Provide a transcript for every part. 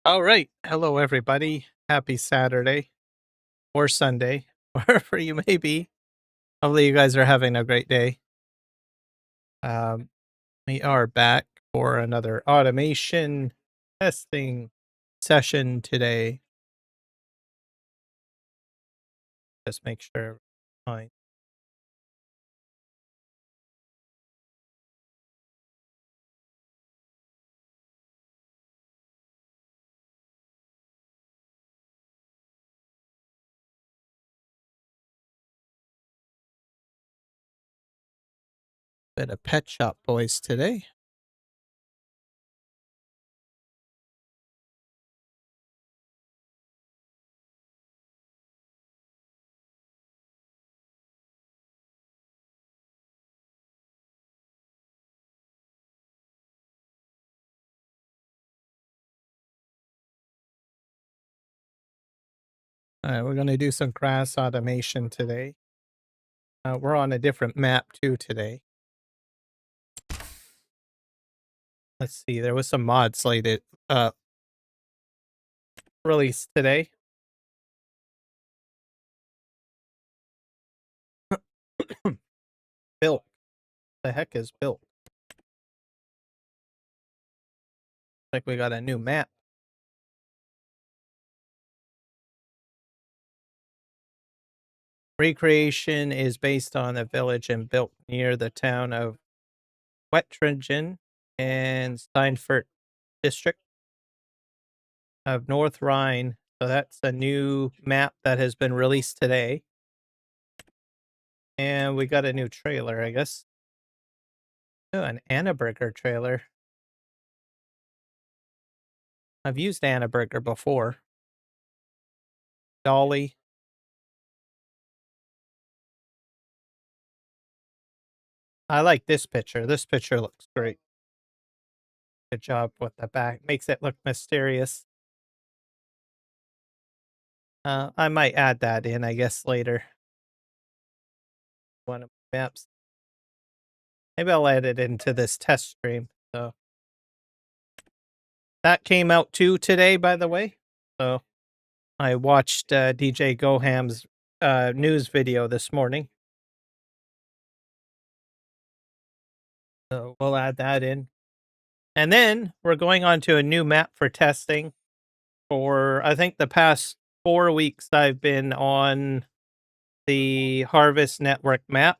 All right. Hello, everybody. Happy Saturday or Sunday, wherever you may be. Hopefully, you guys are having a great day. We are back for another automation testing session today. Just make sure. Fine. Bit of Pet Shop Boys today. All right, we're going to do some grass automation today. We're on a different map too today. Let's see. There was some mod slated released today. Bilk. The heck is Bilk? Like we got a new map. Recreation is based on a village and built near the town of Wetrren and Steinfort district of North Rhine. So that's a new map that has been released today. And we got a new trailer, I guess. Oh, an Annaburger trailer. I've used Annaburger before. Dolly. I like this picture. This picture looks great. Good job with the back. Makes it look mysterious. I might add that in, I guess, later. One of my maps. Maybe I'll add it into this test stream. So that came out too today, by the way. So I watched DJGoHam's news video this morning. So we'll add that in. And then we're going on to a new map for testing. For I think the past 4 weeks I've been on the Harvest Network map.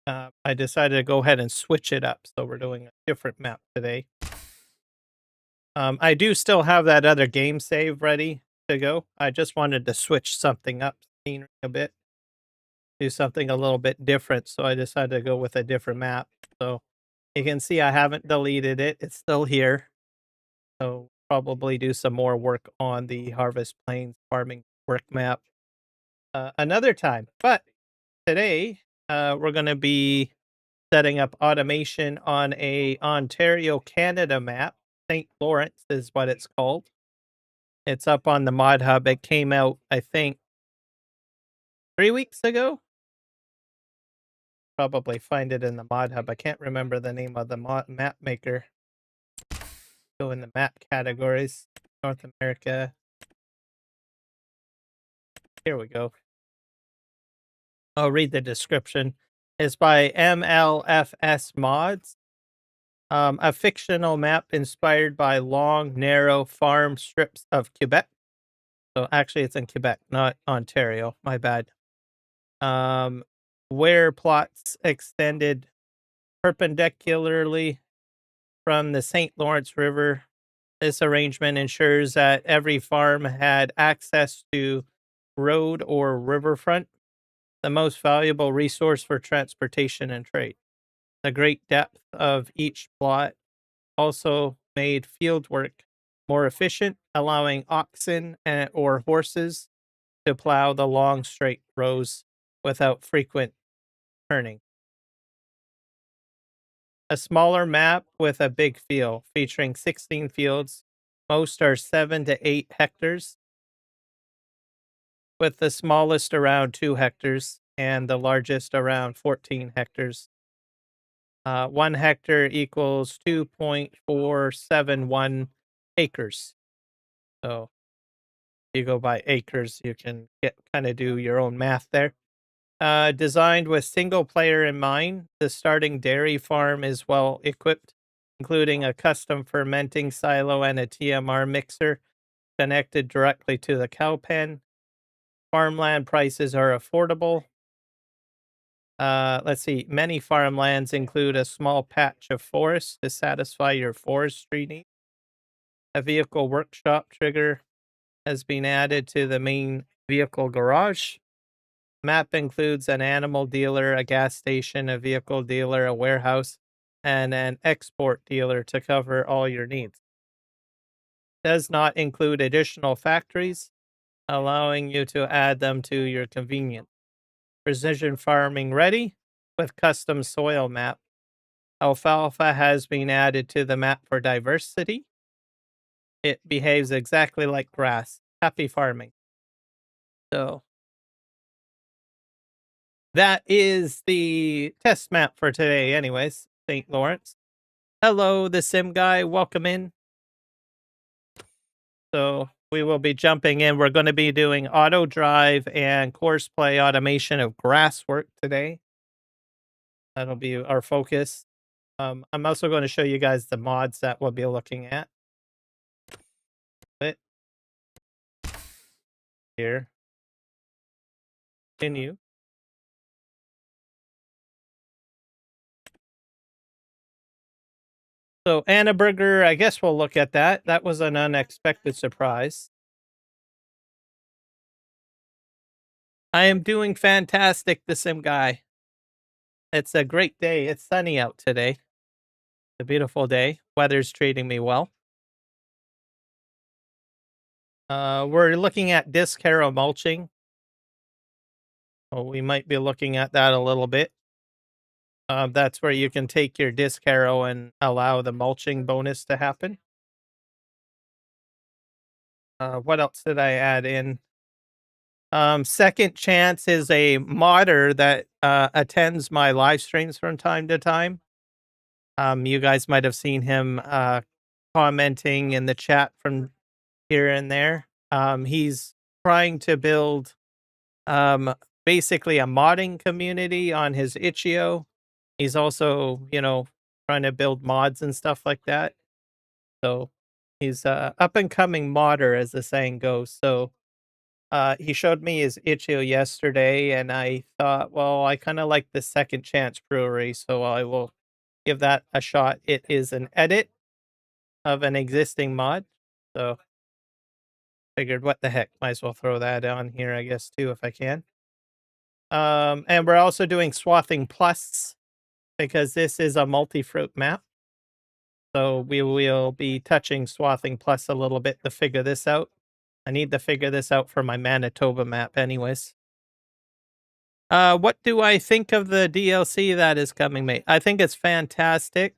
I decided to go ahead and switch it up. So we're doing a different map today. I do still have that other game save ready to go. I just wanted to switch something up a bit. Do something a little bit different. So I decided to go with a different map. So you can see I haven't deleted it. It's still here. So probably do some more work on the Harvest Plains farming work map another time. But today we're going to be setting up automation on a Ontario, Canada map. St. Lawrence is what it's called. It's up on the ModHub. It came out, I think, 3 weeks ago. Probably find it in the ModHub. I can't remember the name of the map maker. Go in the map categories. North America. Here we go. I'll read the description. It's by MLFS Mods. A fictional map inspired by long, narrow farm strips of Quebec. So actually it's in Quebec, not Ontario. My bad. Where plots extended perpendicularly from the St. Lawrence River. This arrangement ensures that every farm had access to road or riverfront, the most valuable resource for transportation and trade. The great depth of each plot also made fieldwork more efficient, allowing oxen or horses to plow the long straight rows without frequent turning. A smaller map with a big field, featuring 16 fields. Most are 7 to 8 hectares, with the smallest around 2 hectares and the largest around 14 hectares. 1 hectare equals 2.471 acres. So if you go by acres, you can kind of do your own math there. Designed with single player in mind, the starting dairy farm is well equipped, including a custom fermenting silo and a TMR mixer connected directly to the cow pen. Farmland prices are affordable. Let's see. Many farmlands include a small patch of forest to satisfy your forestry needs. A vehicle workshop trigger has been added to the main vehicle garage. Map includes an animal dealer, a gas station, a vehicle dealer, a warehouse, and an export dealer to cover all your needs. Does not include additional factories, allowing you to add them to your convenience. Precision farming ready with custom soil map. Alfalfa has been added to the map for diversity. It behaves exactly like grass. Happy farming. So that is the test map for today, anyways. St. Lawrence. Hello, the sim guy. Welcome in. So we will be jumping in. We're going to be doing AutoDrive and Courseplay automation of grass work today. That'll be our focus. I'm also going to show you guys the mods that we'll be looking at. But here. Continue. So Annaburger, I guess we'll look at that. That was an unexpected surprise. I am doing fantastic, the sim guy. It's a great day. It's sunny out today. A beautiful day. Weather's treating me well. We're looking at disc harrow mulching. Oh, we might be looking at that a little bit. That's where you can take your disc harrow and allow the mulching bonus to happen. What else did I add in? Second Chance is a modder that attends my live streams from time to time. You guys might have seen him commenting in the chat from here and there. He's trying to build basically a modding community on his itch.io. He's also, trying to build mods and stuff like that. So he's up and coming modder, as the saying goes. So he showed me his itch.io yesterday, and I thought, well, I kind of like the Second Chance Brewery, so I will give that a shot. It is an edit of an existing mod, so figured, what the heck, might as well throw that on here, I guess, too, if I can. And we're also doing Swathing Plus, because this is a multi-fruit map. So we will be touching Swathing Plus a little bit to figure this out. I need to figure this out for my Manitoba map anyways. What do I think of the DLC that is coming, mate? I think it's fantastic.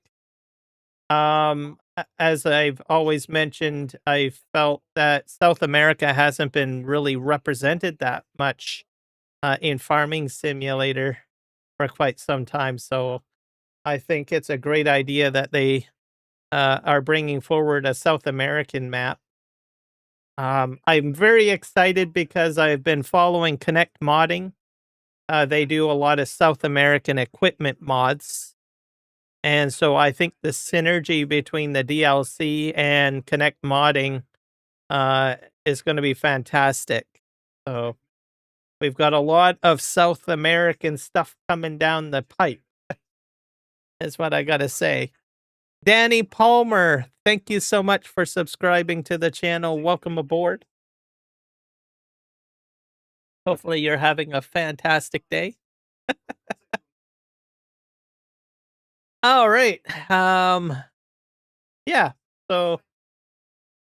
As I've always mentioned, I felt that South America hasn't been really represented that much in Farming Simulator for quite some time. So I think it's a great idea that they are bringing forward a South American map. I'm very excited because I've been following Connect Modding. They do a lot of South American equipment mods. And so I think the synergy between the DLC and Connect Modding is going to be fantastic. So we've got a lot of South American stuff coming down the pipe, is what I got to say. Danny Palmer, thank you so much for subscribing to the channel. Welcome aboard. Hopefully you're having a fantastic day. All right. Yeah. So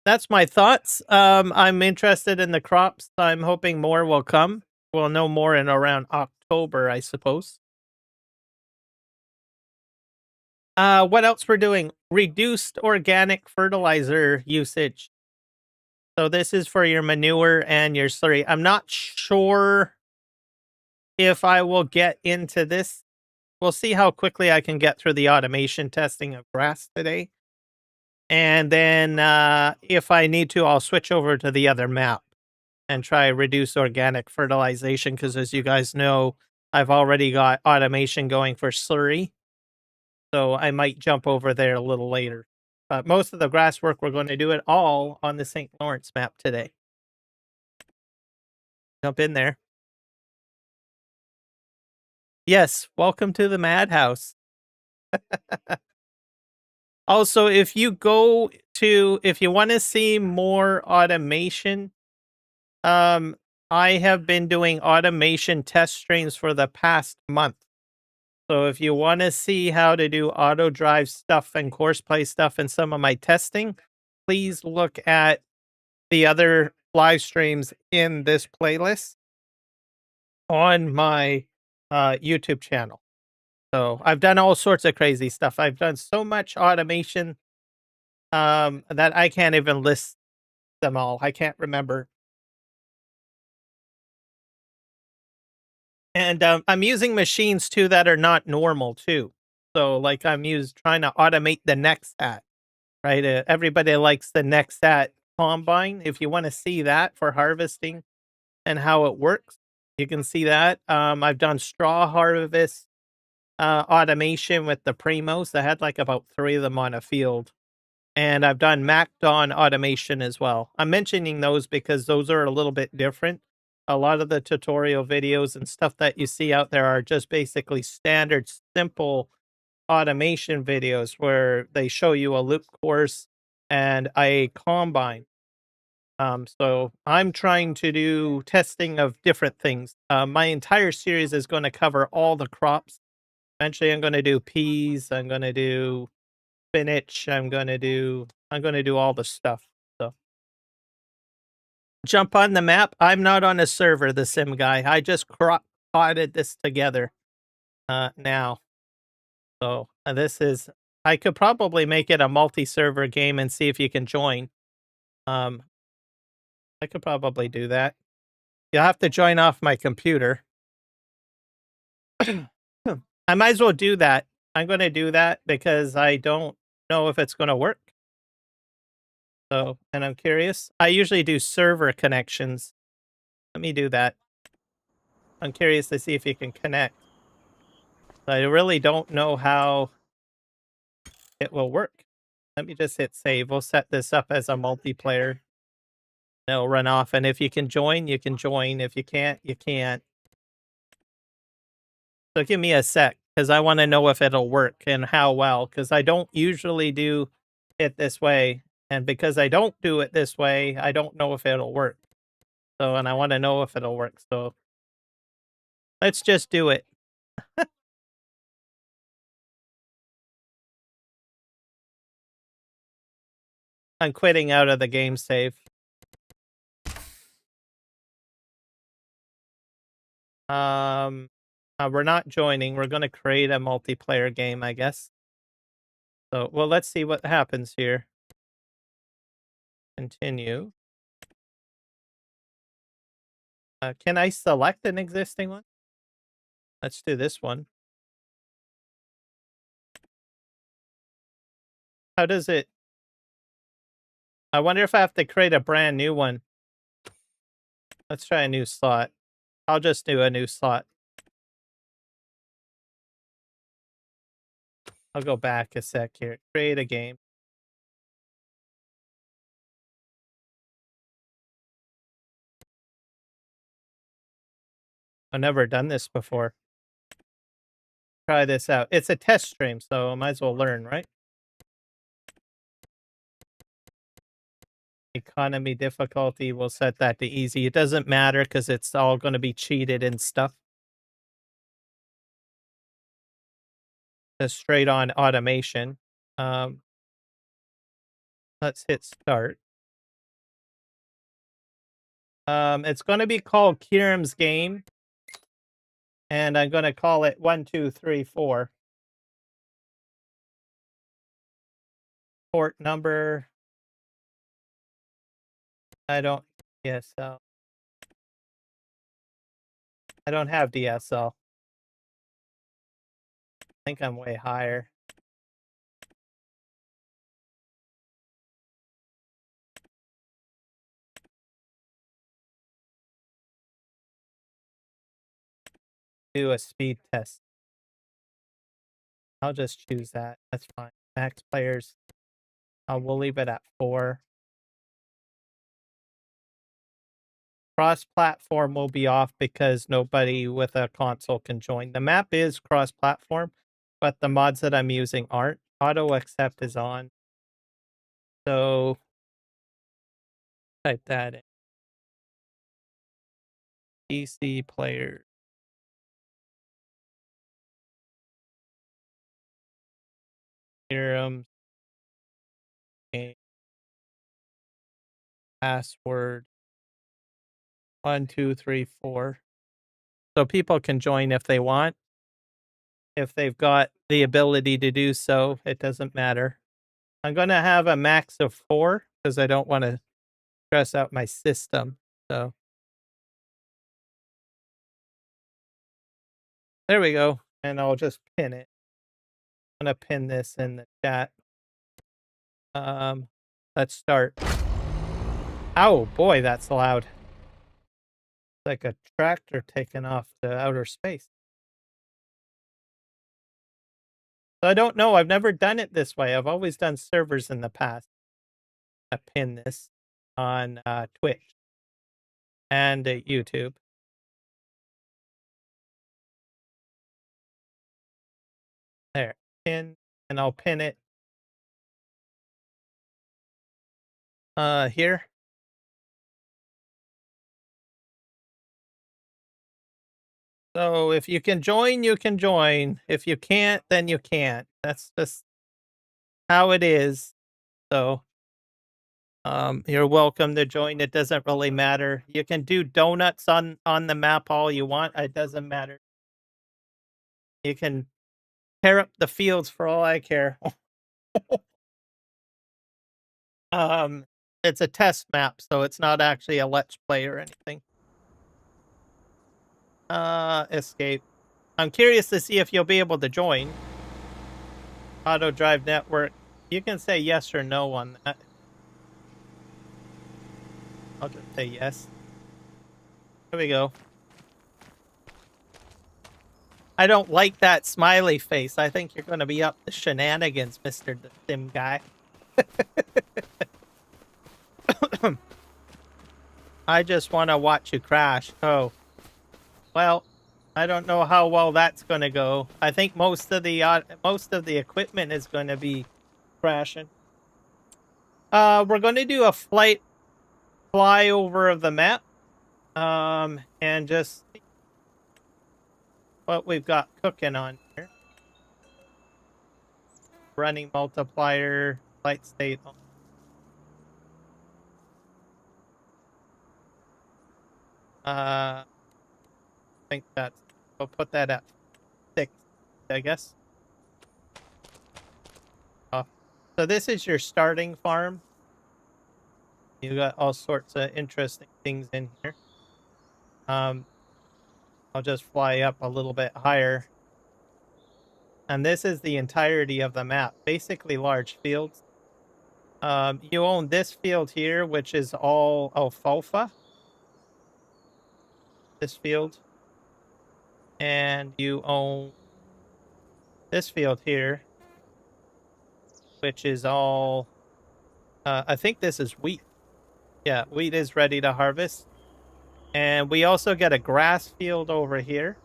that's my thoughts. I'm interested in the crops. I'm hoping more will come. We'll know more in around October, I suppose. What else we're doing? Reduced organic fertilizer usage. So this is for your manure and your slurry. I'm not sure if I will get into this. We'll see how quickly I can get through the automation testing of grass today. And then if I need to, I'll switch over to the other map and try reduce organic fertilization, because as you guys know, I've already got automation going for Slurry. So I might jump over there a little later. But most of the grass work, we're going to do it all on the St. Lawrence map today. Jump in there. Yes, welcome to the madhouse. Also, if you want to see more automation, I have been doing automation test streams for the past month. So if you want to see how to do AutoDrive stuff and Courseplay stuff and some of my testing, please look at the other live streams in this playlist on my YouTube channel. So I've done all sorts of crazy stuff. I've done so much automation that I can't even list them all. I can't remember. And I'm using machines too that are not normal too. So like I'm trying to automate the Nexat, right? Everybody likes the Nexat combine. If you want to see that for harvesting and how it works, you can see that. I've done straw harvest automation with the Primos. I had like about 3 of them on a field. And I've done MacDon automation as well. I'm mentioning those because those are a little bit different. A lot of the tutorial videos and stuff that you see out there are just basically standard, simple automation videos where they show you a loop course and a combine. So I'm trying to do testing of different things. My entire series is going to cover all the crops. Eventually I'm going to do peas. I'm going to do spinach. I'm going to do all the stuff. So jump on the map. I'm not on a server, the sim guy. I just potted this together now. So this is, I could probably make it a multi-server game and see if you can join. I could probably do that. You'll have to join off my computer. I might as well do that. I'm going to do that because I don't know if it's going to work. So, and I'm curious. I usually do server connections. Let me do that. I'm curious to see if you can connect. I really don't know how it will work. Let me just hit save. We'll set this up as a multiplayer. It'll run off, and if you can join, you can join. If you can't, you can't. So give me a sec, because I want to know if it'll work and how well, because I don't usually do it this way. And because I don't do it this way, I don't know if it'll work. So, and I want to know if it'll work. So let's just do it. I'm quitting out of the game save. We're not joining. We're going to create a multiplayer game, I guess. So, well, let's see what happens here. Continue. Can I select an existing one? Let's do this one. How does it? I wonder if I have to create a brand new one. Let's try a new slot. I'll just do a new slot. I'll go back a sec here. Create a game. I've never done this before. Try this out. It's a test stream, so I might as well learn, right? Economy difficulty, we'll set that to easy. It doesn't matter because it's all going to be cheated and stuff. Just straight on automation. Let's hit start. It's going to be called Kieram's game. And I'm going to call it 1, 2, 3, 4. Port number. I don't DSL. I don't have DSL. I think I'm way higher. do a speed test. I'll just choose that. That's fine. Max players. We'll leave it at 4. Cross-platform will be off because nobody with a console can join. The map is cross-platform, but the mods that I'm using aren't. Auto accept is on. So type that in. PC player. Kierum. Password. 1, 2, 3, 4. So people can join if they want. If they've got the ability to do so, it doesn't matter. I'm going to have a max of 4 because I don't want to stress out my system. So there we go. And I'll just pin it. I'm going to pin this in the chat. Let's start. Oh boy, that's loud. It's like a tractor taking off to outer space. So I don't know. I've never done it this way. I've always done servers in the past. I pin this on Twitch and YouTube. There, pin, and I'll pin it here. So if you can join, you can join. If you can't, then you can't. That's just how it is. So you're welcome to join. It doesn't really matter. You can do donuts on the map all you want. It doesn't matter. You can tear up the fields for all I care. It's a test map, so it's not actually a let's play or anything. Escape. I'm curious to see if you'll be able to join. AutoDrive network. You can say yes or no on that. I'll just say yes. There we go. I don't like that smiley face. I think you're going to be up to shenanigans, Mr. Sim guy. I just want to watch you crash. Oh. Well, I don't know how well that's going to go. I think most of the equipment is going to be crashing. We're going to do a flyover of the map. And just see what we've got cooking on here. Running multiplier, light state. I think that's, we'll put that at 6, I guess. So this is your starting farm. You got all sorts of interesting things in here. I'll just fly up a little bit higher. And this is the entirety of the map, basically large fields. You own this field here, which is all alfalfa. This field. And you own this field here, which is all, I think this is wheat. Yeah, wheat is ready to harvest. And we also get a grass field over here.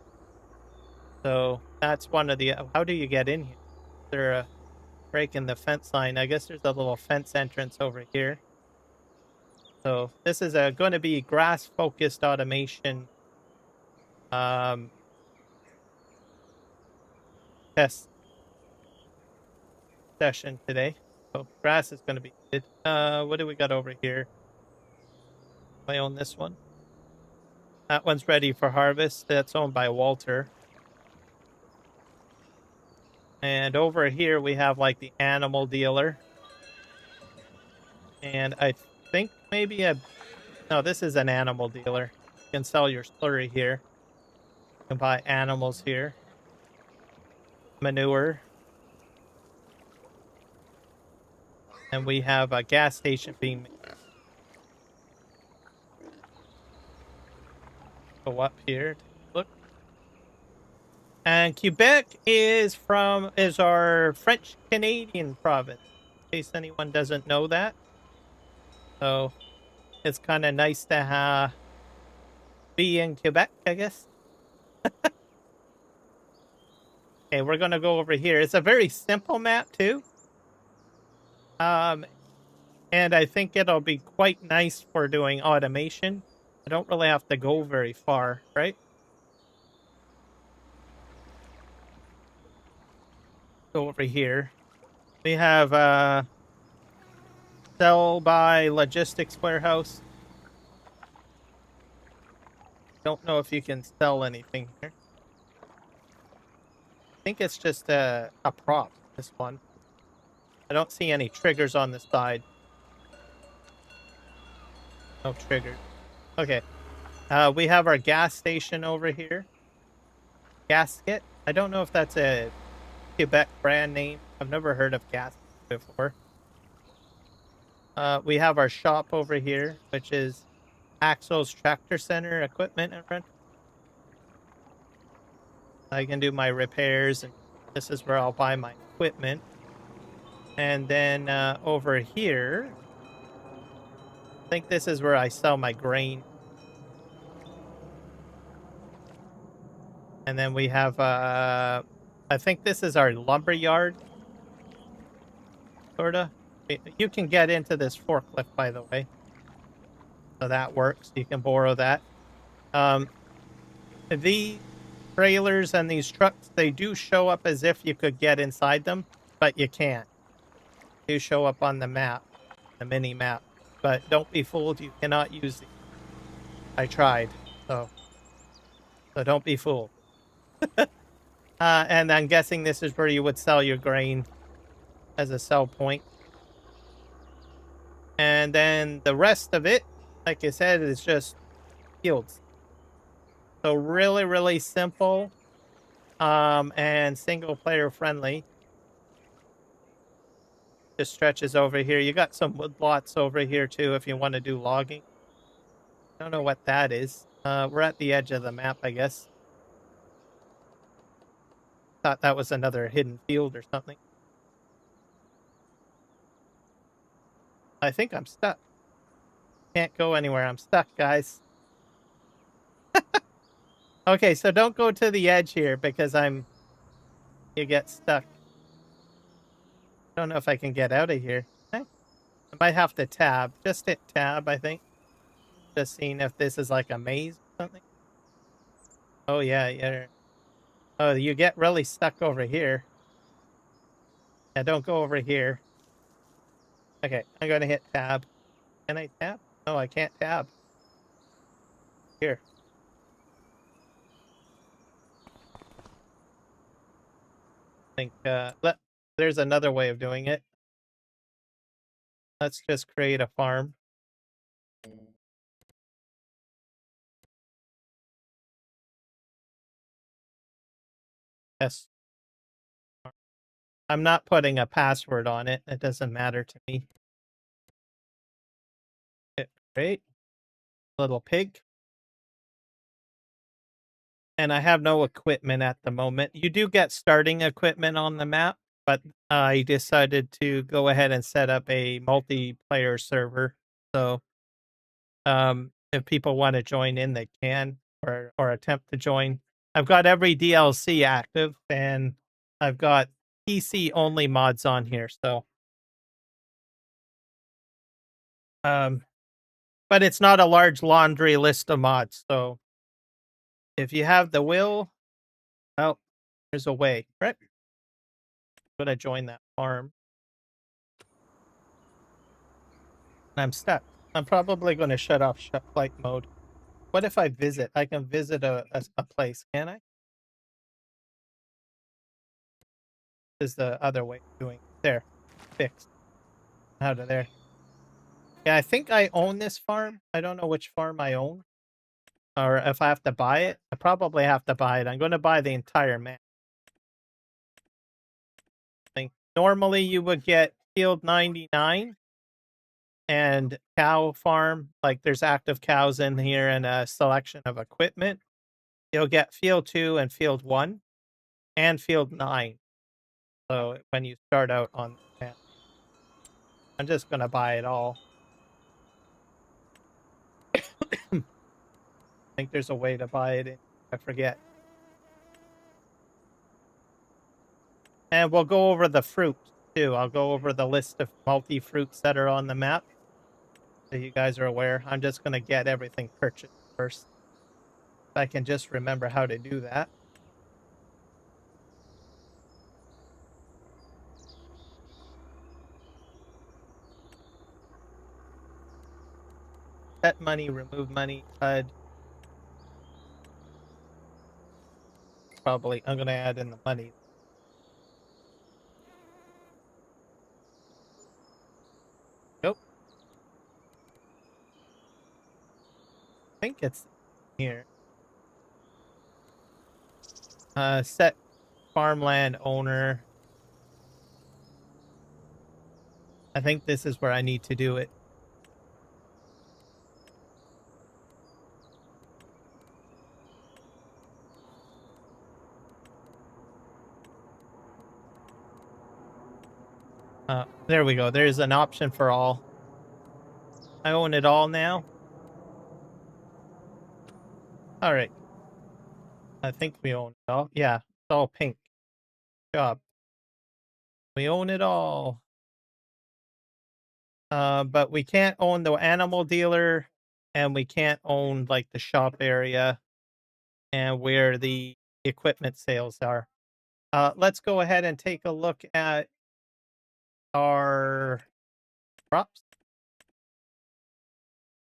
So that's one of the, how do you get in here? They're breaking the fence line. I guess there's a little fence entrance over here. So this is going to be grass-focused automation test session today. So grass is going to be good. What do we got over here? I own this one. That one's ready for harvest. That's owned by Walter. And over here we have like the animal dealer. And I think maybe no, this is an animal dealer. You can sell your slurry here. You can buy animals here. Manure. And we have a gas station being made. Go up here. Look. And Quebec is our French Canadian province, in case anyone doesn't know that. So it's kind of nice to be in Quebec, I guess. Okay, we're gonna go over here. It's a very simple map too. And I think it'll be quite nice for doing automation. I don't really have to go very far, right? Go over here. We have sell by logistics warehouse. Don't know if you can sell anything here. I think it's just a prop, this one. I don't see any triggers on the side. No triggers. Okay. We have our gas station over here. Gasket. I don't know if that's a Quebec brand name. I've never heard of Gasket before. We have our shop over here, which is Axel's Tractor Center Equipment and Rental. I can do my repairs, and this is where I'll buy my equipment. And then over here, I think this is where I sell my grain. And then we have, I think this is our lumber yard, sorta. You can get into this forklift, by the way. So that works. You can borrow that. These trailers and these trucks, they do show up as if you could get inside them, but you can't. They do show up on the map, the mini map. But don't be fooled, you cannot use these. I tried, so don't be fooled. And I'm guessing this is where you would sell your grain as a sell point. And then the rest of it, like I said, is just fields. So really, really simple, and single player friendly. Just stretches over here. You got some wood lots over here too if you want to do logging. I don't know what that is. We're at the edge of the map, I guess. Thought that was another hidden field or something. I think I'm stuck. Can't go anywhere. I'm stuck, guys. Okay, so don't go to the edge here because you get stuck. I don't know if I can get out of here. I might have to tab. Just hit tab, I think. Just seeing if this is like a maze or something. Oh, yeah. Oh, you get really stuck over here. Yeah, don't go over here. Okay, I'm going to hit tab. Can I tab? No, I can't tab. Here. I think, there's another way of doing it. Let's just create a farm. Yes. I'm not putting a password on it. It doesn't matter to me. Hit create. Little pig. And I have no equipment at the moment. You do get starting equipment on the map, but I decided to go ahead and set up a multiplayer server. So if people want to join in, they can, or attempt to join. I've got every DLC active, and I've got PC only mods on here. So, but it's not a large laundry list of mods. So, if you have the will, well, there's a way, right? I'm gonna join that farm. I'm stuck. I'm probably going to shut off flight mode. What if I visit? I can visit a place, can I? This is the other way of doing it. There. Fixed. Out of there. Yeah, I think I own this farm. I don't know which farm I own. Or if I have to buy it. I probably have to buy it. I'm going to buy the entire map. I think normally you would get field 99 and cow farm. Like there's active cows in here and a selection of equipment. You'll get field 2 and field 1. and field 9. So when you start out on the map, I'm just gonna buy it all. I think there's a way to buy it in. I forget. And we'll go over the fruit too. I'll go over the list of multi-fruits that are on the map, so you guys are aware. I'm just gonna get everything purchased first. If I can just remember how to do that. Set money, remove money, HUD. Probably, I'm gonna add in the money. Nope. I think it's here. Set farmland owner. I think this is where I need to do it. There we go. There's an option for all. I own it all now. All right. I think we own it all. Yeah, it's all pink. Good job. We own it all. But we can't own the animal dealer, and we can't own like the shop area and where the equipment sales are. Let's go ahead and take a look at our crops.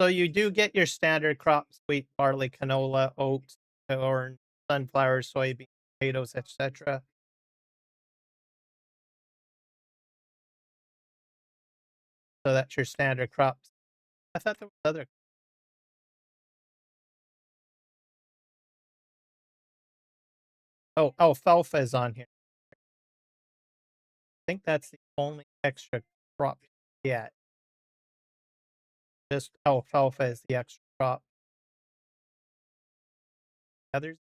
So you do get your standard crops: wheat, barley, canola, oats, corn, sunflowers, soybeans, potatoes, etc. So that's your standard crops. I thought there was other. Oh, alfalfa is on here. I think that's the only extra crop yet. Just alfalfa is the extra crop. Others?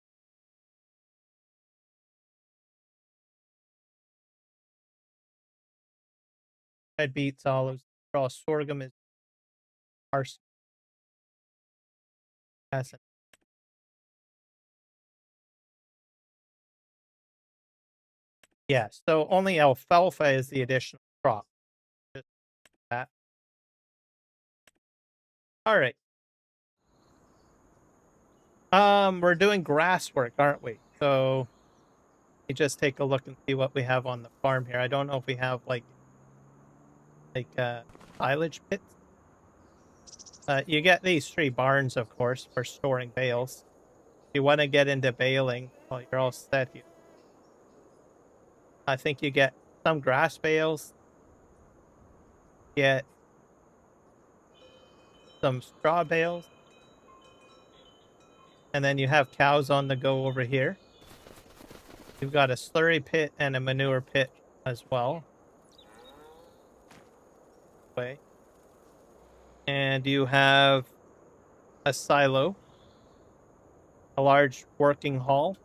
Red beets, olives, raw sorghum is arse. Yeah, so only alfalfa is the additional crop. Just that. All right. We're doing grass work, aren't we? So you just take a look and see what we have on the farm here. I don't know if we have like silage pits. You get these 3 barns, of course, for storing bales. If you want to get into baling, well, you're all set here. I think you get some grass bales, get some straw bales, and then you have cows on the go over here. You've got a slurry pit and a manure pit as well. Okay. And you have a silo, a large working hall.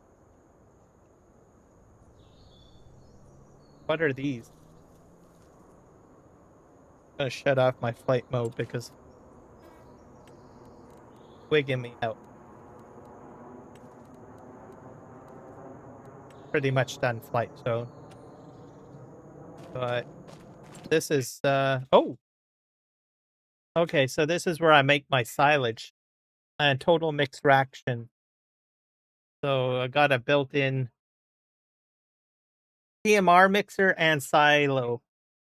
What are these? I'm gonna shut off my flight mode because it's wigging me out. Pretty much done flight zone. But this is oh. Okay, so this is where I make my silage and total mix fraction. So I got a built-in PMR mixer and silo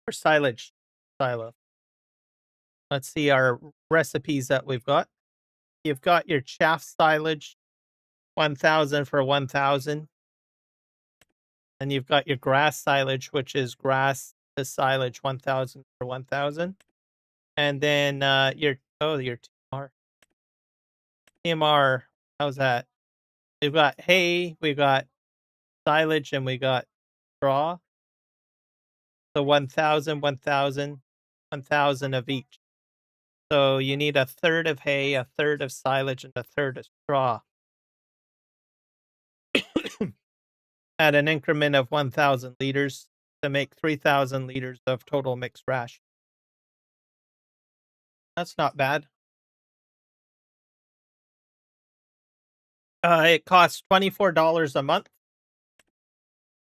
or silage silo. Let's see our recipes that we've got. You've got your chaff silage, 1,000 for 1,000. And you've got your grass silage, which is grass to silage, 1,000 for 1,000. And then your TMR. TMR, how's that? We've got hay, we've got silage, and we got straw. So 1,000, 1,000, 1,000 of each. So you need a third of hay, a third of silage, and a third of straw. at an increment of 1,000 liters to make 3,000 liters of total mixed ration. That's not bad. It costs $24 a month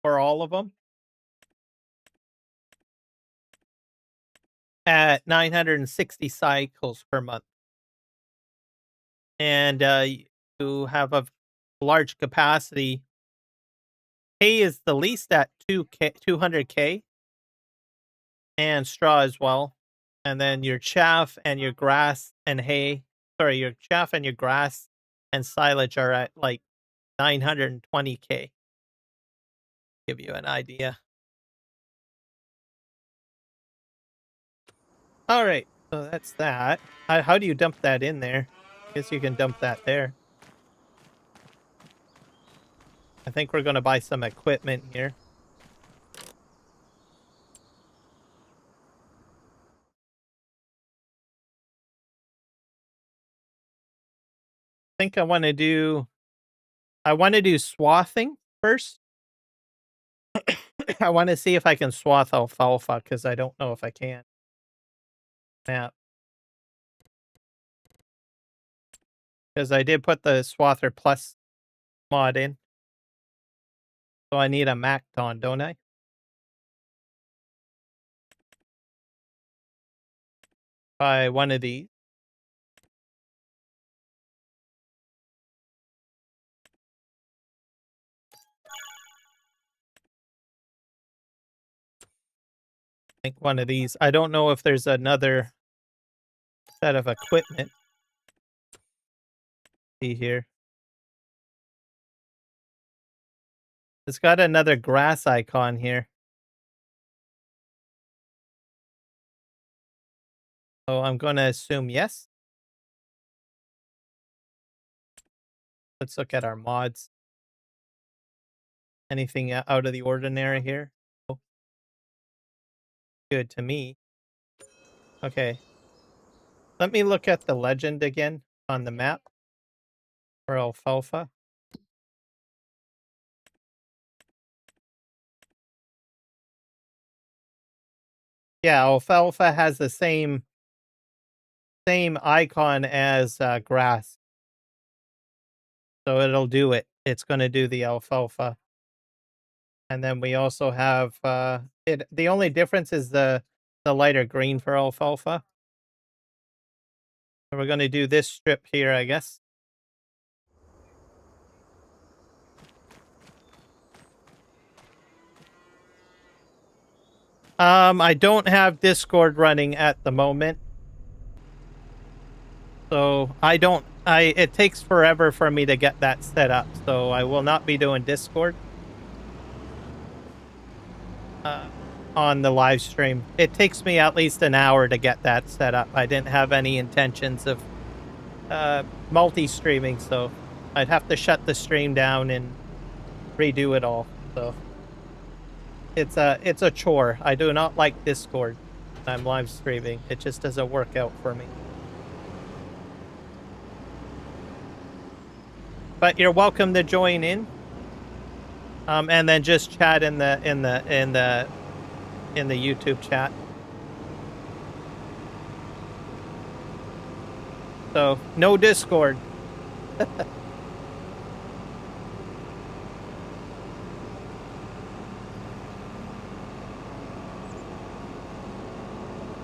for all of them at 960 cycles per month. And you have a large capacity. Hay is the least at 200K, and straw as well. And then your chaff and your grass and hay, your chaff and your grass and silage are at like 920K. Give you an idea. All right, so that's that. How do you dump that in there? I guess you can dump that there. I think we're going to buy some equipment here. I think I want to do swathing first. I want to see if I can swath alfalfa because I don't know if I can. Yeah. Because I did put the Swather Plus mod in. So I need a MacDon, don't I? Buy one of these. I think one of these. I don't know if there's another set of equipment. See here. It's got another grass icon here. So I'm going to assume yes. Let's look at our mods. Anything out of the ordinary here? Oh. Good to me. Okay. Let me look at the legend again on the map for alfalfa. Yeah, alfalfa has the same icon as grass. So it'll do it. It's going to do the alfalfa. And then we also have the only difference is the lighter green for alfalfa. So we're going to do this strip here, I guess. I don't have Discord running at the moment. So it takes forever for me to get that set up. So I will not be doing Discord on the live stream. It takes me at least an hour to get that set up. I didn't have any intentions of multi-streaming, so I'd have to shut the stream down and redo it all. So it's a chore. I do not like Discord when I'm live streaming. It just doesn't work out for me. But you're welcome to join in, and then just chat in the YouTube chat. So no Discord.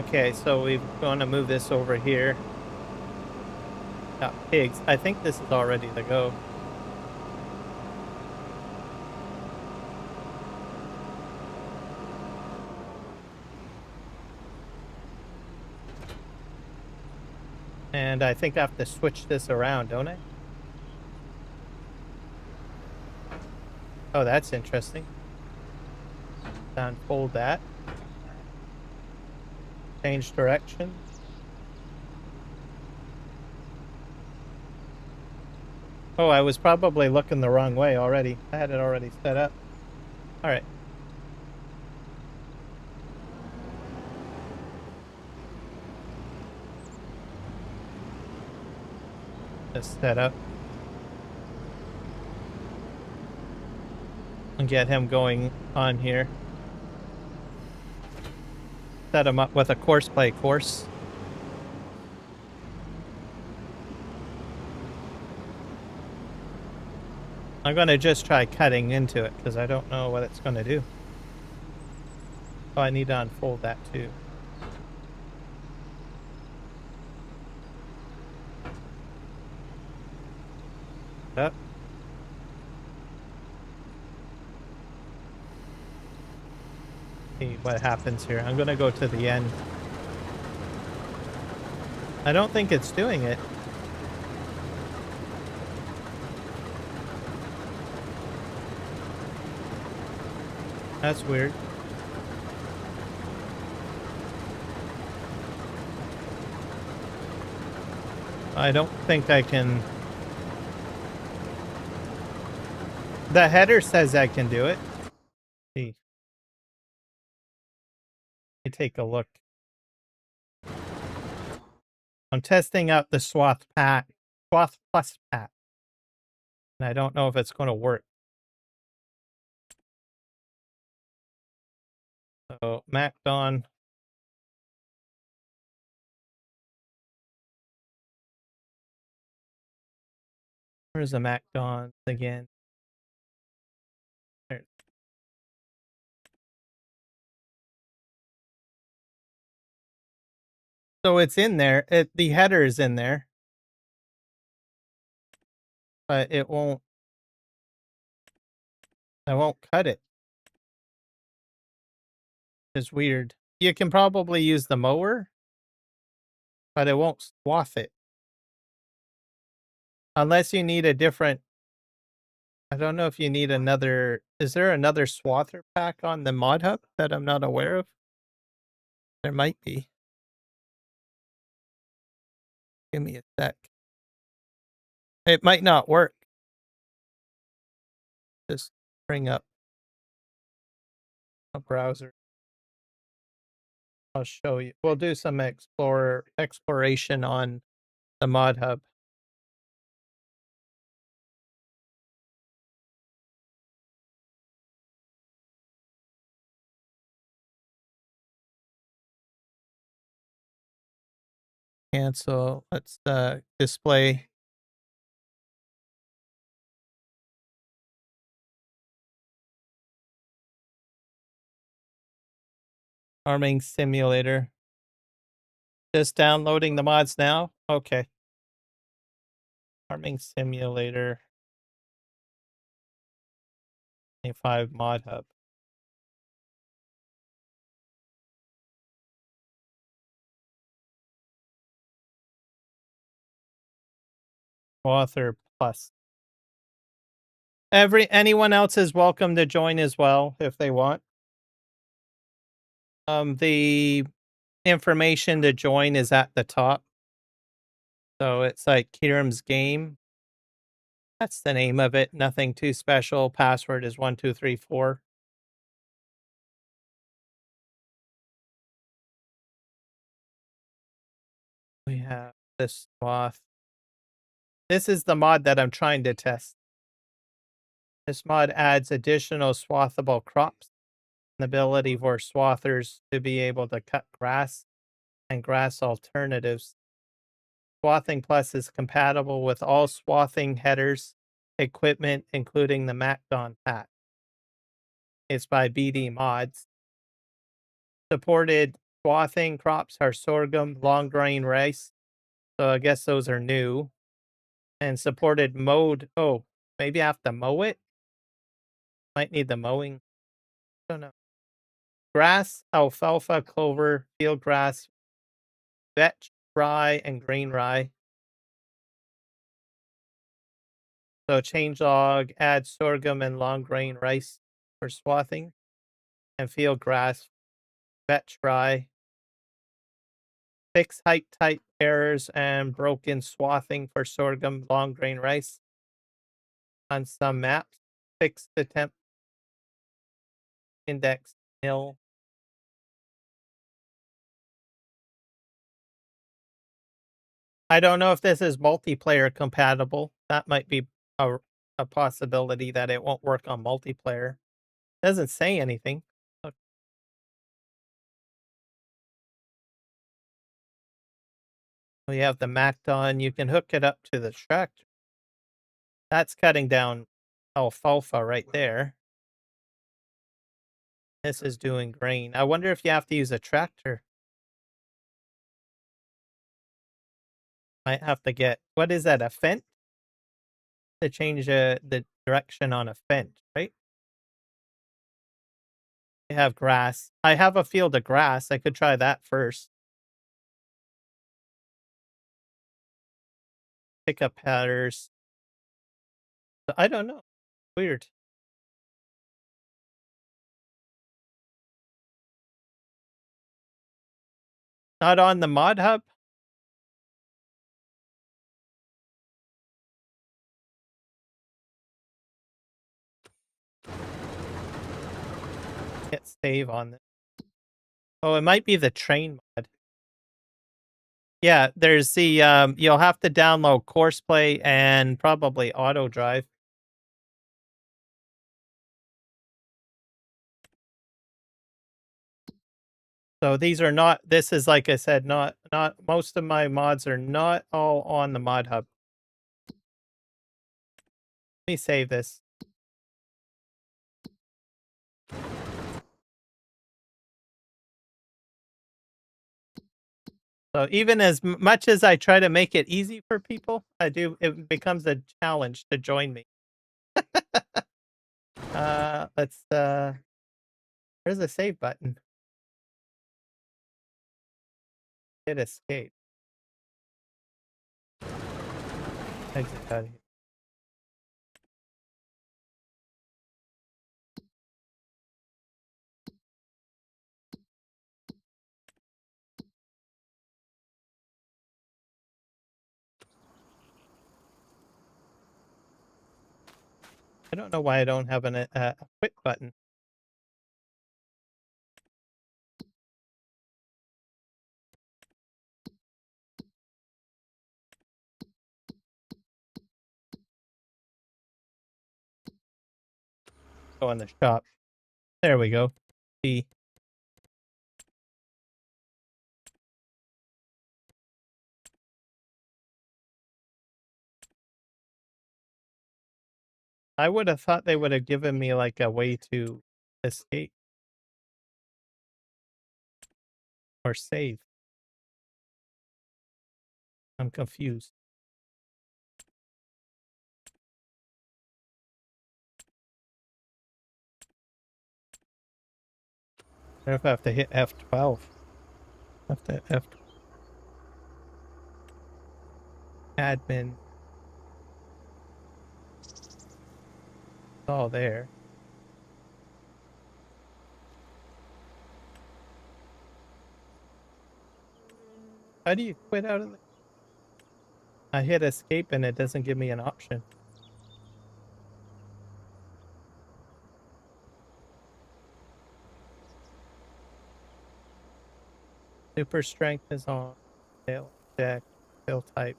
Okay, so we're going to move this over here. Got pigs. I think this is all ready to go. And I think I have to switch this around, don't I? Oh, that's interesting. Unfold that. Change direction. Oh, I was probably looking the wrong way already. I had it already set up. All right. Just set up. and get him going on here. Set him up with a Courseplay course. I'm going to just try cutting into it because I don't know what it's going to do. Oh, I need to unfold that too. Yep. See what happens here. I'm going to go to the end. I don't think it's doing it. That's weird. I don't think I can. The header says I can do it. See. Let me take a look. I'm testing out the Swath Plus pack. And I don't know if it's going to work. So, MacDon. Where's the MacDon again? There. So it's in there. The header is in there. But it won't. I won't cut it. It's weird. You can probably use the mower, but it won't swath it. Unless you need a different. I don't know if you need another. Is there another swather pack on the ModHub that I'm not aware of? There might be. Give me a sec. It might not work. Just bring up a browser. I'll show you. We'll do some exploration on the ModHub. Cancel. Let's display. Farming simulator. Just downloading the mods now? Okay. Farming simulator. 25 ModHub. Author Plus. Anyone else is welcome to join as well if they want. The information to join is at the top. So it's like Kieram's game. That's the name of it. Nothing too special. Password is 1234. We have this Swath. This is the mod that I'm trying to test. This mod adds additional swathable crops, an ability for swathers to be able to cut grass and grass alternatives. Swathing Plus is compatible with all swathing headers, equipment, including the MacDon pack. It's by BD Mods. Supported swathing crops are sorghum, long grain rice. So I guess those are new. And supported mowed. Oh, maybe I have to mow it? Might need the mowing. I don't know. Grass, alfalfa, clover, field grass, vetch, rye, and grain rye. So change log, add sorghum and long grain rice for swathing, and field grass, vetch rye. Fix height type errors and broken swathing for sorghum, long grain rice. On some maps, fix the temp index nil. I don't know if this is multiplayer compatible. That might be a possibility that it won't work on multiplayer. Doesn't say anything. Oh. We have the MacDon. You can hook it up to the tractor. That's cutting down alfalfa right there. This is doing grain. I wonder if you have to use a tractor. Might have to get, what is that, a fence? To change the direction on a fence, right? I have grass. I have a field of grass. I could try that first. Pick up headers. I don't know. Weird. Not on the ModHub? Hit save on this. Oh, it might be the train mod. Yeah, there's the you'll have to download Courseplay and probably AutoDrive. So these are not, this is, like I said, not most of my mods are not all on the ModHub. Let me save this. So even as much as I try to make it easy for people, it becomes a challenge to join me. Let's where's the save button? Hit escape. Exit out of here. I don't know why I don't have a quit button. Go in the shop. There we go. See. I would have thought they would have given me like a way to escape or save. I'm confused. I wonder if I have to hit F12. I have to F admin. It's all there. How do you quit out of the... I hit escape and it doesn't give me an option. Super strength is on. Fail check. Fail type.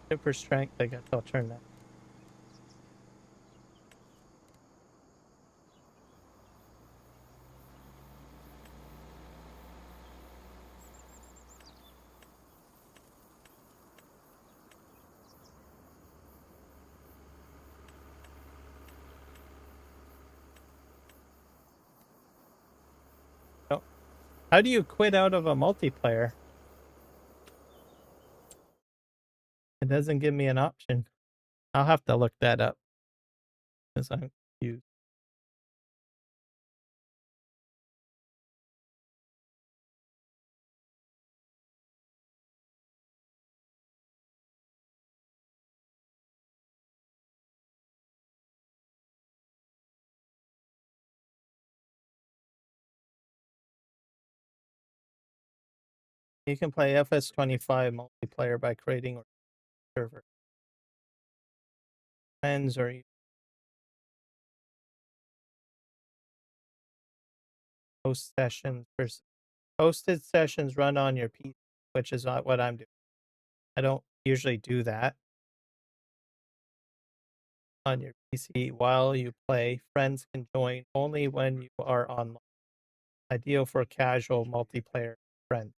Super strength, I guess I'll turn that. Oh. How do you quit out of a multiplayer? It doesn't give me an option. I'll have to look that up because I'm confused. You can play FS25 multiplayer by creating a server. Friends or host sessions. Hosted sessions run on your PC, which is not what I'm doing. I don't usually do that on your PC while you play. Friends can join only when you are online. Ideal for casual multiplayer friends.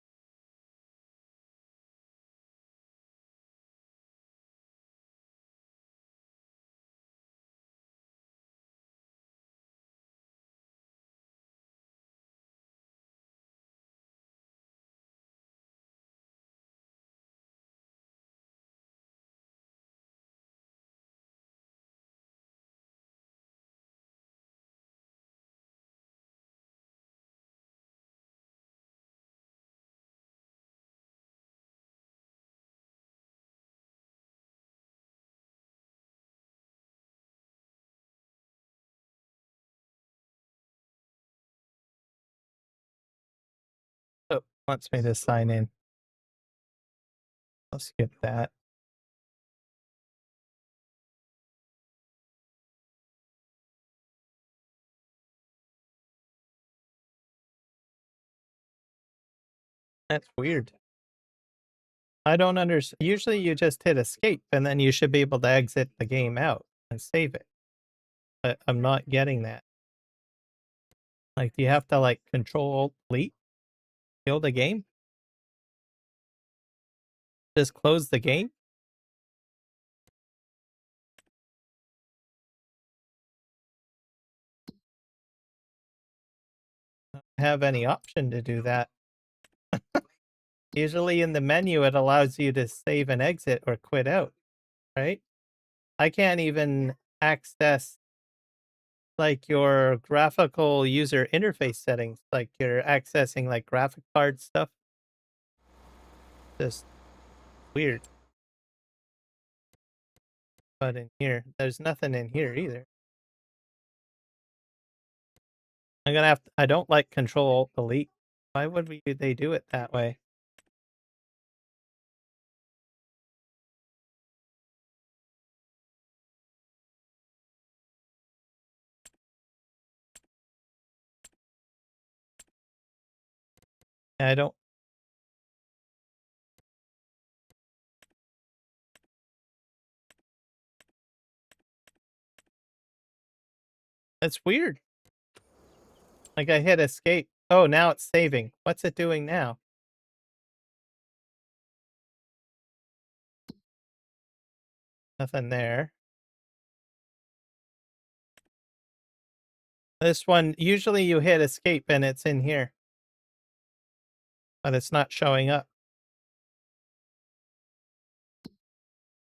Oh, wants me to sign in. I'll skip that. That's weird. I don't understand. Usually you just hit escape and then you should be able to exit the game out and save it. But I'm not getting that. Like, do you have to like control delete, kill the game? Just close the game? I don't have any option to do that. Usually in the menu, it allows you to save and exit or quit out, right? I can't even access like your graphical user interface settings, like you're accessing like graphic card stuff. Just weird. But in here, there's nothing in here either. I'm gonna have to, I don't like Control Delete. Why would they do it that way? I don't. It's weird. Like I hit escape. Oh, now it's saving. What's it doing now? Nothing there. This one, usually you hit escape and it's in here. But it's not showing up.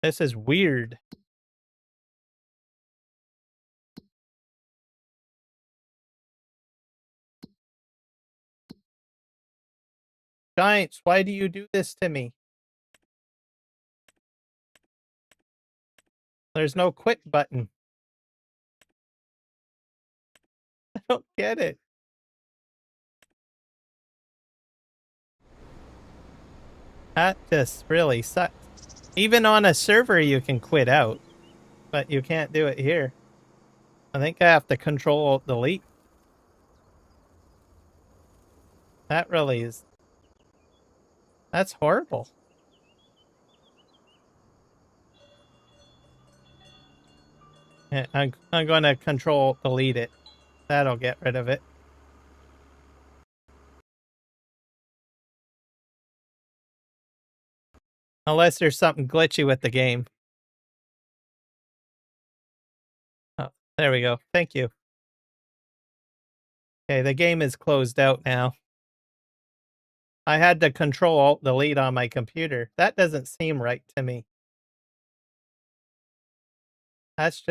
This is weird. Giants, why do you do this to me? There's no quit button. I don't get it. That just really sucks. Even on a server, you can quit out, but you can't do it here. I think I have to Control Delete. That really is. That's horrible. Yeah, I'm going to Control Delete it. That'll get rid of it. Unless there's something glitchy with the game. Oh, there we go. Thank you. Okay, the game is closed out now. I had to Control Delete on my computer. That doesn't seem right to me. That's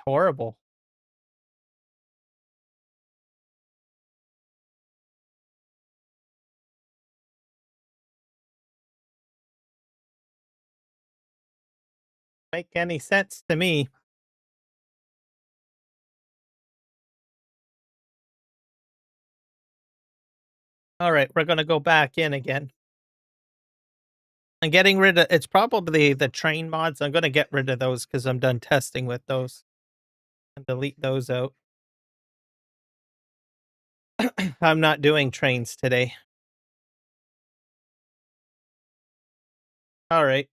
horrible. Make any sense to me. All right, we're going to go back in again. I'm getting rid of, it's probably the train mods. I'm going to get rid of those because I'm done testing with those. And delete those out. I'm not doing trains today. All right.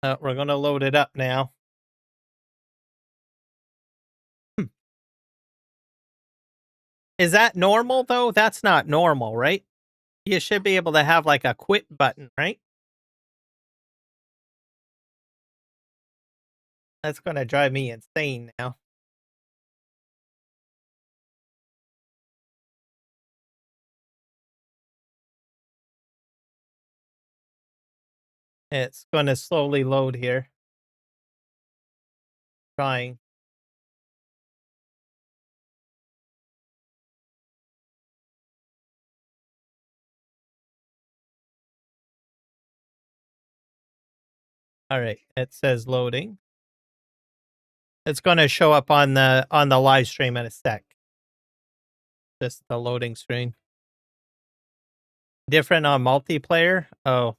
We're going to load it up now. Is that normal, though? That's not normal, right? You should be able to have like a quit button, right? That's going to drive me insane now. It's going to slowly load here. Trying. All right, it says loading. It's going to show up on the live stream in a sec. Just the loading screen. Different on multiplayer? Oh.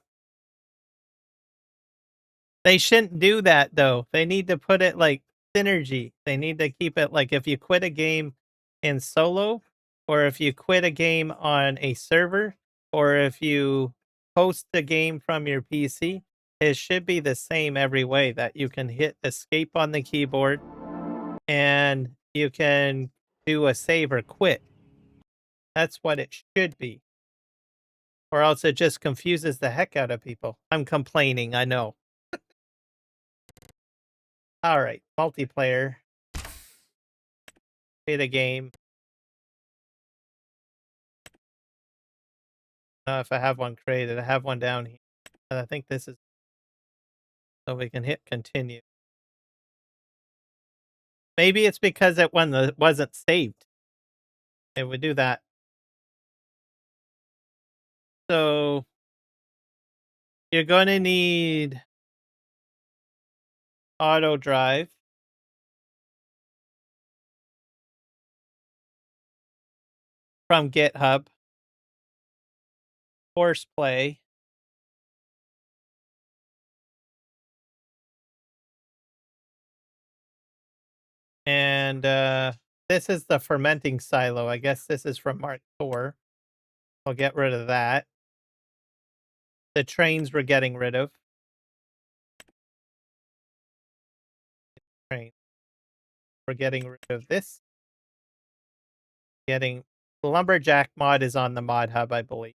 They shouldn't do that though. They need to put it like synergy. They need to keep it like if you quit a game in solo, or if you quit a game on a server, or if you host the game from your PC, it should be the same every way, that you can hit escape on the keyboard and you can do a save or quit. That's what it should be. Or else it just confuses the heck out of people. I'm complaining, I know. All right, multiplayer. Play the game. If I have one created, I have one down here. And I think this is, so we can hit continue. Maybe it's because it wasn't saved. It would do that. So you're going to need AutoDrive. From GitHub. Courseplay. And this is the fermenting silo. I guess this is from Mark IV. I'll get rid of that. The trains we're getting rid of. Train. We're getting rid of this. Getting the lumberjack mod is on the ModHub, I believe.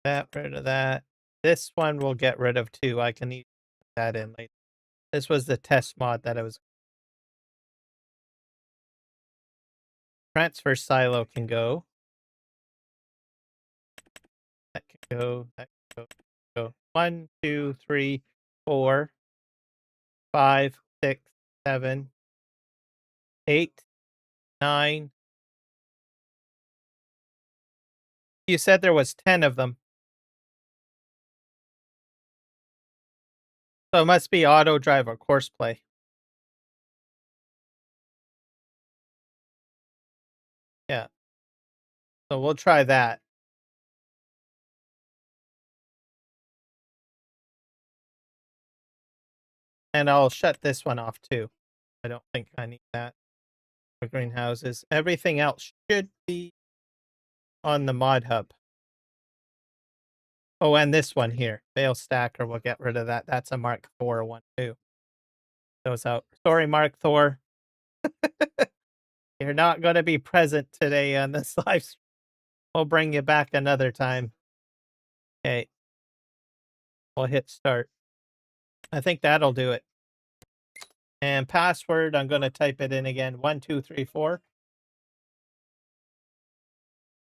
That, rid of that. This one we'll get rid of too. I can put that in later. This was the test mod that I was. Transfer silo can go. That can go. That can go. 1, 2, 3, 4, 5, 6, 7, 8, 9. You said there was 10 of them. So it must be AutoDrive or Courseplay. Yeah. So we'll try that. And I'll shut this one off too. I don't think I need that for greenhouses. Everything else should be on the ModHub. Oh, and this one here, bale stacker, we'll get rid of that. That's a Mark IV one too. Goes out. Sorry, Mark Thor. You're not going to be present today on this live stream. We'll bring you back another time. Okay. We'll hit start. I think that'll do it. And password, I'm going to type it in again. 1, 2, 3, 4.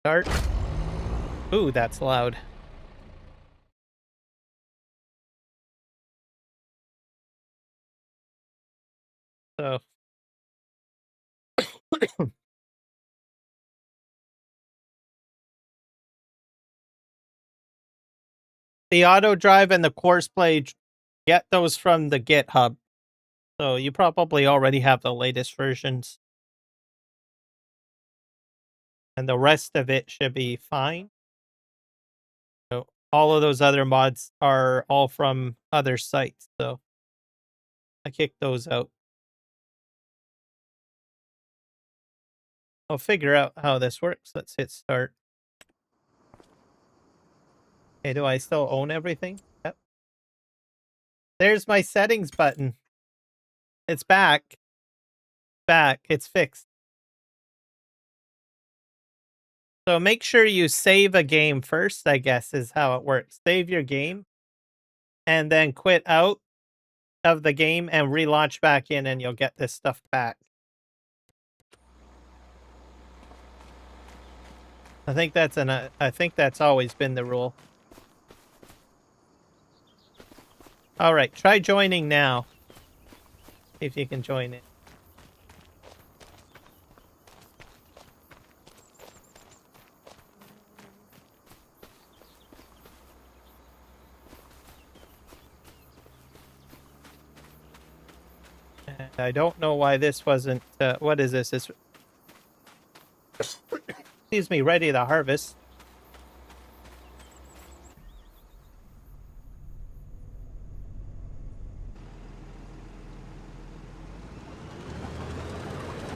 Start. Ooh, that's loud. So. The AutoDrive and the Courseplay, get those from the GitHub. So you probably already have the latest versions. and the rest of it should be fine. So all of those other mods are all from other sites, so I kicked those out. I'll figure out how this works. Let's hit start. Okay, do I still own everything? Yep. There's my settings button. It's back. It's fixed. So make sure you save a game first, I guess, is how it works. Save your game and then quit out of the game and relaunch back in, and you'll get this stuff back. I think that's always been the rule. All right, try joining now. See if you can join it. And I don't know why this wasn't. What is this? It's excuse me, ready to harvest.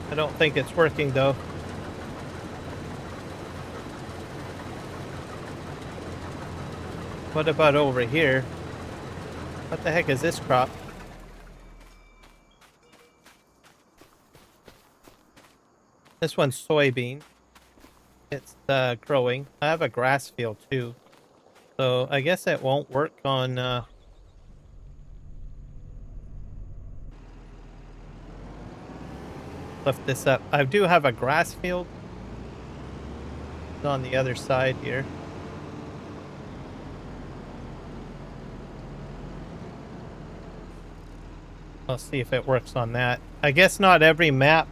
I don't think it's working though. What about over here? What the heck is this crop? This one's soybean. It's growing. I have a grass field too. So I guess it won't work on lift this up. I do have a grass field. It's on the other side here. I'll see if it works on that. I guess not every map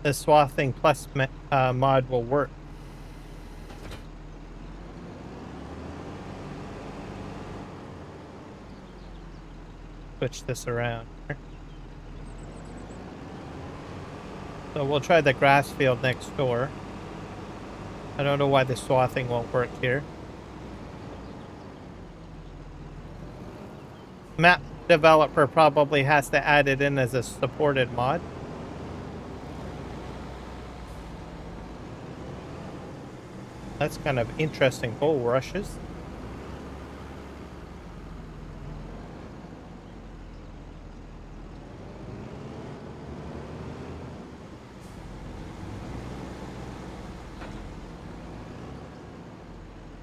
the Swathing Plus mod will work. Switch this around. So we'll try the grass field next door. I don't know why the swathing won't work here. Map developer probably has to add it in as a supported mod. That's kind of interesting. Bull rushes.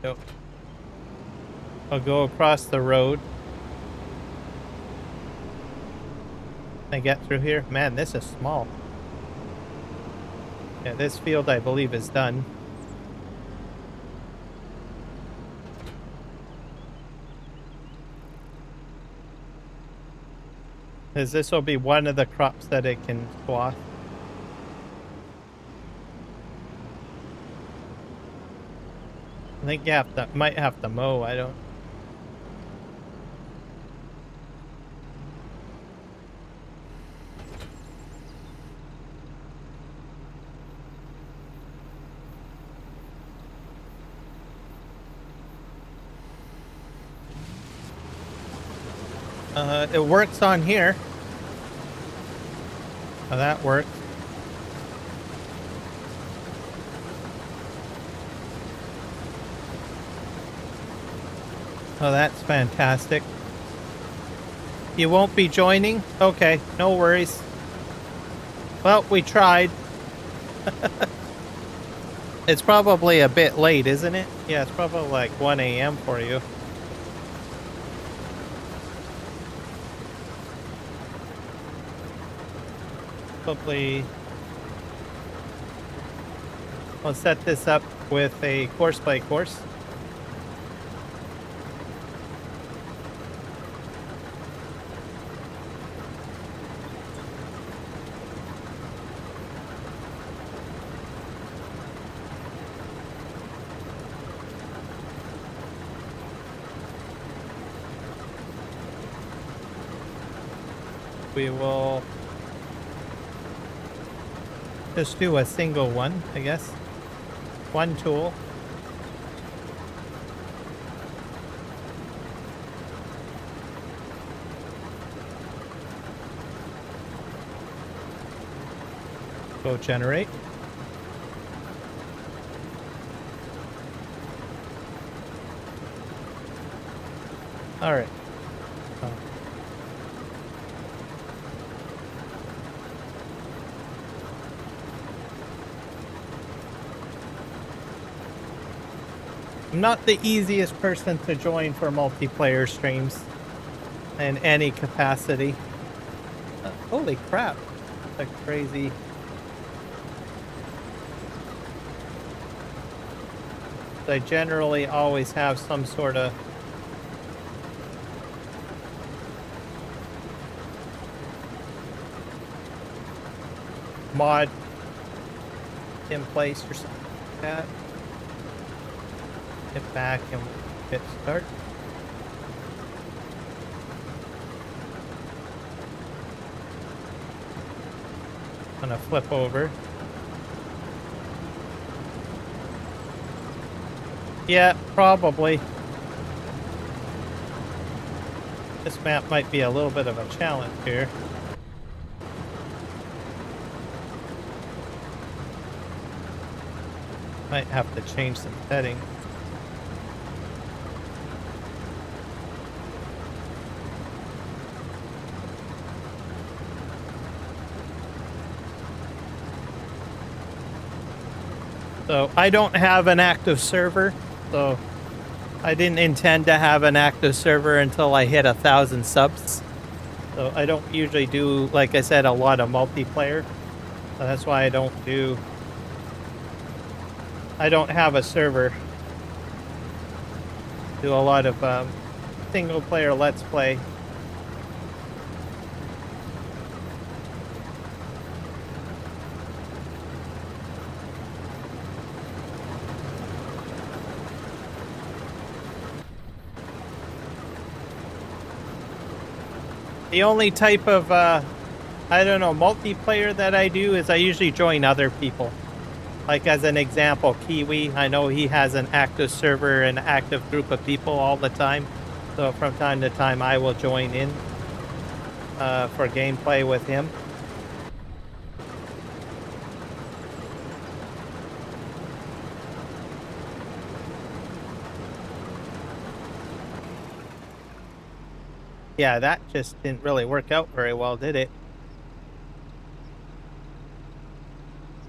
Yep. I'll go across the road. Can I get through here? Man, this is small. Yeah, this field I believe is done. Because this will be one of the crops that it can swath. I think you have to, might have to mow, I don't. It works on here. Oh, that works. Oh, that's fantastic. You won't be joining? Okay, no worries. Well, we tried. It's probably a bit late, isn't it? Yeah, it's probably like 1 a.m. for you. Probably. I'll set this up with a Courseplay course. We will just do a single one, I guess. one tool. Go generate. All right. I'm not the easiest person to join for multiplayer streams in any capacity. Holy crap. That's crazy. I generally always have some sort of mod in place or something like that. Get back and hit start. I'm gonna flip over. Yeah, probably. This map might be a little bit of a challenge here. Might have to change some settings. So I don't have an active server, so I didn't intend to have an active server until I hit 1,000 subs. So I don't usually do, like I said, a lot of multiplayer. So that's why I don't have a server. Do a lot of single player let's play. The only type of, I don't know, multiplayer that I do is I usually join other people. Like as an example, Kiwi, I know he has an active server and active group of people all the time. So from time to time I will join in for gameplay with him. Yeah, that just didn't really work out very well, did it?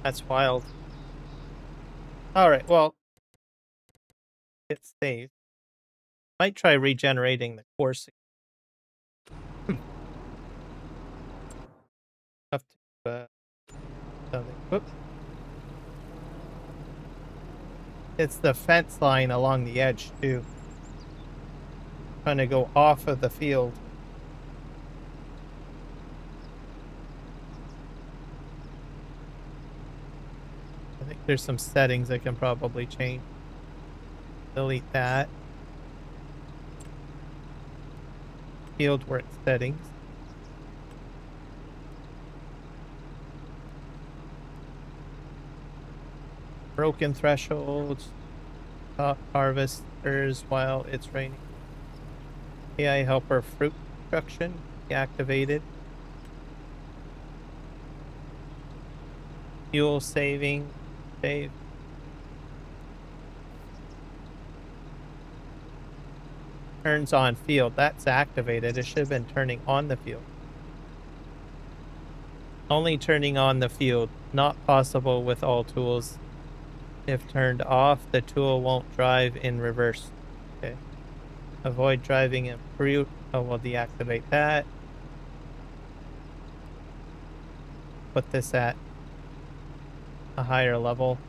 That's wild. Alright, well, it's saved. Might try regenerating the course. Have to, whoops. It's the fence line along the edge, too. Trying to go off of the field. I think there's some settings I can probably change. Delete that. Field work settings. Broken thresholds. Harvesters while it's raining. AI helper fruit production deactivated. Fuel saving. Save. Turns on field. That's activated. It should have been turning on the field. Only turning on the field. Not possible with all tools. If turned off, the tool won't drive in reverse. Okay. Avoid driving in fruit. Oh, we'll deactivate that. Put this at a higher level.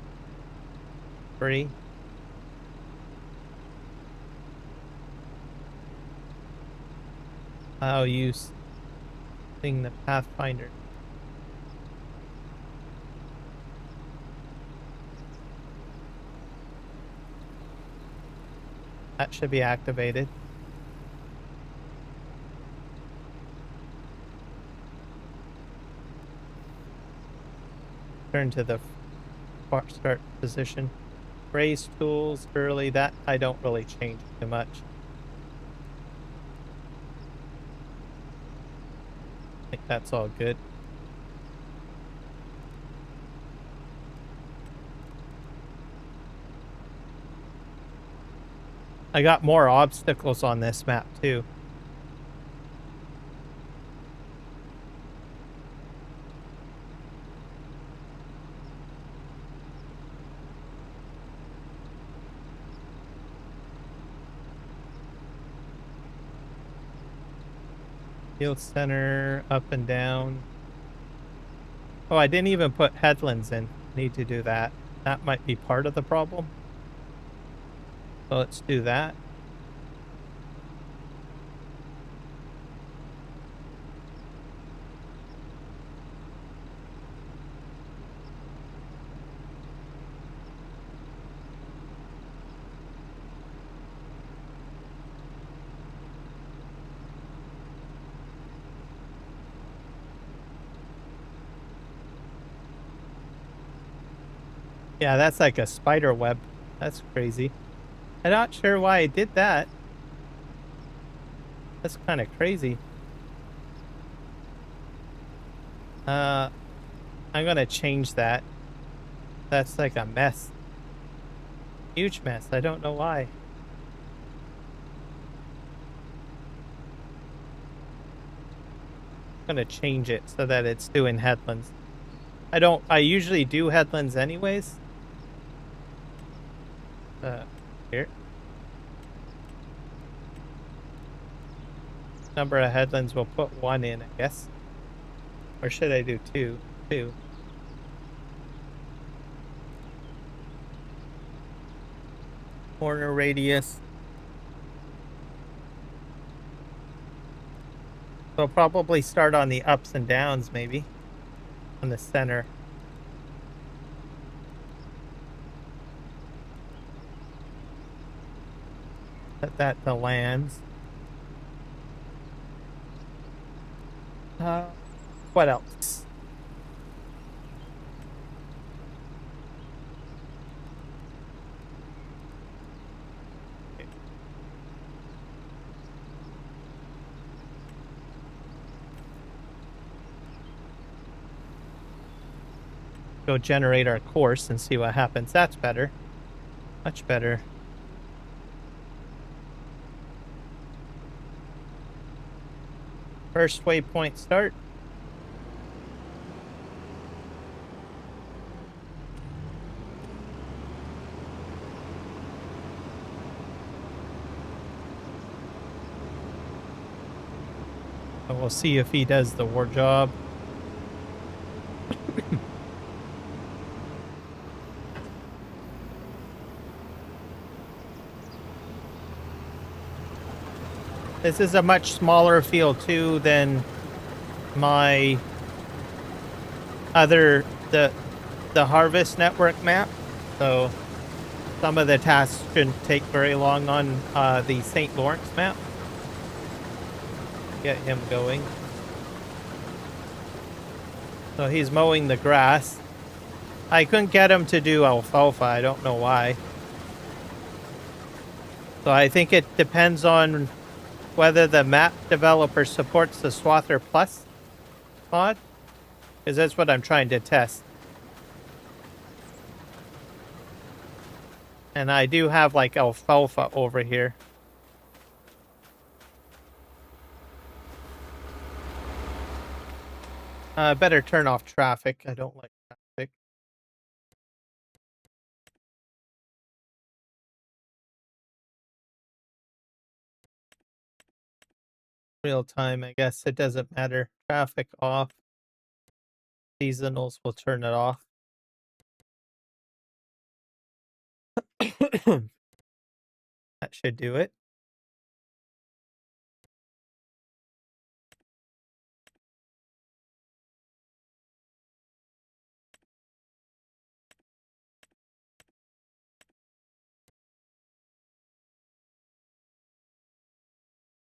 3. Allow use. Using the Pathfinder. That should be activated. Turn to the start position. Raise tools early, that I don't really change too much. I think that's all good. I got more obstacles on this map too. Field center, up and down. Oh, I didn't even put headlands in. Need to do that. That might be part of the problem. So let's do that. Yeah, that's like a spider web. That's crazy. I'm not sure why I did that. That's kind of crazy. I'm gonna change that. That's like a mess. Huge mess. I don't know why. I'm gonna change it so that it's doing headlands. I usually do headlands anyways. Here. Number of headlands, we'll put 1 in, I guess. Or should I do 2? 2. Corner radius. So I'll probably start on the ups and downs, maybe. On the center. Set that to lands. What else? Okay. Go generate our course and see what happens. That's better. Much better. First waypoint start. And we'll see if he does the war job. This is a much smaller field too than my other the harvest network map, so some of the tasks shouldn't take very long on the St. Lawrence map. Get him going. So he's mowing the grass. I couldn't get him to do alfalfa. I don't know why. So I think it depends on whether the map developer supports the Swather Plus mod, because that's what I'm trying to test. And I do have like alfalfa over here. Better turn off traffic. I don't like traffic. Real time, I guess it doesn't matter. Traffic off. Seasonals will turn it off. That should do it.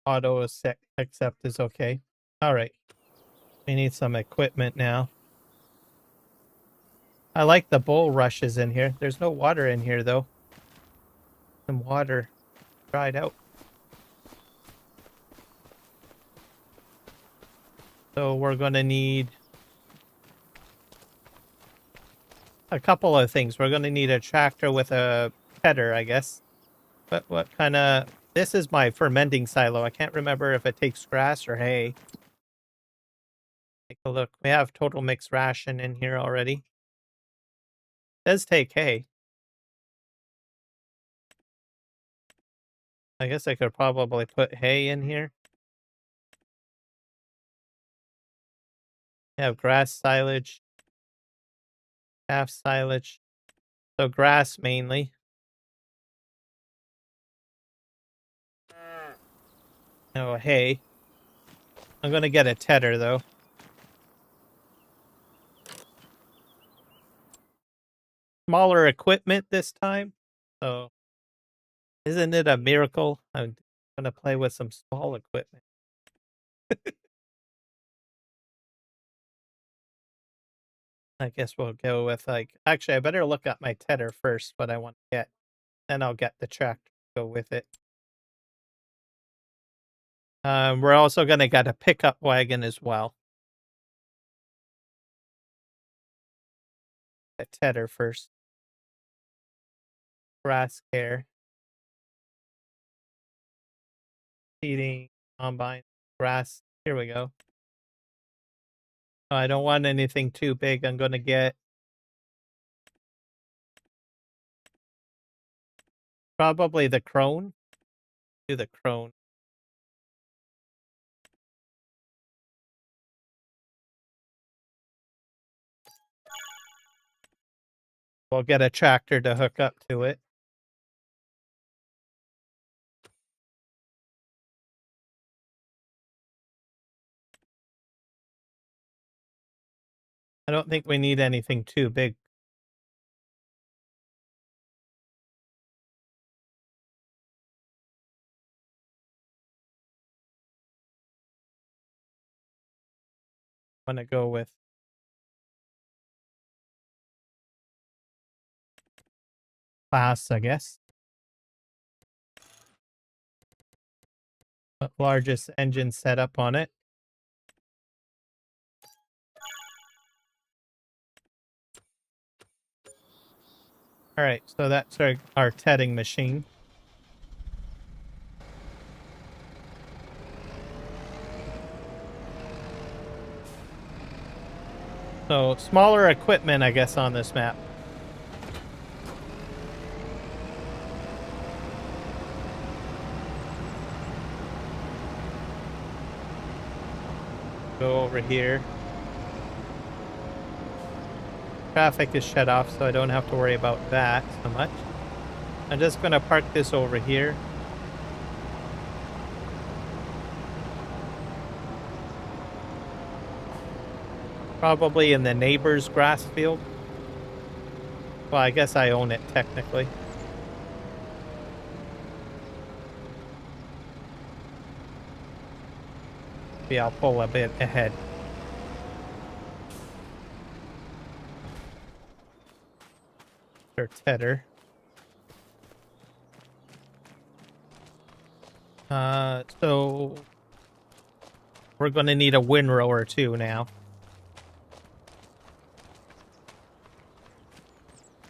Auto accept is okay. All right. We need some equipment now. I like the bull rushes in here. There's no water in here though. Some water dried out. So we're going to need a couple of things. We're going to need a tractor with a header, I guess. But what kind of... This is my fermenting silo. I can't remember if it takes grass or hay. Take a look. We have total mixed ration in here already. It does take hay. I guess I could probably put hay in here. We have grass silage. Half silage. So grass mainly. No hay. I'm going to get a tedder though. Smaller equipment this time. So isn't it a miracle? I'm going to play with some small equipment. I guess we'll go with like... Actually, I better look at my tedder first, what I want to get. Then I'll get the tractor to go with it. We're also going to get a pickup wagon as well. A tedder first. Grass care. Seeding, combine, grass. Here we go. I don't want anything too big. I'm going to get probably the crone. Do the crone. We'll get a tractor to hook up to it. I don't think we need anything too big. I'm going to go with class, I guess. Largest engine setup on it. All right, so that's our tedding machine. So smaller equipment, I guess, on this map. Go over here. Traffic is shut off, so I don't have to worry about that so much. I'm just going to park this over here. Probably in the neighbor's grass field. Well, I guess I own it technically. Maybe I'll pull a bit ahead. Or tedder. So we're going to need a windrower too now.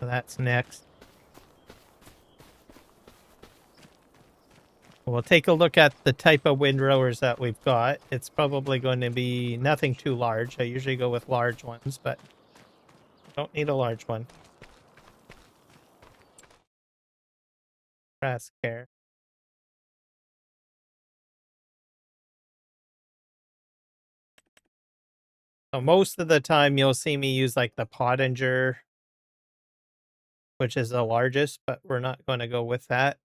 So that's next. We'll take a look at the type of windrowers that we've got. It's probably going to be nothing too large. I usually go with large ones, but don't need a large one. Grass care. So most of the time you'll see me use like the Pottinger, which is the largest, but we're not going to go with that.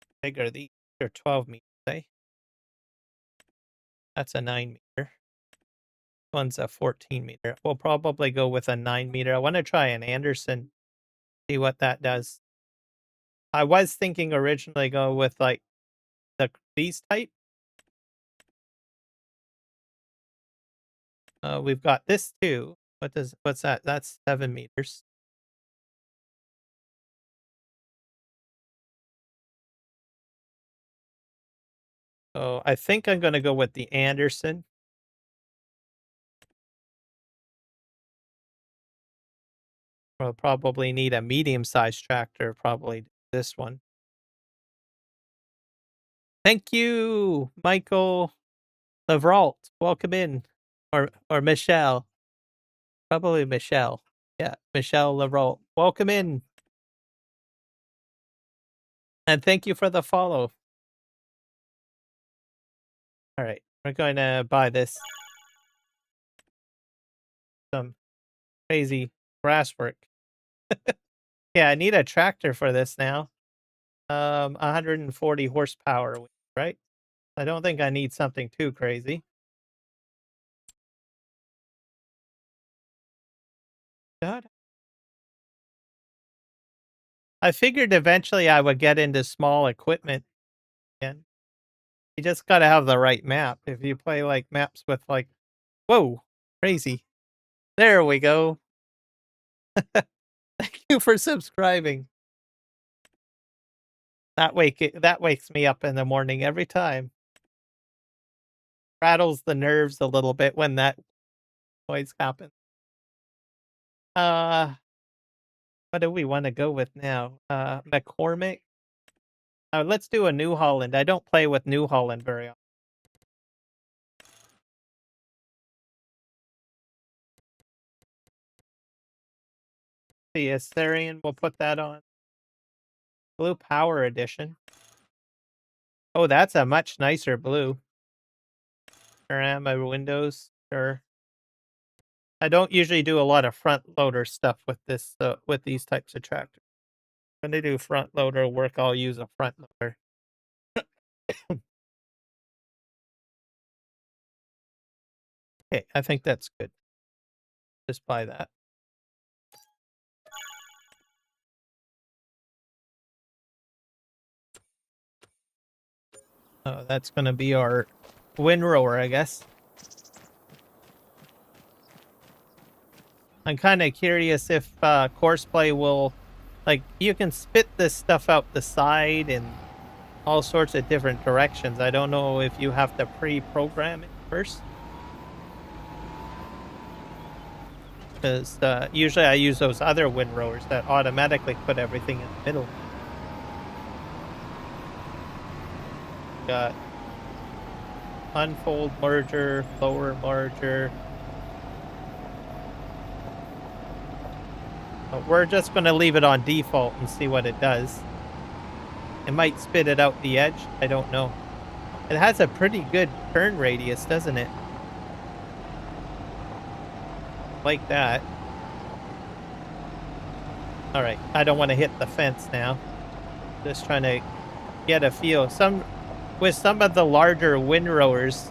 How big are these? They're 12 meters, eh? That's a 9 meter. One's a 14 meter. We'll probably go with a 9 meter. I want to try an Anderson, see what that does. I was thinking originally go with like these type. We've got this too. What's that? That's 7 meters. So I think I'm going to go with the Anderson. We'll probably need a medium-sized tractor, probably this one. Thank you, Michael Levralt. Welcome in. Or Michelle. Probably Michelle. Yeah, Michelle Levralt. Welcome in. And thank you for the follow. All right, we're going to buy this. Some crazy grass work. Yeah, I need a tractor for this now. 140 horsepower, right? I don't think I need something too crazy. God. I figured eventually I would get into small equipment again. You just got to have the right map. If you play like maps with like, whoa, crazy. There we go. Thank you for subscribing. That wakes me up in the morning every time. Rattles the nerves a little bit when that noise happens. What do we want to go with now? McCormick. Let's do a New Holland. I don't play with New Holland very often. The Assyrian, we'll put that on. Blue Power Edition. Oh, that's a much nicer blue. Panorama windows, sure. I don't usually do a lot of front loader stuff with this, with these types of tractors. When they do front loader work, I'll use a front loader. Okay, I think that's good. Just buy that. Oh, that's going to be our windrower, I guess. I'm kind of curious if Courseplay will, like, you can spit this stuff out the side in all sorts of different directions. I don't know if you have to pre-program it first. Because usually I use those other windrowers that automatically put everything in the middle. Got unfold merger, lower merger. But we're just going to leave it on default and see what it does. It might spit it out the edge. I don't know. It has a pretty good turn radius, doesn't it? Like that. All right. I don't want to hit the fence now. Just trying to get a feel. With some of the larger windrowers,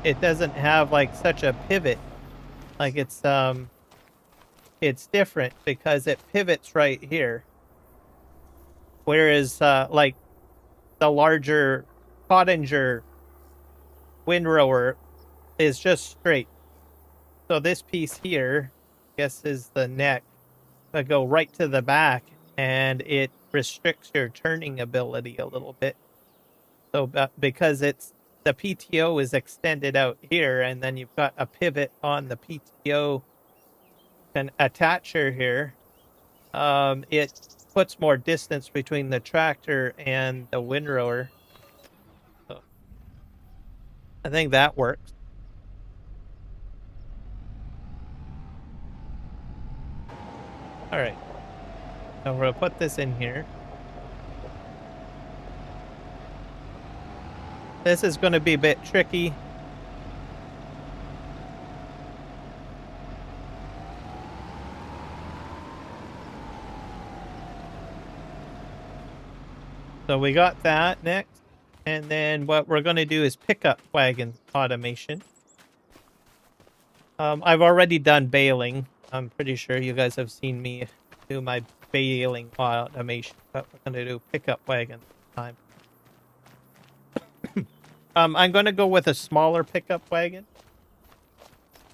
it doesn't have like such a pivot. Like it's different because it pivots right here. Whereas like the larger Pottinger windrower is just straight. So this piece here, I guess, is the neck. I go right to the back, and it restricts your turning ability a little bit. So because it's the PTO is extended out here, and then you've got a pivot on the PTO and attacher here, it puts more distance between the tractor and the windrower. So I think that works. All right. So we're going to put this in here. This is going to be a bit tricky. So we got that next. And then what we're going to do is pickup wagon automation. I've already done baling. I'm pretty sure you guys have seen me do my baling automation. But we're going to do pickup wagon this time. I'm going to go with a smaller pickup wagon.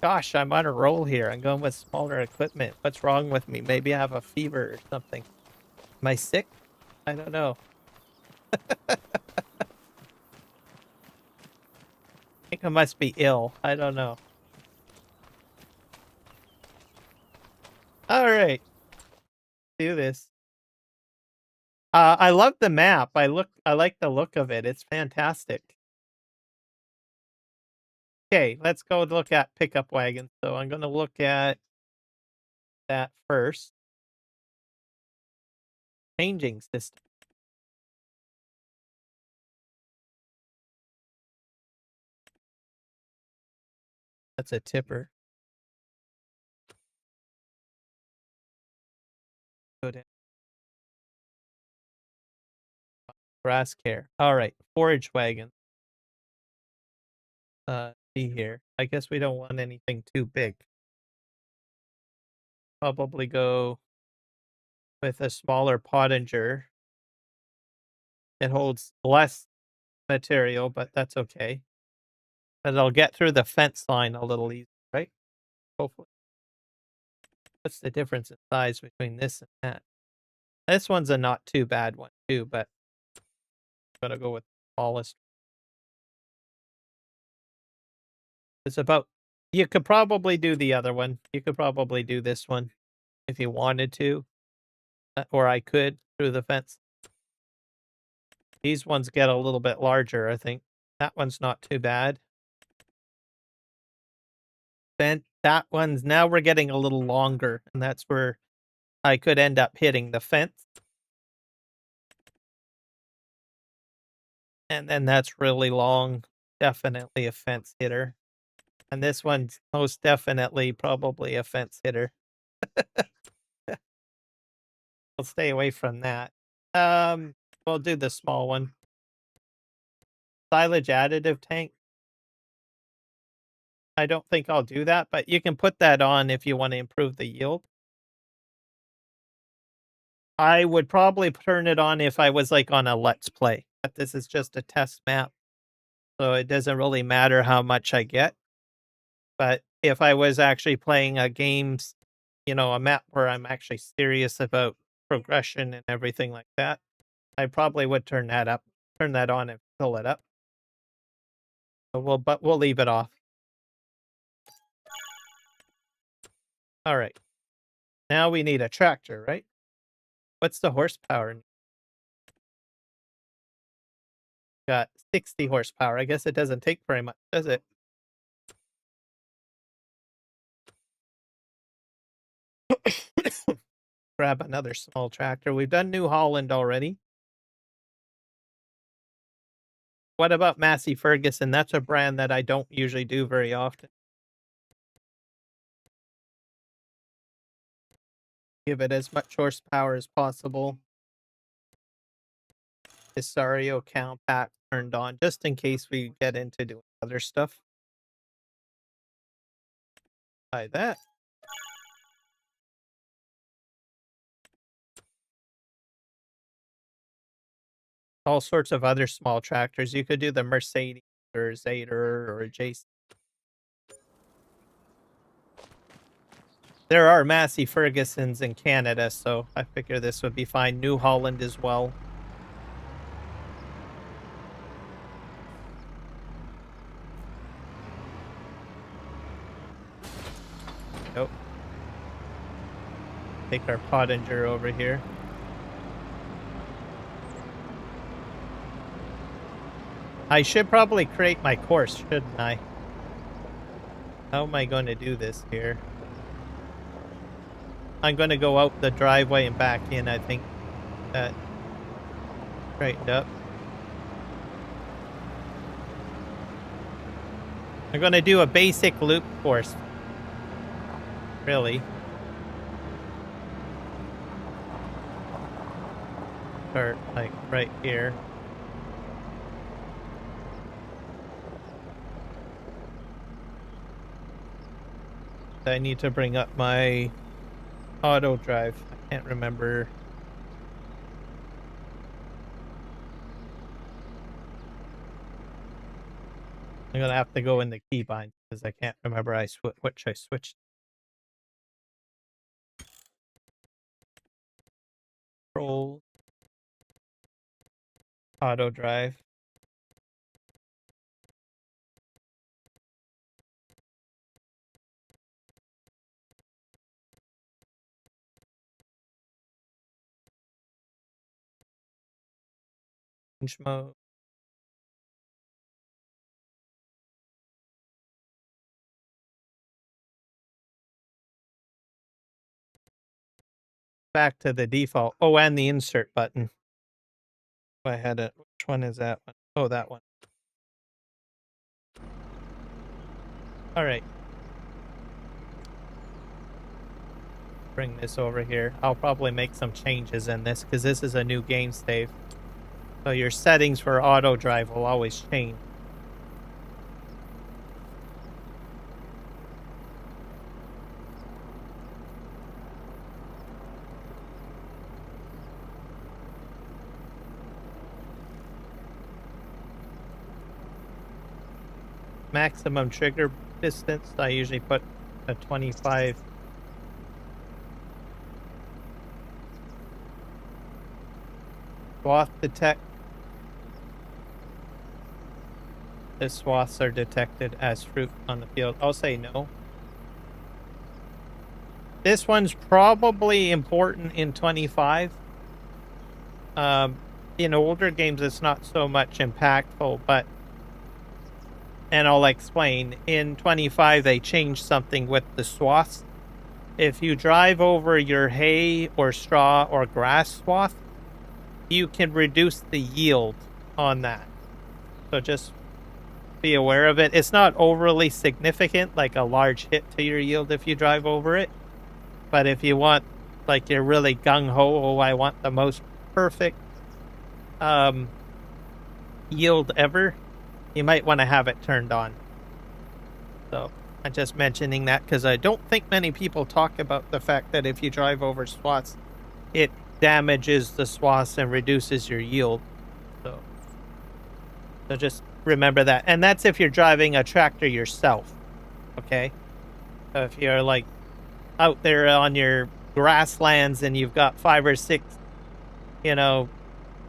Gosh, I'm on a roll here. I'm going with smaller equipment. What's wrong with me? Maybe I have a fever or something. Am I sick? I don't know. think I must be ill. I don't know. All right. Do this. I love the map. I like the look of it. It's fantastic. Okay, let's go look at pickup wagons. So I'm going to look at that first. Changing system. That's a tipper. Go down. Grass care. All right, forage wagon. See here. I guess we don't want anything too big. Probably go with a smaller pottinger. It holds less material, but that's okay. And it'll get through the fence line a little easier, right? Hopefully. What's the difference in size between this and that? This one's a not too bad one too, but I'm gonna go with the smallest. It's about, you could probably do the other one. You could probably do this one if you wanted to. Or I could through the fence. These ones get a little bit larger, I think. That one's not too bad. Then that one's, now we're getting a little longer, and that's where I could end up hitting the fence. And then that's really long. Definitely a fence hitter. And this one's most definitely probably a fence hitter. We'll stay away from that. We'll do the small one. Silage additive tank. I don't think I'll do that, but you can put that on if you want to improve the yield. I would probably turn it on if I was like on a Let's Play, but this is just a test map. So it doesn't really matter how much I get. But if I was actually playing a games, you know, a map where I'm actually serious about progression and everything like that, I probably would turn that on and fill it up. But we'll leave it off. All right. Now we need a tractor, right? What's the horsepower? Got 60 horsepower. I guess it doesn't take very much, does it? Grab another small tractor. We've done New Holland already. What about Massey Ferguson? That's a brand that I don't usually do very often. Give it as much horsepower as possible. Isario compact turned on, just in case we get into doing other stuff. Buy that. All sorts of other small tractors. You could do the Mercedes or Zader or a Jason. There are Massey Fergusons in Canada, so I figure this would be fine. New Holland as well. Nope. Take our Pottinger over here. I should probably create my course, shouldn't I? How am I going to do this here? I'm going to go out the driveway and back in, I think. That straightened up. I'm going to do a basic loop course. Really. Start like right here. I need to bring up my AutoDrive. I can't remember. I'm gonna have to go in the keybind because I can't remember which I switched. Control AutoDrive. Change mode. Back to the default. Oh, and the insert button. I had it. Which one is that one? Oh, that one. All right. Bring this over here. I'll probably make some changes in this because this is a new game save. So your settings for AutoDrive will always change. Maximum trigger distance, I usually put a 25. Swath detect. The swaths are detected as fruit on the field. I'll say no. This one's probably important in 25. In older games, it's not so much impactful, but, and I'll explain, in 25, they changed something with the swaths. If you drive over your hay or straw or grass swath, you can reduce the yield on that. So just be aware of it. It's not overly significant, like a large hit to your yield if you drive over it. But if you want, like you're really gung-ho, oh, I want the most perfect yield ever, you might want to have it turned on. So I'm just mentioning that because I don't think many people talk about the fact that if you drive over swaths, it damages the swaths and reduces your yield. So just remember that. And that's if you're driving a tractor yourself. Okay? So if you're like out there on your grasslands and you've got 5 or 6, you know,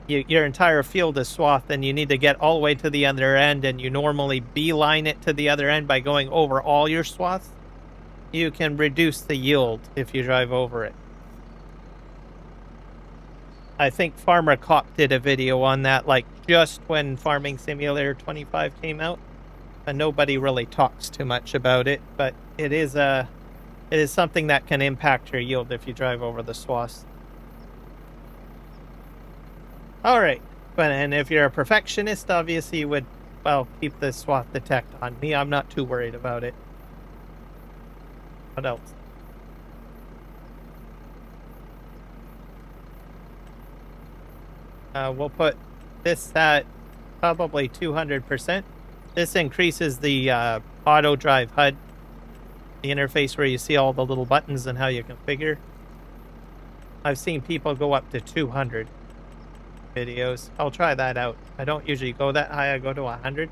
your entire field is swath and you need to get all the way to the other end and you normally beeline it to the other end by going over all your swaths, you can reduce the yield if you drive over it. I think Farmer Cop did a video on that, like just when Farming Simulator 25 came out, and nobody really talks too much about it, but it is something that can impact your yield if you drive over the swaths. All right, and if you're a perfectionist, obviously you would, well, keep the swath detect on. Me, I'm not too worried about it. What else? We'll put this at probably 200%. This increases the AutoDrive HUD, the interface where you see all the little buttons and how you configure. I've seen people go up to 200 videos. I'll try that out. I don't usually go that high. I go to 100.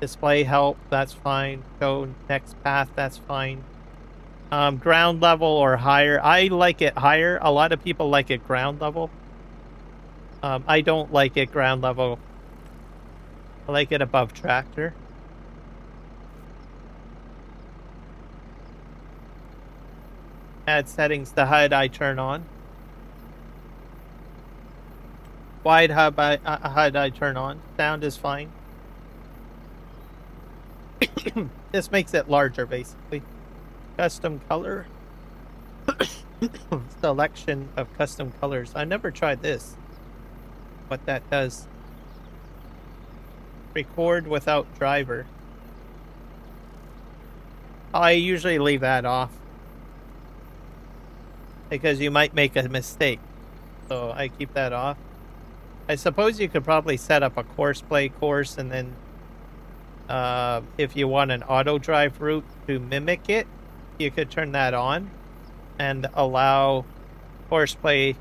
Display help, that's fine. Show next path, that's fine. Ground level or higher. I like it higher. A lot of people like it ground level. I don't like it ground level. I like it above tractor. Add settings to HUD, I turn on. Wide HUD, I turn on. Sound is fine. This makes it larger, basically. Custom color. Selection of custom colors. I never tried this. What that does. Record without driver. I usually leave that off, because you might make a mistake. So I keep that off. I suppose you could probably set up a Courseplay course and then if you want an AutoDrive route to mimic it, you could turn that on and allow Courseplay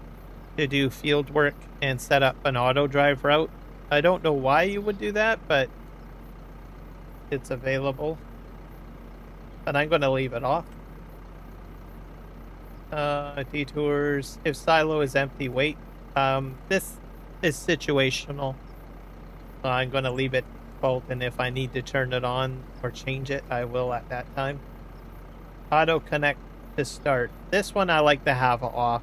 to do field work and set up an AutoDrive route. I don't know why you would do that, but it's available. And I'm going to leave it off. Detours. If silo is empty, wait. This is situational. I'm going to leave it default, and if I need to turn it on or change it, I will at that time. Auto connect to start. This one I like to have off.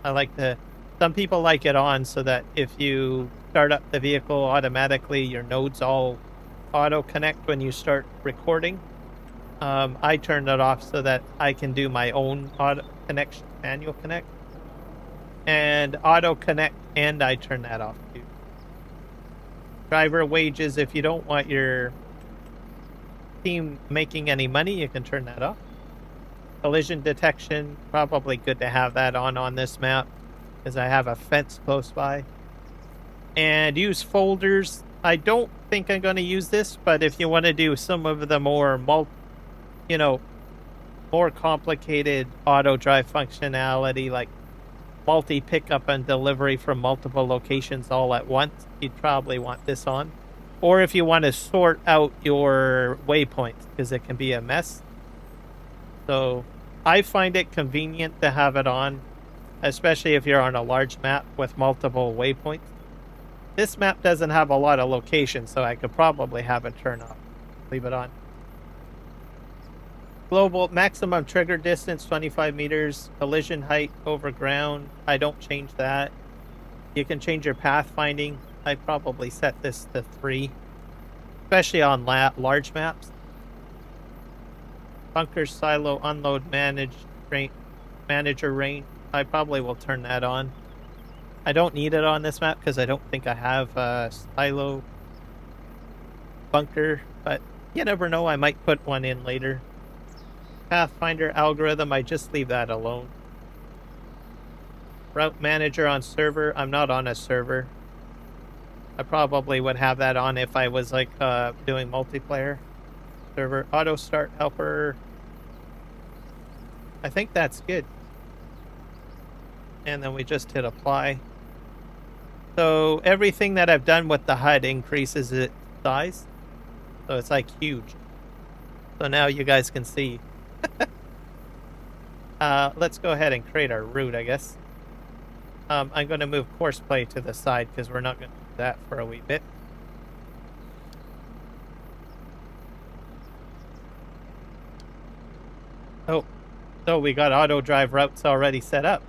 I like to, some people like it on so that if you start up the vehicle automatically, your nodes all auto connect when you start recording. I turned it off so that I can do my own auto connection, manual connect, and auto connect, and I turn that off too. Driver wages, if you don't want your team making any money, you can turn that off. Collision detection, probably good to have that on this map because I have a fence close by. And use folders. I don't think I'm going to use this, but if you want to do some of the more more complicated auto drive functionality, like multi pickup and delivery from multiple locations all at once, you'd probably want this on. Or if you want to sort out your waypoints, because it can be a mess. So I find it convenient to have it on, especially if you're on a large map with multiple waypoints. This map doesn't have a lot of locations, so I could probably have it turn off. Leave it on. Global maximum trigger distance, 25 meters. Collision height over ground. I don't change that. You can change your pathfinding. I probably set this to 3, especially on large maps. Bunker silo unload manager range. I probably will turn that on. I don't need it on this map because I don't think I have a silo bunker, but you never know, I might put one in later. Pathfinder algorithm, I just leave that alone. Route manager on server, I'm not on a server. I probably would have that on if I was like doing multiplayer. Server auto start helper, I think that's good. And then we just hit apply. So everything that I've done with the HUD increases its size. So it's like huge. So now you guys can see. Let's go ahead and create our route, I guess. I'm going to move Courseplay to the side because we're not going to do that for a wee bit. Oh, so we got AutoDrive routes already set up.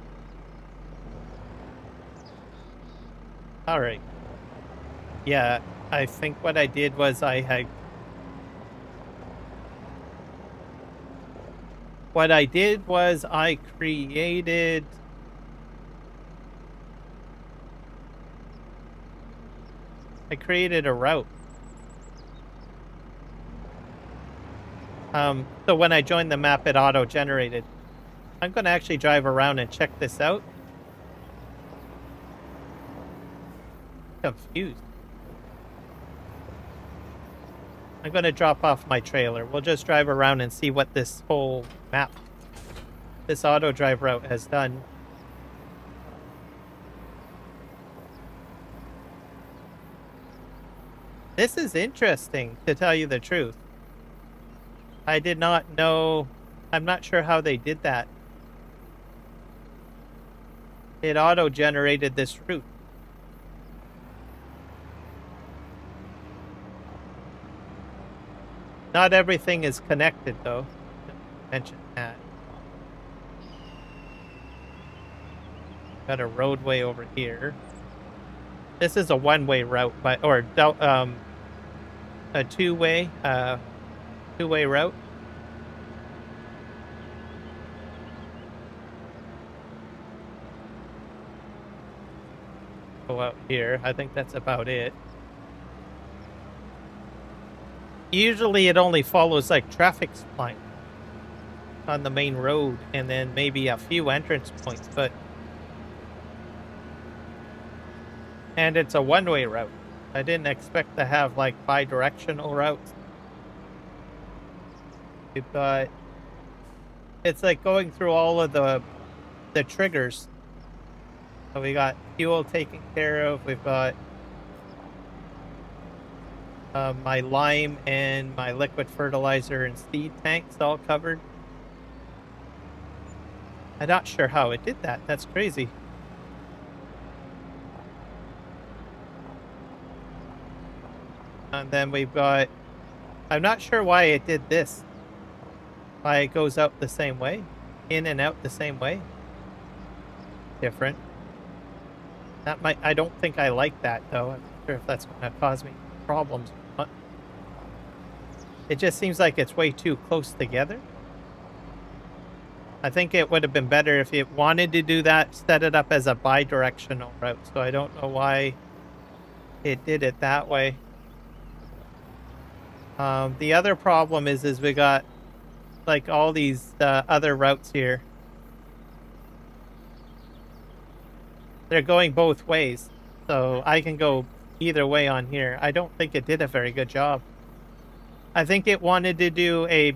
All right. Yeah, I think what I did was I created a route. So when I joined the map, it auto-generated. I'm going to actually drive around and check this out. Confused. I'm going to drop off my trailer. We'll just drive around and see what this whole map, this AutoDrive route has done. This is interesting, to tell you the truth. I did not know. I'm not sure how they did that. It auto-generated this route. Not everything is connected, though. Mention that. Got a roadway over here. This is a one-way route, or a two-way route. Go out here. I think that's about it. Usually it only follows like traffic line on the main road and then maybe a few entrance points, and it's a one-way route. I didn't expect to have like bi-directional routes. But it's like going through all of the triggers. So we got fuel taken care of. We've got my lime and my liquid fertilizer and seed tanks all covered. I'm not sure how it did that. That's crazy. And then we've got, I'm not sure why it did this. Why it goes out the same way, in and out the same way. different. That might, I don't think I like that though. I'm not sure if that's going to cause me problems or not. It just seems like it's way too close together. I think it would have been better if it wanted to do that, set it up as a bi-directional route. So I don't know why it did it that way. The other problem is we got like all these other routes here. They're going both ways, so I can go either way on here. I don't think it did a very good job. I think it wanted to do a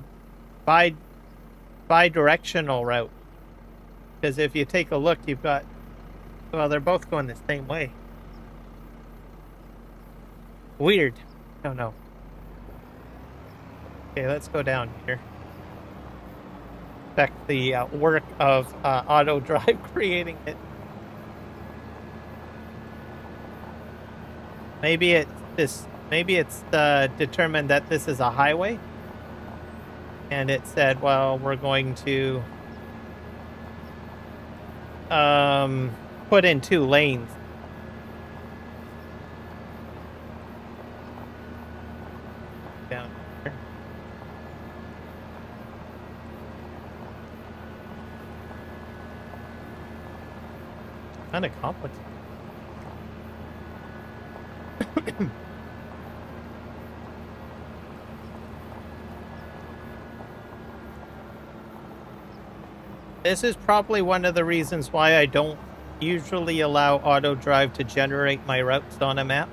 bi-directional route, because if you take a look, you've got, well, they're both going the same way. Weird. I don't know. Okay, let's go down here. Check the work of AutoDrive creating it. Maybe it's determined that this is a highway, and it said, well, we're going to put in 2 lanes. Down here. Kind of complicated. This is probably one of the reasons why I don't usually allow AutoDrive to generate my routes on a map.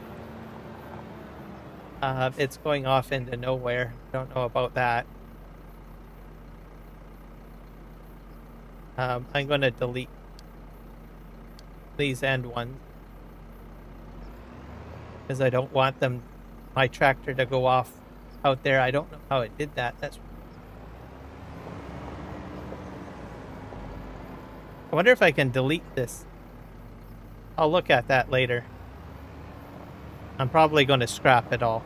It's going off into nowhere. Don't know about that. I'm going to delete these end ones, because I don't want my tractor to go off out there. I don't know how it did that. I wonder if I can delete this. I'll look at that later. I'm probably going to scrap it all.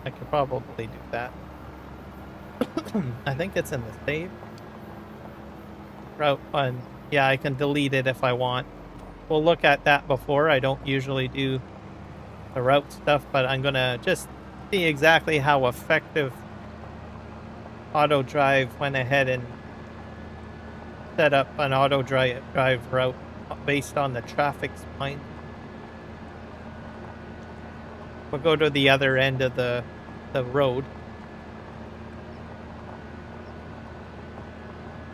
I could probably do that. I think it's in the save. Route 1. Yeah, I can delete it if I want. We'll look at that before. I don't usually do the route stuff, but I'm going to just see exactly how effective AutoDrive went ahead and set up an AutoDrive route based on the traffic spine. We'll go to the other end of the road.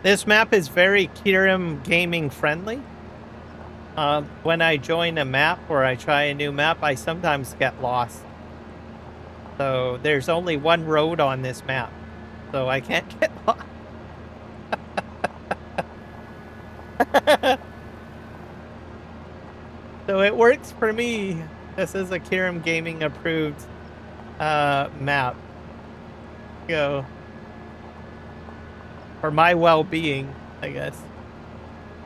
This map is very Kierum gaming friendly. When I join a map or I try a new map, I sometimes get lost. So there's only one road on this map, so I can't get lost. So it works for me. This is a Kierum Gaming approved map. Go. For my well-being, I guess,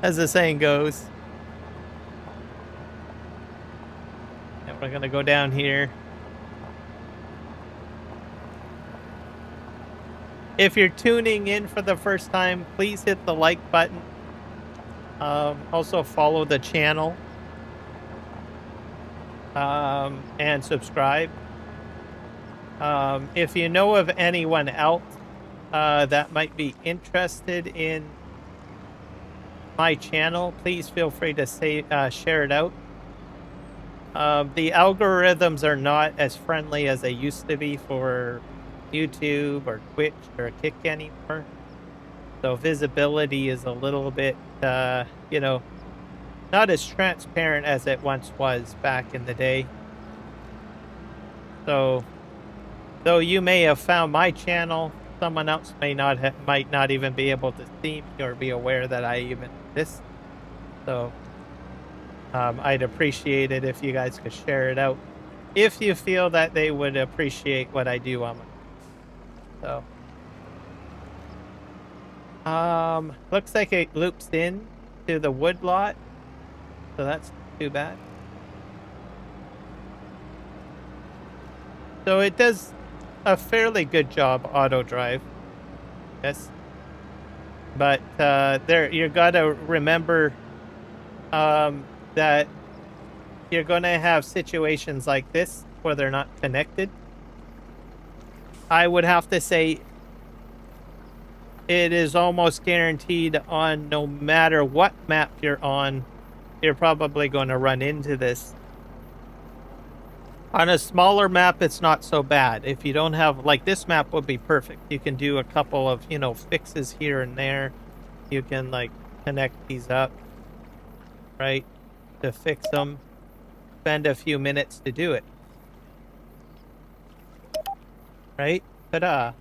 as the saying goes. And we're gonna go down here. If you're tuning in for the first time, please hit the like button. Also follow the channel. And subscribe. If you know of anyone else that might be interested in my channel, please feel free to share it out. The algorithms are not as friendly as they used to be for YouTube or Twitch or Kick anymore. So visibility is a little bit, you know, not as transparent as it once was back in the day. So, though you may have found my channel, someone else might not even be able to see me or be aware that I even exist. So, I'd appreciate it if you guys could share it out, if you feel that they would appreciate what I do on my. So, looks like it loops in to the wood lot, so that's not too bad. So it does a fairly good job, AutoDrive. Yes. But there, you gotta remember that you're going to have situations like this where they're not connected. I would have to say it is almost guaranteed on no matter what map you're on, you're probably going to run into this. On a smaller map, it's not so bad. If you don't have, like, this map would be perfect. You can do a couple of, you know, fixes here and there. You can, like, connect these up, right, to fix them. Spend a few minutes to do it. Right? Ta-da.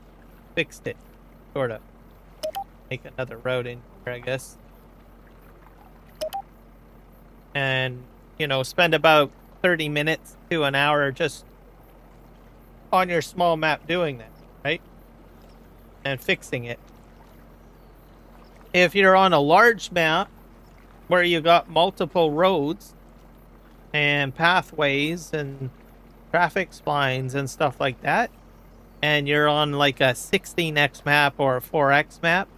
Fixed it. Sort of. Make another road in here, I guess. And, you know, spend about 30 minutes to an hour just on your small map doing that, right? And fixing it. If you're on a large map where you got multiple roads and pathways and traffic splines and stuff like that, and you're on like a 16x map or a 4x map,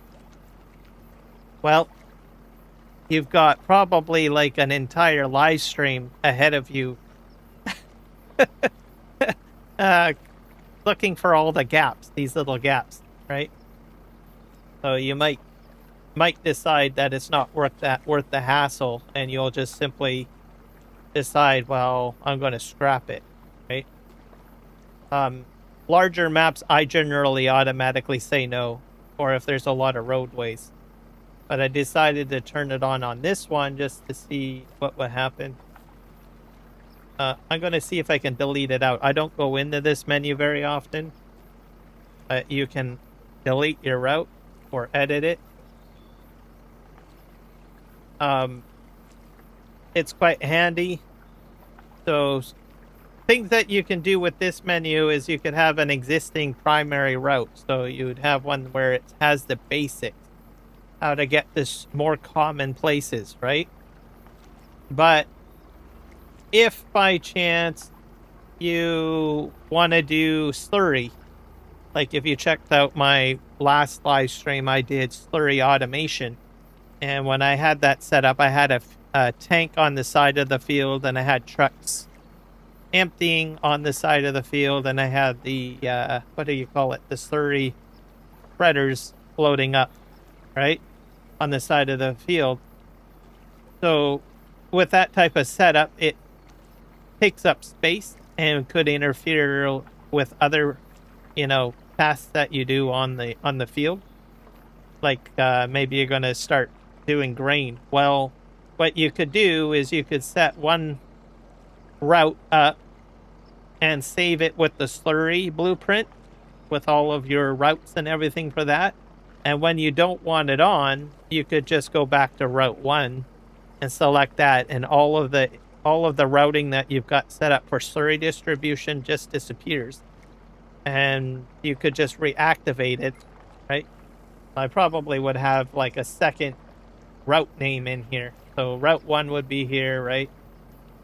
well, you've got probably like an entire live stream ahead of you looking for all the gaps, these little gaps, right? So you might decide that it's not worth the hassle, and you'll just simply decide, well, I'm going to scrap it, right? Larger maps, I generally automatically say no, or if there's a lot of roadways. But I decided to turn it on this one just to see what would happen. I'm going to see if I can delete it out. I don't go into this menu very often. You can delete your route or edit it. It's quite handy. So things that you can do with this menu is you could have an existing primary route. So you would have one where it has the basics, how to get this more common places, right? But if by chance you want to do Slurry, like if you checked out my last live stream, I did Slurry automation. And when I had that set up, I had a tank on the side of the field, and I had trucks emptying on the side of the field, and I had the, what do you call it? The Slurry spreaders floating up, right? On the side of the field. So with that type of setup, it takes up space and could interfere with other, you know, tasks that you do on the field. Like maybe you're going to start doing grain. Well, what you could do is you could set one route up and save it with the Slurry blueprint with all of your routes and everything for that. And when you don't want it on, you could just go back to Route 1 and select that, and all of the routing that you've got set up for Slurry distribution just disappears. And you could just reactivate it, right? I probably would have like a second route name in here. So Route 1 would be here, right?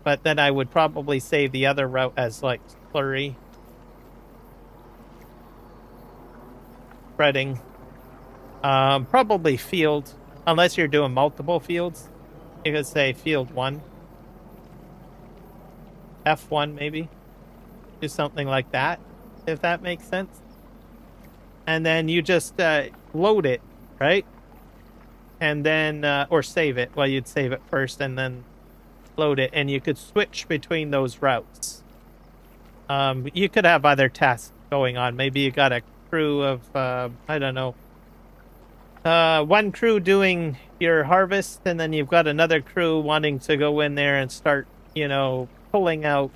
But then I would probably save the other route as like Slurry. Spreading. Probably field, unless you're doing multiple fields. You could say field 1. F1 maybe. Do something like that, if that makes sense. And then you just load it, right? And then, or save it. Well, you'd save it first and then load it. And you could switch between those routes. You could have other tasks going on. Maybe you got a crew of, I don't know, one crew doing your harvest, and then you've got another crew wanting to go in there and start, you know, pulling out,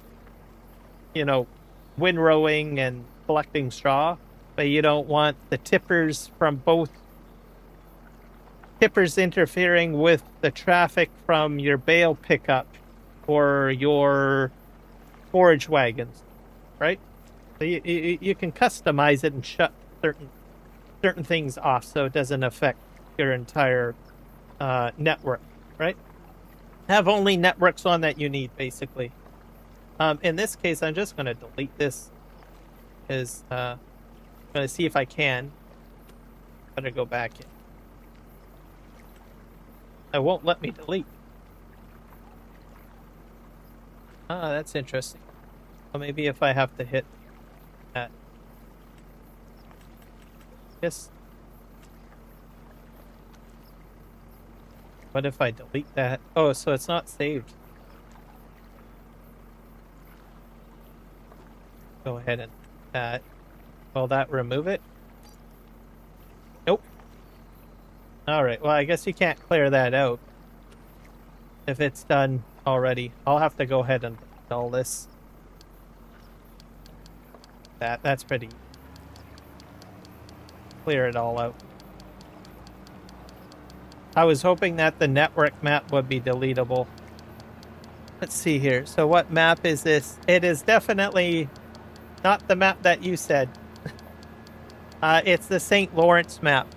you know, windrowing and collecting straw, but you don't want the tippers from both tippers interfering with the traffic from your bale pickup or your forage wagons, right? So you can customize it and shut certain things off so it doesn't affect your entire network, right? Have only networks on that you need, basically. In this case, I'm just going to delete this, because I'm going to see if I can. Better go back in. It won't let me delete. Ah, that's interesting. Well, maybe if I have to hit that. Yes. What if I delete that? Oh, so it's not saved. Go ahead and that. Will that remove it? Nope. Alright, well, I guess you can't clear that out if it's done already. I'll have to go ahead and install this. That's pretty easy. Clear it all out. I was hoping that the network map would be deletable. Let's see here. So what map is this? It is definitely not the map that you said. It's the St. Lawrence map.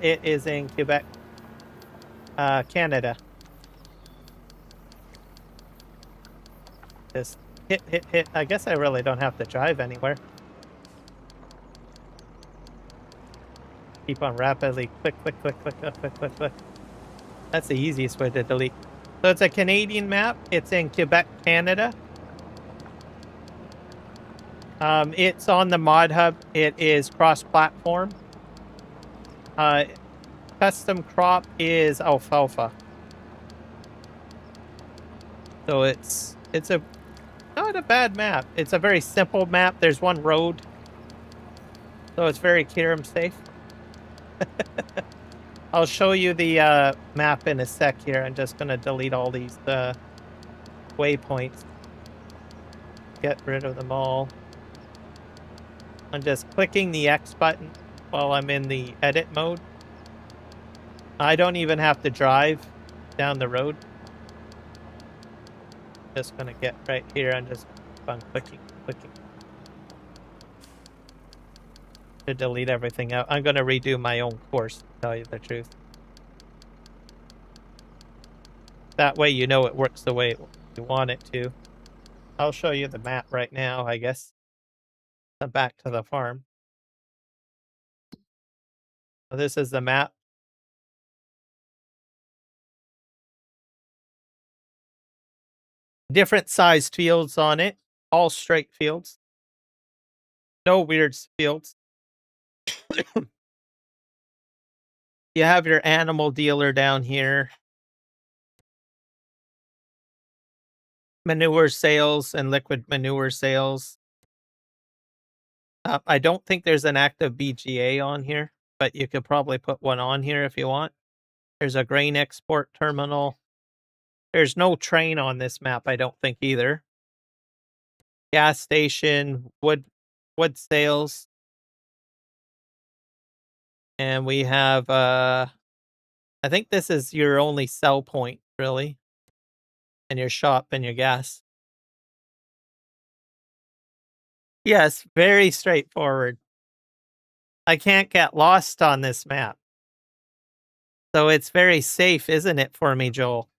It is in Quebec, Canada. Just hit. I guess I really don't have to drive anywhere. Keep on rapidly click. That's the easiest way to delete. So it's a Canadian map. It's in Quebec, Canada. It's on the ModHub. It is cross-platform. Custom crop is alfalfa. So it's not a bad map. It's a very simple map. There's one road. So it's very Kierum safe. I'll show you the map in a sec here. I'm just going to delete all these waypoints. Get rid of them all. I'm just clicking the X button while I'm in the edit mode. I don't even have to drive down the road. Just going to get right here. I'm just on clicking. To delete everything out. I'm going to redo my own course, to tell you the truth. That way you know it works the way you want it to. I'll show you the map right now, I guess. I'm back to the farm. So this is the map. Different sized fields on it. All straight fields. No weird fields. You have your animal dealer down here. Manure sales and liquid manure sales. I don't think there's an active BGA on here, but you could probably put one on here if you want. There's a grain export terminal. There's no train on this map, I don't think either. Gas station, wood sales. And we have, I think this is your only sell point, really. And your shop and your gas. Yes, very straightforward. I can't get lost on this map. So it's very safe, isn't it, for me, Joel?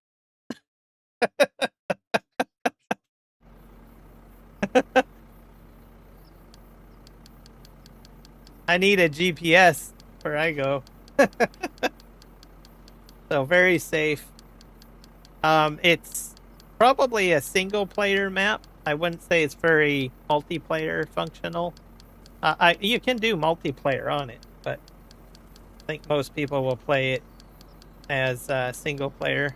I need a GPS where I go. So very safe. It's probably a single player map. I wouldn't say it's very multiplayer functional. You can do multiplayer on it, but I think most people will play it as single player.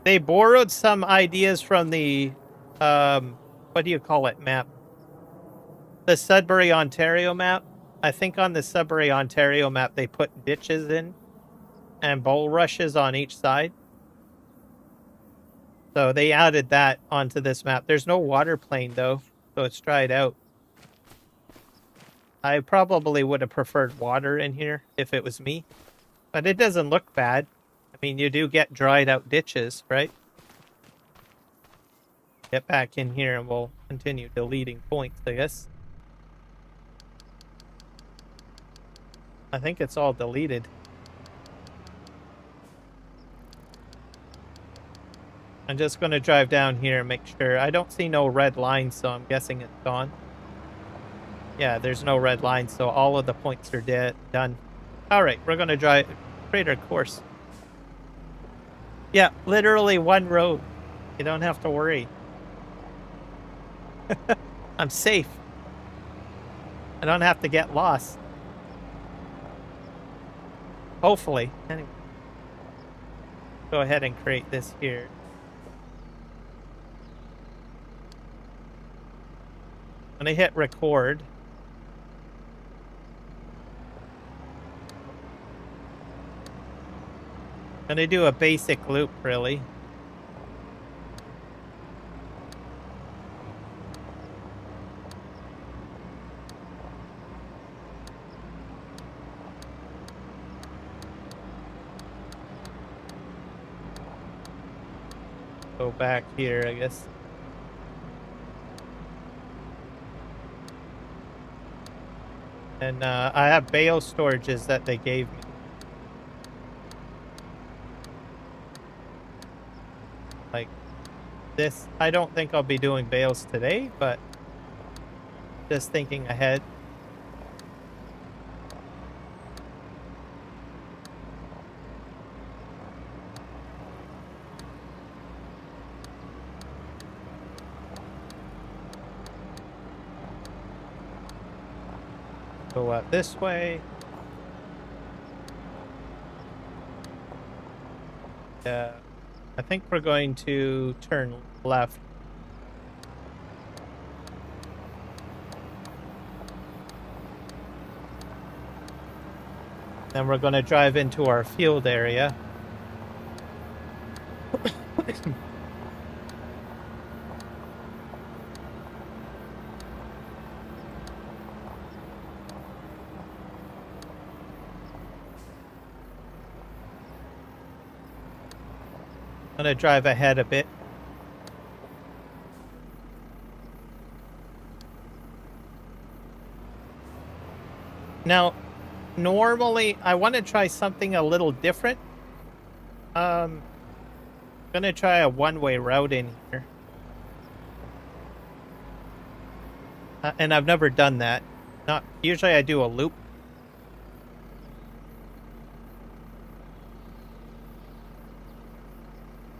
They borrowed some ideas from the what do you call it map? The Sudbury, Ontario map. I think on the Sudbury, Ontario map they put ditches in and bulrushes on each side. So they added that onto this map. There's no water plane though, so it's dried out. I probably would have preferred water in here if it was me, but it doesn't look bad. I mean, you do get dried out ditches, right? Get back in here and we'll continue deleting points, I guess. I think it's all deleted. I'm just going to drive down here and make sure. I don't see no red lines, so I'm guessing it's gone. Yeah, there's no red lines, so all of the points are done. All right, we're going to drive create a course. Yeah, literally one road. You don't have to worry. I'm safe. I don't have to get lost. Hopefully. Anyway. Go ahead and create this here. When I hit record, I'm gonna do a basic loop, really. Go back here, I guess. And I have bale storages that they gave me. Like this, I don't think I'll be doing bales today, but just thinking ahead. Go out this way. Yeah. I think we're going to turn left. Then we're going to drive into our field area. I'm going to drive ahead a bit. Now, normally, I want to try something a little different. I'm going to try a one-way route in here. And I've never done that. Usually I do a loop.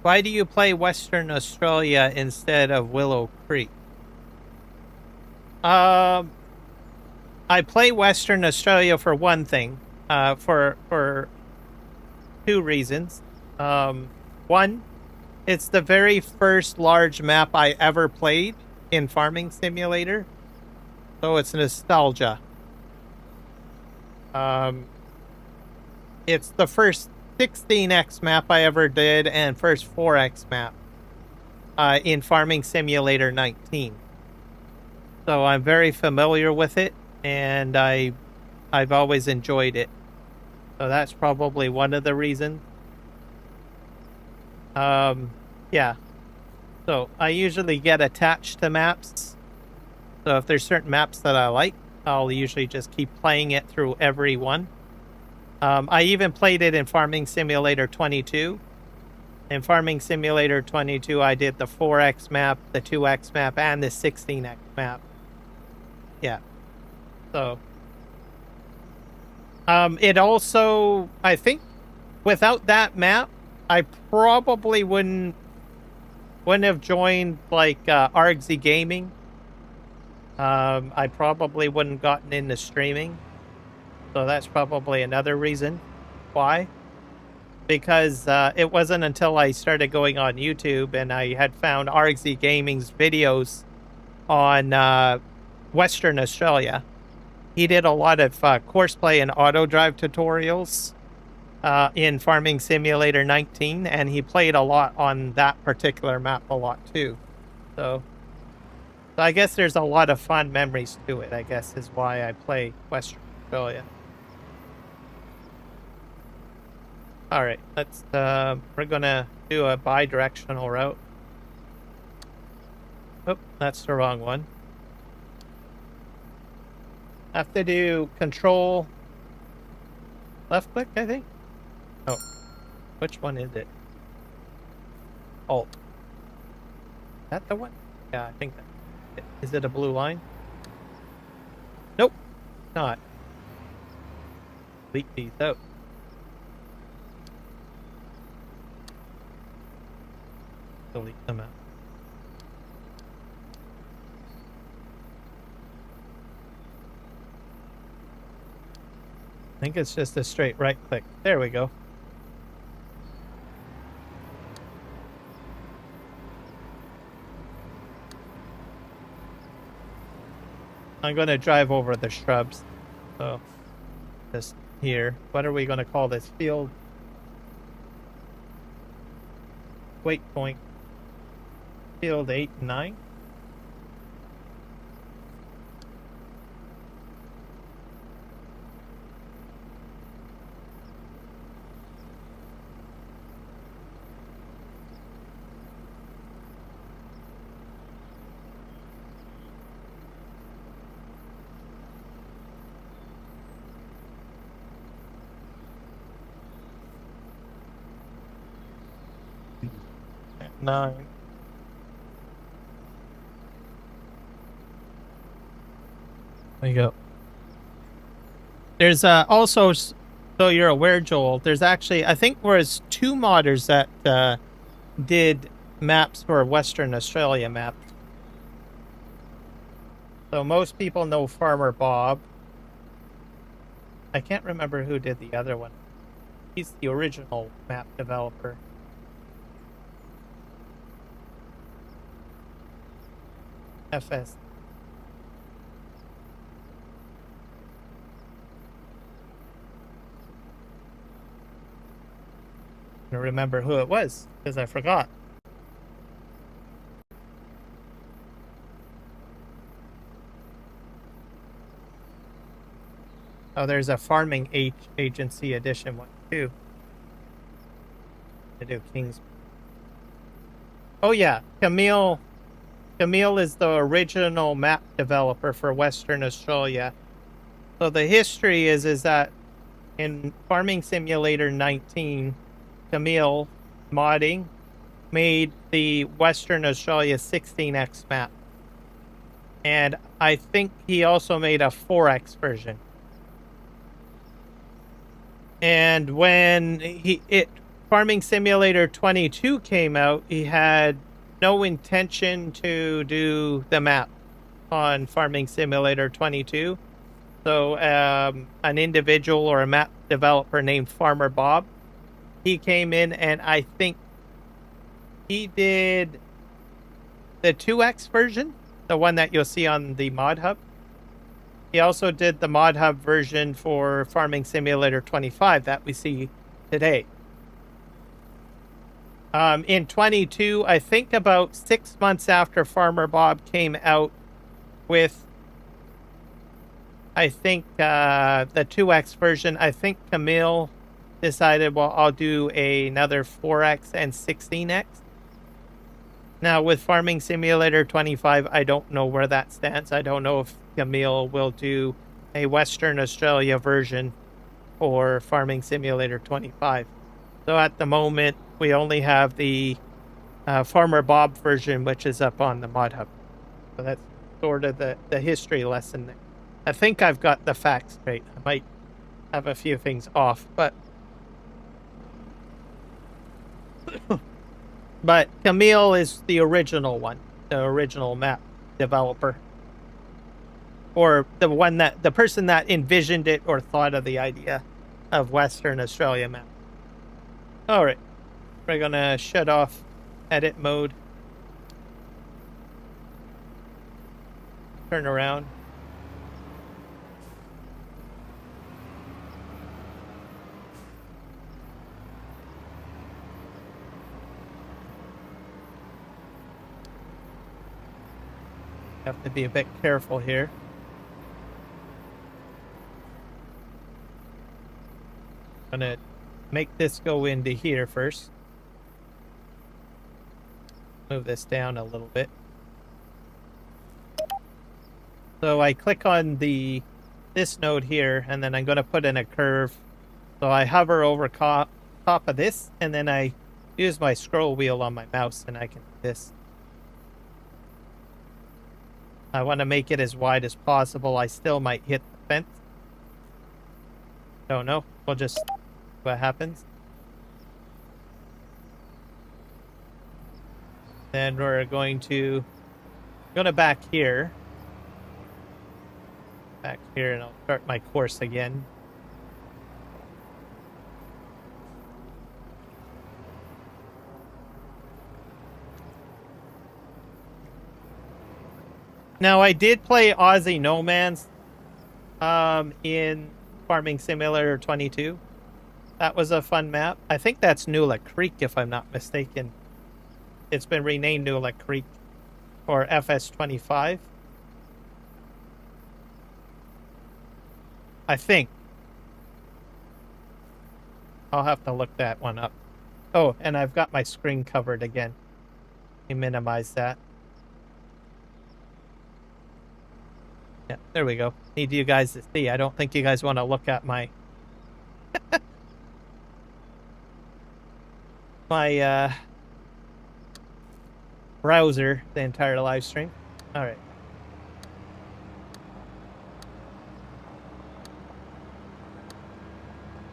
Why do you play Western Australia instead of Willow Creek? I play Western Australia for one thing, for two reasons. One, it's the very first large map I ever played in Farming Simulator, so it's nostalgia. It's the first 16x map I ever did and first 4x map in Farming Simulator 19. So I'm very familiar with it, and I've always enjoyed it. So that's probably one of the reasons. Yeah. So I usually get attached to maps. So if there's certain maps that I like, I'll usually just keep playing it through every one. I even played it in Farming Simulator 22. In Farming Simulator 22, I did the 4x map, the 2x map, and the 16x map. Yeah. So, it also, I think, without that map, I probably wouldn't have joined, like, Argsy Gaming. I probably wouldn't have gotten into streaming. So that's probably another reason why. Because it wasn't until I started going on YouTube and I had found Argsy Gaming's videos on Western Australia. He did a lot of Courseplay and AutoDrive tutorials in Farming Simulator 19, and he played a lot on that particular map a lot too. So I guess there's a lot of fun memories to it, I guess, is why I play Western Australia. Alright, let's, we're gonna do a bi-directional route. Oh, that's the wrong one. I have to do control left click, I think. Oh, which one is it? Alt. Is that the one? Yeah, I think that's it. Is it a blue line? Nope, not. Delete these out. delete them out. I think it's just a straight right click. There we go. I'm going to drive over the shrubs. So, just here. What are we going to call this? Field waypoint. Field 8 and 9. Nine. There you go. There's also, so you're aware, Joel, there's actually, I think there's 2 modders that did maps for Western Australia maps. So most people know Farmer Bob. I can't remember who did the other one. He's the original map developer. FS. I remember who it was because I forgot. Oh, there's a farming agency edition one too. I do Kings. Oh yeah, Camille is the original map developer for Western Australia. So the history is that in Farming Simulator 19, Camille modding made the Western Australia 16x map. And I think he also made a 4x version. And when Farming Simulator 22 came out, he had no intention to do the map on Farming Simulator 22. So an individual or a map developer named Farmer Bob, he came in and I think he did the 2x version, the one that you'll see on the ModHub. He also did the ModHub version for Farming Simulator 25 that we see today. In 22, I think about 6 months after Farmer Bob came out with, I think, the 2x version, I think Camille decided, well, I'll do another 4x and 16x. Now, with Farming Simulator 25, I don't know where that stands. I don't know if Camille will do a Western Australia version for Farming Simulator 25. So at the moment, we only have the Farmer Bob version, which is up on the ModHub. So that's sort of the history lesson there. I think I've got the facts straight. I might have a few things off, but Camille is the original one, the original map developer, or the person that envisioned it or thought of the idea of Western Australia map. All right, we're gonna shut off edit mode. Turn around. Have to be a bit careful here. I'm gonna make this go into here first. Move this down a little bit. So I click on this node here, and then I'm going to put in a curve. So I hover over top of this, and then I use my scroll wheel on my mouse, and I can do this. I want to make it as wide as possible. I still might hit the fence. Don't know. We'll just see what happens. Then we're going to go to back here. Back here, and I'll start my course again. Now, I did play Aussie No Man's in Farming Simulator 22. That was a fun map. I think that's Nula Creek, if I'm not mistaken. It's been renamed Nula Creek for FS25. I think. I'll have to look that one up. Oh, and I've got my screen covered again. Let me minimize that. Yeah, there we go. Need you guys to see. I don't think you guys want to look at my my browser the entire live stream. All right.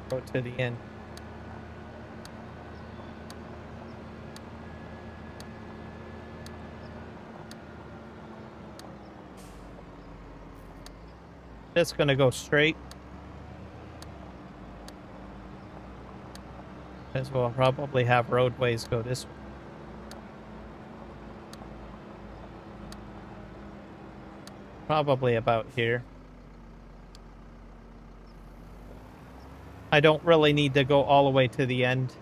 Go to the end. Just gonna go straight. As we'll probably have roadways go this way. Probably about here. I don't really need to go all the way to the end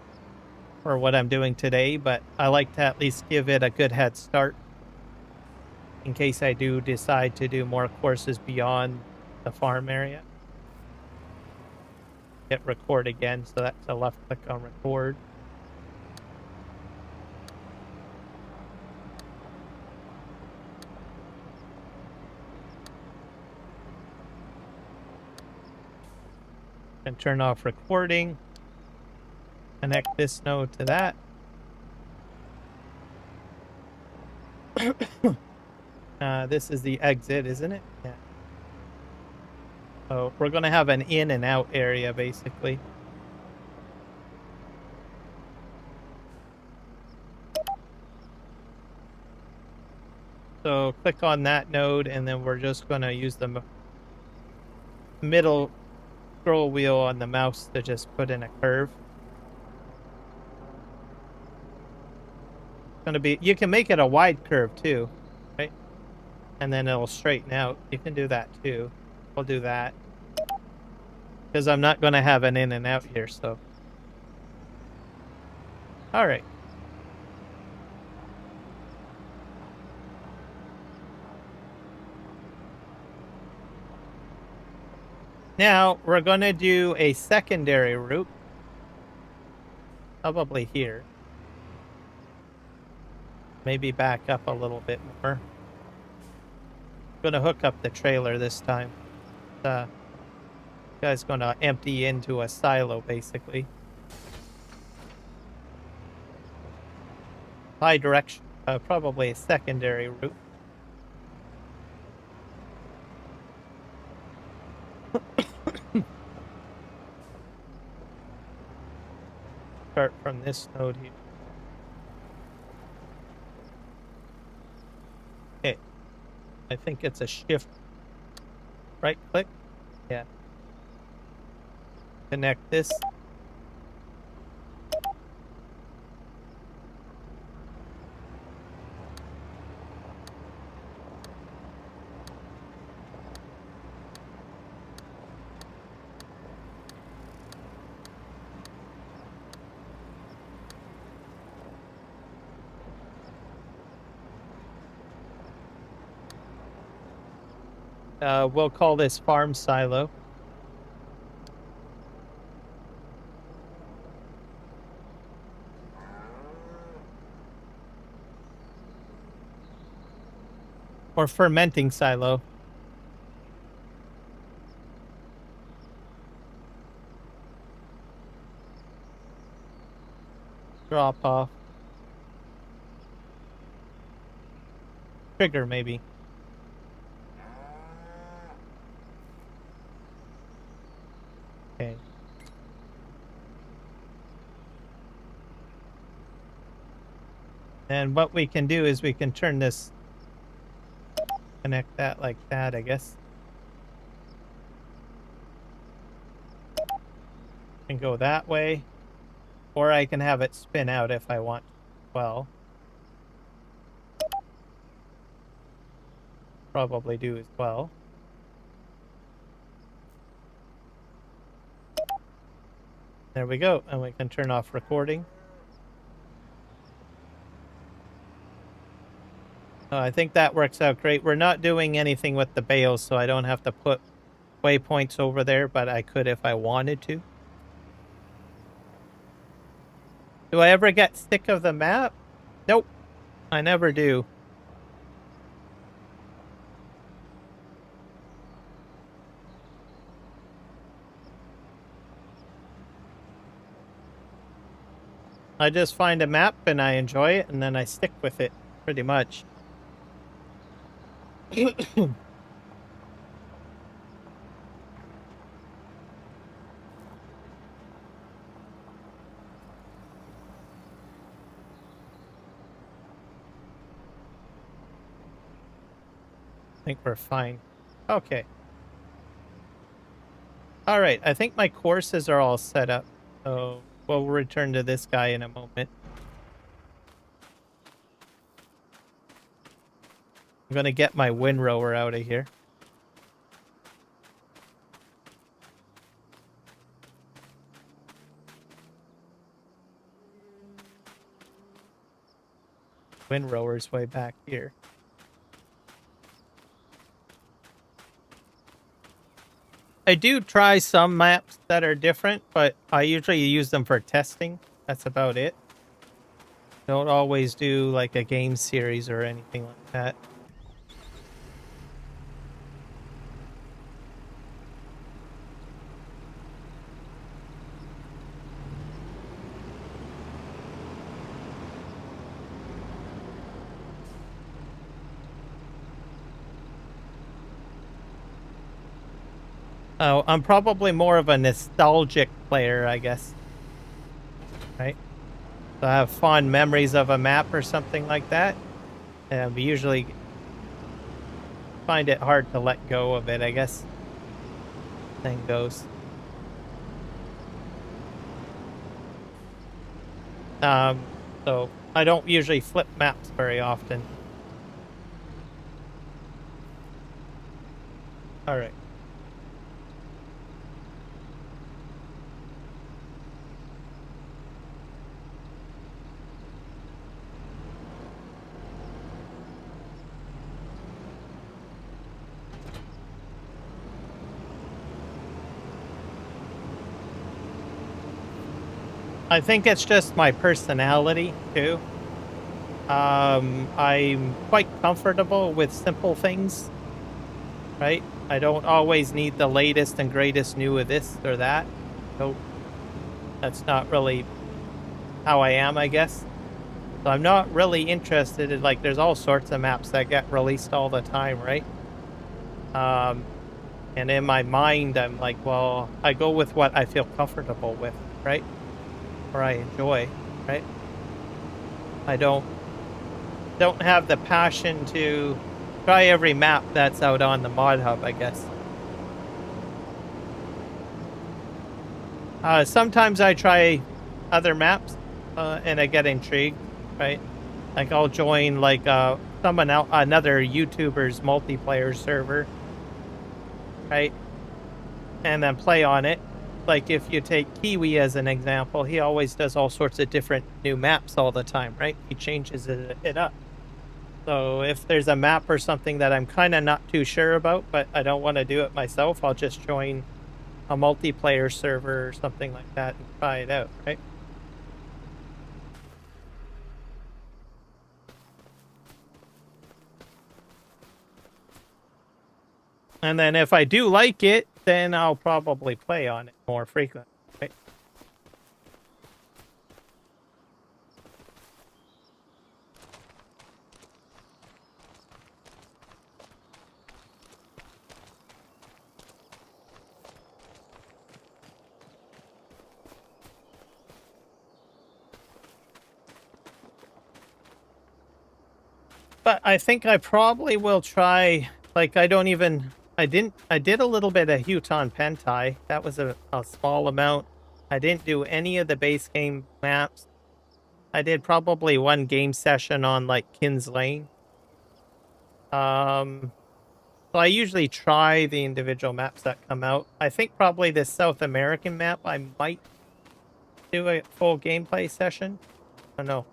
for what I'm doing today, but I like to at least give it a good head start in case I do decide to do more courses beyond the farm area. Hit record again, so that's a left click on record. And turn off recording. Connect this node to that. This is the exit, isn't it? Yeah. So we're going to have an in and out area, basically. So click on that node, and then we're just going to use the middle scroll wheel on the mouse to just put in a curve. It's going to be, you can make it a wide curve too, right? And then it'll straighten out. You can do that too. We'll do that because I'm not going to have an in and out here. So, all right. Now we're going to do a secondary route, probably here. Maybe back up a little bit more. I'm going to hook up the trailer this time. Guy's going to empty into a silo, basically. High direction, probably a secondary route. Start from this node here. Okay. I think it's a shift. Right click. Yeah. Connect this. We'll call this farm silo. Or fermenting silo. Drop off. Trigger, maybe. Okay. And what we can do is we can turn this, connect that like that, I guess. And go that way. Or I can have it spin out if I want. Well, probably do as well. There we go. And we can turn off recording. I think that works out great. We're not doing anything with the bales, so I don't have to put waypoints over there, but I could if I wanted to. Do I ever get sick of the map? Nope, I never do. I just find a map and I enjoy it, and then I stick with it, pretty much. I think we're fine. Okay. All right, I think my courses are all set up, so we'll return to this guy in a moment. I'm gonna get my windrower out of here. Windrower's way back here. I do try some maps that are different, but I usually use them for testing. That's about it. Don't always do like a game series or anything like that. Oh, I'm probably more of a nostalgic player, I guess. Right? So I have fond memories of a map or something like that. And we usually find it hard to let go of it, I guess. Thing goes. So I don't usually flip maps very often. All right. I think it's just my personality, too. I'm quite comfortable with simple things, right? I don't always need the latest and greatest new of this or that. So that's not really how I am, I guess. So I'm not really interested in, like, there's all sorts of maps that get released all the time, right? And in my mind, I'm like, well, I go with what I feel comfortable with, right? Or I enjoy, right? I don't have the passion to try every map that's out on the ModHub, I guess. Sometimes I try other maps, and I get intrigued, right? Like I'll join like someone else, another YouTuber's multiplayer server, right? And then play on it. Like if you take Kiwi as an example, he always does all sorts of different new maps all the time, right? He changes it up. So if there's a map or something that I'm kind of not too sure about, but I don't want to do it myself, I'll just join a multiplayer server or something like that and try it out, right? And then if I do like it, then I'll probably play on it more frequently, right? But I think I probably will try, like, I did a little bit of Huton Pentai. That was a small amount. I didn't do any of the base game maps. I did probably one game session on, like, Kins Lane. So I usually try the individual maps that come out. I think probably this South American map, I might do a full gameplay session. I don't know.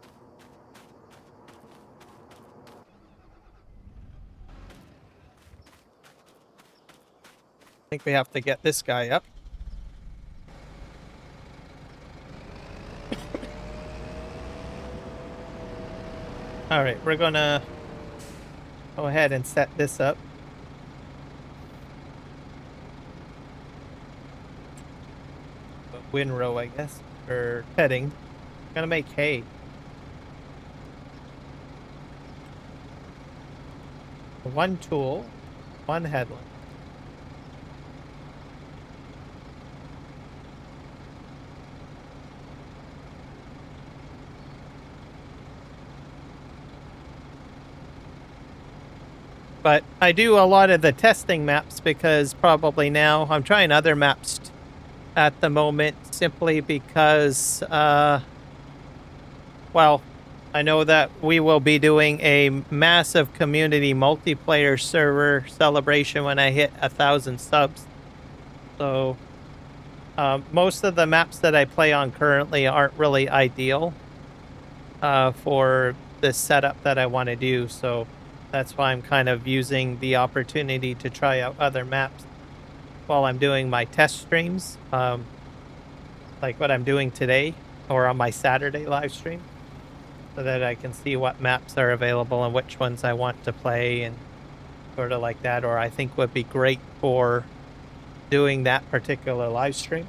I think we have to get this guy up. All right, we're gonna go ahead and set this up. Windrow, I guess, or heading. Gonna make hay. One tool, one headland. But I do a lot of the testing maps because probably now I'm trying other maps at the moment simply because, well, I know that we will be doing a massive community multiplayer server celebration when I hit 1,000 subs. So most of the maps that I play on currently aren't really ideal for the setup that I want to do. So that's why I'm kind of using the opportunity to try out other maps while I'm doing my test streams, like what I'm doing today or on my Saturday live stream, so that I can see what maps are available and which ones I want to play and sort of like that, or I think would be great for doing that particular live stream.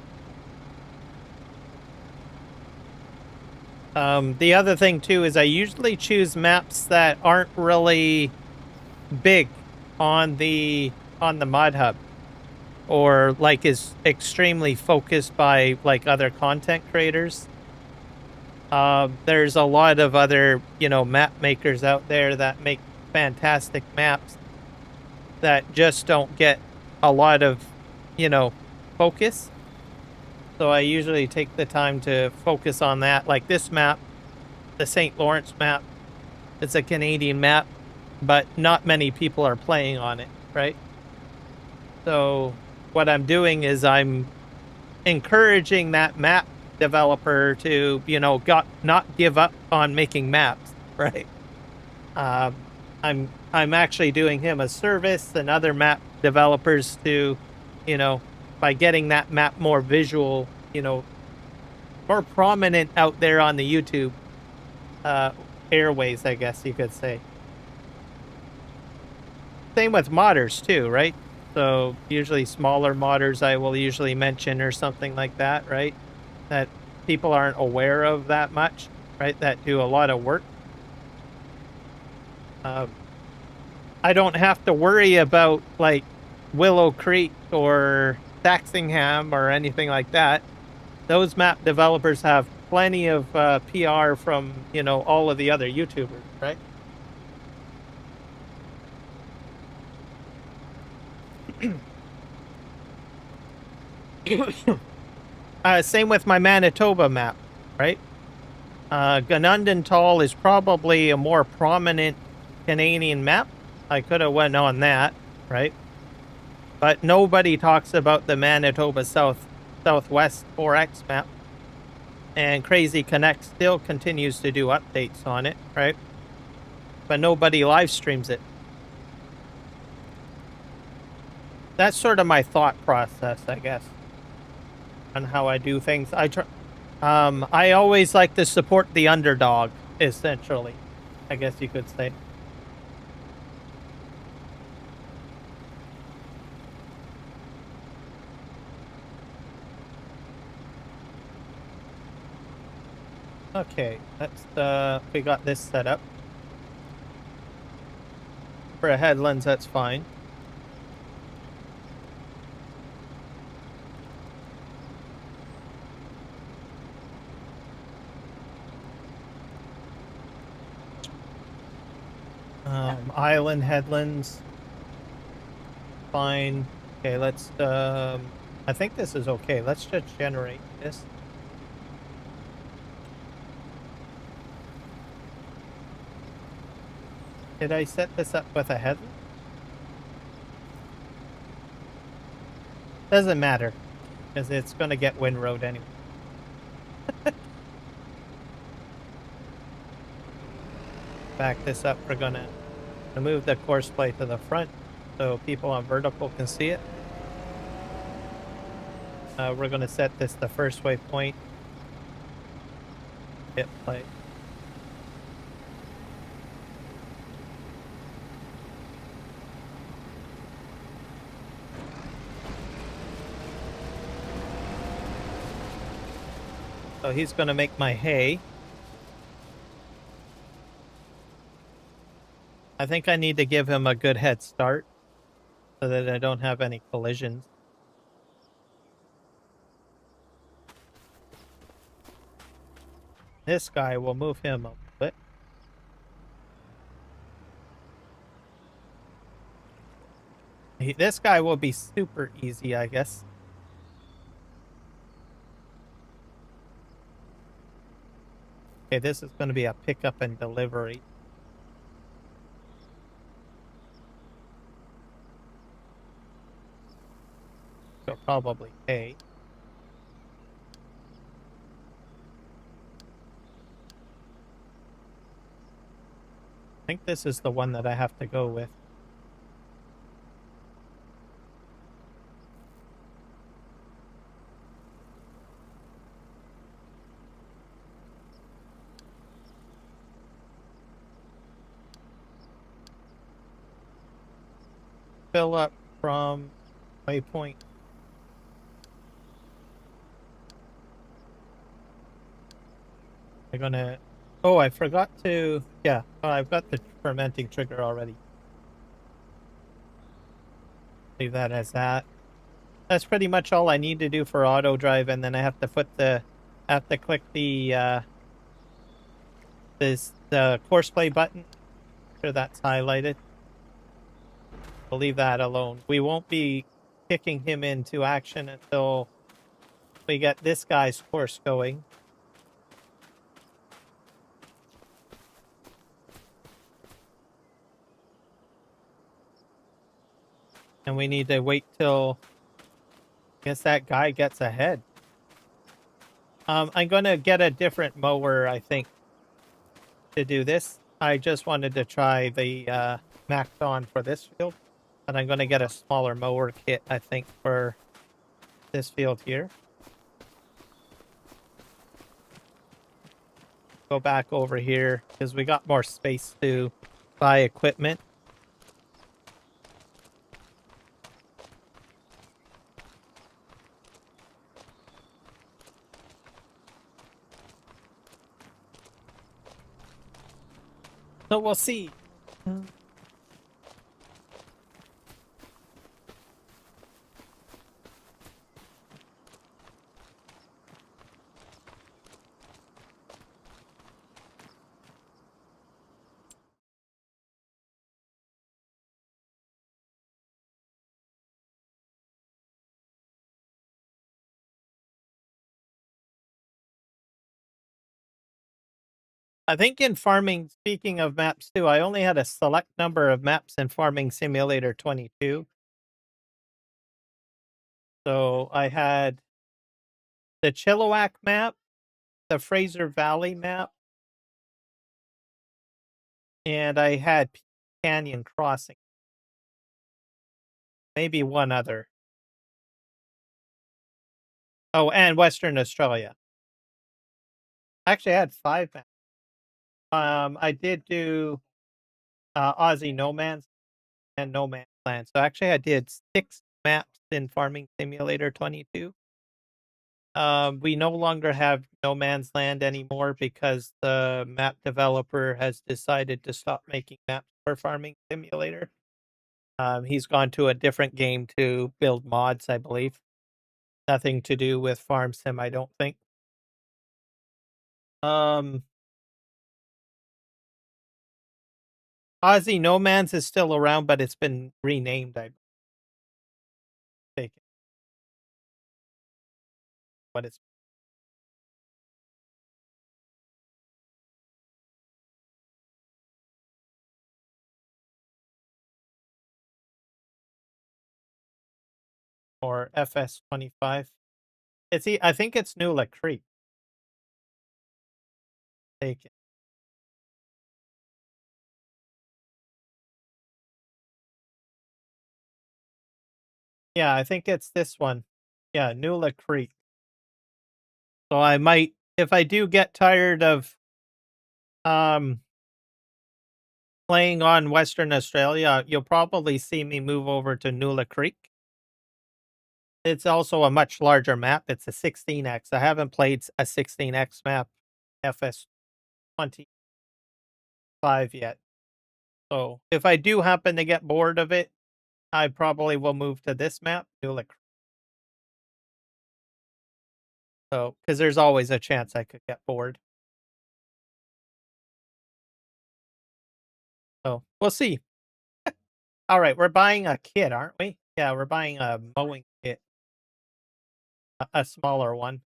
The other thing too is I usually choose maps that aren't really big on the ModHub, or like is extremely focused by like other content creators. There's a lot of other, map makers out there that make fantastic maps that just don't get a lot of, focus. So I usually take the time to focus on that. Like this map, the St. Lawrence map, it's a Canadian map, but not many people are playing on it, right? So what I'm doing is I'm encouraging that map developer to, not give up on making maps, right? I'm actually doing him a service and other map developers to, by getting that map more visual, more prominent out there on the YouTube airways, I guess you could say. Same with modders too, right? So usually smaller modders I will usually mention or something like that, right? That people aren't aware of that much, right? That do a lot of work. I don't have to worry about like Willow Creek or Saxingham or anything like that. Those map developers have plenty of PR from, all of the other YouTubers, right? Same with my Manitoba map, right? Gunundental is probably a more prominent Canadian map. I could have went on that, right? But nobody talks about the Manitoba Southwest 4X map. And Crazy Connect still continues to do updates on it, right? But nobody live streams it. That's sort of my thought process, I guess, on how I do things. I always like to support the underdog, essentially, I guess you could say. Okay, we got this set up. For a Headlands, that's fine. Island, headlands. Fine. Okay, let's, I think this is okay. Let's just generate this. Did I set this up with a headland? Doesn't matter, because it's going to get windrowed anyway. Back this up. We're going to move the Courseplay to the front so people on vertical can see it. We're going to set this the first waypoint. Hit play. So he's going to make my hay. I think I need to give him a good head start so that I don't have any collisions. This guy will move him a bit. This guy will be super easy, I guess. Okay, this is going to be a pickup and delivery. So probably hay. I think this is the one that I have to go with. Fill up from waypoint. I'm gonna... Oh, I forgot to... Yeah, I've got the fermenting trigger already. Leave that as that. That's pretty much all I need to do for AutoDrive, and then I have to put the... I have to click the, the Courseplay button. Make sure that's highlighted. We'll leave that alone. We won't be kicking him into action until we get this guy's course going. And we need to wait till I guess that guy gets ahead. I'm gonna get a different mower, I think, to do this. I just wanted to try the MacDon for this field. But I'm gonna get a smaller mower kit, I think, for this field here. Go back over here because we got more space to buy equipment. So we'll see. I think in farming, speaking of maps too, I only had a select number of maps in Farming Simulator 22. So I had the Chilliwack map, the Fraser Valley map, and I had Canyon Crossing. Maybe one other. Oh, and Western Australia. Actually, I had 5 maps. I did do Aussie No Man's and No Man's Land. So actually, I did 6 maps in Farming Simulator 22. We no longer have No Man's Land anymore because the map developer has decided to stop making maps for Farming Simulator. He's gone to a different game to build mods, I believe. Nothing to do with Farm Sim, I don't think. Aussie No Man's is still around, but it's been renamed, I think. But it's or FS25. I think it's New Creek. Take it. Yeah, I think it's this one. Yeah, New Creek. So I might, if I do get tired of playing on Western Australia, you'll probably see me move over to New Creek. It's also a much larger map. It's a 16x. I haven't played a 16x map, FS25 yet. So if I do happen to get bored of it, I probably will move to this map, New Creek. So, because there's always a chance I could get bored. So we'll see. All right, we're buying a kit, aren't we? Yeah, we're buying a mowing kit, a smaller one.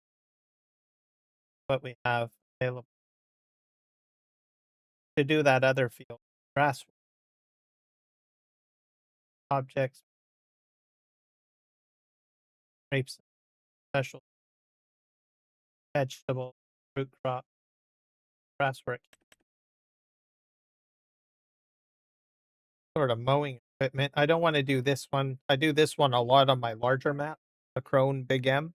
What we have available to do that other field, grass objects, grapes, special vegetable, fruit crop, grass work. Sort of mowing equipment. I don't want to do this one. I do this one a lot on my larger map, the Crone Big M.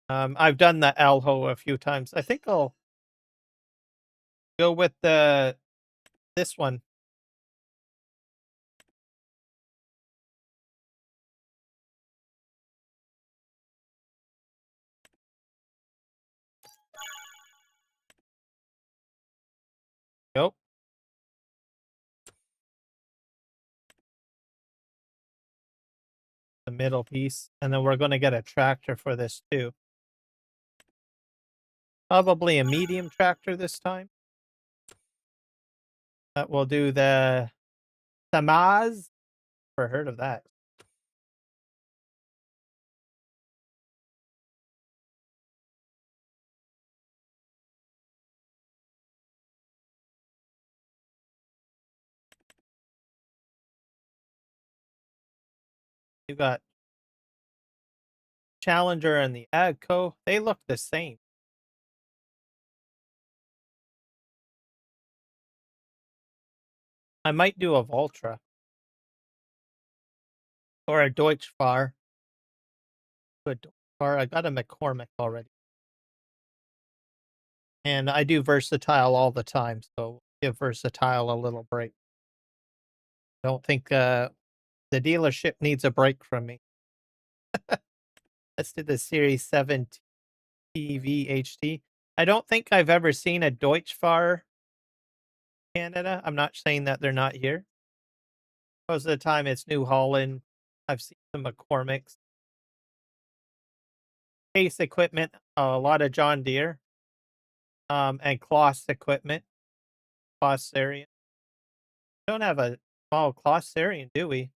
I've done the Alho a few times. I think I'll go with this one. Nope. The middle piece, and then we're going to get a tractor for this too. Probably a medium tractor this time. That will do the Samaz. Never heard of that. You got Challenger and the Agco. They look the same. I might do a Voltra. Or a Deutschfar. Good Deutschfar. I got a McCormick already. And I do Versatile all the time, so give Versatile a little break. Don't think the dealership needs a break from me. Let's do the Series 7 TV HT. I don't think I've ever seen a Deutschfar Canada. I'm not saying that they're not here. Most of the time it's New Holland. I've seen some McCormicks. Case equipment, a lot of John Deere. And Kloss equipment. Klossarian. Don't have a small Klossarian, do we?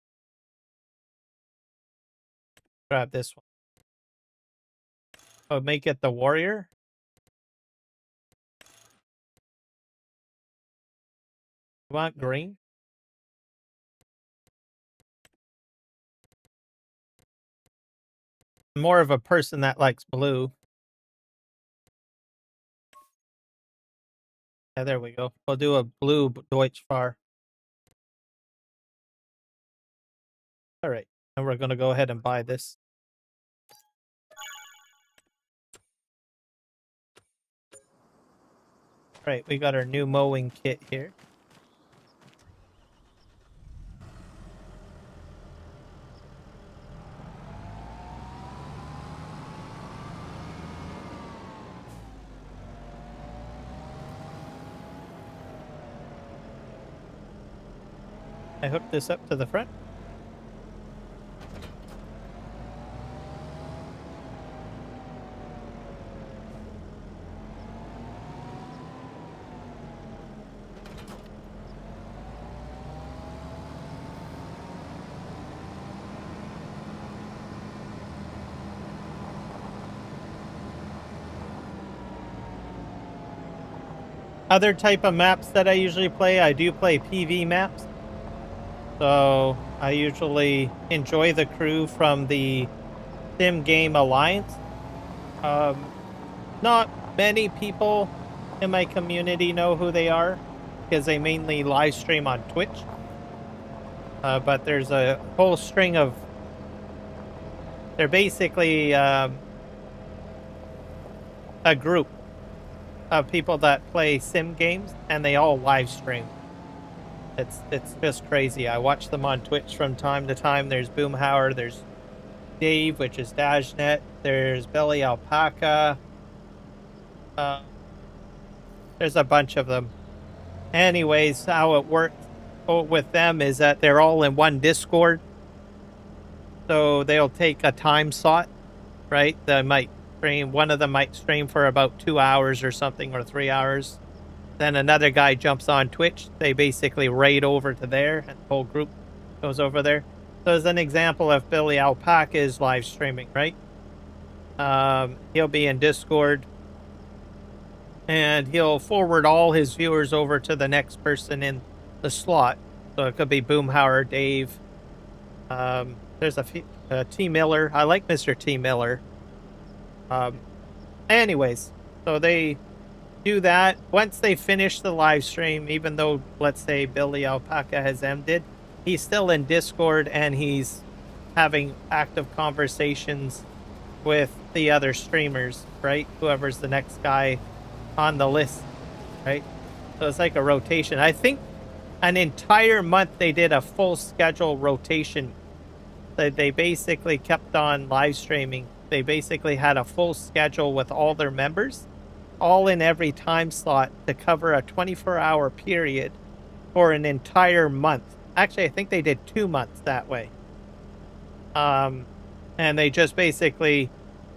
Grab this one. Oh, make it the Warrior. You want green? I'm more of a person that likes blue. Yeah, there we go. We'll do a blue Deutschfar. All right, and we're going to go ahead and buy this. All right, we got our new mowing kit here. I hooked this up to the front. Other type of maps that I usually play, I do play PV maps. So I usually enjoy the crew from the Sim Game Alliance. Not many people in my community know who they are because they mainly live stream on Twitch. But there's a whole string of... They're basically a group of people that play sim games, and they all live stream. It's just crazy. I watch them on Twitch from time to time. There's Boomhauer, there's Dave, which is Dashnet, there's Belly Alpaca. There's a bunch of them. Anyways, how it works with them is that they're all in one Discord. So they'll take a time slot, right? They might stream, one of them might stream for about 2 hours or something, or 3 hours. Then another guy jumps on Twitch. They basically raid over to there, and the whole group goes over there. So as an example, if Billy Alpaca is live streaming, right? He'll be in Discord, and he'll forward all his viewers over to the next person in the slot. So it could be Boomhauer, Dave. There's a T Miller. I like Mr. T Miller. Anyways, so they do that. Once they finish the live stream, even though, let's say, Billy Alpaca has ended, he's still in Discord, and he's having active conversations with the other streamers, right? Whoever's the next guy on the list, right? So it's like a rotation. I think an entire month they did a full schedule rotation. They basically kept on live streaming. They basically had a full schedule with all their members, all in every time slot, to cover a 24-hour period for an entire month. Actually, I think they did 2 months that way. And they just basically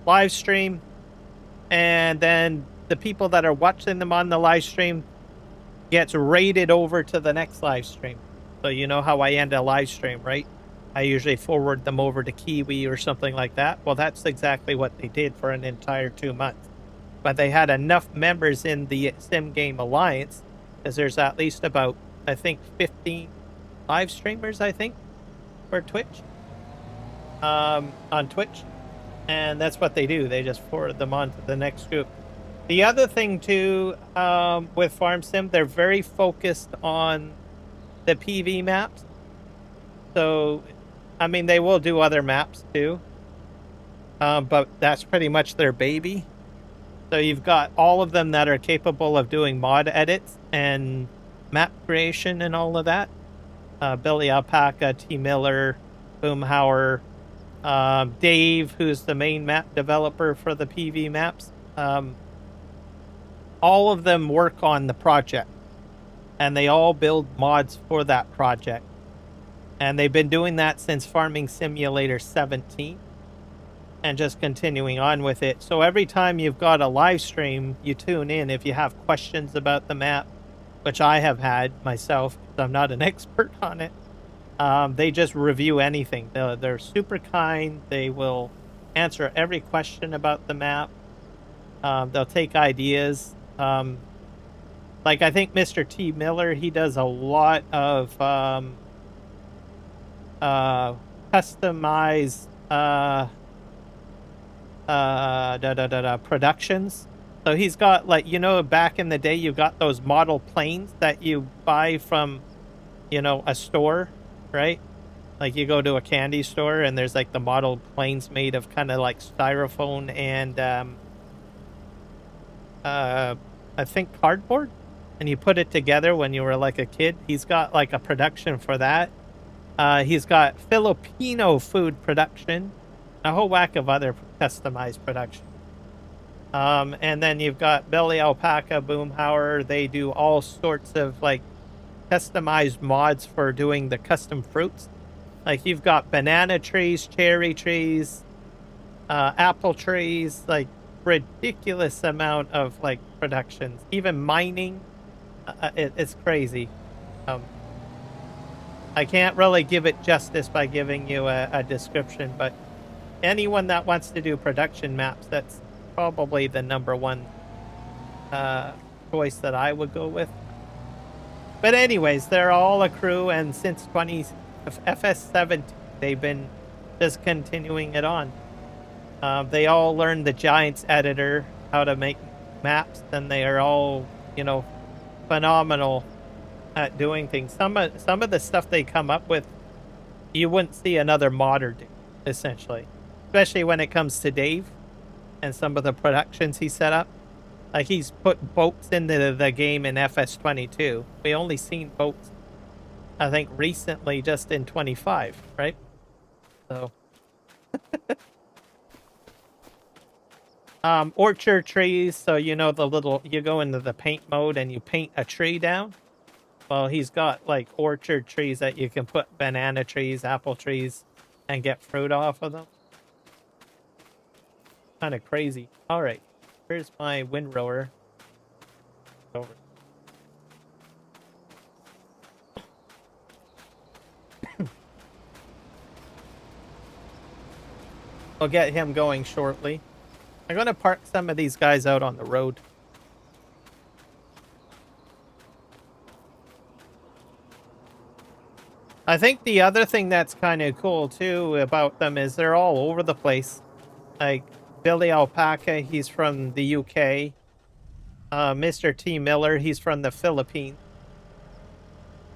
live stream, and then the people that are watching them on the live stream gets raided over to the next live stream. So you know how I end a live stream, right? I usually forward them over to Kiwi or something like that. Well, that's exactly what they did for an entire 2 months. But they had enough members in the Sim Game Alliance, because there's at least about, I think, 15 live streamers, I think, for Twitch. On Twitch. And that's what they do. They just forward them on to the next group. The other thing, too, with Farm Sim, they're very focused on the PV maps. So, I mean, they will do other maps, too. But that's pretty much their baby. So you've got all of them that are capable of doing mod edits and map creation and all of that. Billy Alpaca, T Miller, Boomhauer, Dave, who's the main map developer for the PV maps. All of them work on the project, and they all build mods for that project. And they've been doing that since Farming Simulator 17. And just continuing on with it. So every time you've got a live stream, you tune in if you have questions about the map, which I have had myself, because I'm not an expert on it. They just review anything. They're super kind. They will answer every question about the map. They'll take ideas. Like, I think Mr. T Miller, he does a lot of customized productions. So he's got, like, you know, back in the day, you got those model planes that you buy from, you know, a store, right? Like, you go to a candy store and there's like the model planes made of kind of like styrofoam and I think cardboard, and you put it together when you were like a kid. He's got like a production for that. He's got Filipino food production, a whole whack of other customized production. And then you've got Belly Alpaca, Boomhauer. They do all sorts of like customized mods for doing the custom fruits. Like, you've got banana trees, cherry trees, apple trees, like ridiculous amount of like productions. Even mining, it's crazy. I can't really give it justice by giving you a description, but anyone that wants to do production maps, that's probably the #1 choice that I would go with. But anyways, they're all a crew, and since FS17, they've been just continuing it on. They all learned the Giants editor, how to make maps, and they are all, you know, phenomenal at doing things. Some of the stuff they come up with, you wouldn't see another modder do, essentially. Especially when it comes to Dave and some of the productions he set up. Like, he's put boats into the game in FS22. We only seen boats, I think, recently, just in 25, right? So, orchard trees. So, you know, you go into the paint mode and you paint a tree down. Well, he's got like orchard trees that you can put banana trees, apple trees, and get fruit off of them. Kind of crazy. All right, here's my windrower. Over. I'll get him going shortly. I'm going to park some of these guys out on the road. I think the other thing that's kind of cool too about them is they're all over the place. Like Billy Alpaca, he's from the UK. Mr. T. Miller, he's from the Philippines.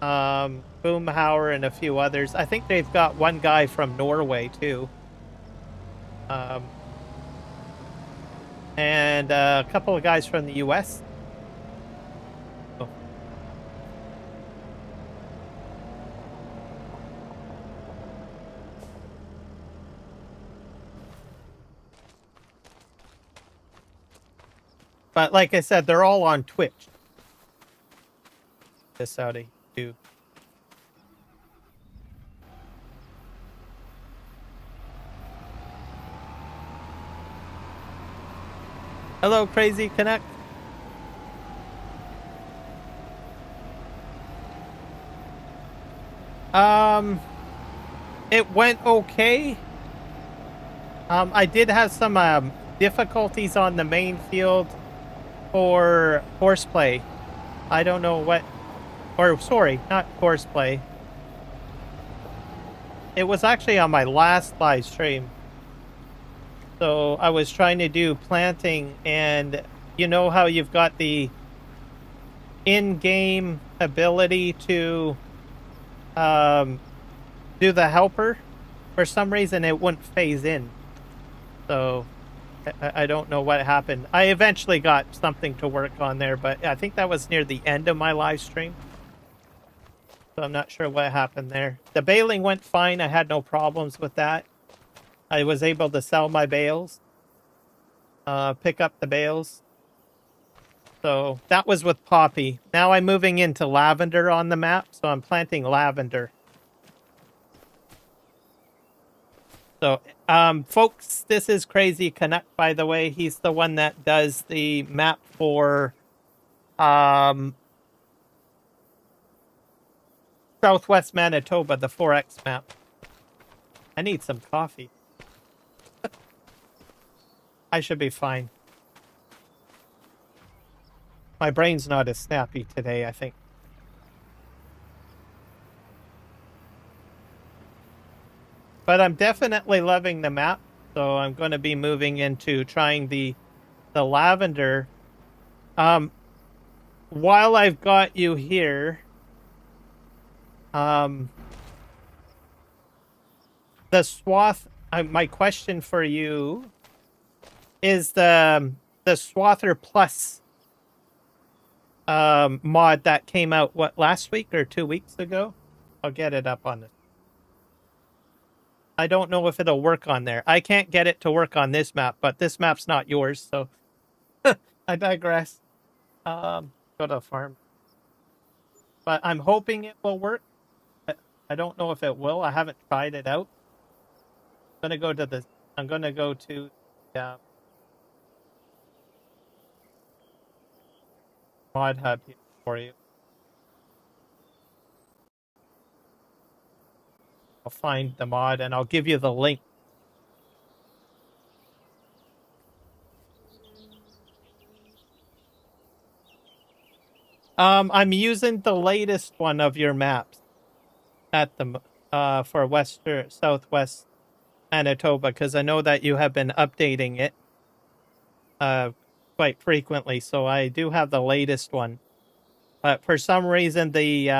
Boomhauer and a few others. I think they've got one guy from Norway too. And a couple of guys from the US. Oh. But like I said, they're all on Twitch. This out of YouTube. Hello, Crazy Connect. It went okay. I did have some difficulties on the main field for Courseplay. I don't know what, or sorry, not Courseplay. It was actually on my last live stream. So I was trying to do planting, and you know how you've got the in-game ability to do the helper? For some reason it wouldn't phase in. So I don't know what happened. I eventually got something to work on there, but I think that was near the end of my live stream. So I'm not sure what happened there. The baling went fine. I had no problems with that. I was able to sell my bales, pick up the bales. So that was with poppy. Now I'm moving into lavender on the map, so I'm planting lavender. So, folks, this is Crazy Canuck, by the way. He's the one that does the map for Southwest Manitoba, the 4X map. I need some coffee. I should be fine. My brain's not as snappy today, I think. But I'm definitely loving the map, so I'm going to be moving into trying the lavender. While I've got you here, the Swath. My question for you is the Swather Plus mod that came out last week or 2 weeks ago. I'll get it up on it. I don't know if it'll work on there. I can't get it to work on this map, but this map's not yours, so I digress. Go to farm. But I'm hoping it will work. I don't know if it will. I haven't tried it out. I'm gonna go to ModHub here for you. I'll find the mod and I'll give you the link. I'm using the latest one of your maps at the for Southwest Manitoba, because I know that you have been updating it quite frequently, so I do have the latest one. But for some reason, the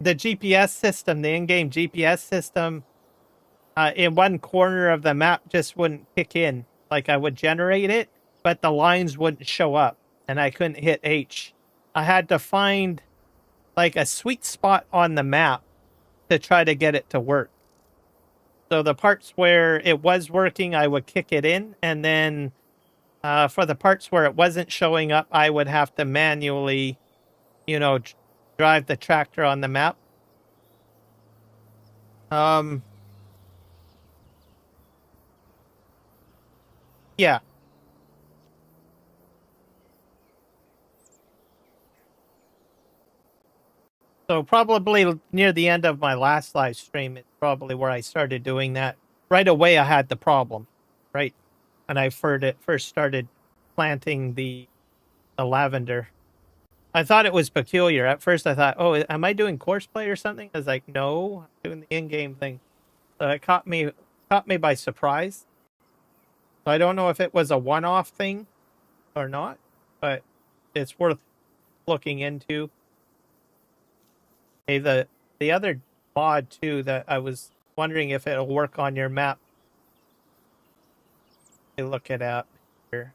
GPS system, the in-game GPS system, in one corner of the map just wouldn't kick in. Like, I would generate it, but the lines wouldn't show up, and I couldn't hit H. I had to find like a sweet spot on the map to try to get it to work. So the parts where it was working, I would kick it in, and then for the parts where it wasn't showing up, I would have to manually, drive the tractor on the map. Yeah. So probably near the end of my last live stream, it's probably where I started doing that. Right away, I had the problem, right? And I first started planting the lavender. I thought it was peculiar. At first, I thought, oh, am I doing Courseplay or something? I was like, no, I'm doing the in-game thing. So it caught me by surprise. So I don't know if it was a one-off thing or not, but it's worth looking into. Hey, the other mod too that I was wondering if it'll work on your map. Look it up here.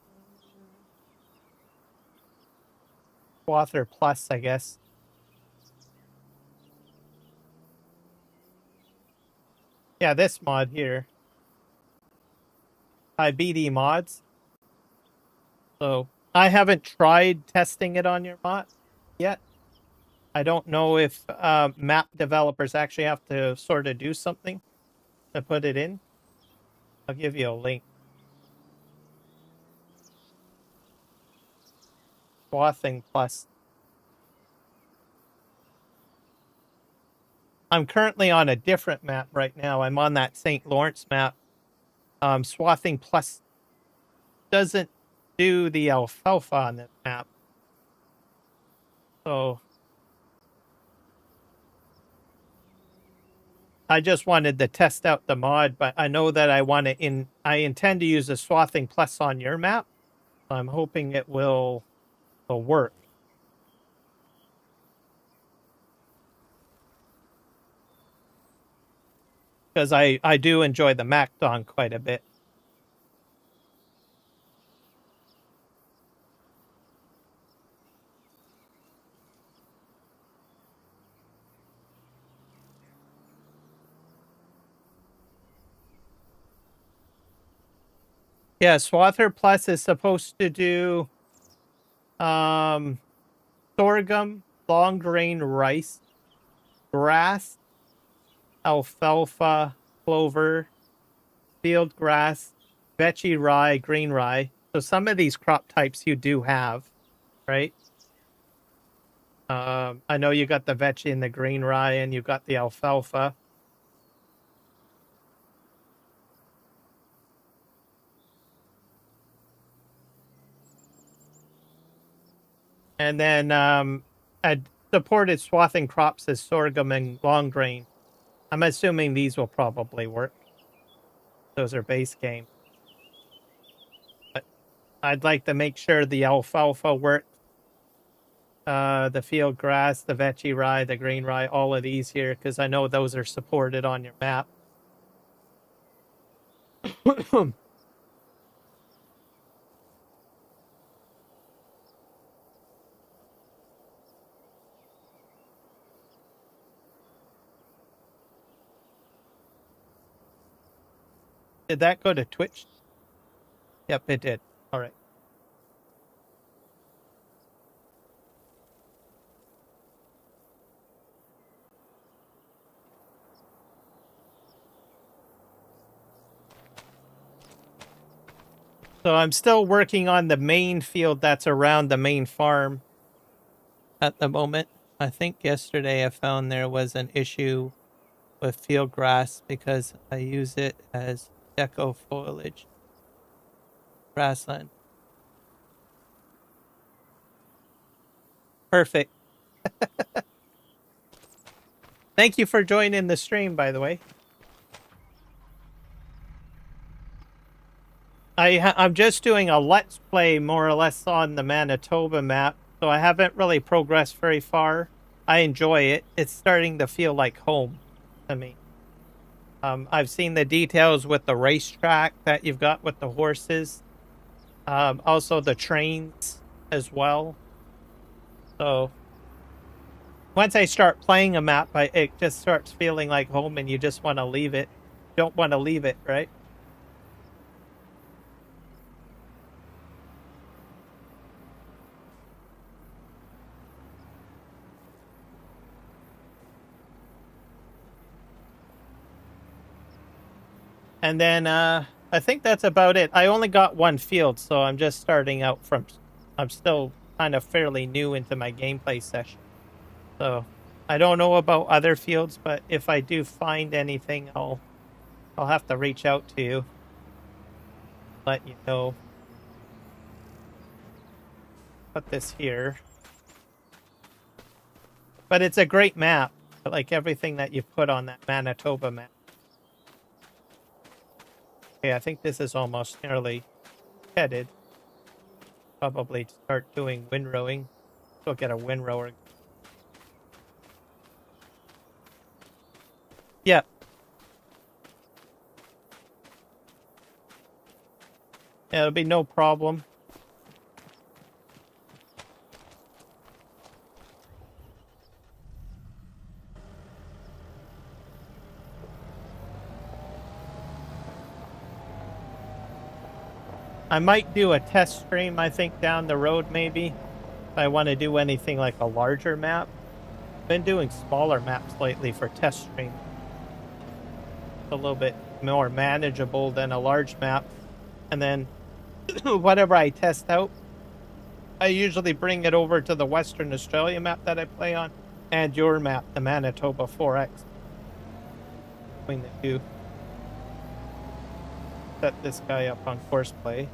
Swathing Plus, I guess. Yeah, this mod here. BD mods. So I haven't tried testing it on your mod yet. I don't know if map developers actually have to sort of do something to put it in. I'll give you a link. Swathing Plus. I'm currently on a different map right now. I'm on that St. Lawrence map. Swathing Plus doesn't do the alfalfa on this map. So I just wanted to test out the mod, but I know that I intend to use a Swathing Plus on your map. So I'm hoping it will work. Because I do enjoy the MacDon quite a bit. Yeah, Swathing Plus is supposed to do sorghum, long grain rice, grass, alfalfa, clover, field grass, vetchy rye, green rye. So some of these crop types you do have, right? I know you got the vetchy and the green rye, and you got the alfalfa. And then I supported swathing crops as sorghum and long grain. I'm assuming these will probably work. Those are base game. But I'd like to make sure the alfalfa works. The field grass, the vetchy rye, the green rye, all of these here, because I know those are supported on your map. Did that go to Twitch? Yep, it did. All right. So I'm still working on the main field that's around the main farm at the moment. I think yesterday I found there was an issue with field grass because I use it as deco foliage grassland. Perfect. Thank you for joining the stream, by the way. I'm just doing a let's play more or less on the Manitoba map, so I haven't really progressed very far. I enjoy it. It's starting to feel like home to me. I've seen the details with the racetrack that you've got with the horses. Also the trains as well. So once I start playing a map, it just starts feeling like home and you just want to leave it. Don't want to leave it, right? And then I think that's about it. I only got one field, so I'm just starting out from... I'm still kind of fairly new into my gameplay session. So I don't know about other fields, but if I do find anything, I'll have to reach out to you. Let you know. Put this here. But it's a great map. Like everything that you put on that Manitoba map. Okay, I think this is almost nearly headed. Probably start doing windrowing. Go get a windrower. Yeah. Yeah, it'll be no problem. I might do a test stream, I think, down the road, maybe. If I want to do anything like a larger map. I've been doing smaller maps lately for test stream. A little bit more manageable than a large map. And then whatever I test out, I usually bring it over to the Western Australia map that I play on, and your map, the Manitoba 4X. Between the two. Set this guy up on Courseplay.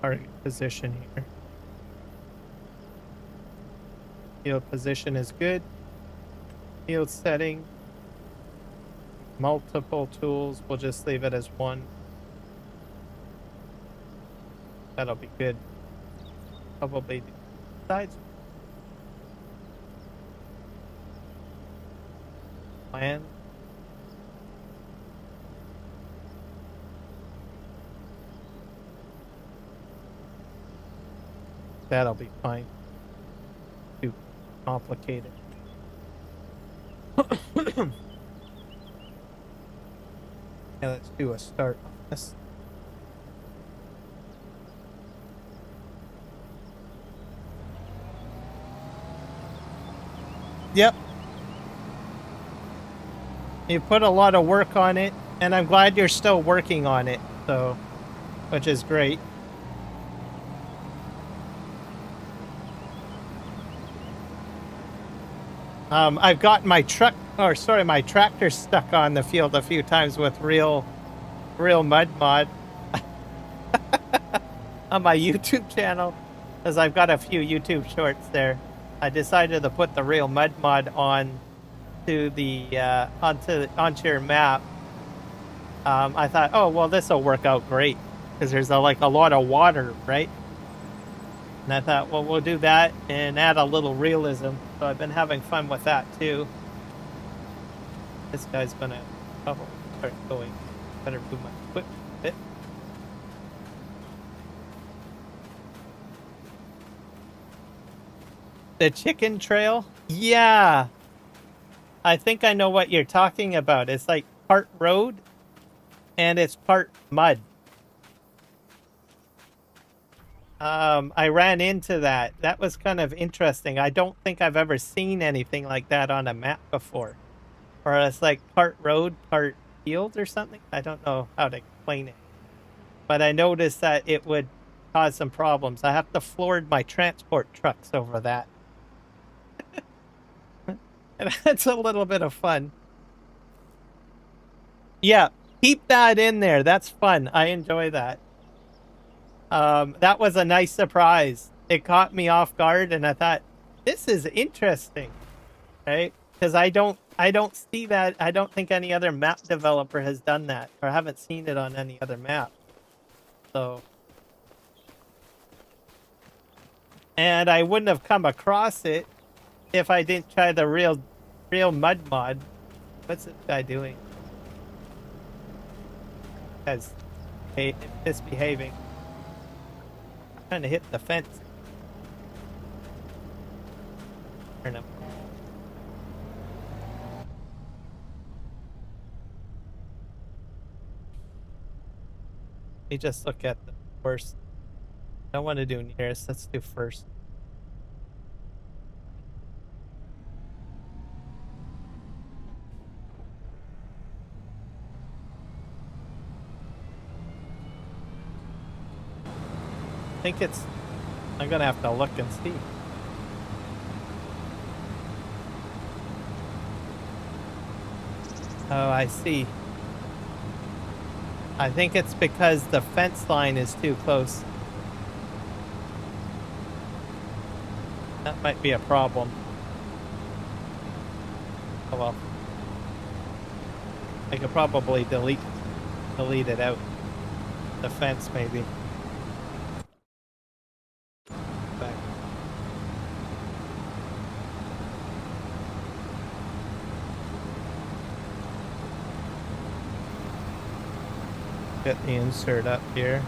Target position here. Field position is good. Field setting. Multiple tools. We'll just leave it as one. That'll be good. Probably sides. Plan. That'll be fine. Too complicated. Yeah, let's do a start on this. Yep. You put a lot of work on it, and I'm glad you're still working on it, so, which is great. I've got my my tractor stuck on the field a few times with real mud mod on my YouTube channel, because I've got a few YouTube shorts there. I decided to put the real mud mod on to the onto your map. I thought, oh well, this will work out great because there's like a lot of water, right? And I thought, well, we'll do that and add a little realism. So I've been having fun with that too. This guy's gonna probably start going. Better move my equipment a bit. The chicken trail? Yeah. I think I know what you're talking about. It's like part road and it's part mud. I ran into that. That was kind of interesting. I don't think I've ever seen anything like that on a map before. Or it's like part road, part field or something. I don't know how to explain it. But I noticed that it would cause some problems. I have to floor my transport trucks over that. And that's a little bit of fun. Yeah, keep that in there. That's fun. I enjoy that. That was a nice surprise. It caught me off guard, and I thought, this is interesting, right? Because I don't see that. I don't think any other map developer has done that, or haven't seen it on any other map. So, and I wouldn't have come across it if I didn't try the real mud mod. What's this guy doing? Guy's misbehaving. Trying to hit the fence. Turn him. Let me just look at the worst. I don't want to do nearest. Let's do first. I think it's. I'm gonna have to look and see. Oh, I see. I think it's because the fence line is too close. That might be a problem. Oh well. I could probably delete it out. The fence, maybe. Back. Get the insert up here.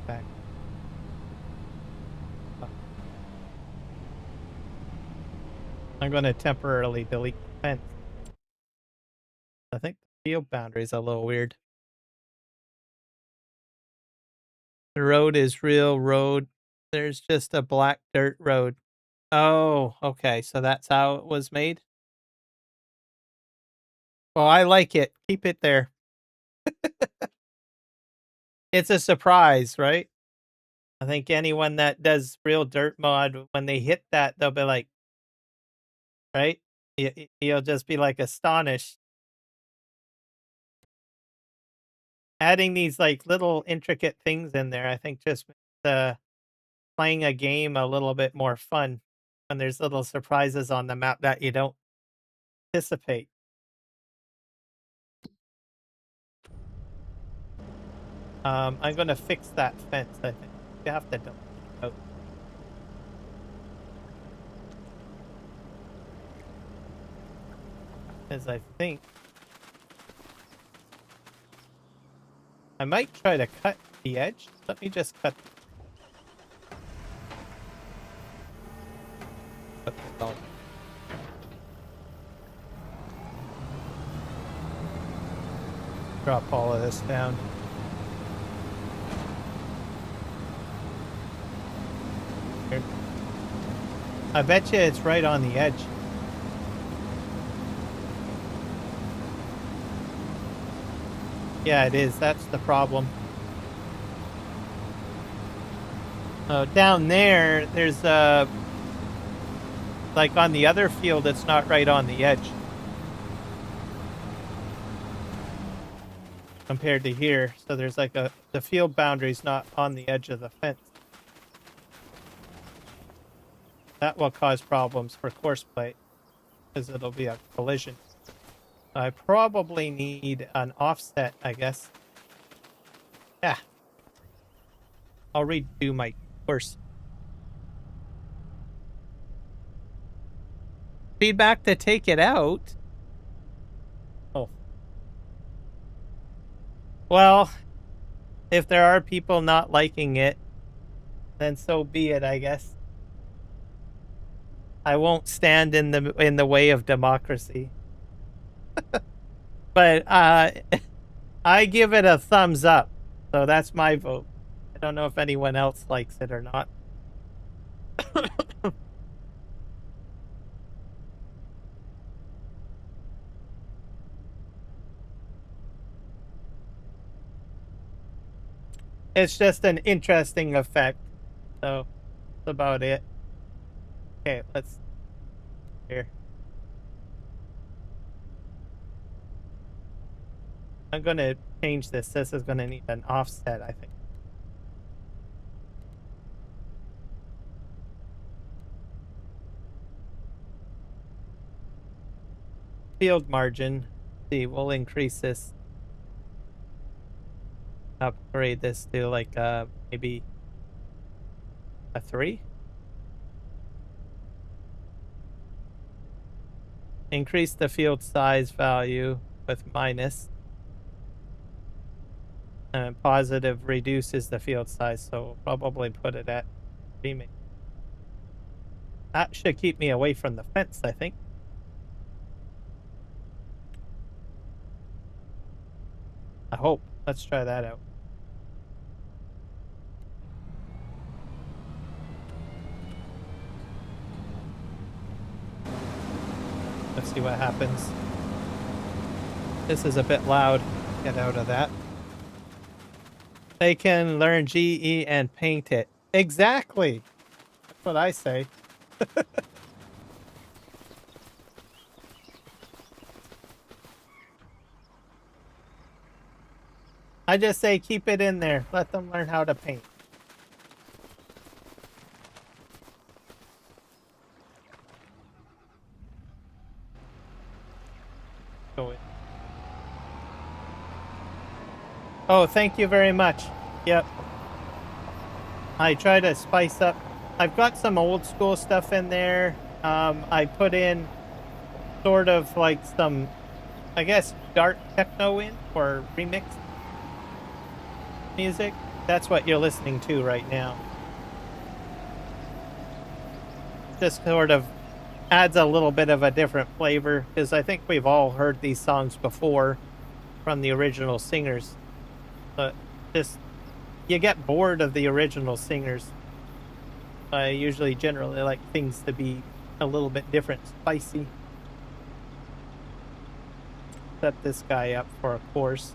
Back. I'm going to temporarily delete the fence. I think the field boundary is a little weird. The road is real road. There's just a black dirt road. Oh, okay. So that's how it was made? Well, I like it. Keep it there. It's a surprise, right? I think anyone that does real dirt mod, when they hit that, they'll be like, right? You'll just be like astonished. Adding these like little intricate things in there, I think just makes playing a game a little bit more fun when there's little surprises on the map that you don't anticipate. I'm going to fix that fence, I think. You have to dump it out. Because I think I might try to cut the edge. Let me just cut. Put this on. Drop all of this down. Here. I bet you it's right on the edge. Yeah, it is. That's the problem. Down there, there's like on the other field, it's not right on the edge. Compared to here. So there's like the field boundary's not on the edge of the fence. That will cause problems for Courseplay, because it'll be a collision. I probably need an offset, I guess. Yeah. I'll redo my course. Feedback to take it out? Oh. Well, if there are people not liking it, then so be it, I guess. I won't stand in the way of democracy. But I give it a thumbs up. So that's my vote. I don't know if anyone else likes it or not. It's just an interesting effect. So that's about it. Okay, let's here. I'm gonna change this. This is gonna need an offset, I think. Field margin. See, we'll increase this. Upgrade this to like maybe a 3. Increase the field size value with minus. And positive reduces the field size, so we'll probably put it at 3. That should keep me away from the fence, I think. I hope. Let's try that out. Let's see what happens. This is a bit loud. Get out of that. They can learn GE and paint it. Exactly. That's what I say. I just say keep it in there. Let them learn how to paint. Go in. Oh, thank you very much. Yep. I try to spice up. I've got some old school stuff in there. I put in sort of like some, I guess, dark techno in or remix music. That's what you're listening to right now. Just sort of adds a little bit of a different flavor, because I think we've all heard these songs before from the original singers. But just, you get bored of the original singers. I usually generally like things to be a little bit different, spicy. Set this guy up for a course.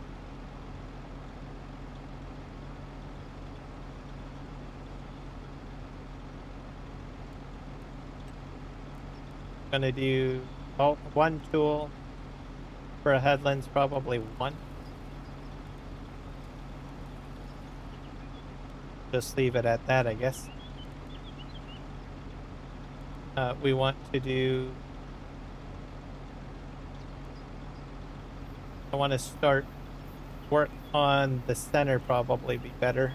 Gonna do one tool for a Headlands, probably 1. Just leave it at that, I guess. We want to do... I want to start work on the center, probably be better.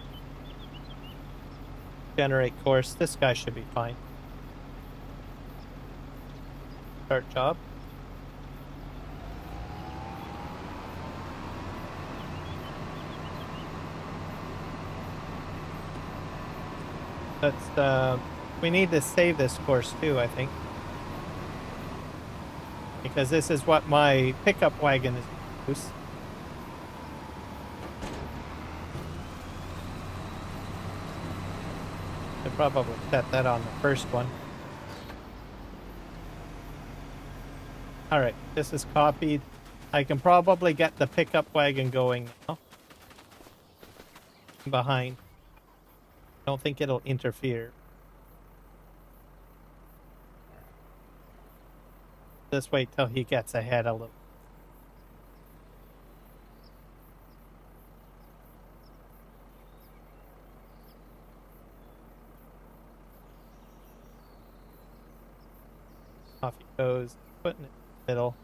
Generate course. This guy should be fine. Start job. That's we need to save this course too, I think, because this is what my pickup wagon is used. I probably set that on the first one. Alright, this is copied. I can probably get the pickup wagon going now. Behind. I don't think it'll interfere. Just wait till he gets ahead a little. Off he goes, putting it in the middle.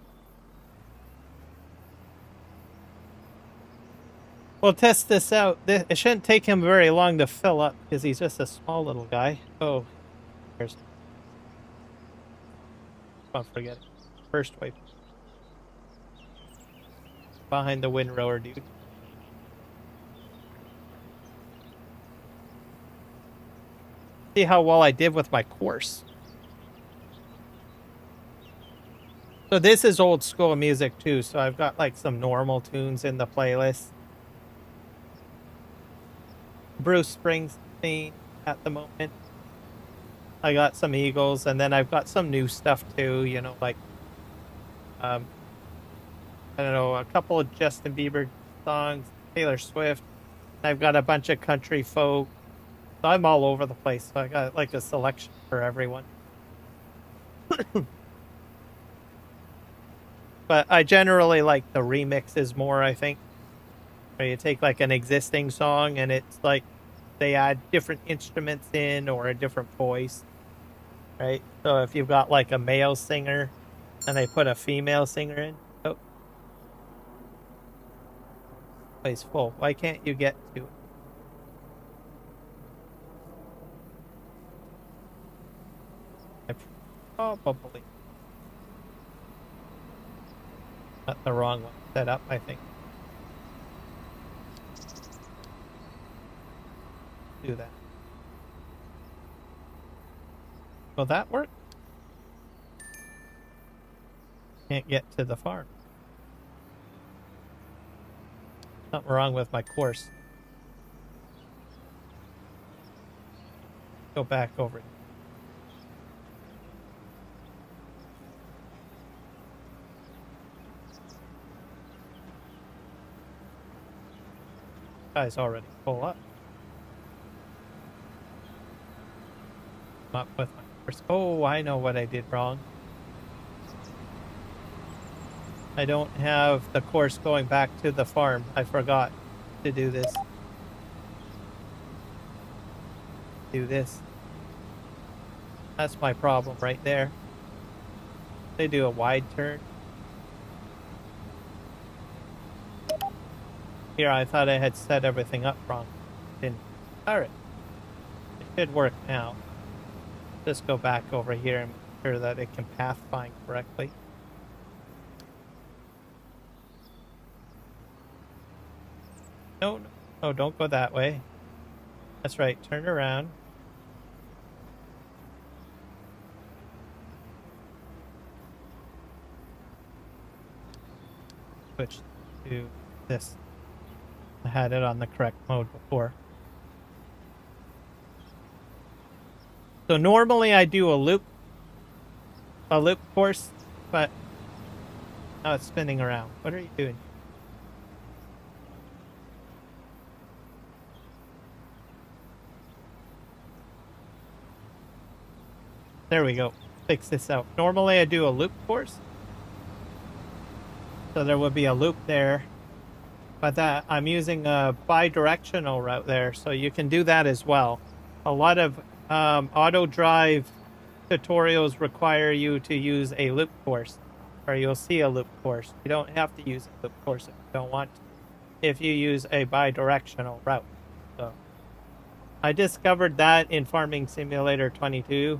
We'll test this out. It shouldn't take him very long to fill up because he's just a small little guy. Oh, there's... Don't forget it. First wave. Behind the windrower, dude. See how well I did with my course. So this is old school music too, so I've got like some normal tunes in the playlist. Bruce Springsteen at the moment. I got some Eagles, and then I've got some new stuff too, you know, like I don't know, a couple of Justin Bieber songs, Taylor Swift. I've got a bunch of country folk. So I'm all over the place. So I got like a selection for everyone. But I generally like the remixes more, I think. Where you take like an existing song and it's like they add different instruments in or a different voice, right? So if you've got like a male singer and they put a female singer in, oh, place full. Why can't you get to it? I probably got the wrong one set up, I think. Do that. Will that work? Can't get to the farm. Something wrong with my course. Go back over. Guy's already full up. Up with my course. Oh, I know what I did wrong. I don't have the course going back to the farm. I forgot to do this. Do this. That's my problem right there. They do a wide turn. Here, I thought I had set everything up wrong. Didn't. Alright. It should work now. Just go back over here and make sure that it can path find correctly. No, no, don't go that way. That's right, turn around. Switch to this. I had it on the correct mode before. So normally I do a loop course, but now it's spinning around. What are you doing? There we go. Fix this out. Normally I do a loop course. So there would be a loop there. But that I'm using a bi-directional route there, so you can do that as well. A lot of AutoDrive tutorials require you to use a loop course, or you'll see a loop course. You don't have to use a loop course if you don't want to, if you use a bi-directional route. So I discovered that in Farming Simulator 22.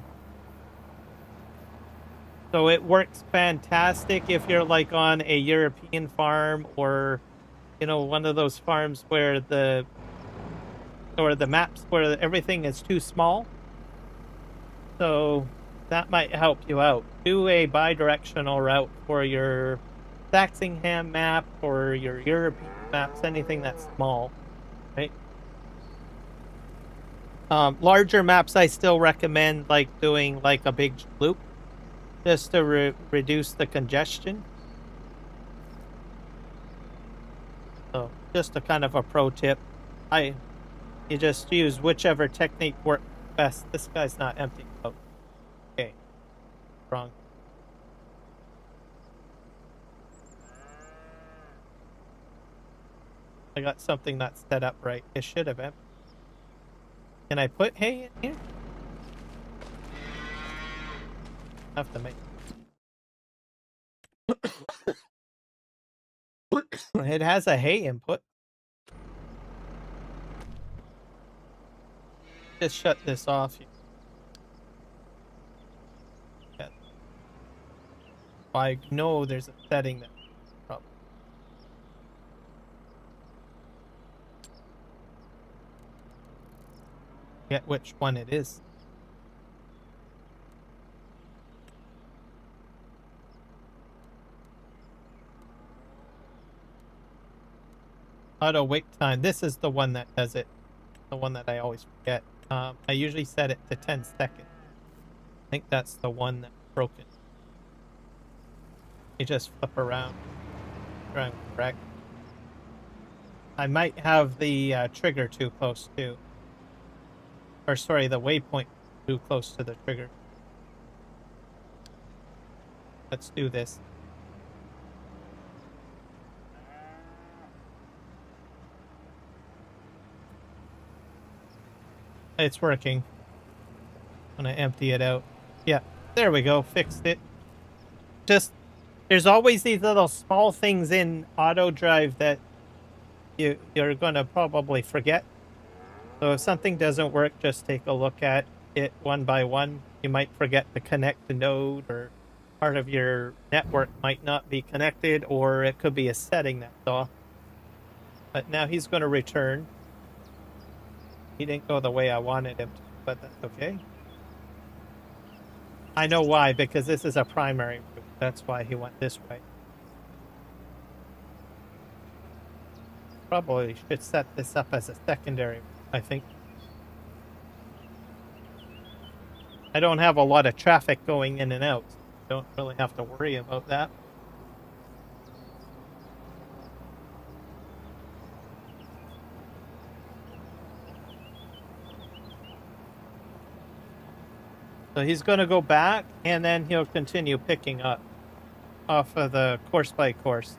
So it works fantastic if you're like on a European farm or, you know, one of those farms where the maps where everything is too small. So that might help you out. Do a bi-directional route for your Saxingham map or your European maps, anything that's small, right? Larger maps I still recommend like doing like a big loop just to reduce the congestion. So just a kind of a pro tip. You just use whichever technique works best. This guy's not empty. Oh, okay. Wrong. I got something not set up right. It should have emptied. Can I put hay in here? I have to make it has a hay input. Just shut this off. Yeah. I know there's a setting that probably. Get which one it is. Auto wait time. This is the one that does it. The one that I always forget. I usually set it to 10 seconds. I think that's the one that's broken. You just flip around. Try and correct. I might have the trigger too close to. Or sorry, the waypoint too close to the trigger. Let's do this. It's working. I'm gonna empty it out. Yeah, there we go. Fixed it. Just, there's always these little small things in AutoDrive that you're gonna probably forget. So if something doesn't work, just take a look at it one by one. You might forget to connect the node, or part of your network might not be connected, or it could be a setting that's off. But now he's going to return. He didn't go the way I wanted him to, but that's okay. I know why, because this is a primary route. That's why he went this way. Probably should set this up as a secondary, I think. I don't have a lot of traffic going in and out, so I don't really have to worry about that. So he's going to go back, and then he'll continue picking up off of the Courseplay course.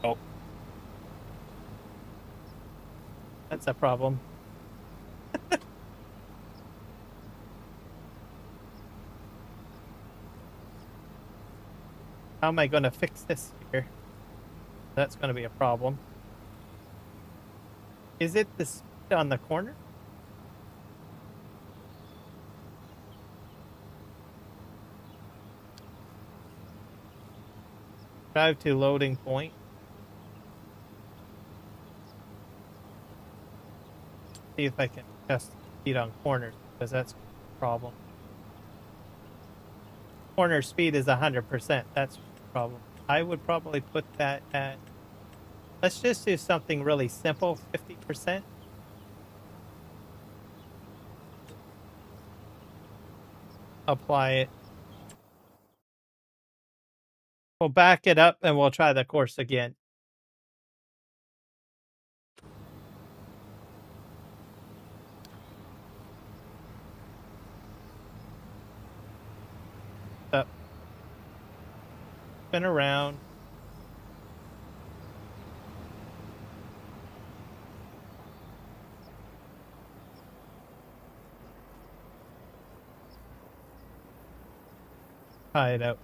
Oh. That's a problem. How am I going to fix this here? That's going to be a problem. Is it the speed on the corner? Drive to loading point. See if I can adjust speed on corners, because that's a problem. Corner speed is 100%. That's the problem. I would probably put that at, let's just do something really simple, 50%. Apply it. We'll back it up and we'll try the course again. Up. Spin around. Try it out.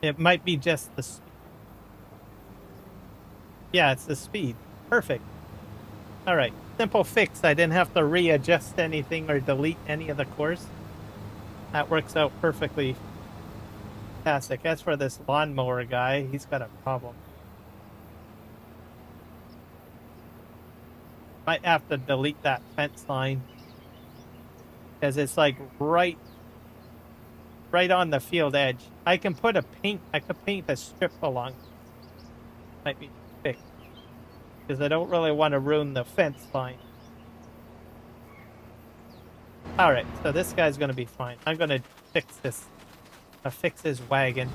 It might be just the speed. Yeah, it's the speed. Perfect. All right. Simple fix. I didn't have to readjust anything or delete any of the course. That works out perfectly. Fantastic. As for this lawnmower guy, he's got a problem. Might have to delete that fence line, because it's like right on the field edge. I can put a paint. I could paint a strip along. Might be fixed, because I don't really want to ruin the fence line. All right, so this guy's going to be fine. I'm going to fix this. Fix his wagon.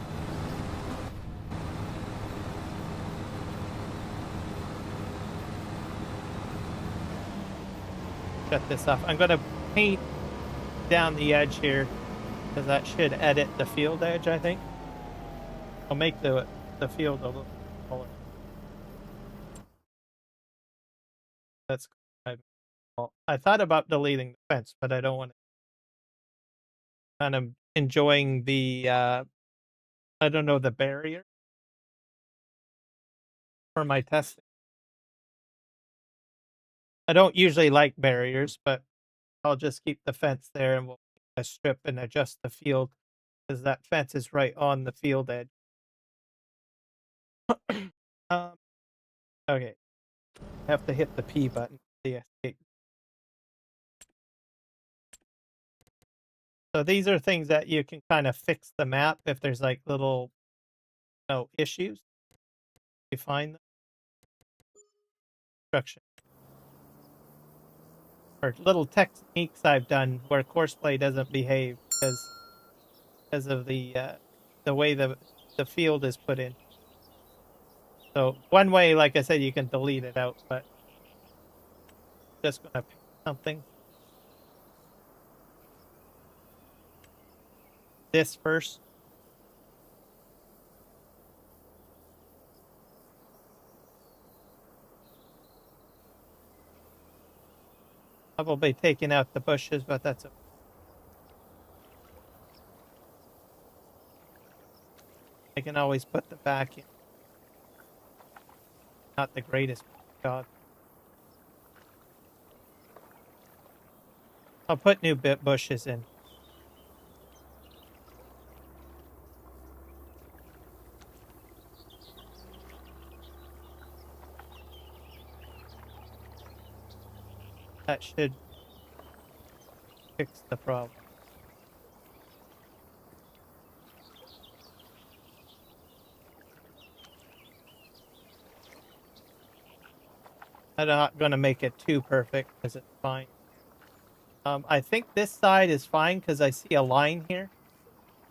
Shut this off. I'm going to paint down the edge here, because that should edit the field edge, I think. I'll make the field a little smaller. That's cool. I thought about deleting the fence, but I don't want to. Kind of enjoying the I don't know, the barrier for my testing. I don't usually like barriers, but I'll just keep the fence there, and we'll make a strip and adjust the field, because that fence is right on the field edge. Okay. I have to hit the P button. The escape. So these are things that you can kind of fix the map if there's like little issues. You find them. Structure. Or little techniques I've done where Courseplay doesn't behave because of the way the field is put in. So one way, like I said, you can delete it out, but just gonna pick something. this first. Probably taking out the bushes, but that's okay. I can always put the back in. Not the greatest job. I'll put new bit bushes in. That should fix the problem. I'm not going to make it too perfect because it's fine. I think this side is fine because I see a line here.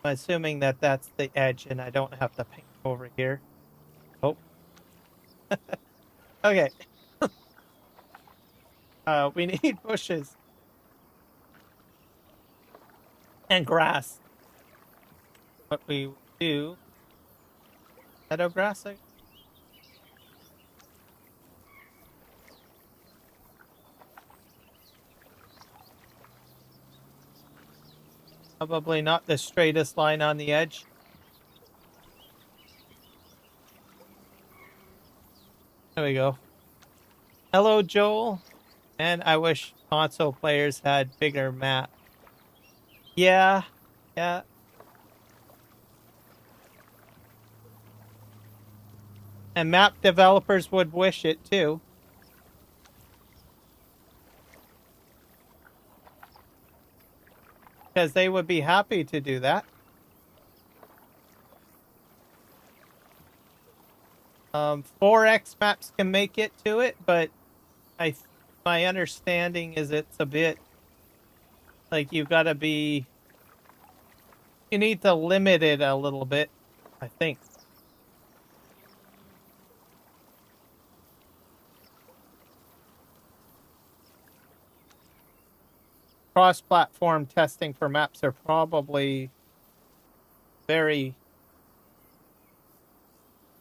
I'm assuming that that's the edge and I don't have to paint over here. Oh. Okay. We need bushes. And grass. What we do... Meadow grass? Probably not the straightest line on the edge. There we go. Hello, Joel. And I wish console players had bigger maps. Yeah. Yeah. And map developers would wish it too. Because they would be happy to do that. 4X maps can make it to it, but my understanding is it's a bit like you need to limit it a little bit, I think. Cross-platform testing for maps are probably very,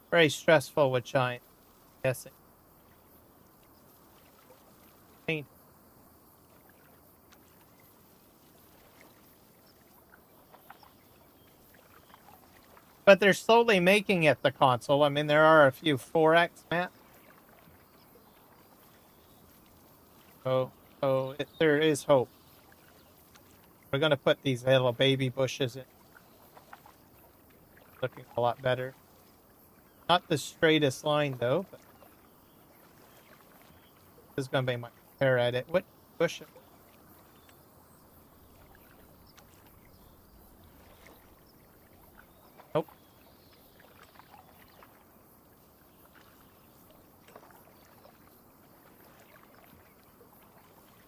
very stressful with Giant, I'm guessing. Paint. But they're slowly making it the console. I mean, there are a few 4X maps. So there is hope. We're going to put these little baby bushes in. Looking a lot better. Not the straightest line, though. But this is going to be my hair at it. What bush? Nope.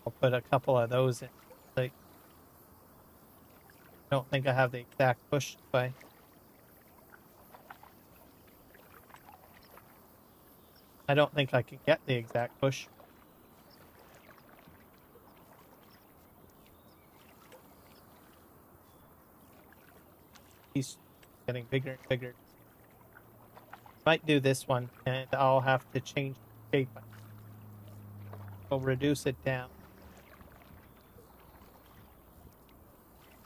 I'll put a couple of those in. Like, I don't think I have the exact bush by. I don't think I can get the exact bush. He's getting bigger and bigger. Might do this one, and I'll have to change the shape. I'll reduce it down.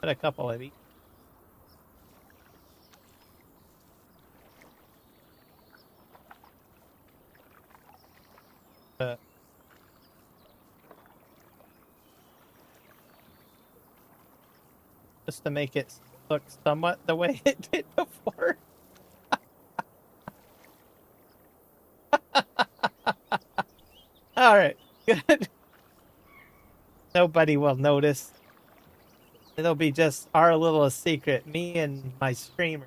Put a couple of these. Just to make it look somewhat the way it did before. All right, good. Nobody will notice. It'll be just our little secret, me and my streamer.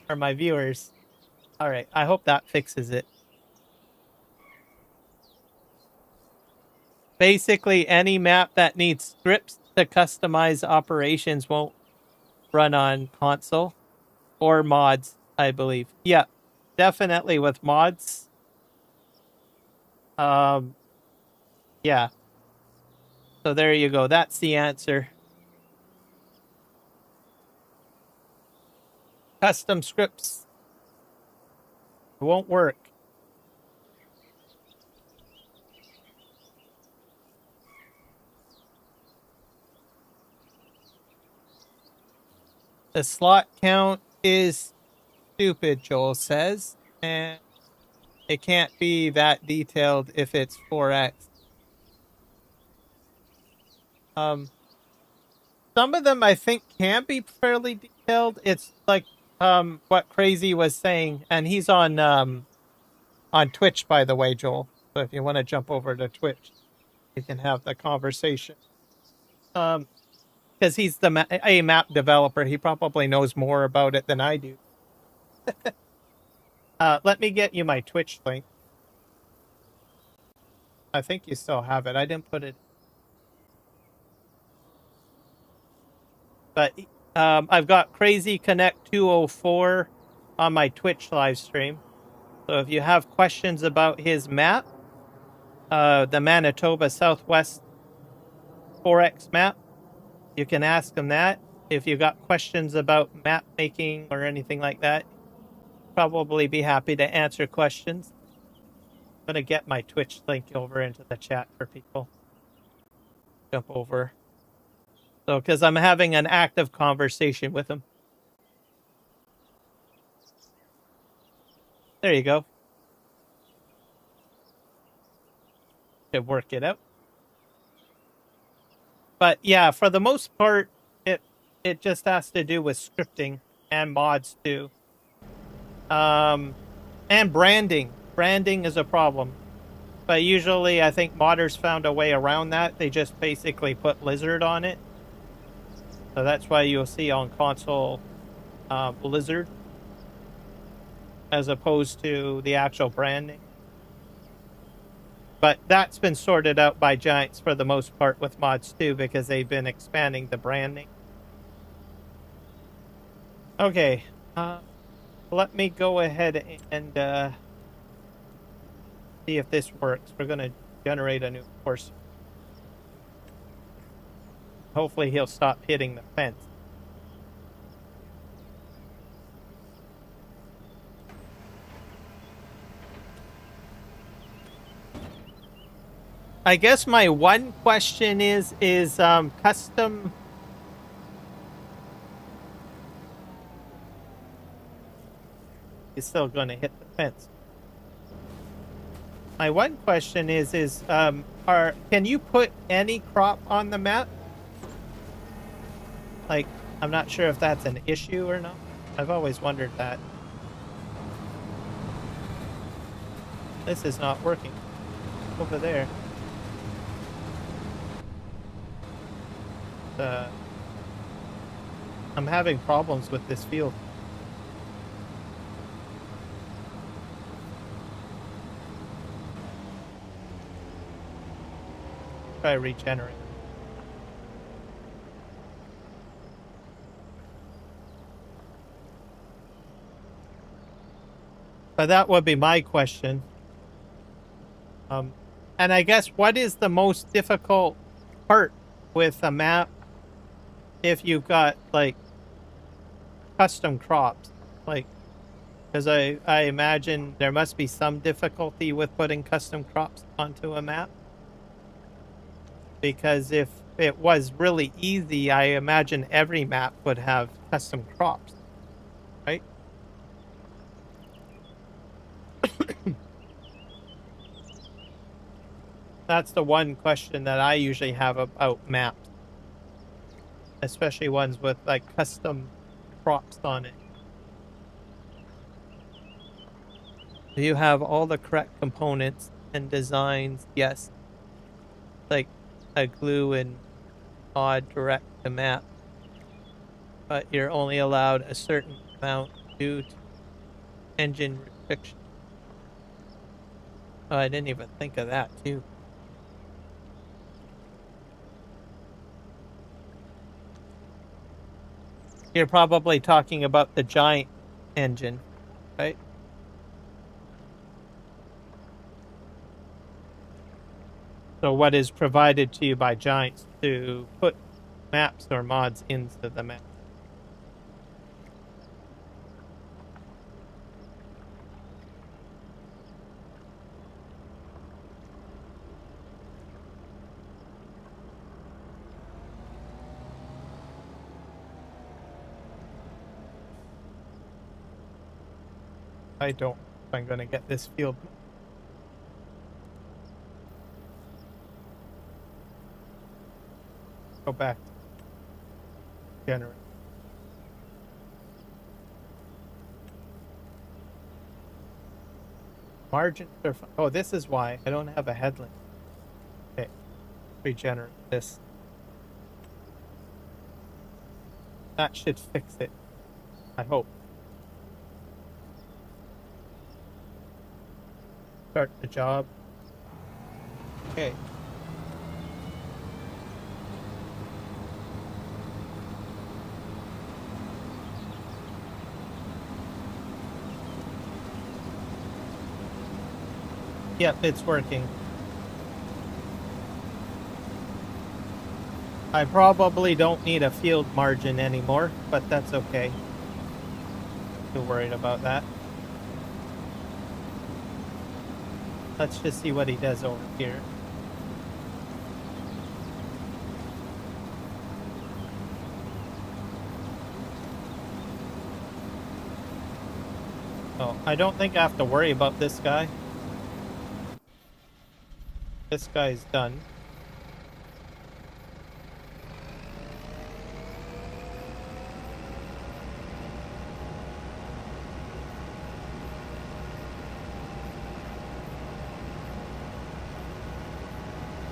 Or my viewers. All right, I hope that fixes it. Basically, any map that needs scripts to customize operations won't run on console or mods, I believe. Yeah, definitely with mods. Yeah. So there you go. That's the answer. custom scripts. It won't work. The slot count is stupid, Joel says, and it can't be that detailed if it's 4x. Some of them I think can be fairly detailed. It's like what Crazy was saying, and he's on Twitch, by the way, Joel. So if you want to jump over to Twitch, you can have the conversation. Because he's a map developer, he probably knows more about it than I do. Let me get you my Twitch link. I think you still have it. I didn't put it. But I've got Crazy Connect 204 on my Twitch live stream. So if you have questions about his map, the Manitoba Southwest 4X map, you can ask him that. If you got questions about map making or anything like that, probably be happy to answer questions. I'm going to get my Twitch link over into the chat for people. Jump over. So, because I'm having an active conversation with him. There you go. Should work it out. But yeah, for the most part, it just has to do with scripting and mods too. And branding. Branding is a problem. But usually I think modders found a way around that. They just basically put Lizard on it. So that's why you'll see on console Lizard as opposed to the actual branding. But that's been sorted out by Giants for the most part with mods too, because they've been expanding the branding. Okay, let me go ahead and see if this works. We're going to generate a new course. Hopefully he'll stop hitting the fence. I guess my one question is custom. He's still going to hit the fence. My one question is can you put any crop on the map? Like, I'm not sure if that's an issue or not. I've always wondered that. This is not working. Over there. I'm having problems with this field. Try regenerate. But that would be my question. And I guess what is the most difficult part with a map if you've got like custom crops? Like, because I imagine there must be some difficulty with putting custom crops onto a map. Because if it was really easy, I imagine every map would have custom crops, right? That's the one question that I usually have about maps. Especially ones with like custom crops on it. Do you have all the correct components and designs? Yes. Like a glue and mod direct to map. But you're only allowed a certain amount due to engine restrictions. Oh, I didn't even think of that too. You're probably talking about the Giant engine, right? So what is provided to you by Giants to put maps or mods into the map? I don't know if I'm going to get this field. Go back to generate. Margins are fine. Oh, this is why I don't have a headland. Okay, regenerate this. That should fix it. I hope. Start the job. Okay. Yep, it's working. I probably don't need a field margin anymore, but that's okay. Too worried about that. Let's just see what he does over here. Oh, I don't think I have to worry about this guy. This guy's done.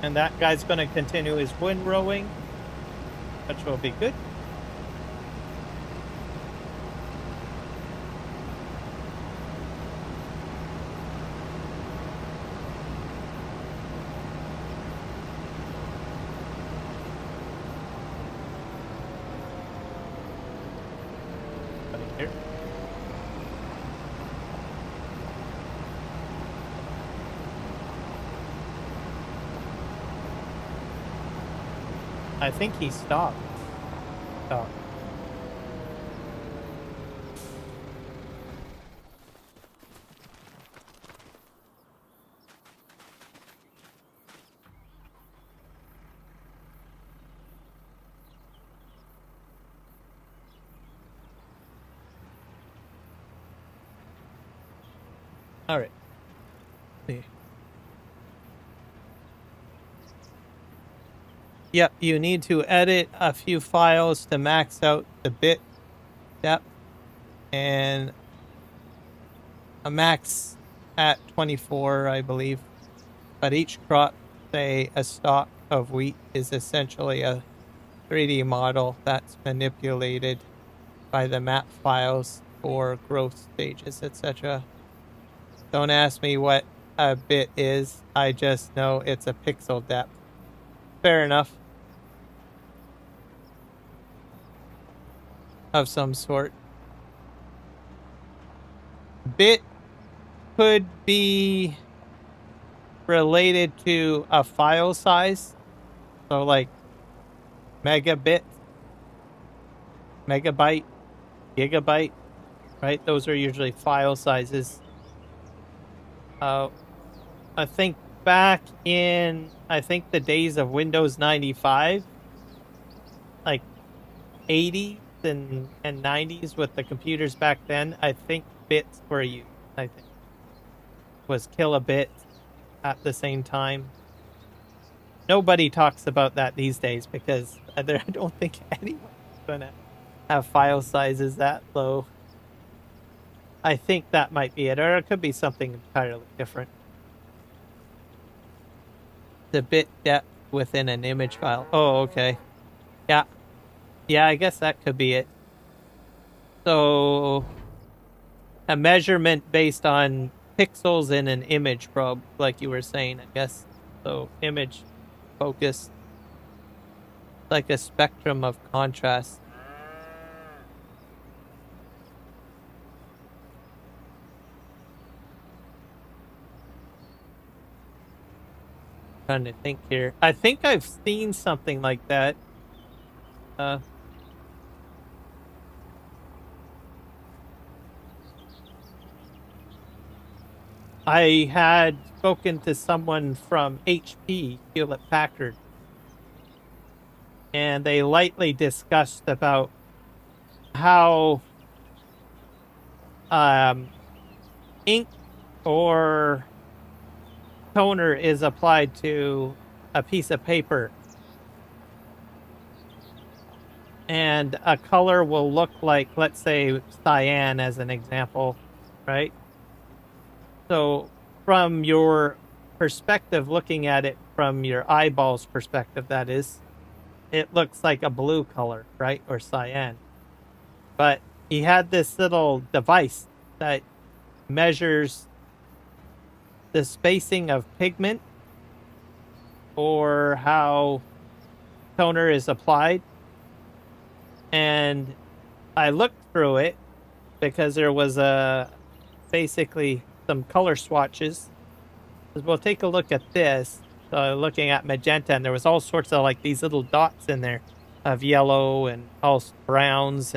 And that guy's going to continue his windrowing, which will be good. Here. I think he stopped. Oh. All right. Yep, you need to edit a few files to max out the bit depth and a max at 24, I believe. But each crop, say a stalk of wheat, is essentially a 3D model that's manipulated by the map files for growth stages, etc. Don't ask me what a bit is. I just know it's a pixel depth. Fair enough. Of some sort. Bit could be related to a file size. So like megabit, megabyte, gigabyte, right? Those are usually file sizes. I think back in, the days of Windows 95, like 80s and 90s with the computers back then, I think bits were used. I think was kilobit at the same time. Nobody talks about that these days because I don't think anyone's gonna have file sizes that low. I think that might be it, or it could be something entirely different. The bit depth within an image file. Oh, okay. Yeah. Yeah, I guess that could be it. So, a measurement based on pixels in an image probe, like you were saying, I guess. So, image focus, like a spectrum of contrast. Trying to think here. I think I've seen something like that. I had spoken to someone from HP, Hewlett Packard, and they lightly discussed about how ink or toner is applied to a piece of paper, and a color will look like, let's say, cyan as an example, right? So from your perspective, looking at it from your eyeballs perspective, that is, it looks like a blue color, right? Or cyan. But he had this little device that measures the spacing of pigment or how toner is applied. And I looked through it because there was basically some color swatches. We'll take a look at this. So looking at magenta, and there was all sorts of like these little dots in there of yellow and all browns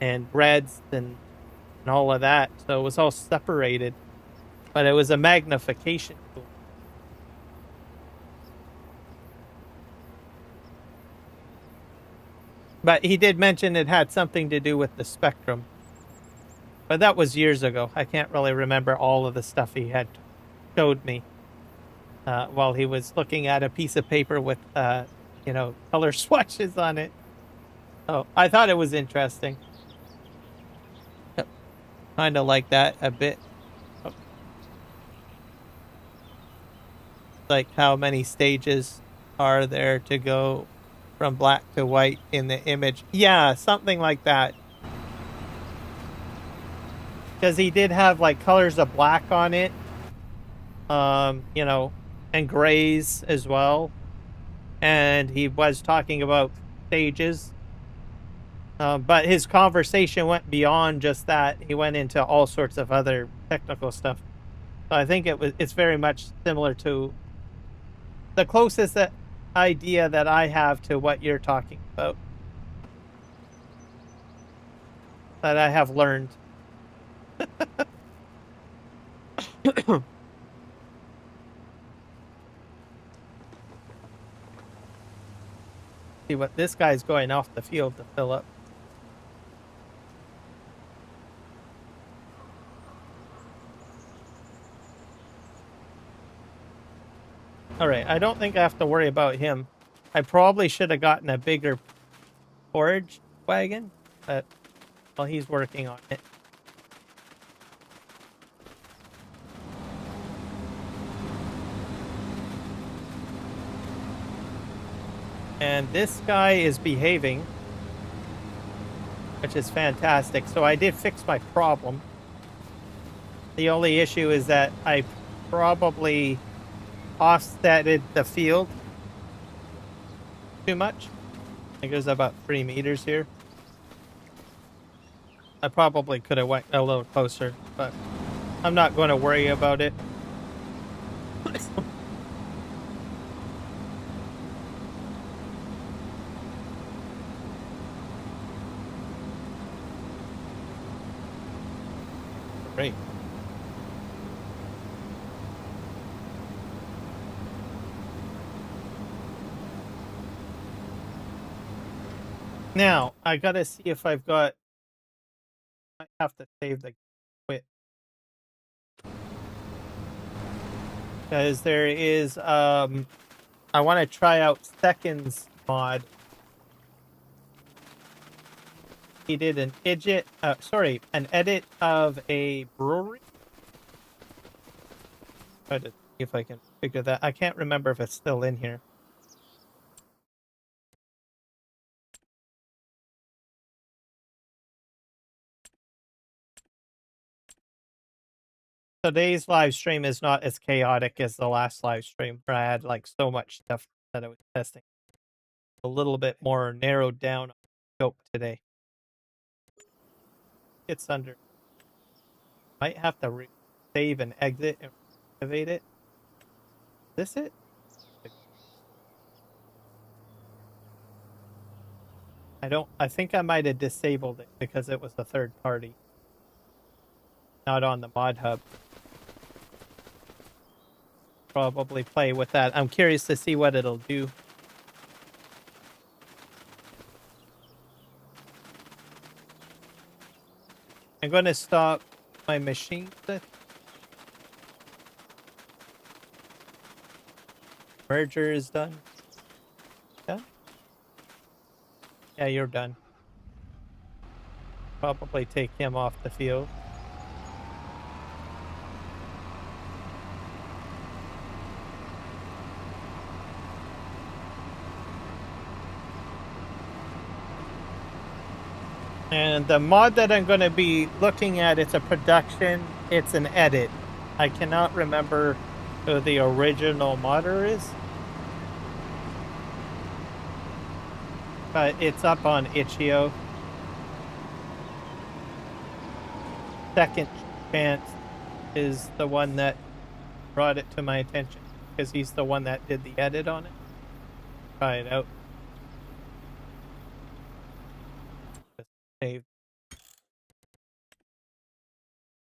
and reds and all of that. So it was all separated, but it was a magnification tool. But he did mention it had something to do with the spectrum. But that was years ago. I can't really remember all of the stuff he had showed me while he was looking at a piece of paper with, color swatches on it. Oh, I thought it was interesting. Kind of like that a bit. Oh. Like how many stages are there to go from black to white in the image? Yeah, something like that. Because he did have like colors of black on it, and grays as well. And he was talking about stages. But his conversation went beyond just that. He went into all sorts of other technical stuff. So I think it's very much similar to the closest idea that I have to what you're talking about. That I have learned. See what this guy's going off the field to fill up. All right, I don't think I have to worry about him. I probably should have gotten a bigger forage wagon, but well, he's working on it. And this guy is behaving, which is fantastic. So I did fix my problem. The only issue is that I probably offsetted the field too much. I think there's about 3 meters here. I probably could have went a little closer, but I'm not going to worry about it. Great. Now, I gotta see if I've got... I have to save the quit. Because there is, I want to try out Second's mod. He did an edit of a brewery. Try to see if I can figure that. I can't remember if it's still in here. Today's live stream is not as chaotic as the last live stream, where I had like so much stuff that I was testing. A little bit more narrowed down scope today. It's under. Might have to save and exit and activate it. Is this it? I think I might have disabled it because it was a third party. Not on the ModHub. Probably play with that. I'm curious to see what it'll do. I'm going to stop my machine. Merger is done. Done? Yeah, you're done. Probably take him off the field. And the mod that I'm going to be looking at, it's a production, it's an edit. I cannot remember who the original modder is. But it's up on itch.io. Second Chance is the one that brought it to my attention, because he's the one that did the edit on it. Try it out. Save.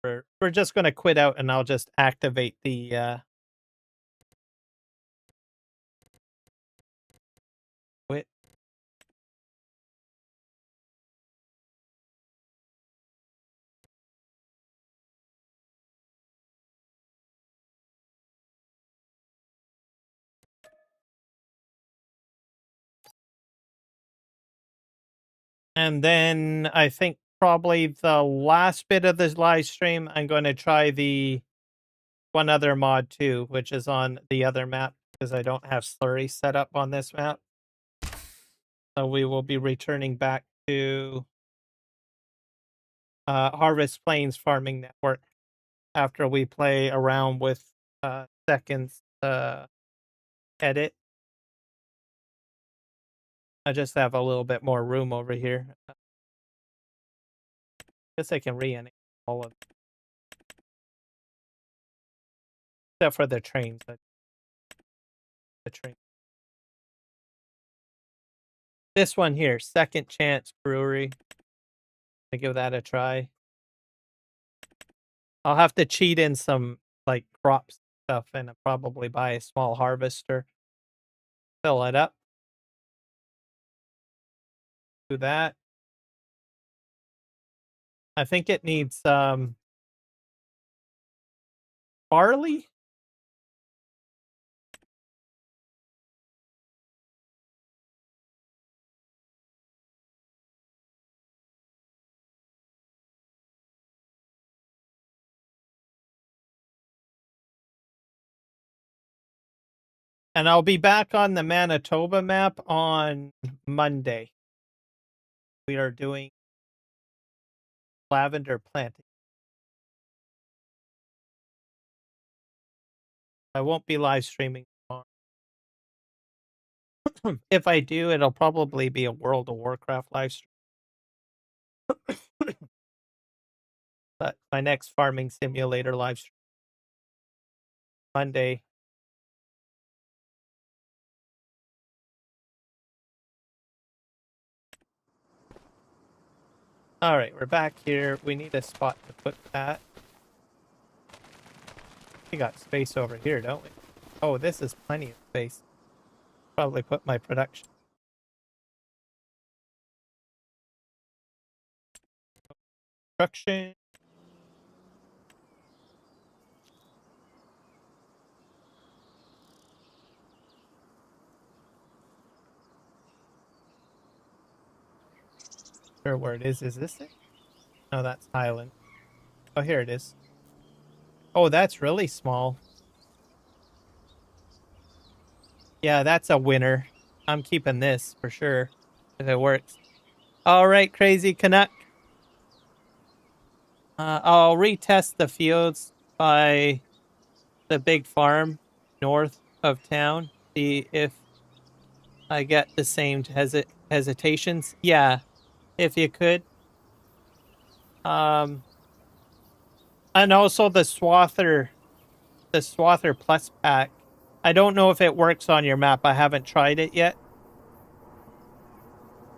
We're just going to quit out, and I'll just activate the quit. And then I think probably the last bit of this live stream, I'm going to try the one other mod too, which is on the other map, because I don't have Slurry set up on this map. So we will be returning back to Harvest Plains Farming Network after we play around with Second's edit. I just have a little bit more room over here. Guess I can re-enable all of it. Except for the trains. The train. This one here, Second Chance Brewery. I give that a try. I'll have to cheat in some like crops stuff and probably buy a small harvester. Fill it up. Do that. I think it needs barley. And I'll be back on the Manitoba map on Monday. We are doing lavender planting. I won't be live streaming tomorrow. If I do, it'll probably be a World of Warcraft live stream. But my next farming simulator live stream Monday. All right, we're back here. We need a spot to put that. We got space over here, don't we? Oh, this is plenty of space. Probably put my production. Construction. Sure where it is. Is this it? No, that's Highland. Oh, here it is. Oh, that's really small. Yeah, that's a winner. I'm keeping this for sure if it works. All right, Crazy Canuck. I'll retest the fields by the big farm north of town. See if I get the same hesitations. Yeah, if you could. And also the Swather Plus pack. I don't know if it works on your map. I haven't tried it yet.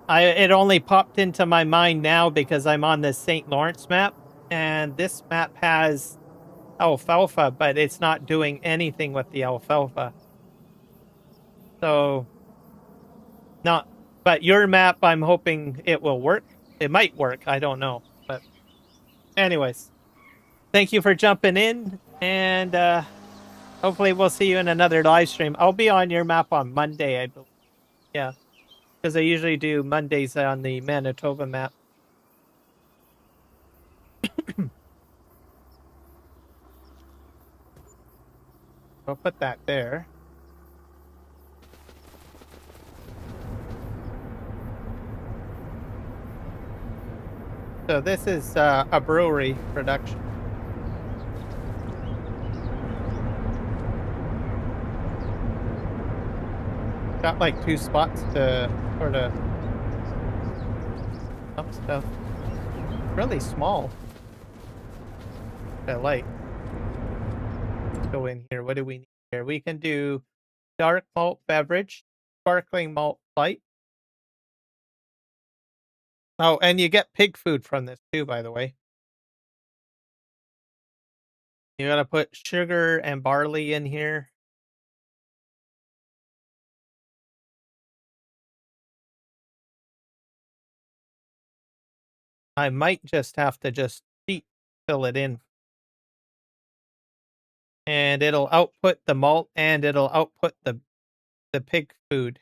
It only popped into my mind now because I'm on the St. Lawrence map, and this map has alfalfa, but it's not doing anything with the alfalfa. So, but your map, I'm hoping it will work. It might work. I don't know. But anyways, thank you for jumping in, and hopefully we'll see you in another live stream. I'll be on your map on Monday, I believe. Yeah, because I usually do Mondays on the Manitoba map. I'll put that there. So this is a brewery production. Got like 2 spots to sort of dump stuff. Really small. I like. Let's go in here. What do we need here? We can do dark malt beverage, sparkling malt light. Oh, and you get pig food from this too, by the way. You gotta put sugar and barley in here. I might just have to just fill it in. And it'll output the malt and it'll output the pig food.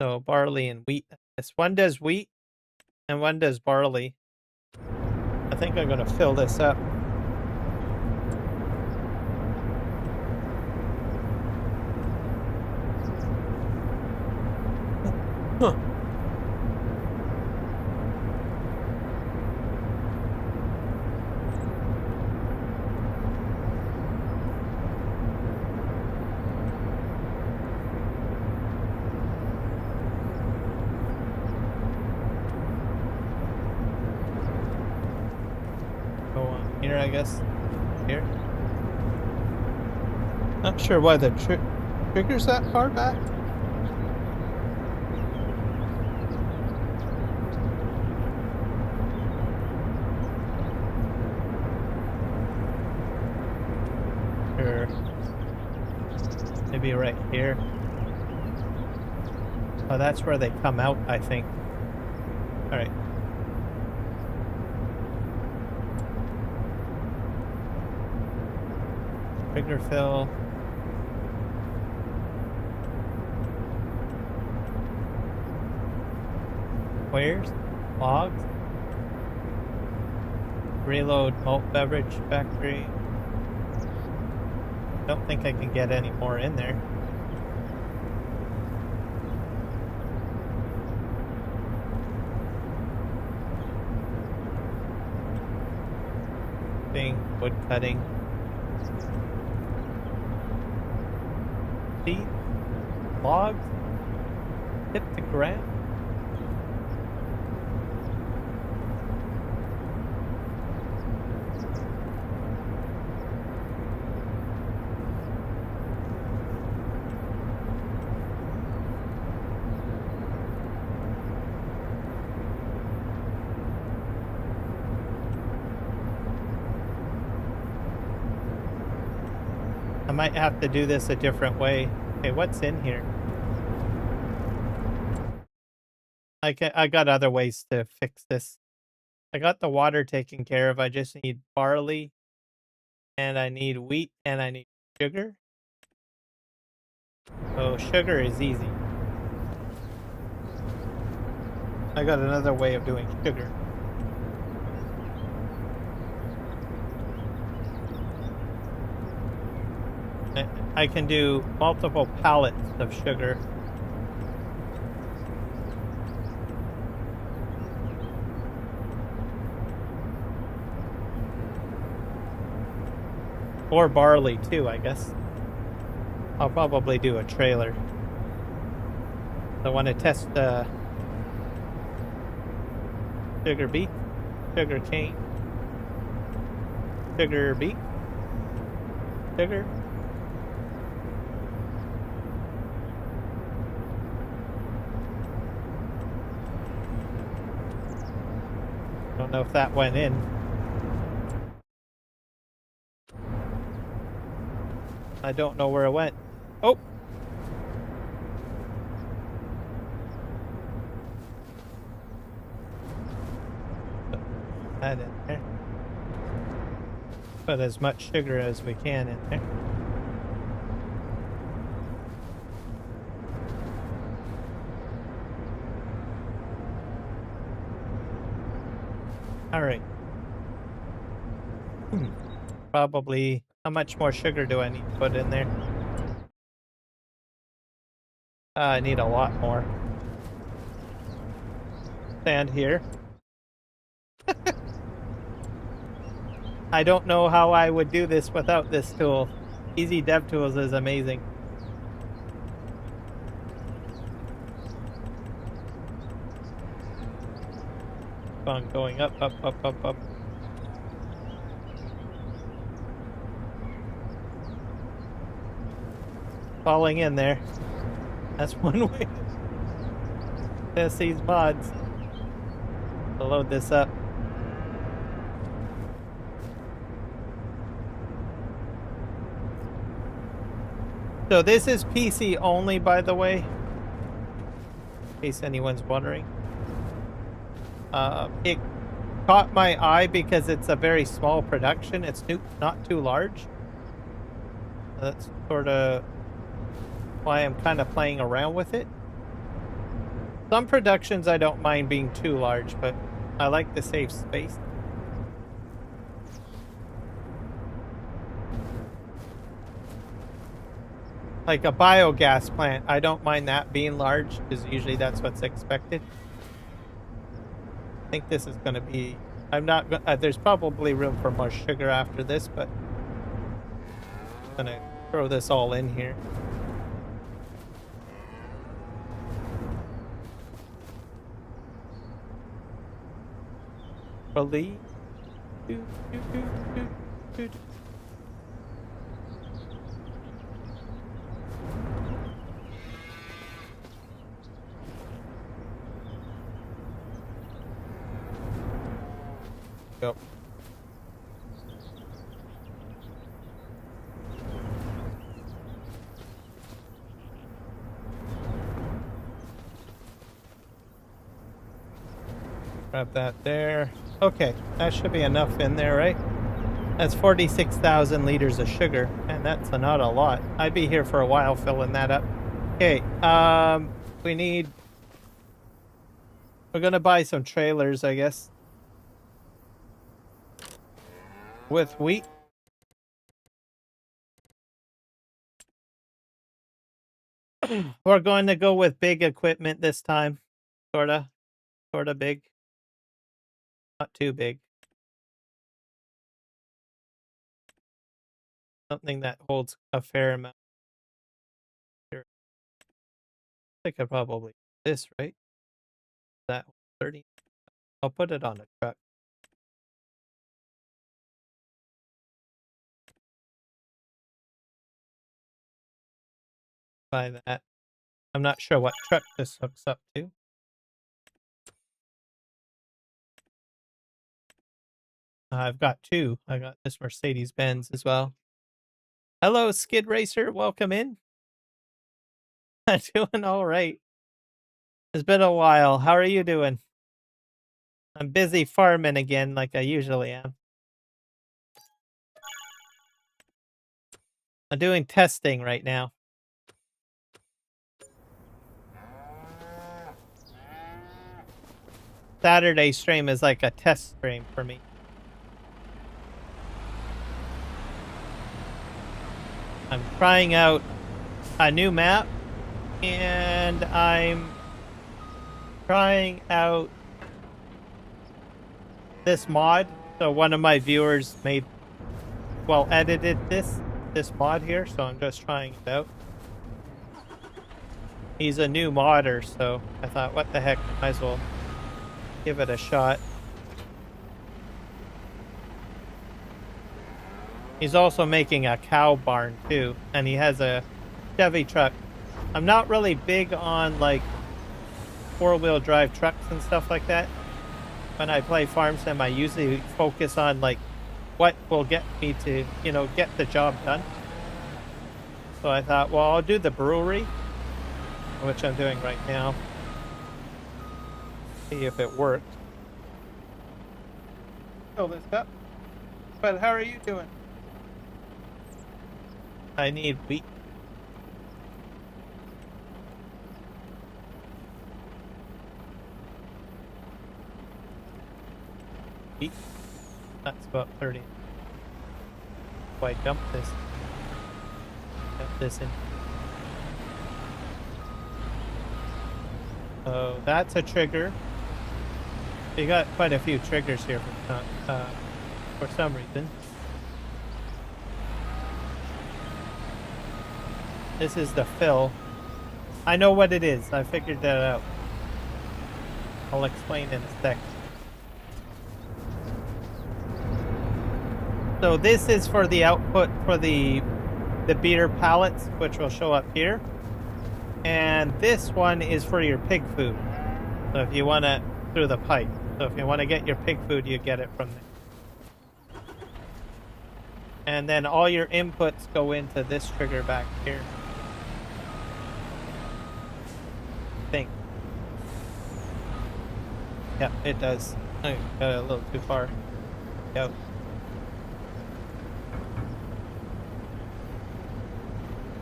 So barley and wheat. This one does wheat and one does barley. I think I'm gonna fill this up. Huh. Go on here, I guess. Here. Not sure why the trigger's that far back. Maybe right here. Oh, that's where they come out, I think. All right. Trigger fill. Where's logs? Reload malt beverage factory. Don't think I can get any more in there. Wood cutting. Seed. Logs. Hit the ground. I might have to do this a different way. Okay, what's in here? I got other ways to fix this. I got the water taken care of. I just need barley, and I need wheat, and I need sugar. So sugar is easy. I got another way of doing sugar. I can do multiple pallets of sugar. Or barley too, I guess. I'll probably do a trailer. I want to test the sugar beet, sugar cane, sugar beet, sugar. Don't know if that went in. I don't know where it went. Oh! that in there. Put as much sugar as we can in there. All right. Probably, how much more sugar do I need to put in there? I need a lot more. Stand here. I don't know how I would do this without this tool. Easy Dev Tools is amazing. Keep on going up, up, up, up, up. Falling in there. That's one way to test these mods. To load this up. So this is PC only, by the way, in case anyone's wondering. It caught my eye because it's a very small production. It's not too large. That's sort of why I'm kind of playing around with it. Some productions I don't mind being too large, but I like to save space. Like a biogas plant, I don't mind that being large, because usually that's what's expected. I think this is going to be... I'm not... there's probably room for more sugar after this, but... I'm going to throw this all in here. Believe. Yep. Grab that there. Okay, that should be enough in there, right? That's 46,000 liters of sugar, and that's not a lot. I'd be here for a while filling that up. Okay, we're gonna buy some trailers, I guess. With wheat. We're going to go with big equipment this time. Sorta big. Not too big. Something that holds a fair amount. Here. I think I probably this, right? That 30. I'll put it on a truck. By that. I'm not sure what truck this hooks up to. I've got two. I got this Mercedes-Benz as well. Hello, Skid Racer. Welcome in. I'm doing all right. It's been a while. How are you doing? I'm busy farming again like I usually am. I'm doing testing right now. Saturday stream is like a test stream for me. I'm trying out a new map, and I'm trying out this mod. So one of my viewers edited this mod here, so I'm just trying it out. He's a new modder, so I thought, what the heck, might as well give it a shot. He's also making a cow barn too, and he has a Chevy truck. I'm not really big on like 4-wheel drive trucks and stuff like that. When I play farm sim, I usually focus on like what will get me to, get the job done. So I thought, well, I'll do the brewery, which I'm doing right now. See if it works. fill this up. But how are you doing? I need wheat. Wheat. That's about 30. So I dump this. Dump this in. So that's a trigger. You got quite a few triggers here for some reason. This is the fill. I know what it is. I figured that out. I'll explain in a sec. So this is for the output for the beater pallets, which will show up here. And this one is for your pig food. So if you want to, through the pipe. So if you want to get your pig food, you get it from there. And then all your inputs go into this trigger back here. I think. Yeah, it does. I got it a little too far. Yep.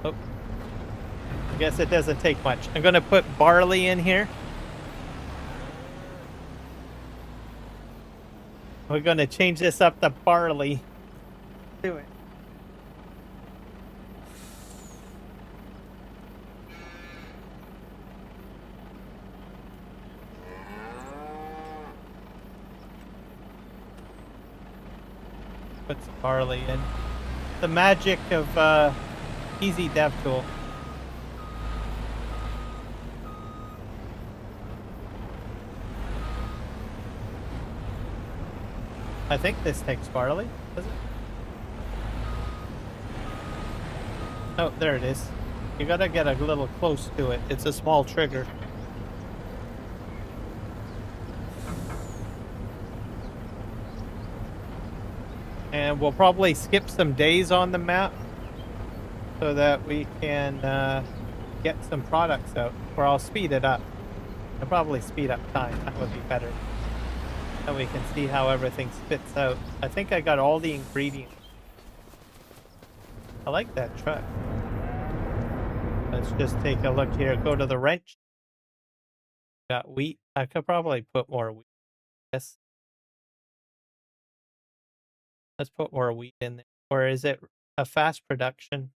Oh. I guess it doesn't take much. I'm going to put barley in here. We're going to change this up to barley. Do it. Put some barley in. The magic of Easy Dev Tool. I think this takes barley, does it? Oh, there it is. You gotta get a little close to it. It's a small trigger. And we'll probably skip some days on the map so that we can get some products out. Or I'll speed it up. I'll probably speed up time. That would be better. And we can see how everything spits out. I think I got all the ingredients. I like that truck. Let's just take a look here. Go to the wrench. Got wheat. I could probably put more wheat. Yes. Let's put more wheat in there. Or is it a fast production?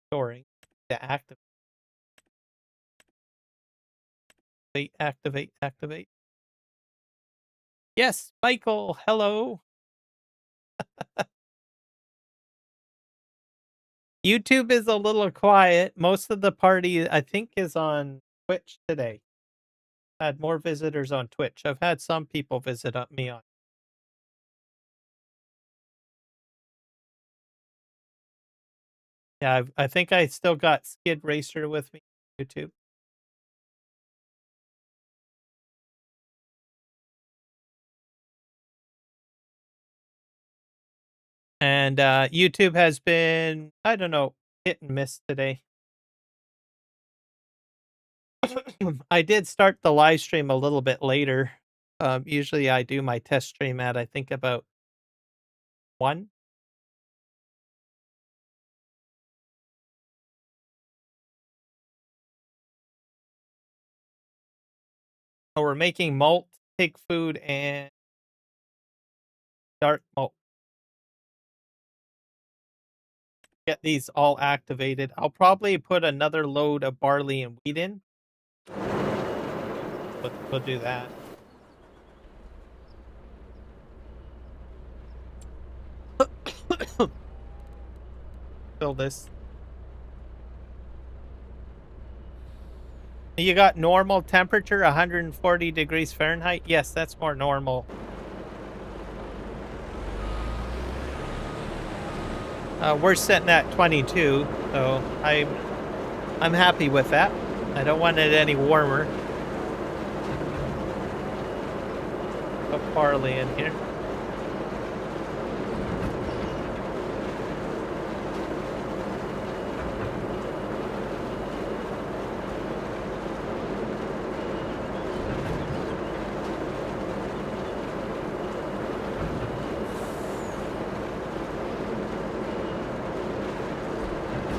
Storing. To activate. Activate. Yes, Michael, hello. YouTube is a little quiet. Most of the party, I think, is on Twitch today. I had more visitors on Twitch. I've had some people visit me on. Yeah, I think I still got Skid Racer with me on YouTube. And YouTube has been, I don't know, hit and miss today. I did start the live stream a little bit later. Usually I do my test stream at, I think, about 1. So we're making malt, pig food, and dark malt. Get these all activated. I'll probably put another load of barley and wheat in. We'll do that. Fill this. You got normal temperature, 140 degrees Fahrenheit? Yes, that's more normal. We're sitting at 22, so I'm happy with that. I don't want it any warmer. Put barley in here.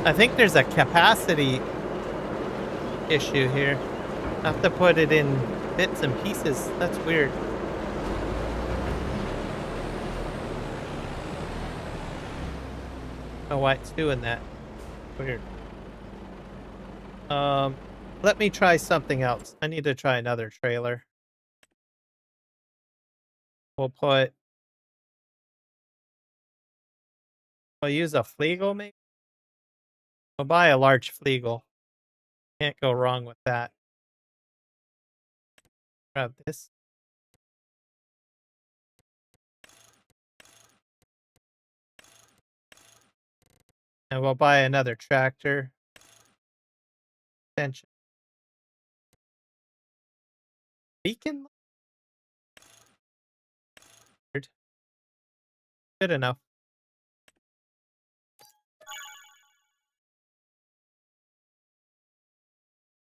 I think there's a capacity issue here. I have to put it in bits and pieces. That's weird. I don't know why it's doing that. Weird. Let me try something else. I need to try another trailer. We'll use a Fliegel maybe? We'll buy a large Fliegel. Can't go wrong with that. Grab this. And we'll buy another tractor. Extension. Beacon? Good enough.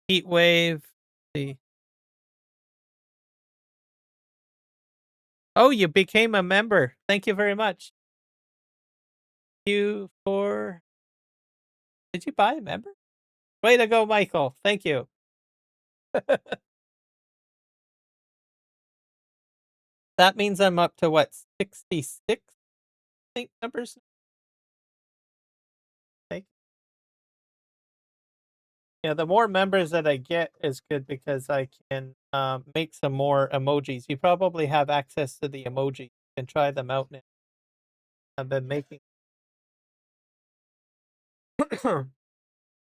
Heat wave. See. Oh, you became a member. Thank you very much. Thank you for... Did you buy a member? Way to go, Michael. Thank you. That means I'm up to what, 66? I think numbers. Okay. Yeah, the more members that I get is good because I can make some more emojis. You probably have access to the emojis. You can try them out now. I've been making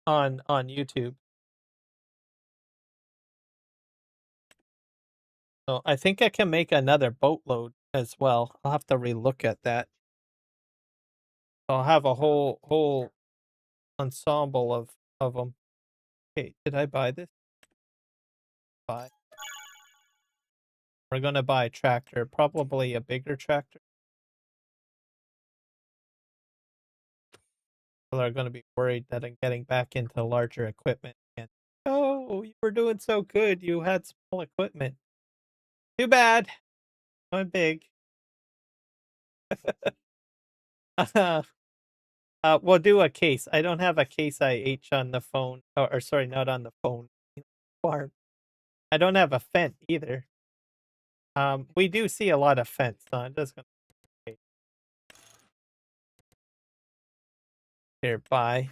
on YouTube. So I think I can make another boatload as well. I'll have to relook at that. I'll have a whole ensemble of them. Okay, did I buy this? Buy. We're gonna buy a tractor, probably a bigger tractor. People are gonna be worried that I'm getting back into larger equipment again. Oh, you were doing so good. You had small equipment. Too bad. I'm big. We'll do a case. I don't have a Case IH on the phone. Or sorry, not on the phone. Farm. I don't have a Fent either. We do see a lot of Fents, so I'm just gonna here buy.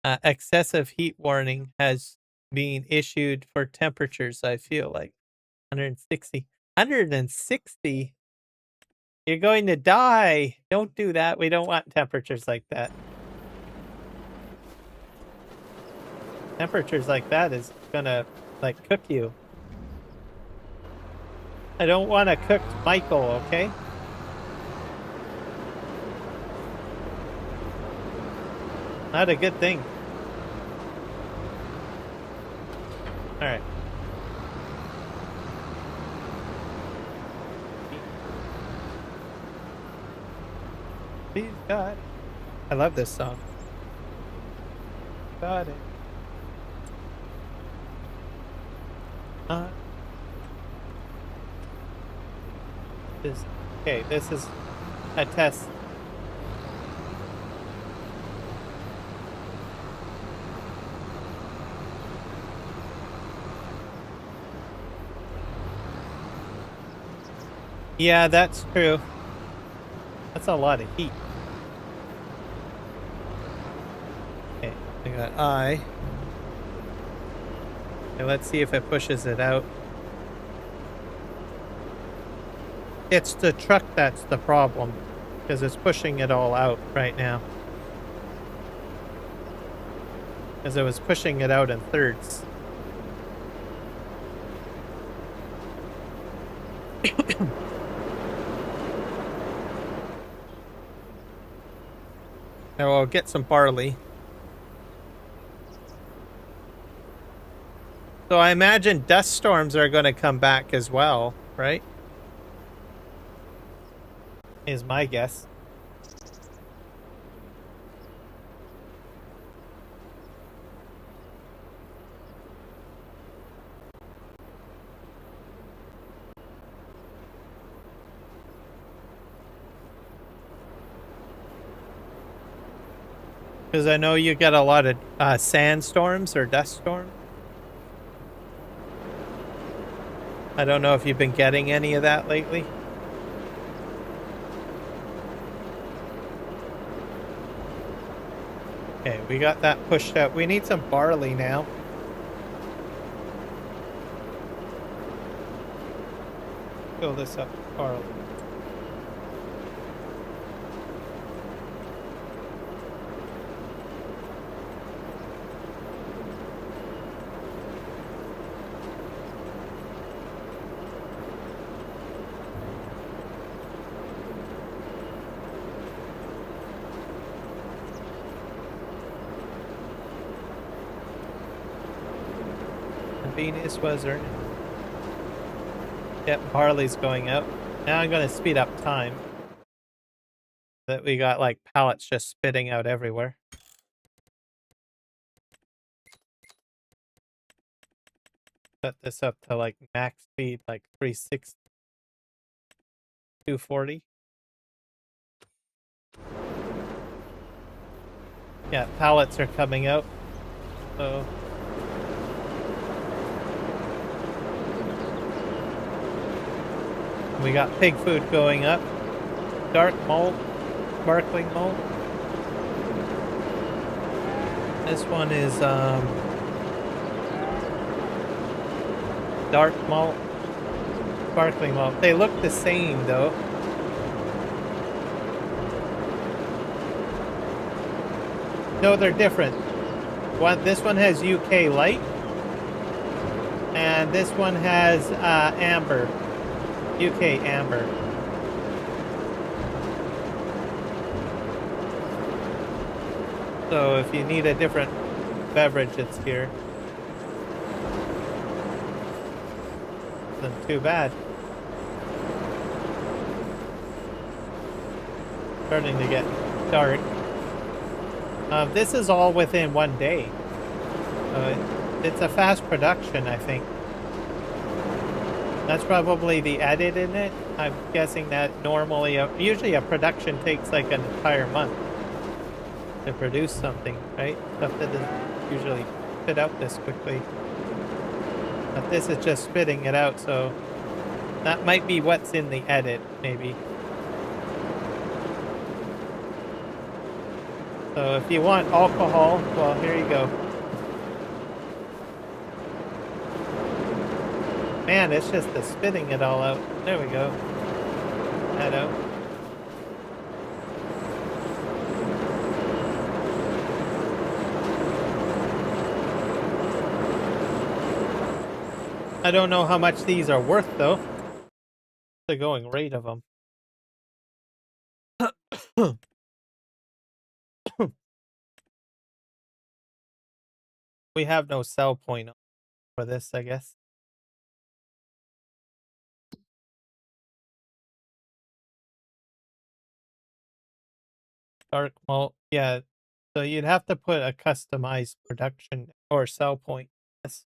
Excessive heat warning has been issued for temperatures. I feel like 160. 160. You're going to die. Don't do that. We don't want temperatures like that. Temperatures like that is gonna like cook you. I don't want a cooked Michael, okay? Not a good thing. All right. Please God. I love this song. Got it. Okay, this is a test. Yeah, that's true. That's a lot of heat. Okay, I got I. Okay, let's see if it pushes it out. It's the truck that's the problem, because it's pushing it all out right now. Because it was pushing it out in thirds. Now I'll get some barley. So I imagine dust storms are going to come back as well, right? Is my guess. Because I know you get a lot of sandstorms or dust storms. I don't know if you've been getting any of that lately. Okay, we got that pushed out. We need some barley now. Fill this up with barley. Venus was earning. Yep, barley's going out. Now I'm going to speed up time. That we got like pallets just spitting out everywhere. Set this up to like max speed, like 360, 240. Yeah, pallets are coming out. So we got pig food going up. Dark malt, sparkling malt. This one is dark malt, sparkling malt. They look the same though. No, they're different. This one has UK light, and this one has amber. UK amber. So if you need a different beverage, it's here. Isn't too bad. Starting to get dark. This is all within one day. It's a fast production, I think. That's probably the edit in it. I'm guessing that normally, usually a production takes like an entire month to produce something, right? Stuff that doesn't usually spit out this quickly. But this is just spitting it out, so that might be what's in the edit, maybe. So if you want alcohol, well, here you go. Man, it's just the spitting it all out. There we go. That out. I don't know how much these are worth, though. The going rate of them. We have no sell point for this, I guess. Dark malt, yeah. So you'd have to put a customized production or sell point. Yes.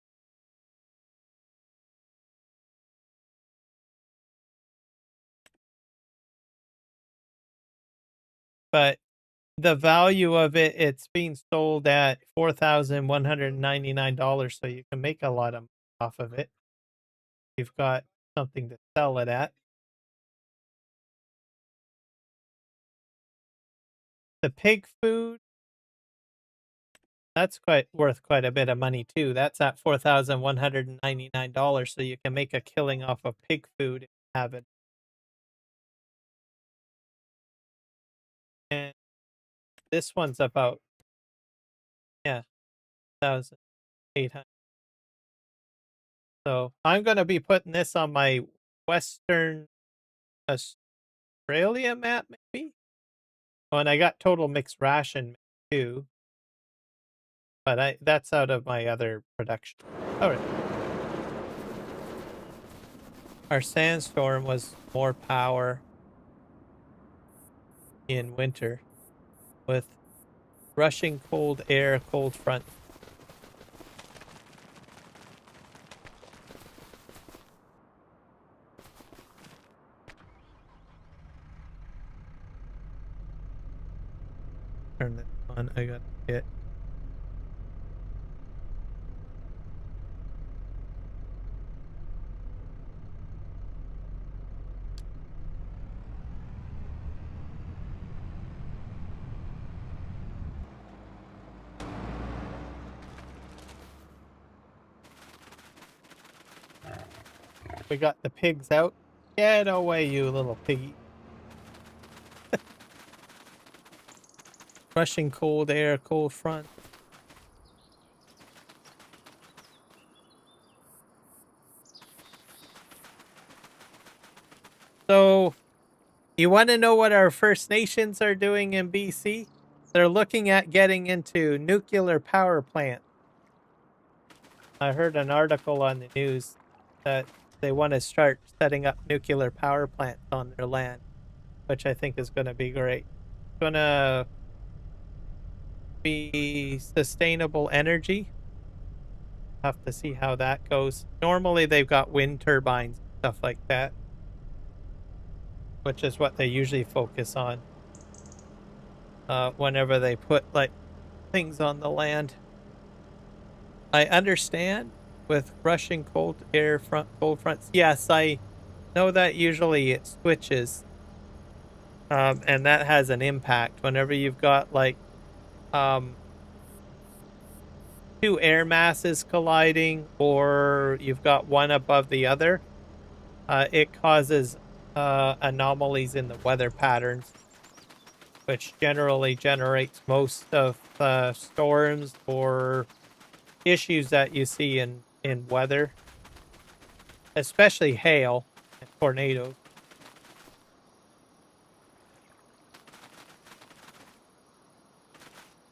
But the value of it, it's being sold at $4,199, so you can make a lot of money off of it. You've got something to sell it at. The pig food, that's worth quite a bit of money too. That's at $4,199, so you can make a killing off of pig food if you have it. And this one's about, yeah, 1,800. So I'm going to be putting this on my Western Australia map, maybe. Oh, and I got total mixed ration too. But that's out of my other production. All right. Our sandstorm was more power in winter with rushing cold air, cold front. Turn this on. on, I got it. We got the pigs out. Get away, you little piggy. Rushing cold air, cold front. So, you want to know what our First Nations are doing in BC? They're looking at getting into nuclear power plants. I heard an article on the news that they want to start setting up nuclear power plants on their land, which I think is going to be great. It's going to be sustainable energy. Have to see how that goes. Normally they've got wind turbines, stuff like that, which is what they usually focus on whenever they put like things on the land. I understand with rushing cold air cold fronts. Yes, I know that usually it switches, and that has an impact whenever you've got like two air masses colliding, or you've got one above the other. It causes anomalies in the weather patterns, which generally generates most of the storms or issues that you see in weather, especially hail and tornadoes.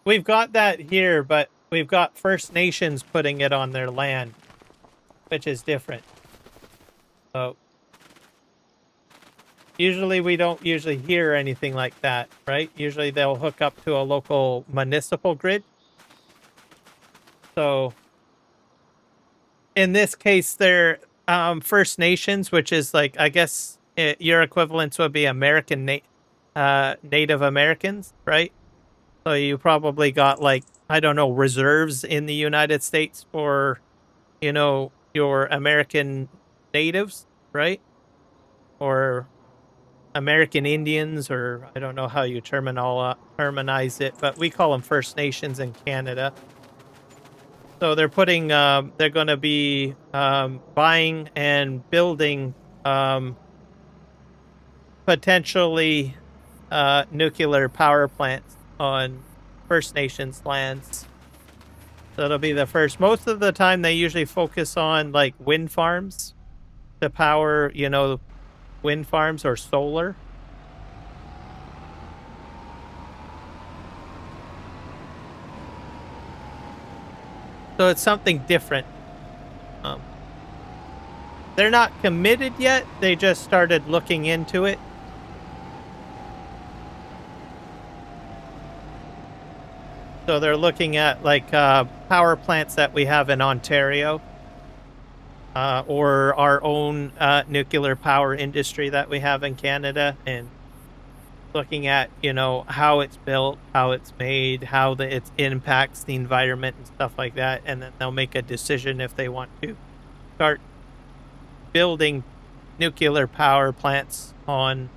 We've got that here, but we've got First Nations putting it on their land, which is different. So usually we don't usually hear anything like that, right? Usually they'll hook up to a local municipal grid. So in this case, they're First Nations, which is like, I guess your equivalents would be American Native Americans, right? So you probably got like, I don't know, reserves in the United States for, you know, your American natives, right? Or American Indians, or I don't know how you terminize it, but we call them First Nations in Canada. So they're putting, they're going to be buying and building potentially nuclear power plants on First Nations lands. That'll be the first. Most of the time, they usually focus on like wind farms to power, you know, wind farms or solar. So it's something different. They're not committed yet. They just started looking into it. So they're looking at like power plants that we have in Ontario, or our own nuclear power industry that we have in Canada, and looking at, you know, how it's built, how it's made, how it impacts the environment and stuff like that, and then they'll make a decision if they want to start building nuclear power plants on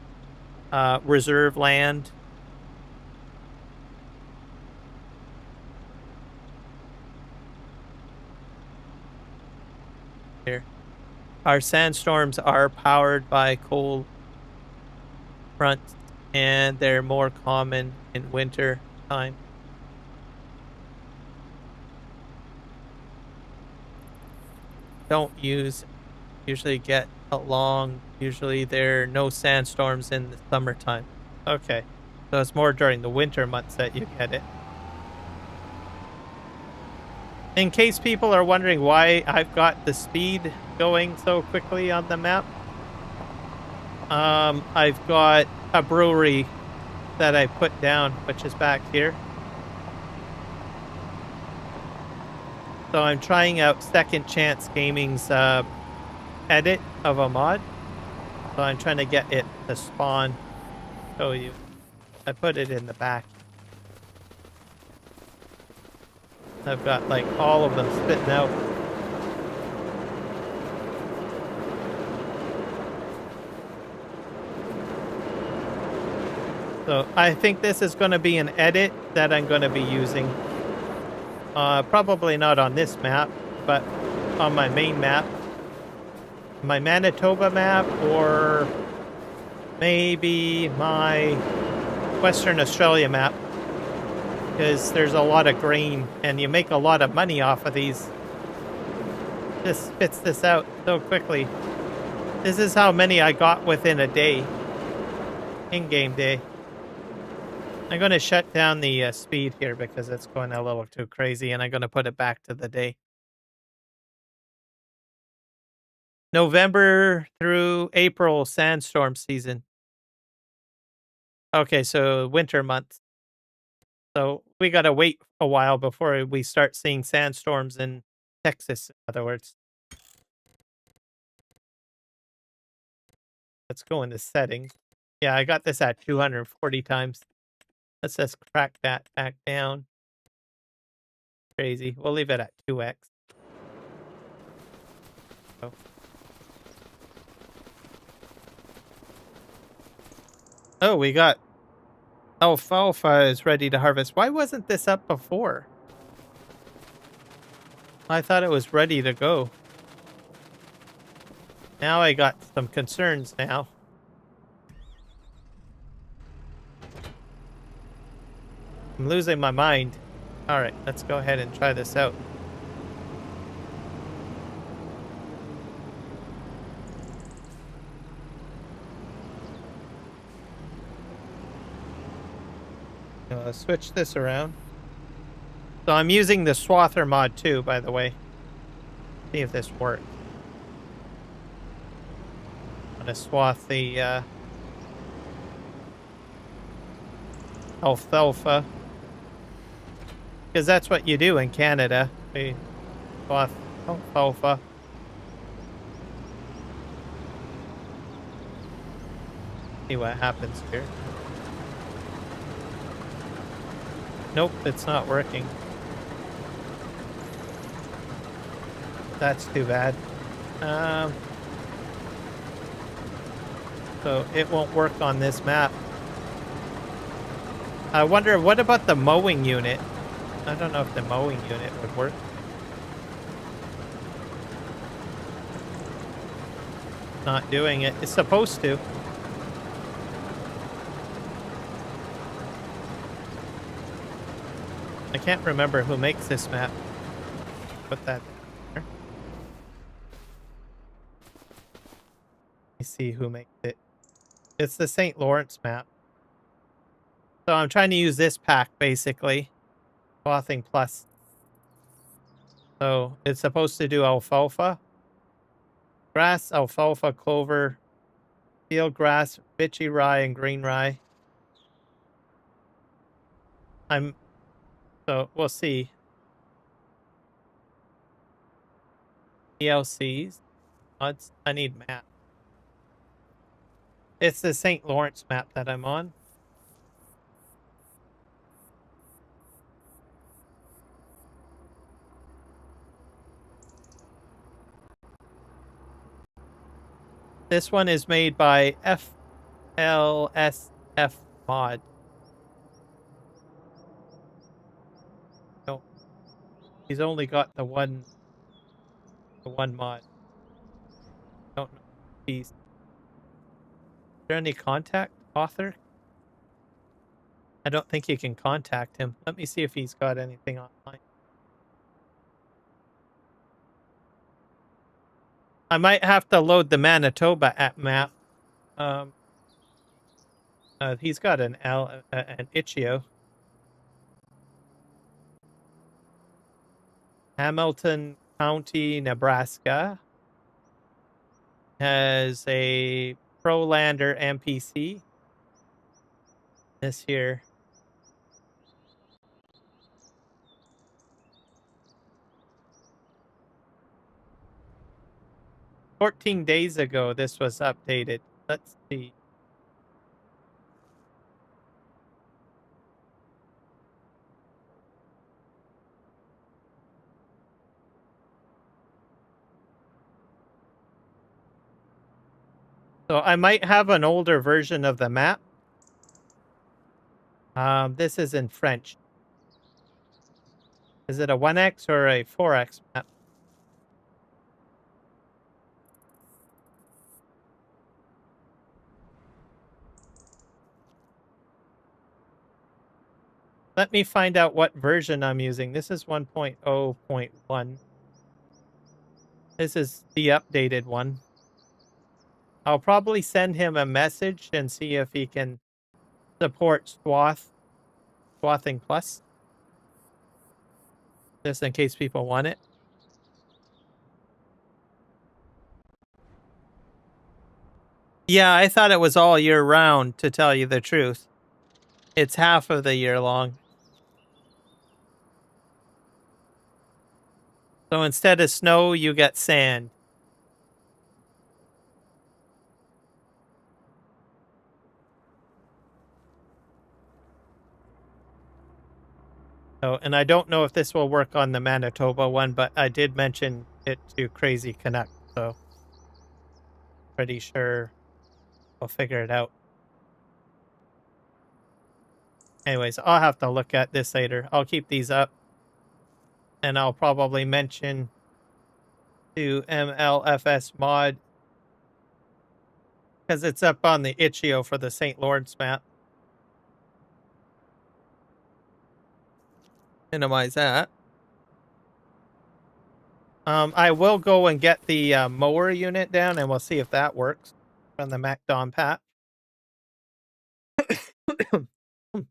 reserve land. Here, our sandstorms are powered by cold fronts, and they're more common in winter time. Don't usually get along. Usually there are no sandstorms in the summertime. Okay, so it's more during the winter months that you get it. In case people are wondering why I've got the speed going so quickly on the map, I've got a brewery that I put down, which is back here. So I'm trying out Second Chance Gaming's edit of a mod. So I'm trying to get it to spawn. Show you. I put it in the back. I've got like all of them spitting out. So I think this is going to be an edit that I'm going to be using. Probably not on this map, but on my main map. My Manitoba map, or maybe my Western Australia map. Because there's a lot of grain, and you make a lot of money off of these. This spits this out so quickly. This is how many I got within a day. In-game day. I'm going to shut down the speed here because it's going a little too crazy, and I'm going to put it back to the day. November through April, sandstorm season. Okay, so winter months. So we got to wait a while before we start seeing sandstorms in Texas, in other words. Let's go into settings. Yeah, I got this at 240 times. Let's just crack that back down. Crazy. We'll leave it at 2x. Oh. Oh, we got Alfalfa is ready to harvest. Why wasn't this up before? I thought it was ready to go. Now I got some concerns now. I'm losing my mind. All right, let's go ahead and try this out. Switch this around. So I'm using the Swather mod too, by the way. See if this works. I'm gonna swath the Alfalfa. Because that's what you do in Canada. We swath Alfalfa. See what happens here. Nope, it's not working. That's too bad. So it won't work on this map. I wonder, what about the mowing unit? I don't know if the mowing unit would work. Not doing it. It's supposed to. I can't remember who makes this map. Put that there. Let me see who makes it. It's the St. Lawrence map. So I'm trying to use this pack, basically. Swathing Plus. So it's supposed to do alfalfa, grass, alfalfa, clover, field grass, bitchy rye, and green rye. So we'll see. ELCs. I need map. It's the St. Lawrence map that I'm on. This one is made by FLSF mod. No, he's only got the one mod. Don't know. Is there any contact author? I don't think you can contact him. Let me see if he's got anything online. I might have to load the Manitoba app map. He's got an itch.io. Hamilton County, Nebraska has a ProLander NPC. This here. "14 days ago, this was updated." Let's see. So I might have an older version of the map. This is in French. Is it a 1x or a 4x map? Let me find out what version I'm using. This is 1.0.1. This is the updated one. I'll probably send him a message and see if he can support Swathing Plus. Just in case people want it. Yeah, I thought it was all year round, to tell you the truth. It's half of the year long. So instead of snow, you get sand. So, and I don't know if this will work on the Manitoba one, but I did mention it to Crazy Canuck, so pretty sure I'll figure it out. Anyways, I'll have to look at this later. I'll keep these up, and I'll probably mention to MLFS mod, because it's up on the itch.io for the St. Lawrence map. Minimize that. I will go and get the mower unit down, and we'll see if that works from the MacDon pat.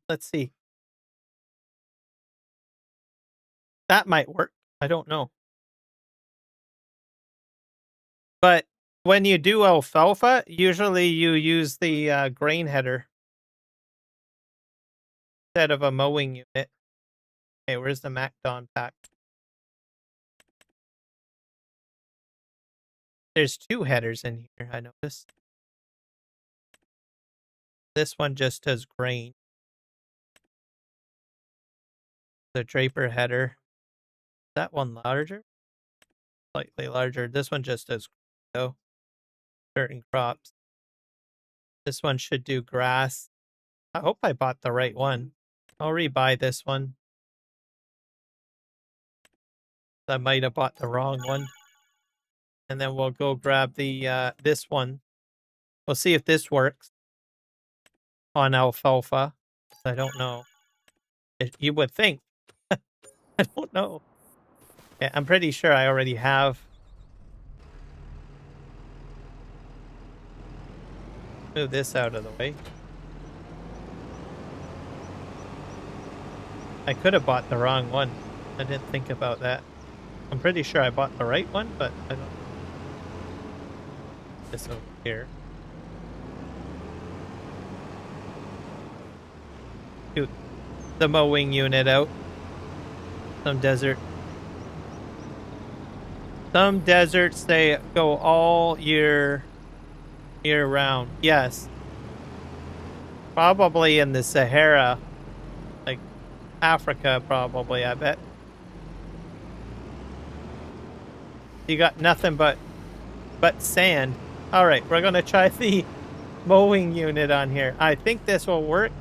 Let's see. That might work. I don't know. But when you do alfalfa, usually you use the grain header instead of a mowing unit. Okay, where's the MacDon pack? There's two headers in here, I noticed. This one just does grain. The Draper header. That one larger? Slightly larger. This one just does grain, though. Certain crops. This one should do grass. I hope I bought the right one. I'll rebuy this one. I might have bought the wrong one. And then we'll go grab the this one. We'll see if this works on alfalfa. I don't know. You would think. I don't know. Yeah, I'm pretty sure I already have. Move this out of the way. I could have bought the wrong one. I didn't think about that. I'm pretty sure I bought the right one, but I don't. This over here. Shoot the mowing unit out. Some desert. Some deserts, they go all year round. Yes. Probably in the Sahara. Like Africa, probably, I bet. You got nothing but sand. Alright, we're gonna try the mowing unit on here. I think this will work,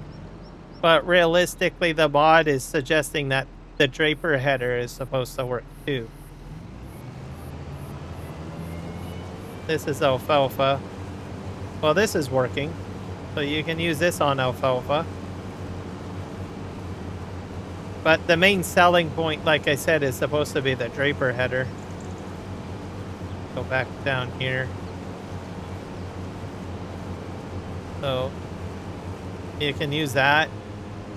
but realistically the mod is suggesting that the Draper header is supposed to work too. This is alfalfa. Well, this is working, so you can use this on alfalfa. But the main selling point, like I said, is supposed to be the Draper header. Go back down here. So you can use that.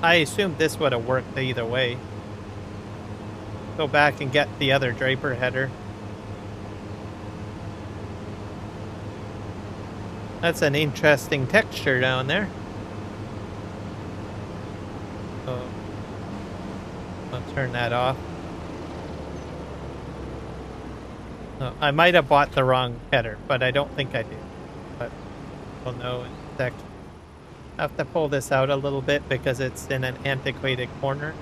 I assume this would have worked either way. Go back and get the other Draper header. That's an interesting texture down there. So I'll turn that off. So I might have bought the wrong header, but I don't think I did. But we'll know in a sec. I have to pull this out a little bit because it's in an antiquated corner.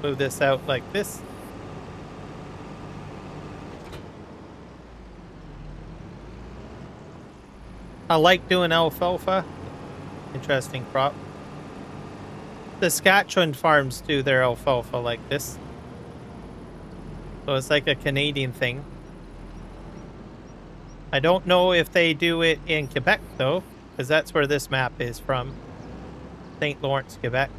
move this out like this. I like doing alfalfa. Interesting crop. The Saskatchewan farms do their alfalfa like this. So it's like a Canadian thing. I don't know if they do it in Quebec, though, because that's where this map is from. St. Lawrence, Quebec.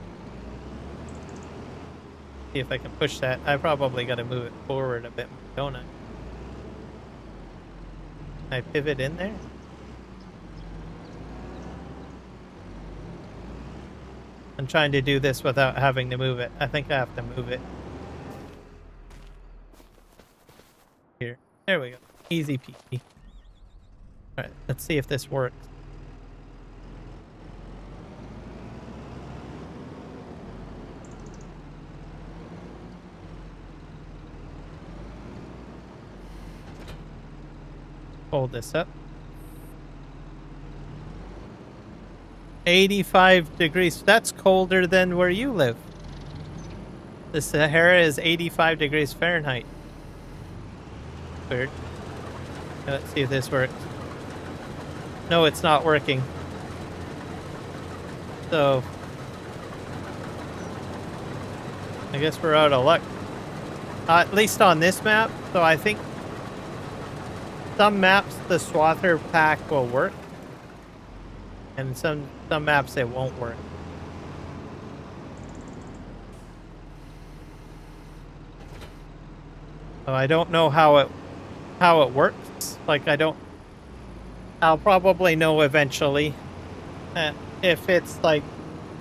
See if I can push that. I probably got to move it forward a bit more, don't I? Can I pivot in there? I'm trying to do this without having to move it. I think I have to move it. Here. There we go. Easy peasy. Alright, let's see if this works. Hold this up. 85 degrees. That's colder than where you live. The Sahara is 85 degrees Fahrenheit. Weird. Let's see if this works. No, it's not working. So, I guess we're out of luck. At least on this map. So I think some maps the Swather pack will work. And some maps it won't work. So I don't know how it works. Like I'll probably know eventually. If it's like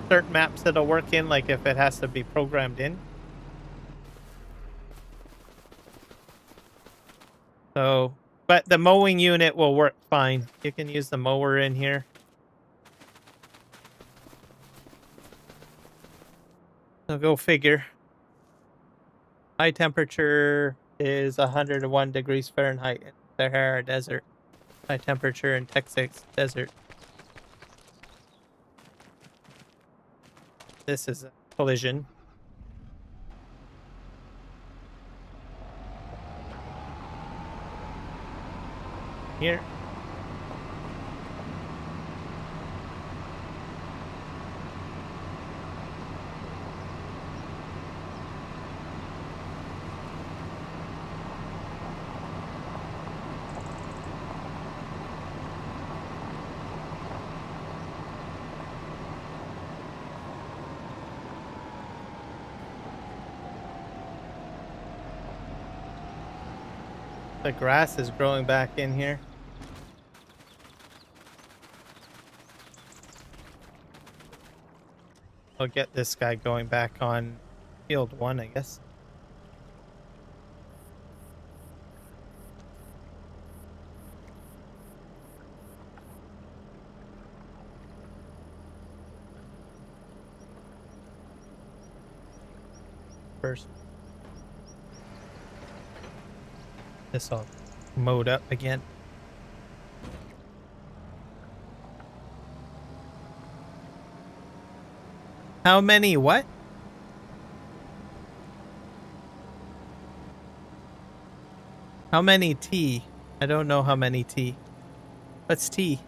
certain maps that'll work in, like if it has to be programmed in. So, but the mowing unit will work fine. You can use the mower in here. So go figure. High temperature is 101 degrees Fahrenheit in the Sahara Desert. High temperature in Texas Desert. This is a collision. Here. The grass is growing back in here. I'll get this guy going back on field 1, I guess. First. This all mowed up again. How many what? How many T? I don't know how many T. What's T?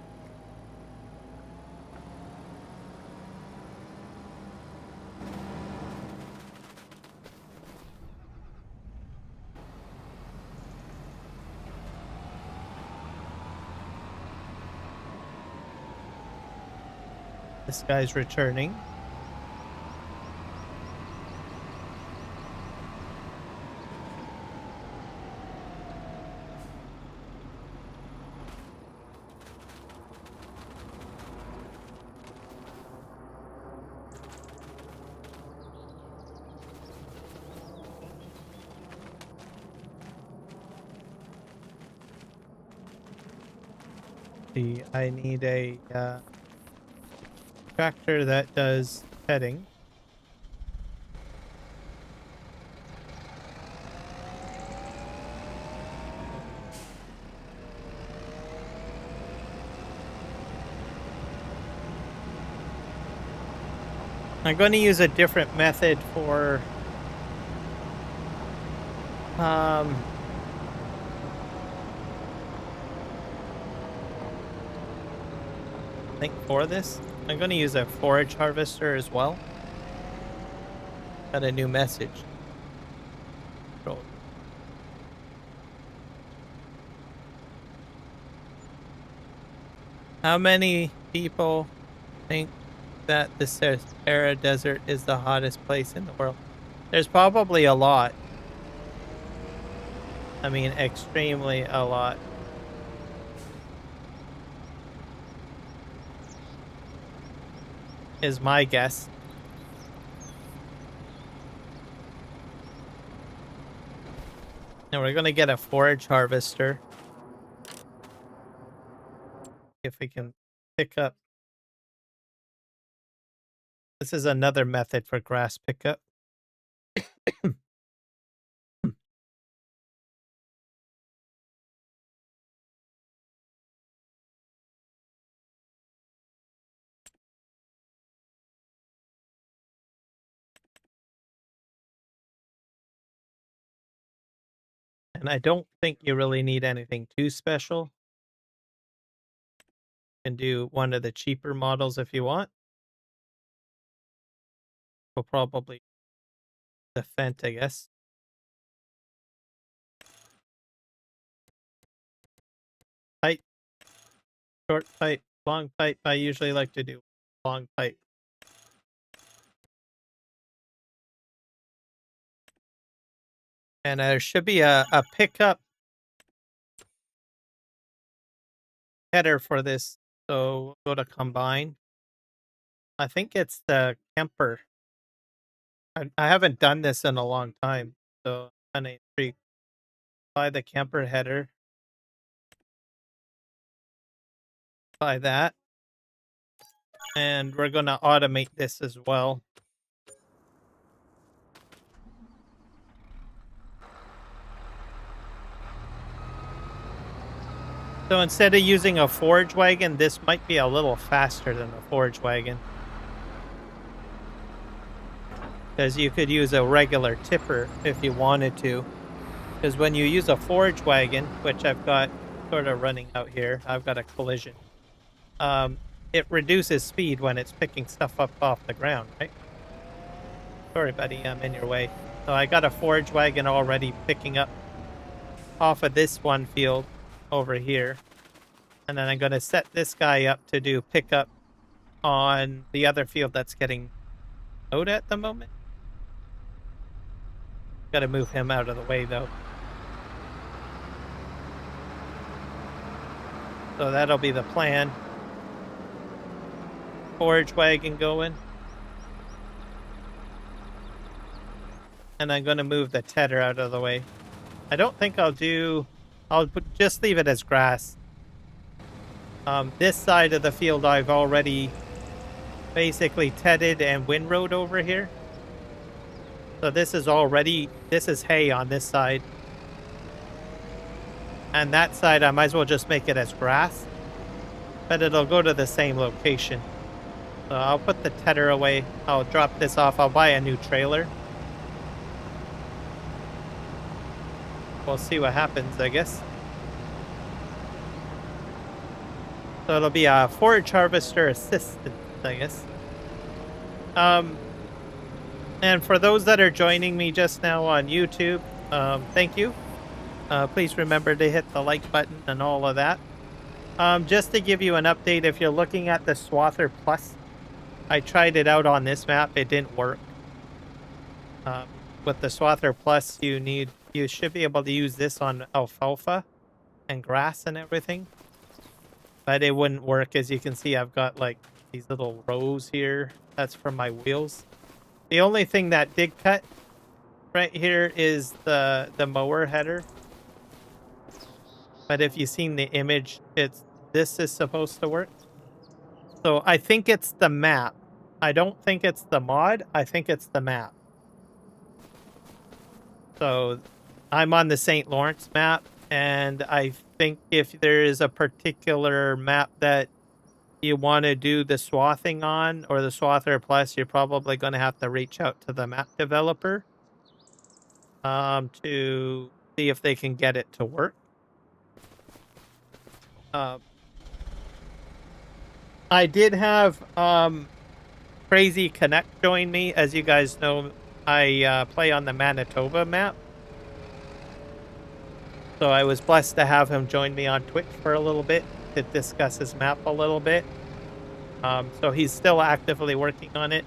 This guy's returning. See, I need a tractor that does heading. I'm going to use a different method for I think for this, I'm going to use a forage harvester as well. Got a new message. How many people think that the Sahara Desert is the hottest place in the world? There's probably a lot. I mean, extremely a lot. Is my guess. And we're going to get a forage harvester. If we can pick up. This is another method for grass pickup. And I don't think you really need anything too special. You can do one of the cheaper models if you want. We'll probably the Fent, I guess. Pipe, short pipe, long pipe. I usually like to do long pipe. And there should be a pickup header for this. So we'll go to combine. I think it's the Kemper. I haven't done this in a long time, so I'm kind of intrigued by the Kemper header. By that. And we're going to automate this as well. So instead of using a forage wagon, this might be a little faster than a forage wagon. Because you could use a regular tipper if you wanted to. Because when you use a forage wagon, which I've got sort of running out here, I've got a collision. It reduces speed when it's picking stuff up off the ground, right? Sorry, buddy, I'm in your way. So I got a forage wagon already picking up off of this one field over here. And then I'm going to set this guy up to do pickup on the other field that's getting mowed at the moment. Got to move him out of the way, though. So that'll be the plan. Forage wagon going. And I'm going to move the tedder out of the way. I don't think I'll just leave it as grass. This side of the field I've already basically tedded and windrowed over here. So this is hay on this side. And that side I might as well just make it as grass. But it'll go to the same location. So I'll put the tedder away. I'll drop this off. I'll buy a new trailer. We'll see what happens, I guess. So it'll be a forage harvester assistant, I guess. And for those that are joining me just now on YouTube, thank you. Please remember to hit the like button and all of that. Just to give you an update, if you're looking at the Swathing Plus, I tried it out on this map. It didn't work. With the Swathing Plus, you should be able to use this on alfalfa and grass and everything. But it wouldn't work. As you can see, I've got like these little rows here. That's for my wheels. The only thing that did cut right here is the mower header. But if you've seen the image, this is supposed to work. So I think it's the map. I don't think it's the mod. I think it's the map. So I'm on the St. Lawrence map, and I think if there is a particular map that you want to do the swathing on, or the Swathing Plus, you're probably going to have to reach out to the map developer. to see if they can get it to work. I did have Crazy Connect join me. As you guys know, I play on the Manitoba map. So I was blessed to have him join me on Twitch for a little bit to discuss his map a little bit. So he's still actively working on it.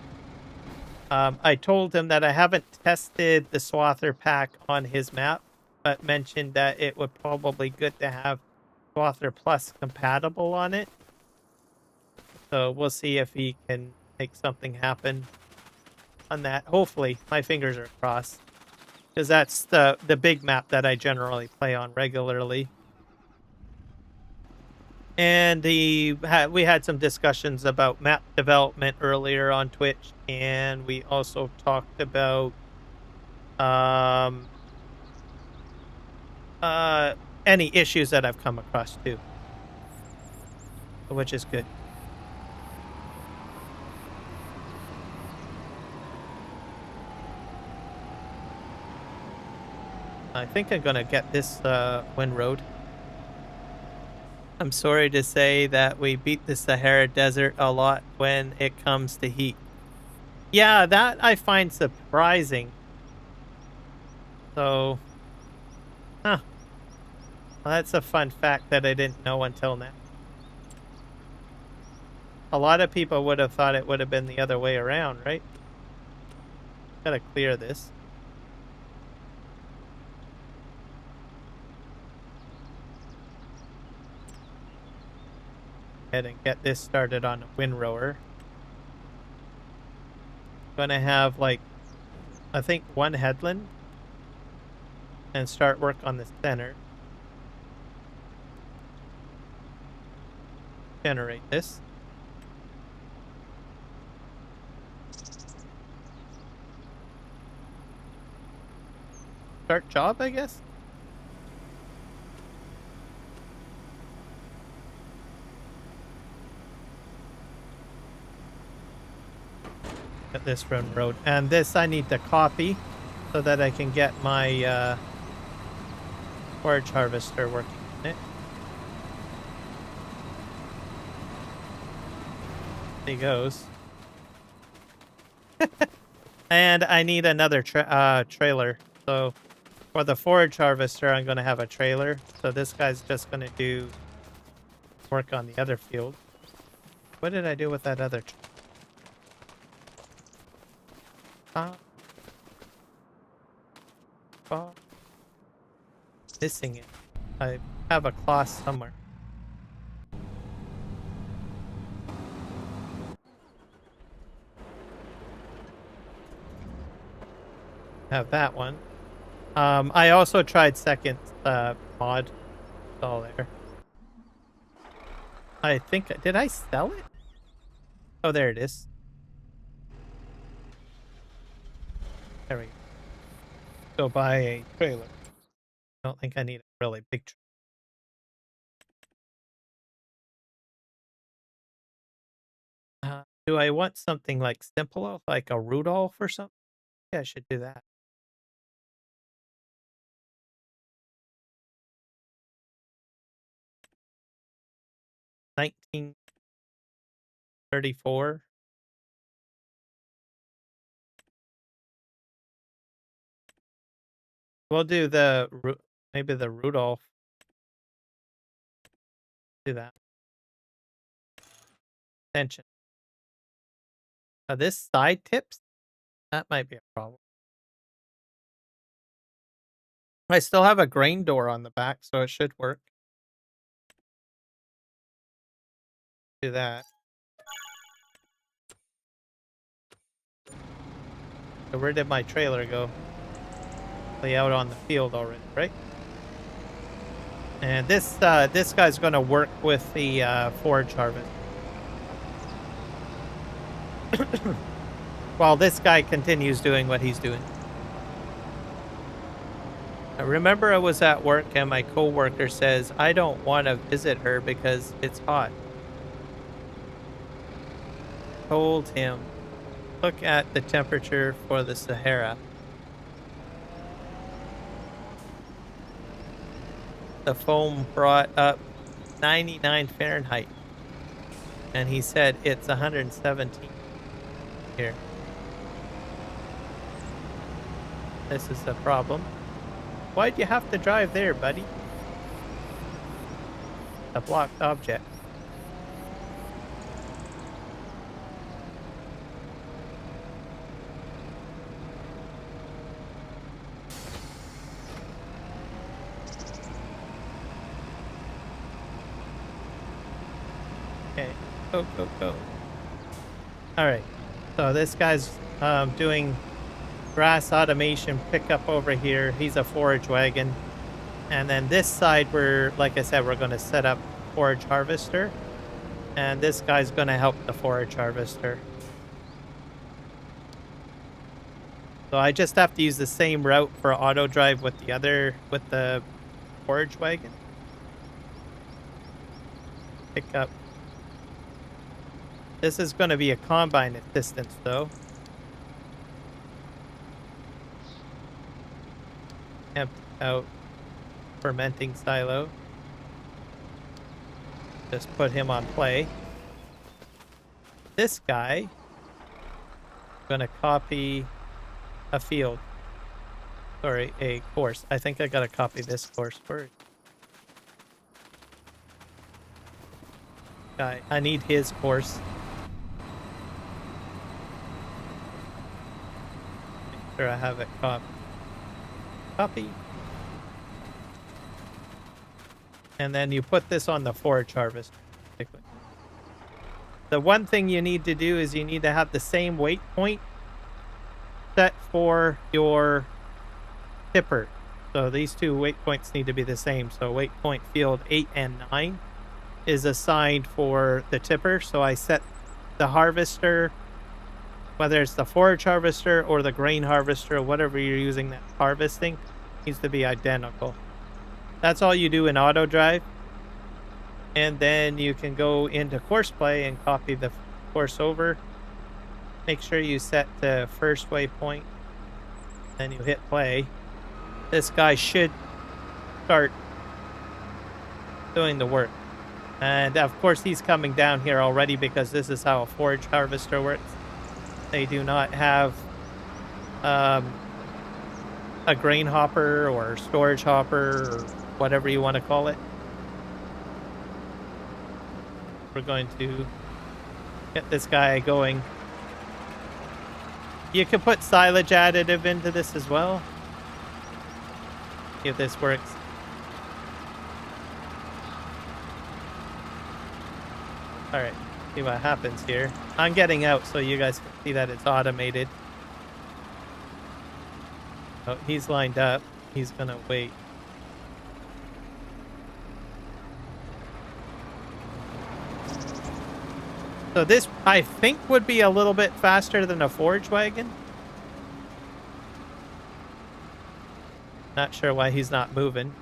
I told him that I haven't tested the Swather pack on his map, but mentioned that it would probably be good to have Swather Plus compatible on it. So we'll see if he can make something happen on that. Hopefully, my fingers are crossed, because that's the big map that I generally play on regularly. And we had some discussions about map development earlier on Twitch, and we also talked about any issues that I've come across too, which is good. I think I'm gonna get this windroad. I'm sorry to say that we beat the Sahara Desert a lot when it comes to heat. Yeah, that I find surprising. So, well, that's a fun fact that I didn't know until now. A lot of people would have thought it would have been the other way around, right? Gotta clear this. Ahead and get this started on a windrower. Gonna have, like, I think one headland and start work on the center. Generate this. Start job, I guess. Get this from road, and this I need to copy so that I can get my forage harvester working on it. There he goes. And I need another trailer. So for the forage harvester, I'm going to have a trailer. So this guy's just going to do work on the other field. What did I do with that other missing it. I have a cloth somewhere. Have that one. I also tried second mod. It's all there. I think, did I sell it? Oh, there it is. There we go. Go buy a trailer. I don't think I need a really big trailer. Do I want something like simple, like a Rudolph or something? Yeah, I should do that. $19.34. We'll do maybe the Rudolph. Do that. Tension. This side tips? That might be a problem. I still have a grain door on the back, so it should work. Do that. So where did my trailer go? Lay out on the field already, right? And this guy's going to work with the forage harvest. While this guy continues doing what he's doing. I remember I was at work and my coworker says, I don't want to visit her because it's hot. Told him, look at the temperature for the Sahara. the foam brought up 99 Fahrenheit. And he said it's 117 here. This is the problem. Why'd you have to drive there, buddy? A blocked object. Okay, go, go, go. Alright, so this guy's doing grass automation pickup over here. He's a forage wagon. And then this side, like I said, we're going to set up forage harvester. And this guy's going to help the forage harvester. So I just have to use the same route for AutoDrive with the forage wagon. Pick up. This is going to be a combine assistance, though. Empty out fermenting silo. Just put him on play. This guy, I'm gonna copy a field. Sorry, a course. I think I gotta copy this course first. Guy, I need his course. Make sure I have it copied. Copy. And then you put this on the forage harvest. The one thing you need to do is you need to have the same weight point set for your tipper. So these two weight points need to be the same. So weight point field 8 and 9 is assigned for the tipper. So I set the harvester, whether it's the forage harvester or the grain harvester or whatever you're using that's harvesting, needs to be identical. That's all you do in AutoDrive. And then you can go into Courseplay and copy the course over. Make sure you set the first waypoint. Then you hit play. This guy should start doing the work. And of course he's coming down here already because this is how a forage harvester works. They do not have a grain hopper or storage hopper or whatever you want to call it. We're going to get this guy going. You can put silage additive into this as well. If this works. Alright, see what happens here. I'm getting out so you guys can see that it's automated. Oh, he's lined up. He's gonna wait. So this, I think, would be a little bit faster than a forage wagon. Not sure why he's not moving.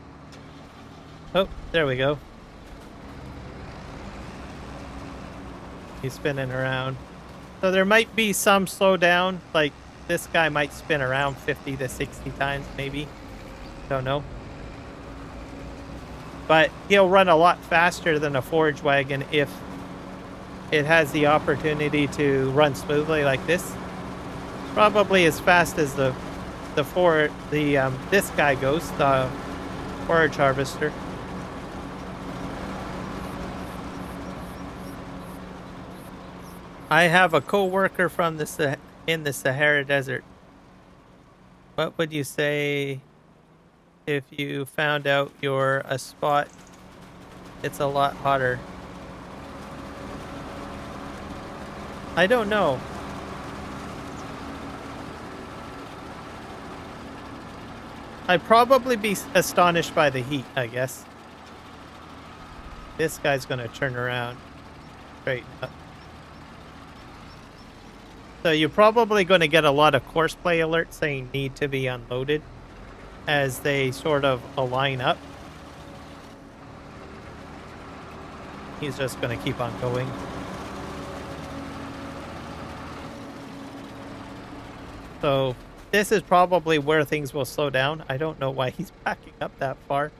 Oh, there we go. He's spinning around. So there might be some slowdown. Like, this guy might spin around 50 to 60 times, maybe. Don't know. But he'll run a lot faster than a forage wagon if it has the opportunity to run smoothly like this. Probably as fast as this guy goes, the forage harvester. I have a co-worker from in the Sahara Desert. What would you say if you found out you're a spot? It's a lot hotter. I don't know. I'd probably be astonished by the heat, I guess. This guy's gonna turn around. Straighten up. So you're probably going to get a lot of Courseplay alerts saying need to be unloaded as they sort of align up. He's just going to keep on going. So this is probably where things will slow down. I don't know why he's backing up that far.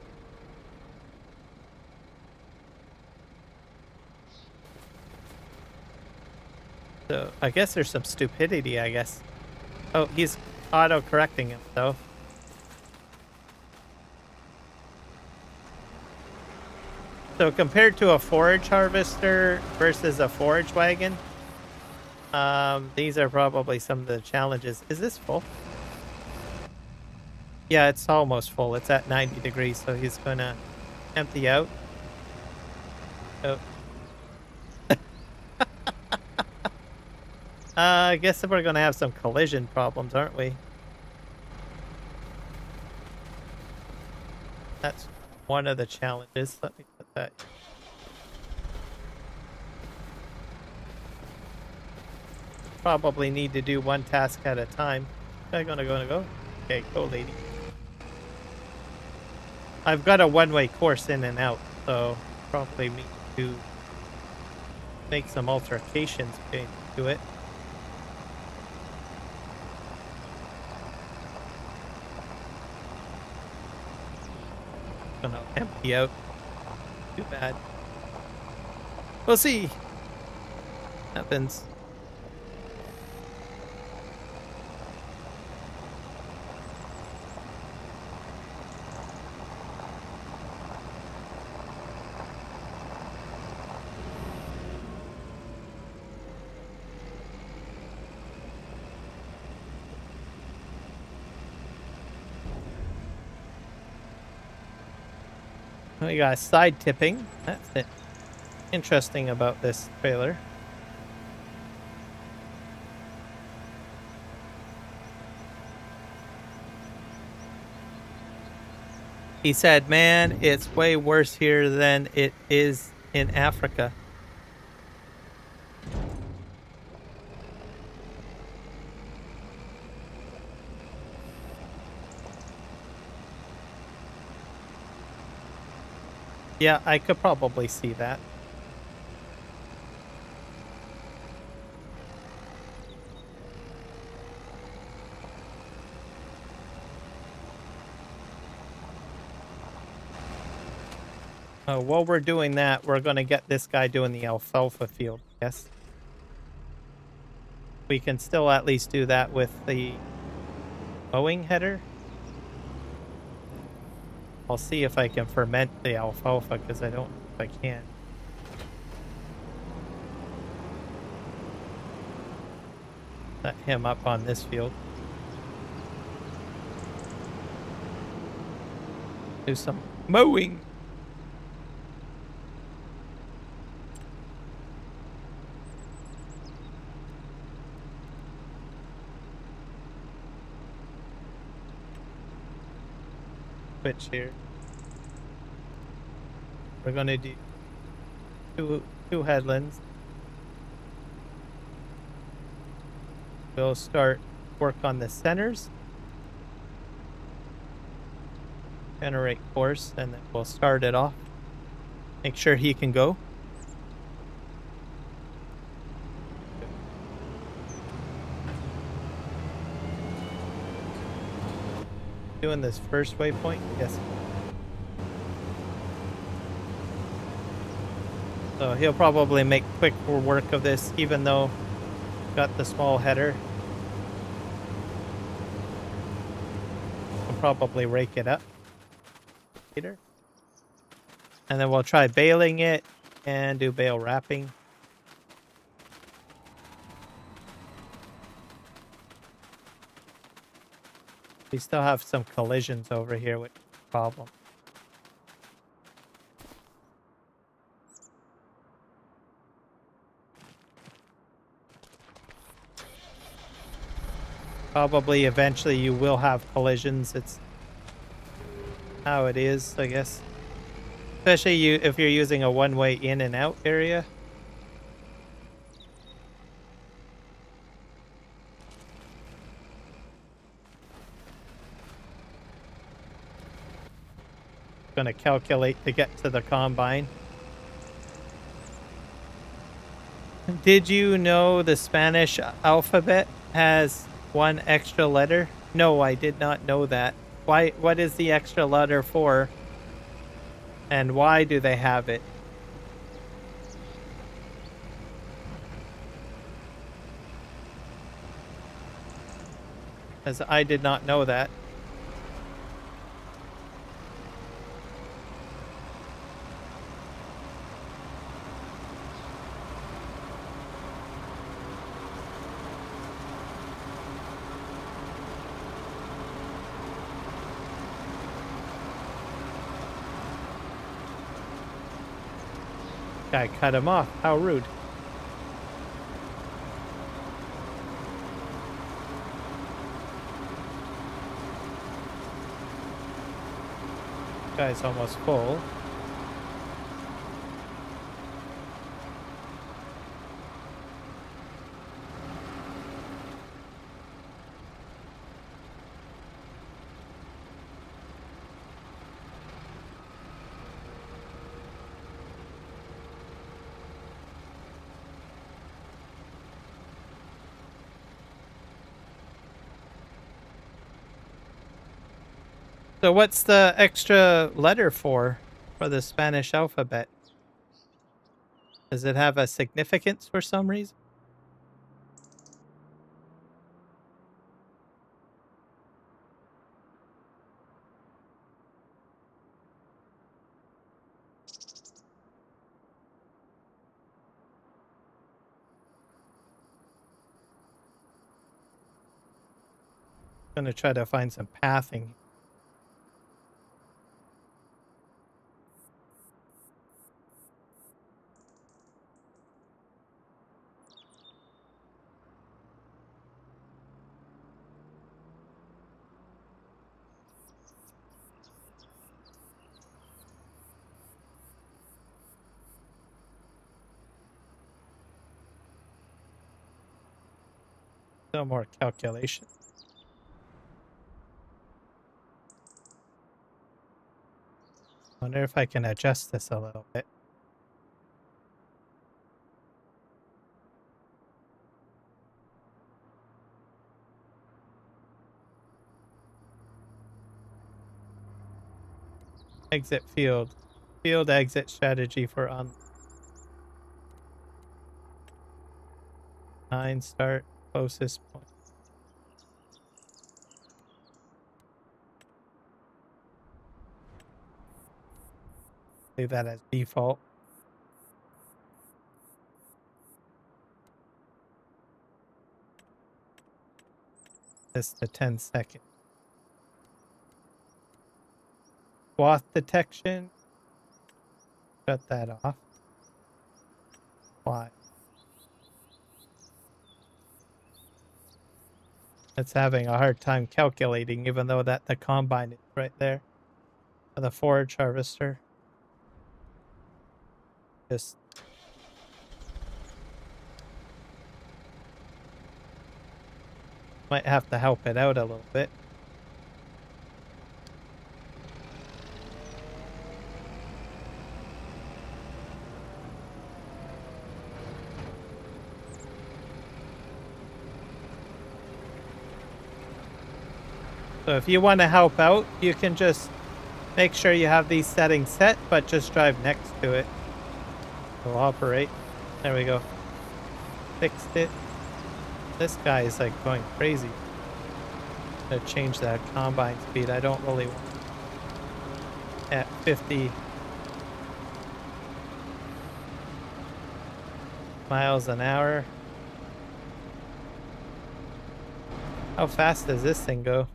So I guess there's some stupidity, I guess. Oh, he's auto-correcting himself. So compared to a forage harvester versus a forage wagon, these are probably some of the challenges. Is this full? Yeah, it's almost full. It's at 90 degrees, so he's gonna empty out. Oh. I guess we're gonna have some collision problems, aren't we? That's one of the challenges. Let me put that. Probably need to do one task at a time. I'm gonna go. Okay, go, lady. I've got a one-way course in and out, so probably need to make some alterations to it. Gonna empty out. Too bad. We'll see. Happens. We got side tipping. That's it. Interesting about this trailer. He said, man, it's way worse here than it is in Africa. Yeah, I could probably see that. While we're doing that, we're going to get this guy doing the alfalfa field, yes? We can still at least do that with the mowing header. I'll see if I can ferment the alfalfa, because I don't know if I can. Set him up on this field. Do some mowing. Switch here. We're gonna do two headlands. We'll start work on the centers. Generate course, and then we'll start it off. Make sure he can go. Doing this first waypoint, yes. So he'll probably make quick work of this, even though got the small header. We'll probably rake it up later. And then we'll try baling it and do bale wrapping. We still have some collisions over here, which is a problem. Probably eventually you will have collisions. It's how it is, I guess. Especially if you're using a one-way in and out area. Going to calculate to get to the combine. Did you know the Spanish alphabet has one extra letter? No, I did not know that. Why? What is the extra letter for? And why do they have it? as I did not know that. Guy cut him off. How rude. Guy's almost full. So what's the extra letter for the Spanish alphabet? Does it have a significance for some reason? I'm gonna try to find some pathing. No more calculation. Wonder if I can adjust this a little bit. Exit field. Field exit strategy for on 9 start closest point. Leave that as default. This to 10 seconds. Swath detection. Shut that off. Why? It's having a hard time calculating, even though that the combine is right there. For the forage harvester. Just might have to help it out a little bit. So if you want to help out, you can just make sure you have these settings set, but just drive next to it. It'll operate. There we go. Fixed it. This guy is like going crazy. I'm gonna change that combine speed. I don't really want it at 50 miles an hour. How fast does this thing go?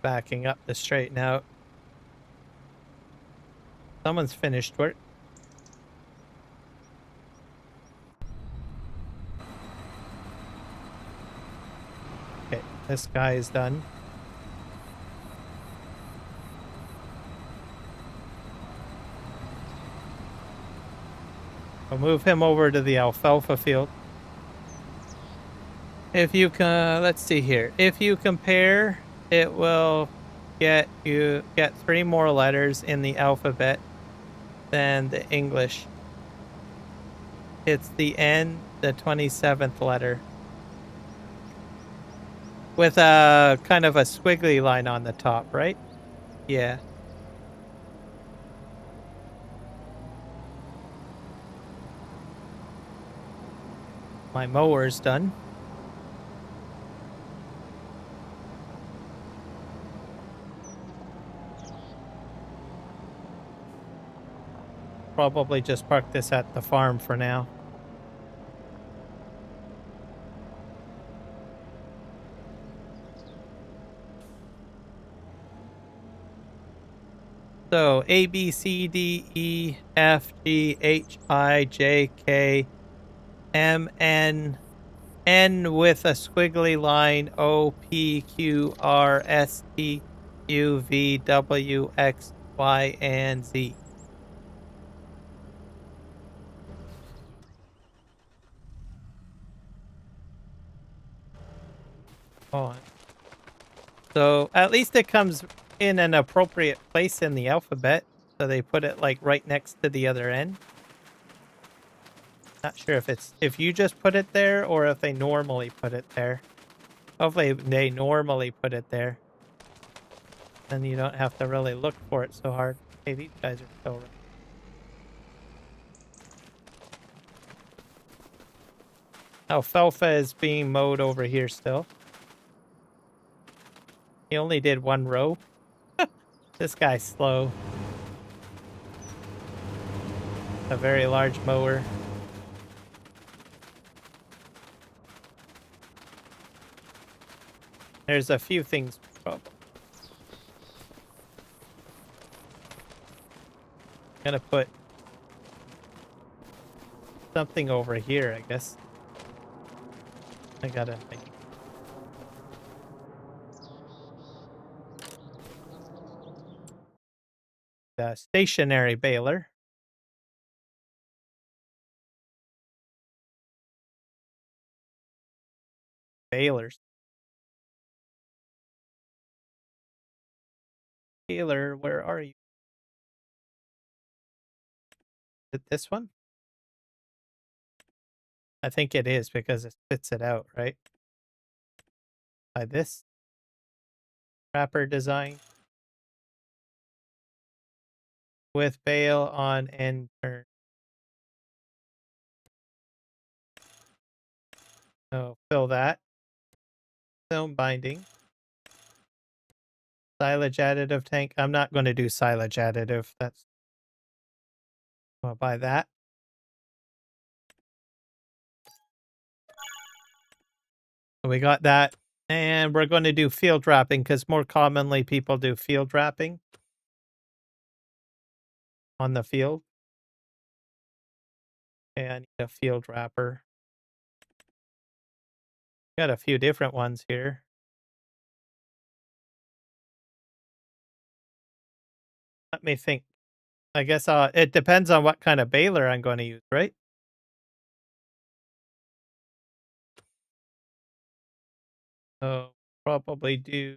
Backing up to straighten out. Someone's finished work. Okay, this guy is done. I'll move him over to the alfalfa field. If you can, let's see here. If you compare, it will get 3 more letters in the alphabet than the English. It's the N, the 27th letter, with a kind of a squiggly line on the top, right? Yeah. My mower's done. Probably just park this at the farm for now. So A, B, C, D, E, F, G, H, I, J, K, M, N, N with a squiggly line, O, P, Q, R, S, T, U, V, W, X, Y, and Z. Oh. So at least it comes in an appropriate place in the alphabet. So they put it like right next to the other N. Not sure if you just put it there or if they normally put it there. Hopefully they normally put it there. Then you don't have to really look for it so hard. Hey, these guys are so right. Alfalfa is being mowed over here still. He only did one row. This guy's slow. A very large mower. There's a few things problem. Gonna put something over here, I guess. I gotta make the stationary baler. Balers. Baler, where are you? Is it this one? I think it is because it spits it out, right? By this wrapper design with bale on end turn. So fill that. Film binding. Silage additive tank. I'm not going to do silage additive. That's. I'll buy that. So we got that. And we're going to do field wrapping because more commonly people do field wrapping on the field. Okay, I need a field wrapper. Got a few different ones here. Let me think. I guess it depends on what kind of baler I'm going to use, right? So probably do.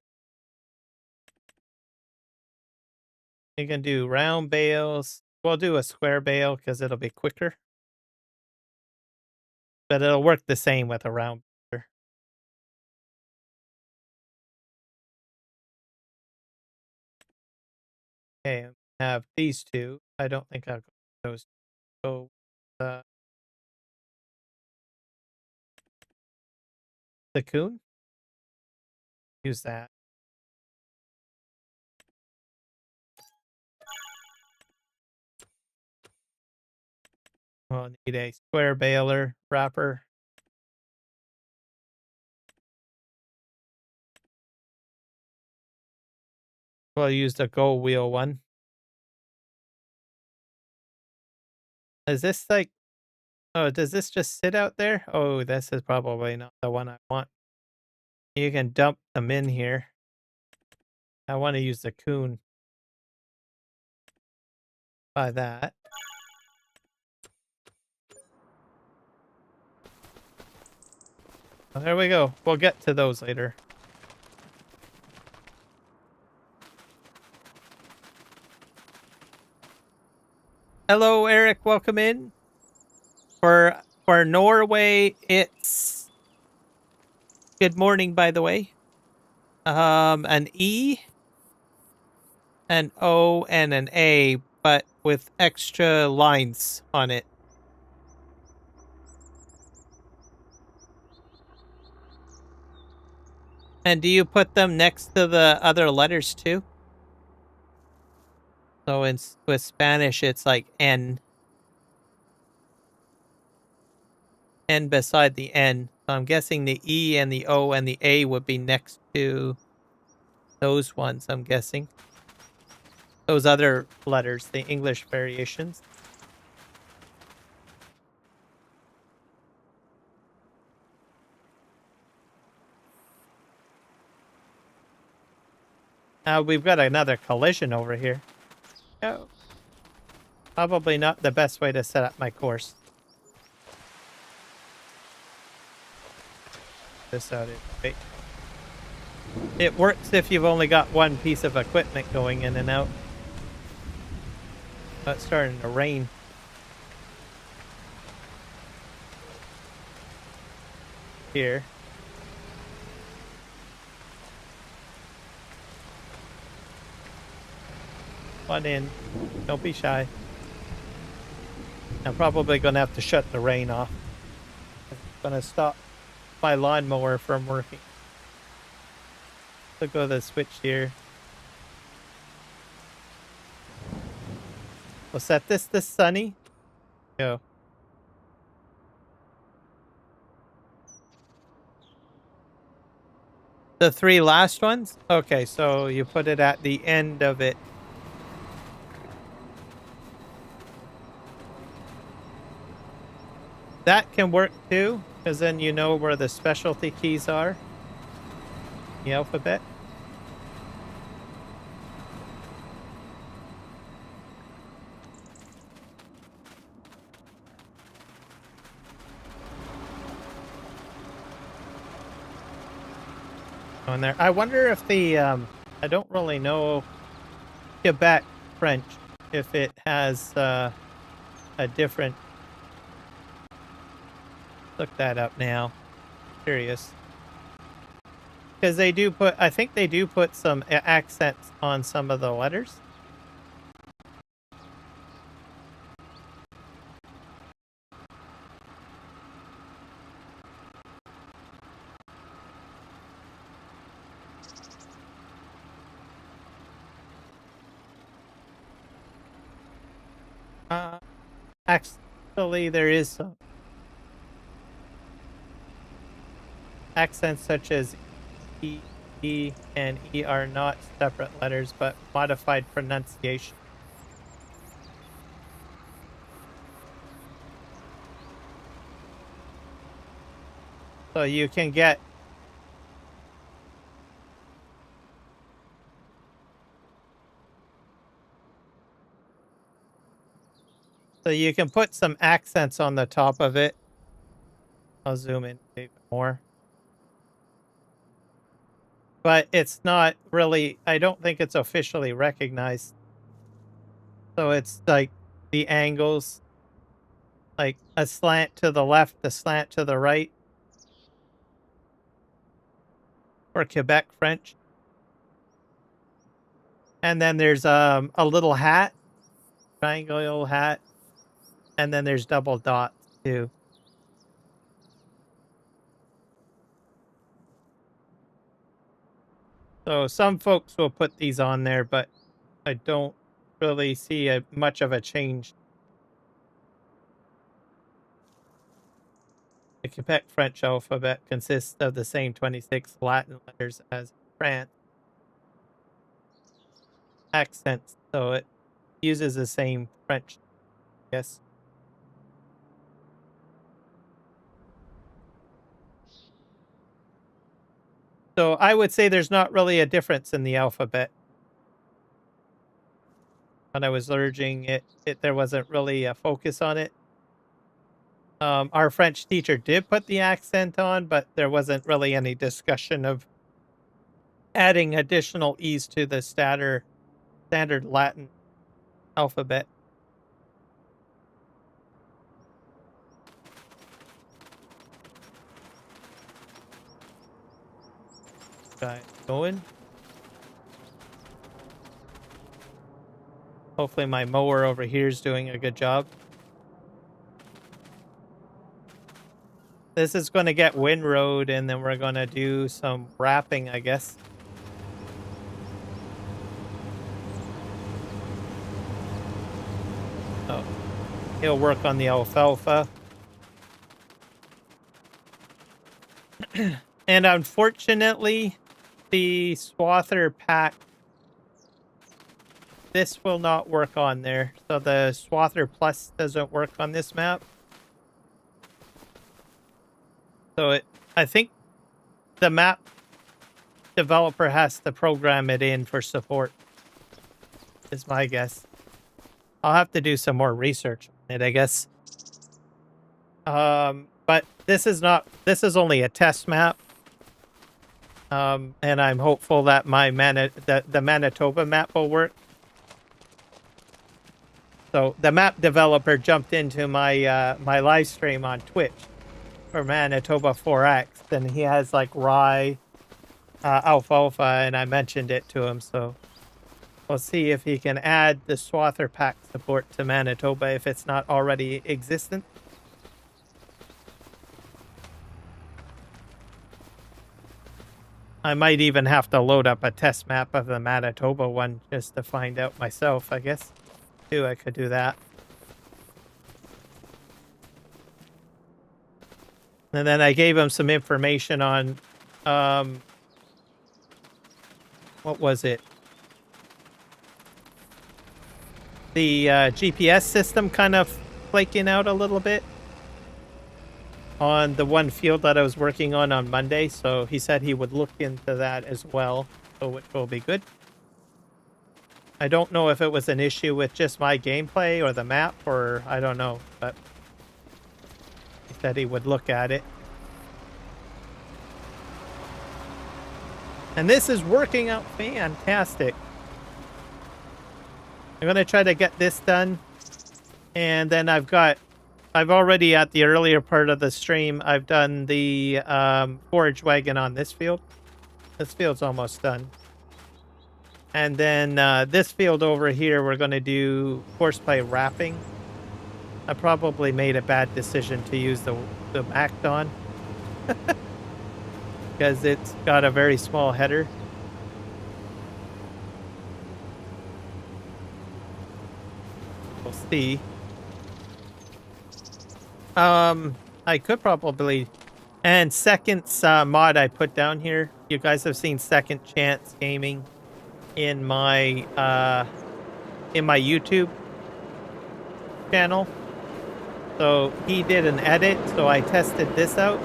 You can do round bales. We'll do a square bale because it'll be quicker. But it'll work the same with a round baler. Okay, I have these two. I don't think I'll go with those. So the coon. Use that. We'll need a square baler wrapper. We'll use the go wheel one. Is this like, oh, does this just sit out there? Oh, this is probably not the one I want. You can dump them in here. I want to use the coon. Buy that. Oh, there we go. We'll get to those later. Hello, Eric. Welcome in. For Norway, it's good morning, by the way. An E, an O, and an A, but with extra lines on it. And do you put them next to the other letters too? So with Spanish, it's like N. N beside the N. So I'm guessing the E and the O and the A would be next to those ones, I'm guessing. Those other letters, the English variations. We've got another collision over here. Oh. Probably not the best way to set up my course. This out it. It works if you've only got one piece of equipment going in and out. But it's starting to rain. Here. Come on in. Don't be shy. I'm probably going to have to shut the rain off. It's going to stop my lawnmower from working. So go to the switch here. We'll set this to sunny. Go. The three last ones? Okay, so you put it at the end of it. That can work too, because then you know where the specialty keys are. The alphabet. On there. I wonder if the I don't really know Quebec French, if it has a different. Look that up now. Curious. Because they do put, I think they do put some accents on some of the letters. Actually, there is some accents such as E, E, and E are not separate letters, but modified pronunciation. So you can get put some accents on the top of it. I'll zoom in a bit more. But it's not really, I don't think it's officially recognized. So it's like the angles, like a slant to the left, a slant to the right. For Quebec French. And then there's a little hat, triangle hat. And then there's double dots too. So some folks will put these on there, but I don't really see much of a change. The Quebec French alphabet consists of the same 26 Latin letters as France. Accents, so it uses the same French, I guess. So I would say there's not really a difference in the alphabet. When I was learning it there wasn't really a focus on it. Our French teacher did put the accent on, but there wasn't really any discussion of adding additional E's to the standard Latin alphabet. Got it going. Hopefully my mower over here is doing a good job. This is going to get windrowed, and then we're going to do some wrapping, I guess. Oh, he'll work on the alfalfa. And unfortunately, the Swather pack, this will not work on there. So the Swather Plus doesn't work on this map. So I think the map developer has to program it in for support, is my guess. I'll have to do some more research on it, I guess. But this is only a test map. And I'm hopeful that the Manitoba map will work. So the map developer jumped into my my live stream on Twitch for Manitoba 4X, and he has like rye, alfalfa, and I mentioned it to him. So we'll see if he can add the Swather pack support to Manitoba if it's not already existent. I might even have to load up a test map of the Manitoba one just to find out myself, I guess. Too, I could do that. And then I gave him some information on, what was it? The GPS system kind of flaking out a little bit on the one field that I was working on Monday. So he said he would look into that as well, so which will be good. I don't know if it was an issue with just my gameplay or the map, or I don't know, but he said he would look at it. And this is working out fantastic. I'm going to try to get this done. And then I've already at the earlier part of the stream, I've done the forage wagon on this field. This field's almost done. And then this field over here, we're going to do Courseplay wrapping. I probably made a bad decision to use the MacDon. Because it's got a very small header. We'll see. I could probably... And Second's mod I put down here. You guys have seen Second Chance Gaming in my YouTube channel. So he did an edit, so I tested this out.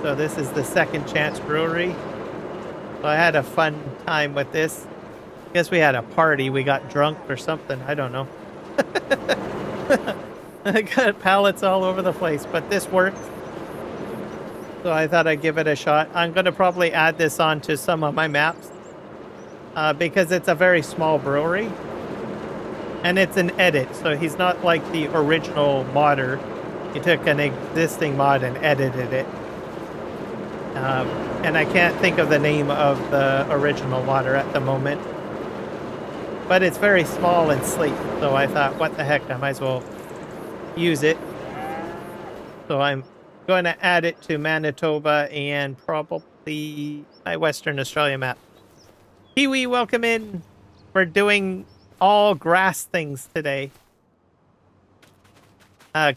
So this is the Second Chance Brewery. So I had a fun time with this. I guess we had a party. We got drunk or something. I don't know. I got pallets all over the place, but this worked. So I thought I'd give it a shot. I'm going to probably add this onto some of my maps. Because it's a very small brewery. And it's an edit, so he's not like the original modder. He took an existing mod and edited it. And I can't think of the name of the original modder at the moment. But it's very small and sleek, so I thought, what the heck, I might as well use it. So I'm going to add it to Manitoba and probably my Western Australia map. Kiwi, welcome in. We're doing all grass things today.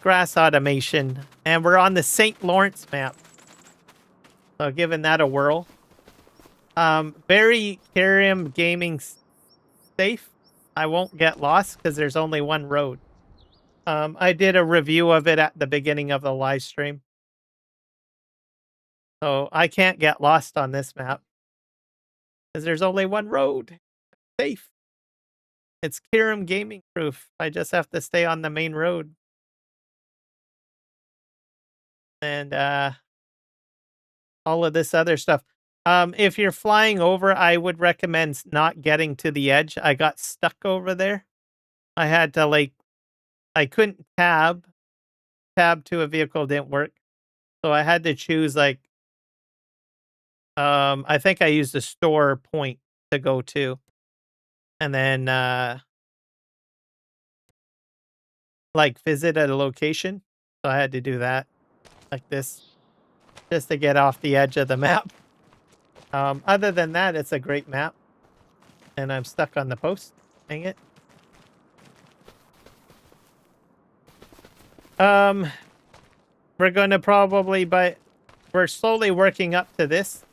Grass automation. And we're on the St. Lawrence map. So giving that a whirl. Very Kierum gaming safe. I won't get lost because there's only one road. I did a review of it at the beginning of the live stream. So I can't get lost on this map. Because there's only one road. Safe. It's Kierum gaming proof. I just have to stay on the main road. And all of this other stuff. If you're flying over, I would recommend not getting to the edge. I got stuck over there. I had to I couldn't tab. Tab to a vehicle didn't work. So I had to choose I think I used a store point to go to. And then visit at a location. So I had to do that like this. just to get off the edge of the map. Other than that, it's a great map. And I'm stuck on the post. Dang it. We're going to probably we're slowly working up to this.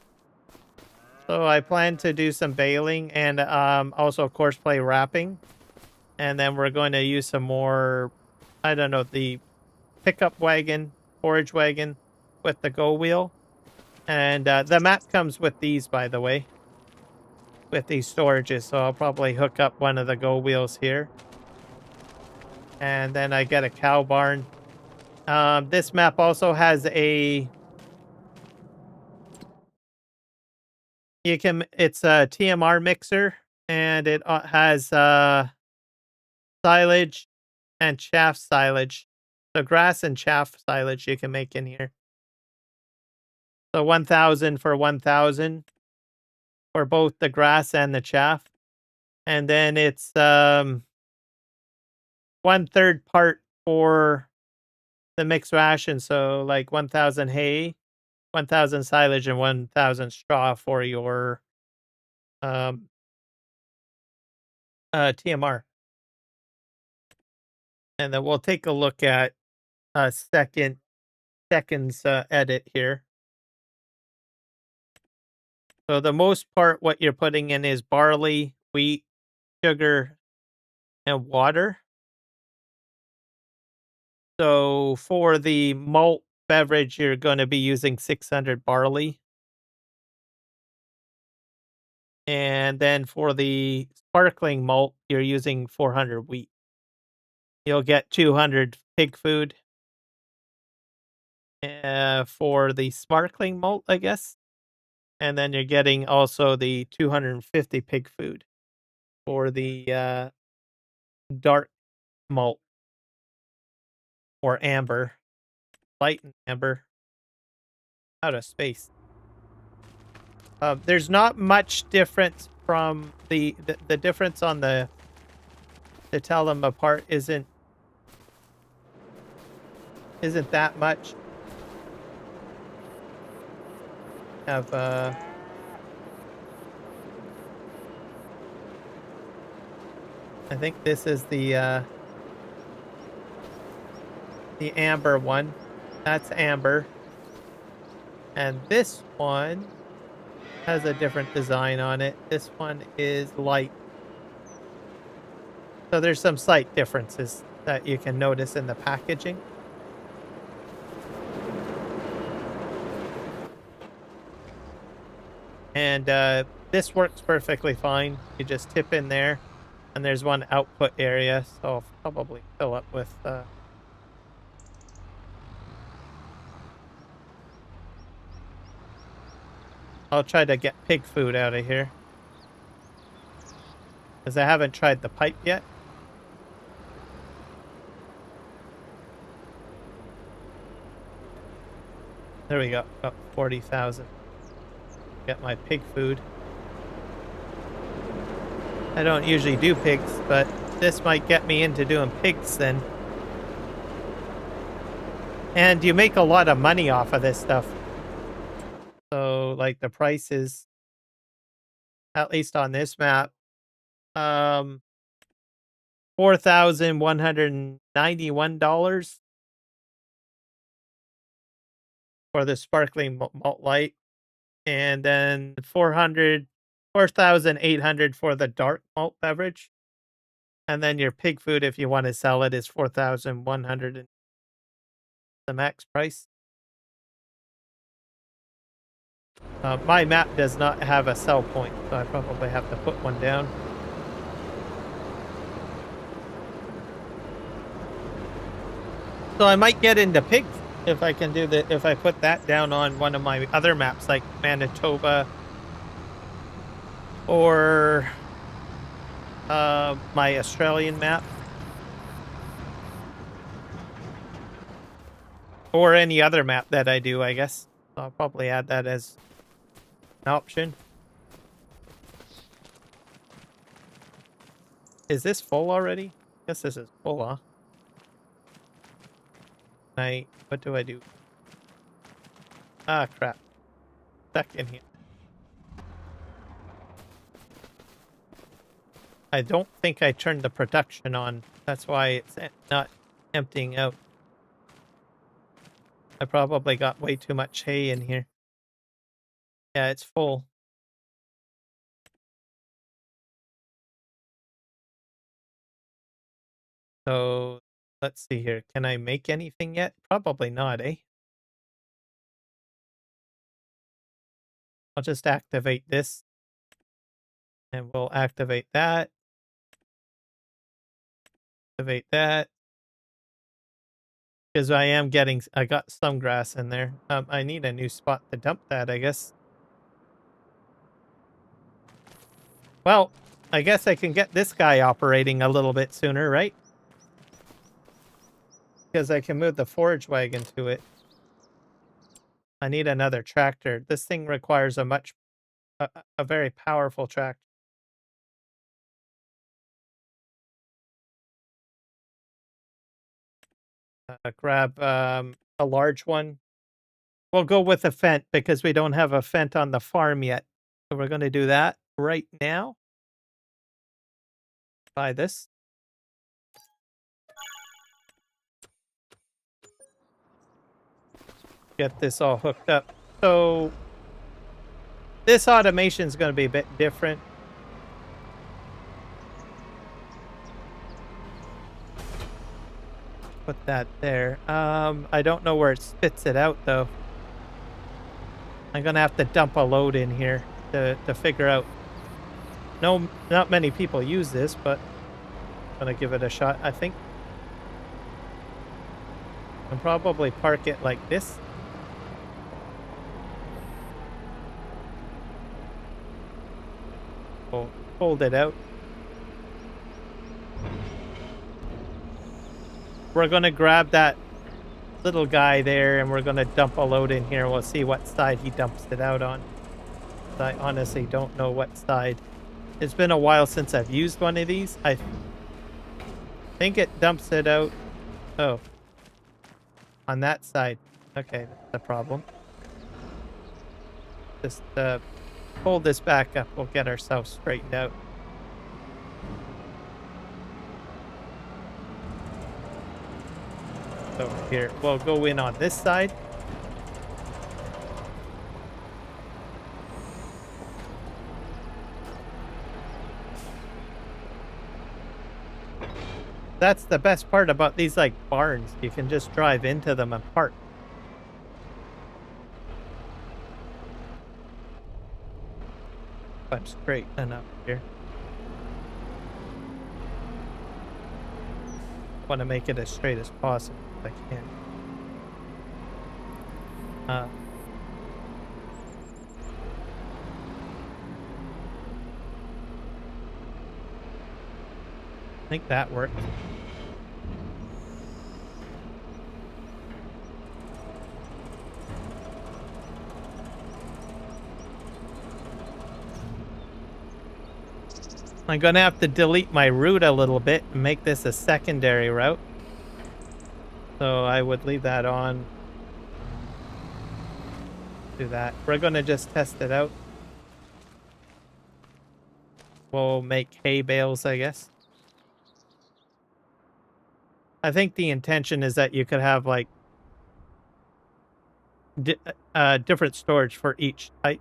So I plan to do some baling and also Courseplay wrapping. And then we're going to use some more, I don't know, the pickup wagon, forage wagon with the go wheel. And the map comes with these, by the way, with these storages. So I'll probably hook up one of the go wheels here. And then I get a cow barn. This map also has it's a TMR mixer, and it has silage and chaff silage. So grass and chaff silage you can make in here. So 1,000 for 1,000 for both the grass and the chaff. And then it's 1/3 part for the mixed ration. So like 1,000 hay, 1,000 silage, and 1,000 straw for your TMR. And then we'll take a look at second's edit here. So the most part, what you're putting in is barley, wheat, sugar, and water. So for the malt beverage, you're going to be using 600 barley. And then for the sparkling malt, you're using 400 wheat. You'll get 200 pig food for the sparkling malt, I guess. And then you're getting also the 250 pig food for the dark malt or amber, light and amber, out of space. There's not much difference from the difference on the to tell them apart isn't that much. Have I think this is the amber one. That's amber. And this one has a different design on it. This one is light. So there's some slight differences that you can notice in the packaging. And this works perfectly fine. You just tip in there, and there's one output area. So I'll probably fill up with I'll try to get pig food out of here, because I haven't tried the pipe yet. There we go. About 40,000. Get my pig food. I don't usually do pigs, but this might get me into doing pigs then. And you make a lot of money off of this stuff. So, like, the price is, at least on this map, $4,191 for the sparkling malt light, and then 4,800 for the dark malt beverage, and then your pig food, if you want to sell it, is 4,100, the max price. My map does not have a sell point, so I probably have to put one down. So I might get into pigs if I can do if I put that down on one of my other maps, like Manitoba or my Australian map, or any other map that I do, I guess. So I'll probably add that as an option. Is this full already? I guess this is full, huh? What do I do? Ah, crap. Stuck in here. I don't think I turned the production on. That's why it's not emptying out. I probably got way too much hay in here. Yeah, it's full. So let's see here. Can I make anything yet? Probably not, eh? I'll just activate this. And we'll activate that. Activate that. Because I got some grass in there. I need a new spot to dump that, I guess. Well, I guess I can get this guy operating a little bit sooner, right? Because I can move the forage wagon to it. I need another tractor. This thing requires a very powerful tractor. Grab a large one. We'll go with a Fent because we don't have a Fent on the farm yet. So we're going to do that right now. Buy this. Get this all hooked up. So this automation is going to be a bit different. Put that there. I don't know where it spits it out though. I'm gonna have to dump a load in here to figure out. No, not many people use this, but I'm gonna give it a shot. I think I'll probably park it like this. We'll hold it out. We're gonna grab that little guy there and we're gonna dump a load in here. We'll see what side he dumps it out on. I honestly don't know what side. It's been a while since I've used one of these. I think it dumps it out. Oh. On that side. Okay, that's the problem. Just hold this back up. We'll get ourselves straightened out. So here, we'll go in on this side. That's the best part about these like barns. You can just drive into them and park. I'm straight enough here. I want to make it as straight as possible if I can. I think that worked. I'm gonna have to delete my route a little bit and make this a secondary route. So I would leave that on. Do that. We're gonna just test it out. We'll make hay bales, I guess. I think the intention is that you could have like different storage for each type.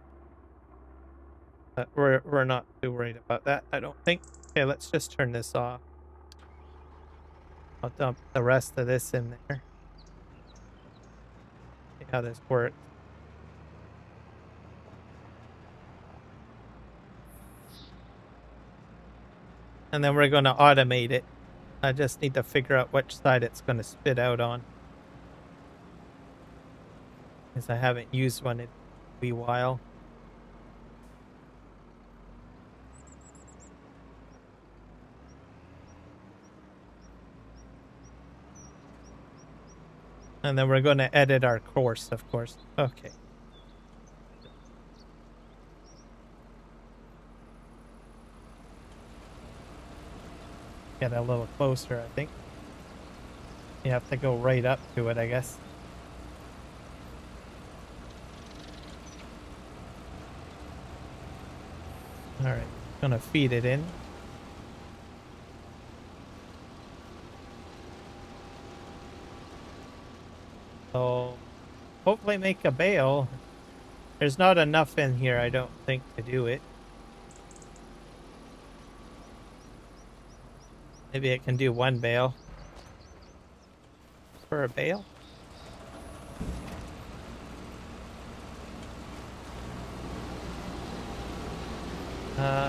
We're not too worried about that, I don't think. Okay, let's just turn this off. I'll dump the rest of this in there. See how this works. And then we're going to automate it. I just need to figure out which side it's going to spit out on. Because I haven't used one in a wee while. And then we're going to edit our course, of course. Okay. Get a little closer, I think. You have to go right up to it, I guess. Alright, gonna feed it in. So, hopefully make a bale. There's not enough in here, I don't think, to do it. Maybe it can do one bale. For a bale?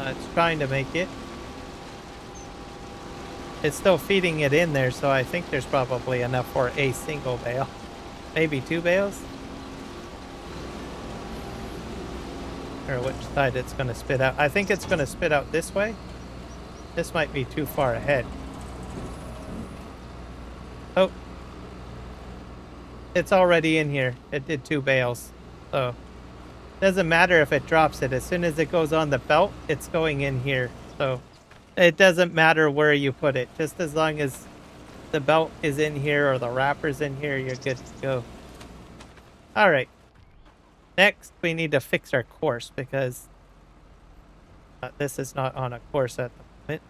It's trying to make it. It's still feeding it in there, so I think there's probably enough for a single bale. Maybe 2 bales? Or which side it's going to spit out. I think it's going to spit out this way. This might be too far ahead. Oh. It's already in here. It did 2 bales. So, doesn't matter if it drops it. As soon as it goes on the belt, it's going in here. So, it doesn't matter where you put it. Just as long as the belt is in here or the wrapper's in here, you're good to go. Alright. Next, we need to fix our course because this is not on a course at the moment.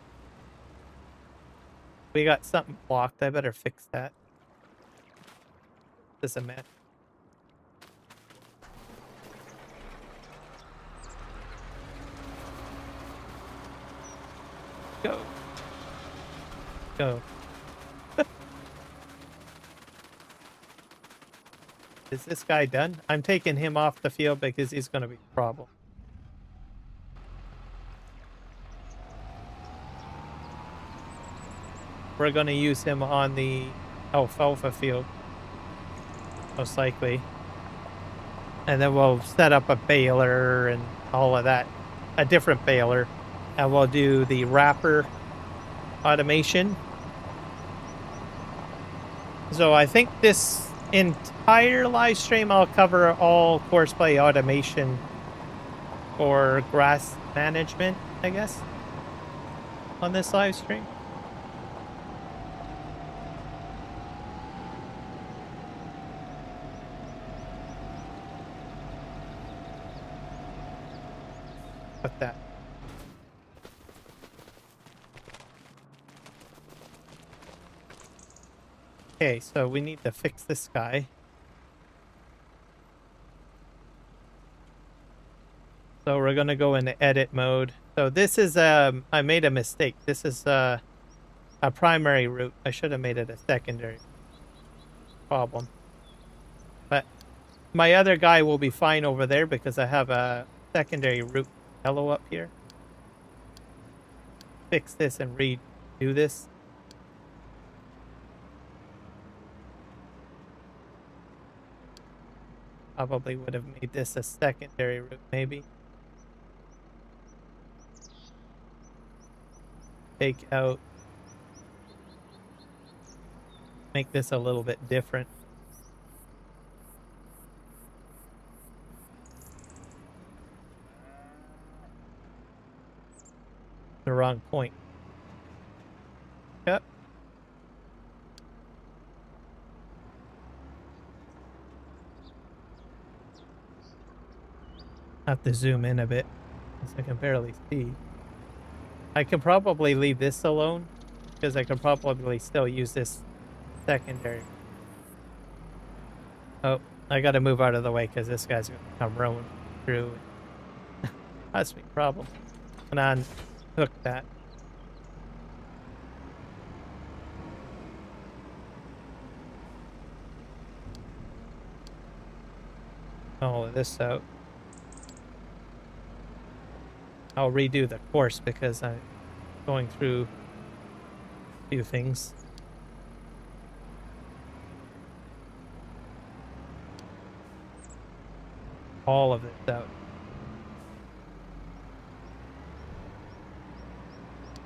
We got something blocked. I better fix that. This is a mess. Go. Go. Is this guy done? I'm taking him off the field because he's going to be a problem. We're going to use him on the alfalfa field, most likely. And then we'll set up a baler and all of that. A different baler. And we'll do the wrapper automation. So I think this entire live stream I'll cover all Courseplay automation for grass management, I guess, on this live stream. Put that. Okay, so we need to fix this guy. So we're going to go into edit mode. So this is, I made a mistake. This is a primary route. I should have made it a secondary problem. But my other guy will be fine over there because I have a secondary route yellow up here. Fix this and redo this. Probably would have made this a secondary route, maybe. Take out. Make this a little bit different. The wrong point. Yep. Have to zoom in a bit, because I can barely see. I can probably leave this alone, because I can probably still use this secondary. Oh, I gotta move out of the way, because this guy's gonna come rolling through. That's my problem. And unhook that. All of this out. I'll redo the course because I'm going through a few things. All of it out.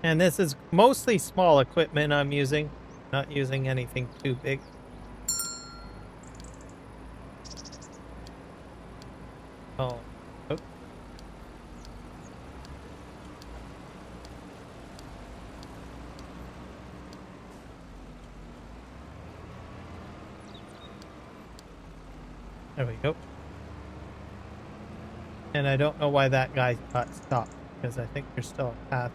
And this is mostly small equipment I'm using, not using anything too big. Oh. Oh. There we go. And I don't know why that guy got stopped, because I think there's still a path.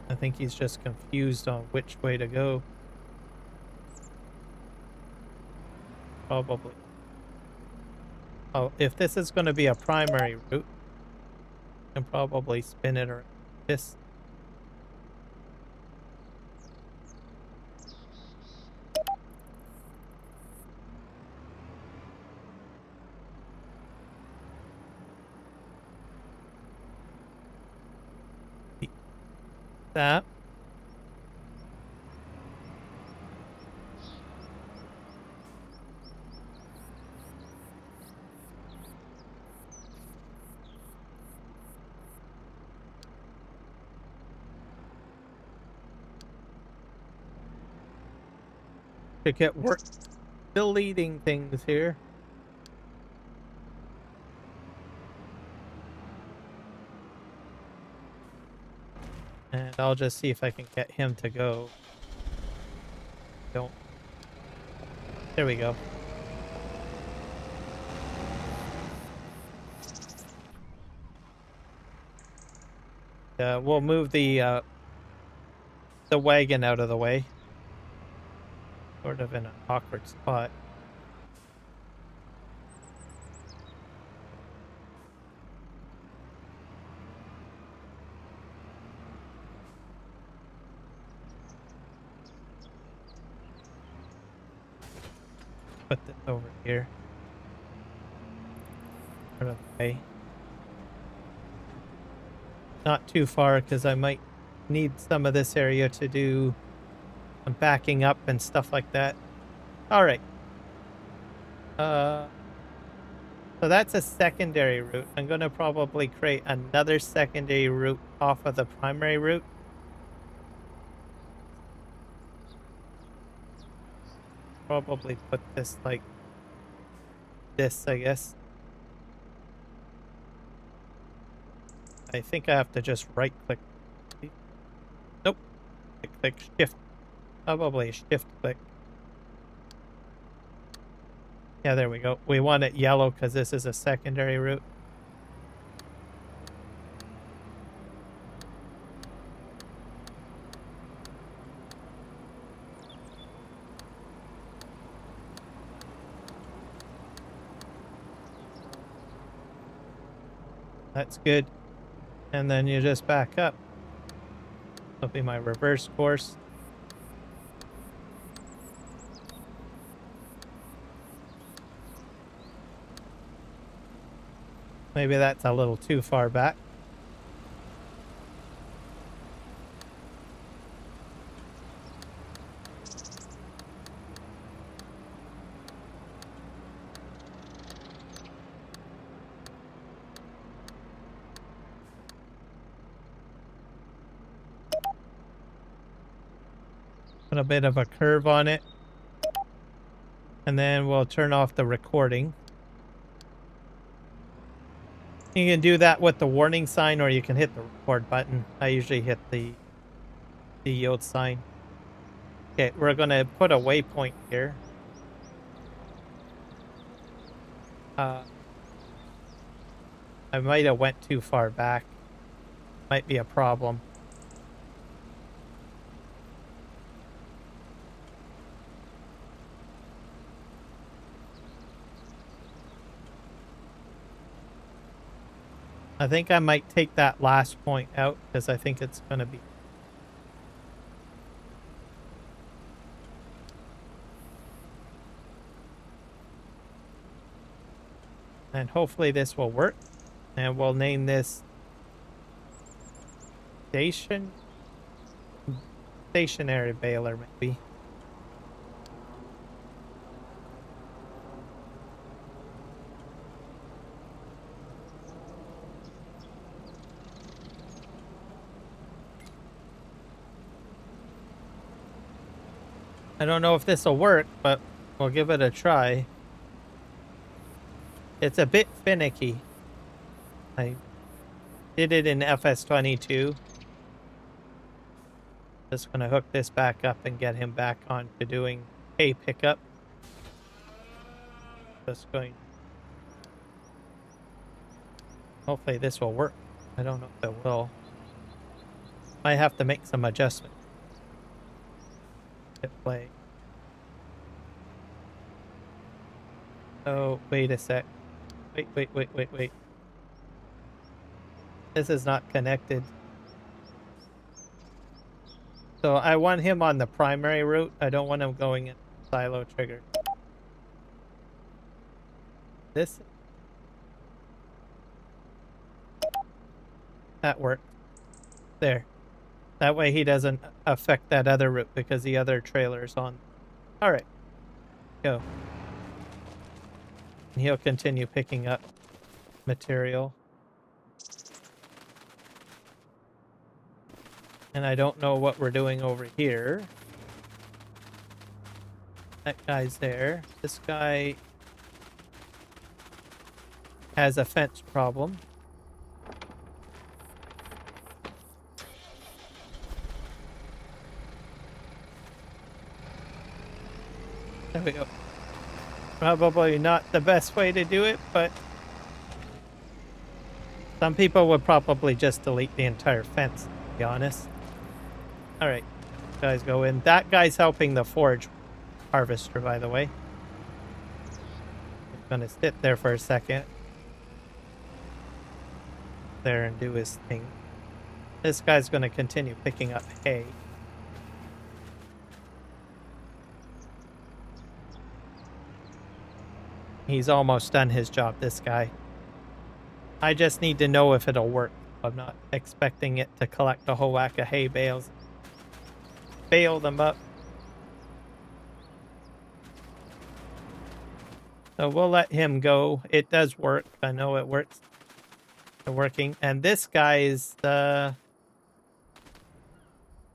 I think he's just confused on which way to go. Probably. Oh, if this is going to be a primary route, I can probably spin it around this. That. To get work deleting things here. And I'll just see if I can get him to go. Don't. There we go. We'll move the wagon out of the way. Sort of in an awkward spot. Put this over here. Out of the way. Not too far, because I might need some of this area to do some backing up and stuff like that. Alright. So that's a secondary route. I'm going to probably create another secondary route off of the primary route. Probably put this like this, I guess. I think I have to just right click. Nope. Click shift. Probably shift click. Yeah, there we go. We want it yellow because this is a secondary route. That's good. And then you just back up. That'll be my reverse course. Maybe that's a little too far back. Put a bit of a curve on it. And then we'll turn off the recording. You can do that with the warning sign, or you can hit the record button. I usually hit the yield sign. Okay, we're going to put a waypoint here. I might have went too far back. Might be a problem. I think I might take that last point out because I think it's going to be... And hopefully this will work. And we'll name this stationary baler, maybe. I don't know if this will work, but we'll give it a try. It's a bit finicky. I did it in FS22. Just gonna hook this back up and get him back on to doing hay pickup. just going. Hopefully this will work. I don't know if it will. I have to make some adjustments. Hit play. Oh, wait a sec. Wait. This is not connected. So I want him on the primary route. I don't want him going in silo trigger. This. That worked. There. That way he doesn't affect that other route because the other trailer is on. Alright. Go. And he'll continue picking up material. And I don't know what we're doing over here. That guy's there. This guy has a fence problem. There we go. Probably not the best way to do it, but some people would probably just delete the entire fence, to be honest. Alright, guys go in. That guy's helping the forage harvester, by the way. He's gonna sit there for a second. There and do his thing. This guy's gonna continue picking up hay. He's almost done his job, this guy. I just need to know if it'll work. I'm not expecting it to collect a whole whack of hay bales. Bale them up. So we'll let him go. It does work. I know it works. It's working. And this guy is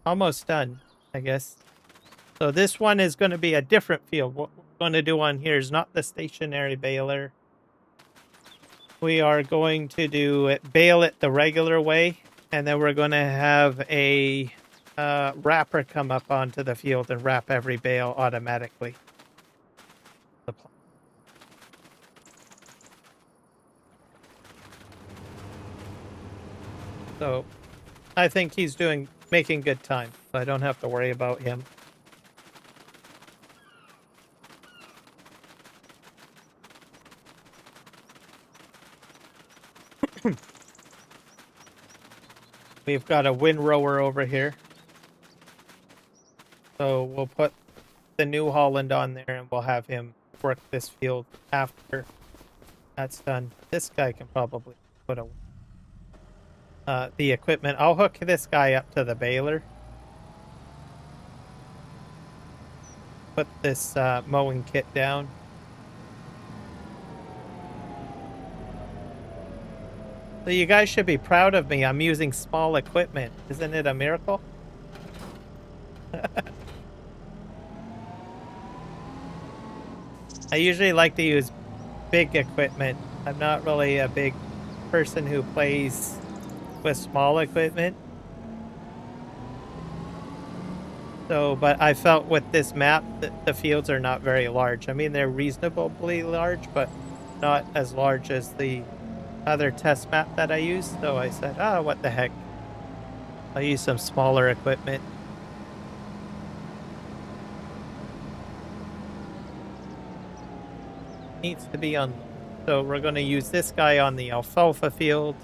almost done, I guess. So this one is going to be a different field. What we're going to do on here is not the stationary baler. We are going to do it, bale it the regular way, and then we're going to have a wrapper come up onto the field and wrap every bale automatically. So I think he's making good time, so I don't have to worry about him. We've got a windrower over here. So we'll put the New Holland on there and we'll have him work this field after that's done. This guy can probably put the equipment. I'll hook this guy up to the baler. Put this mowing kit down. So you guys should be proud of me. I'm using small equipment. Isn't it a miracle? I usually like to use big equipment. I'm not really a big person who plays with small equipment. So, but I felt with this map that the fields are not very large. I mean, they're reasonably large, but not as large as the other test map that I used. So I said, what the heck. I'll use some smaller equipment. Needs to be on. So we're going to use this guy on the alfalfa field.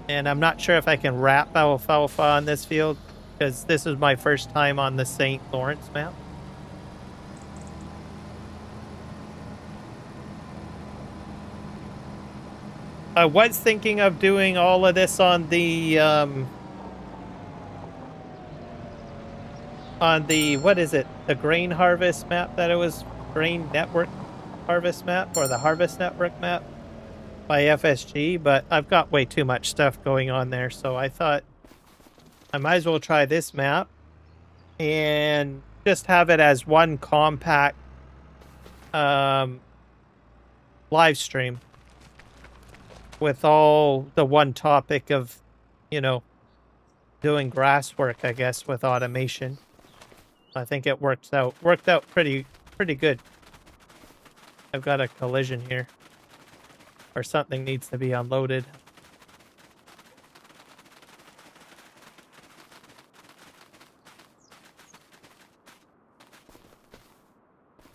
And I'm not sure if I can wrap alfalfa on this field, because this is my first time on the St. Lawrence map. I was thinking of doing all of this on the what is it? The grain harvest map that it was, grain network harvest map, or the harvest network map by FSG, but I've got way too much stuff going on there, so I thought I might as well try this map and just have it as one compact live stream with all the one topic of, you know, doing grass work, I guess, with automation. I think it worked out pretty good. I've got a collision here. Or something needs to be unloaded.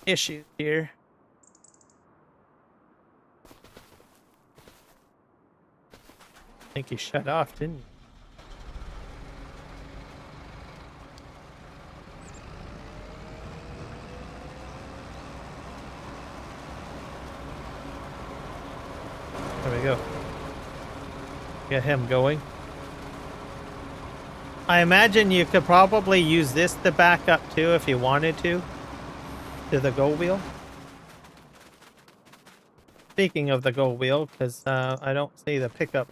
Issues here. I think he shut off, didn't he? There we go. Get him going. I imagine you could probably use this to back up too if you wanted to the go wheel. Speaking of the go wheel, because I don't see the pickup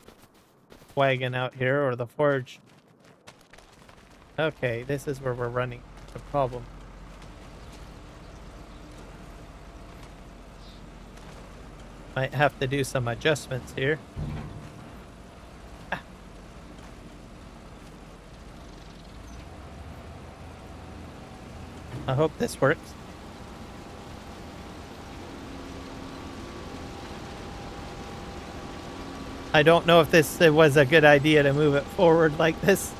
wagon out here or the forge. Okay, this is where we're running the problem. Might have to do some adjustments here. I hope this works. I don't know if it was a good idea to move it forward like this.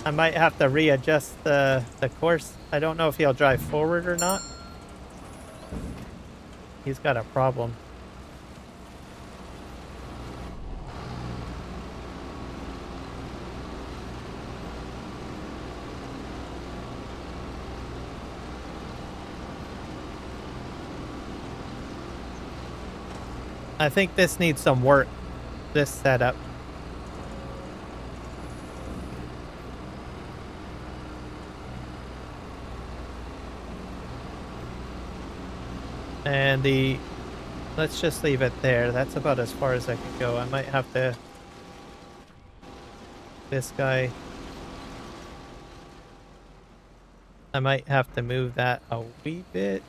I might have to readjust the course. I don't know if he'll drive forward or not. He's got a problem. I think this needs some work, this setup. And let's just leave it there. That's about as far as I can go. I might have to, this guy, I might have to move that a wee bit.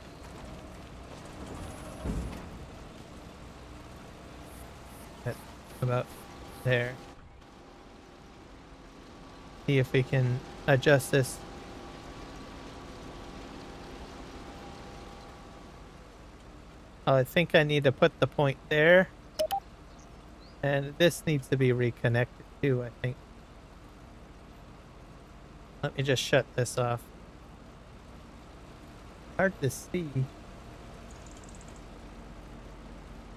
About there. See if we can adjust this. Oh, I think I need to put the point there. And this needs to be reconnected too, I think. Let me just shut this off. Hard to see.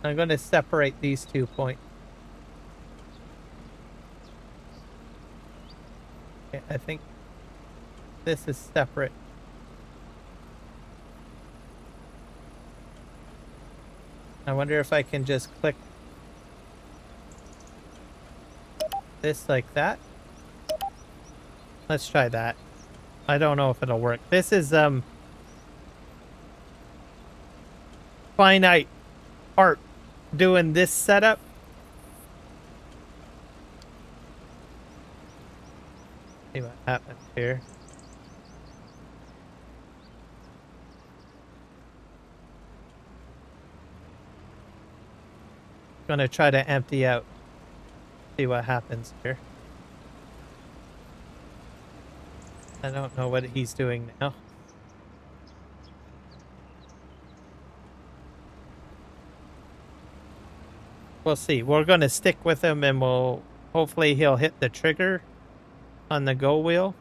I'm going to separate these 2 points. Okay, I think this is separate. I wonder if I can just click this like that. Let's try that. I don't know if it'll work. This is finite art doing this setup. See what happens here. Gonna try to empty out. See what happens here. I don't know what he's doing now. We'll see. We're gonna stick with him and hopefully he'll hit the trigger on the go wheel.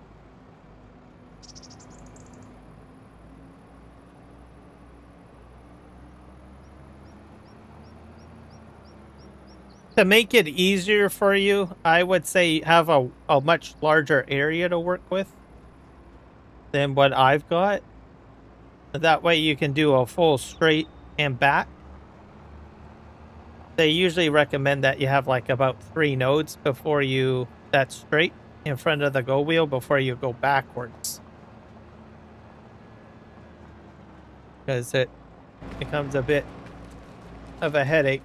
To make it easier for you, I would say have a much larger area to work with than what I've got. That way you can do a full straight and back. They usually recommend that you have like about 3 nodes before that's straight in front of the go wheel before you go backwards. Because it becomes a bit of a headache.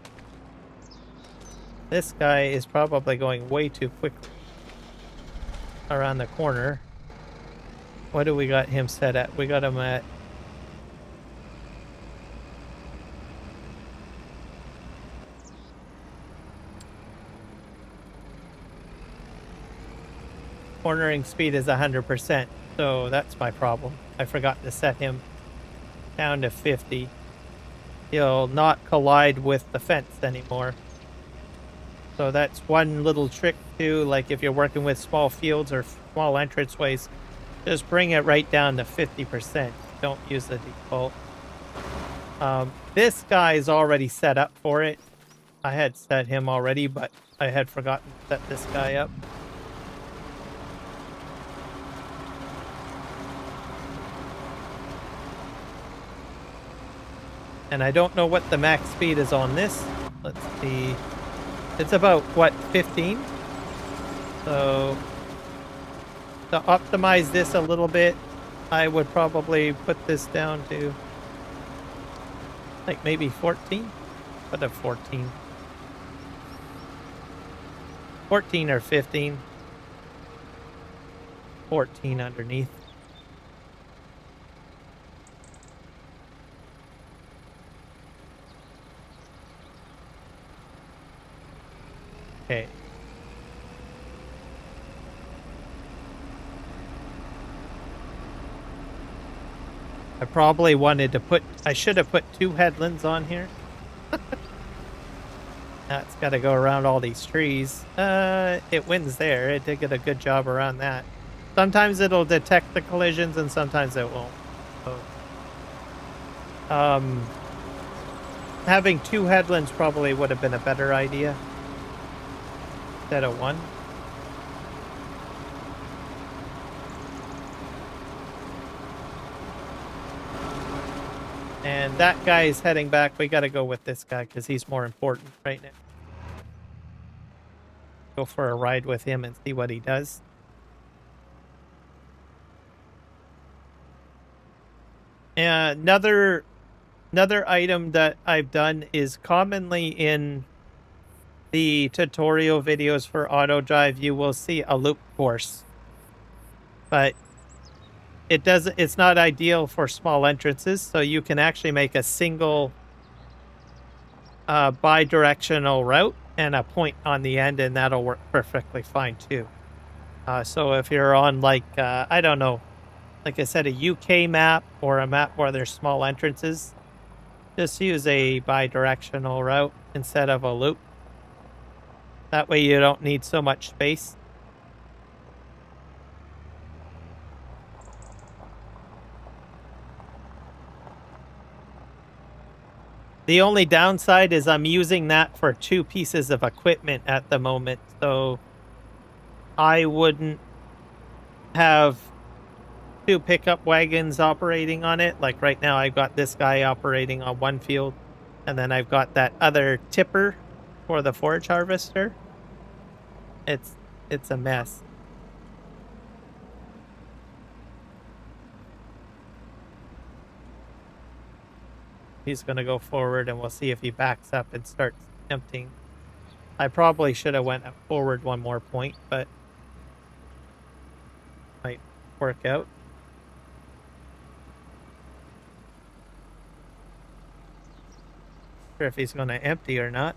This guy is probably going way too quickly around the corner. What do we got him set at? We got him at cornering speed is 100%, so that's my problem. I forgot to set him down to 50. He'll not collide with the fence anymore. So that's one little trick too, like if you're working with small fields or small entranceways, just bring it right down to 50%. Don't use the default. This guy is already set up for it. I had set him already, but I had forgotten to set this guy up. And I don't know what the max speed is on this. Let's see. It's about, what, 15? So, to optimize this a little bit, I would probably put this down to, like, maybe 14? What a 14. 14 or 15. 14 underneath. Okay. I probably wanted to put, I should have put 2 headlands on here. That's got to go around all these trees. It wins there. It did get a good job around that. Sometimes it'll detect the collisions and sometimes it won't. So, having 2 headlands probably would have been a better idea instead of 1. And that guy is heading back. We got to go with this guy because he's more important right now. Go for a ride with him and see what he does. And another item that I've done is commonly in the tutorial videos for AutoDrive, you will see a loop course. But it's not ideal for small entrances, so you can actually make a single bi-directional route and a point on the end, and that'll work perfectly fine too. So if you're on, like, I don't know, like I said, a UK map or a map where there's small entrances, just use a bi-directional route instead of a loop. That way you don't need so much space. The only downside is I'm using that for 2 pieces of equipment at the moment, so I wouldn't have 2 pickup wagons operating on it. Like right now I've got this guy operating on 1 field, and then I've got that other tipper for the forage harvester. It's a mess. He's going to go forward, and we'll see if he backs up and starts emptying. I probably should have went forward 1 more point, but might work out. Not sure if he's going to empty or not.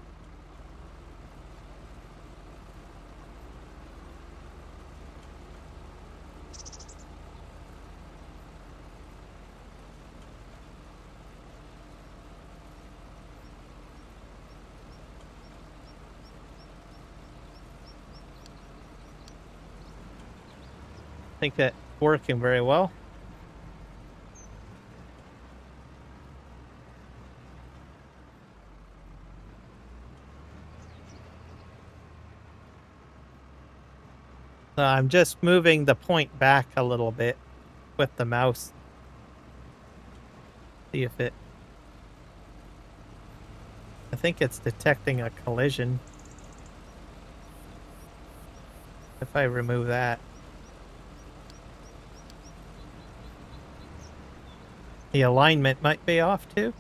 I think that's working very well. So I'm just moving the point back a little bit with the mouse. See if it... I think it's detecting a collision. If I remove that. The alignment might be off too.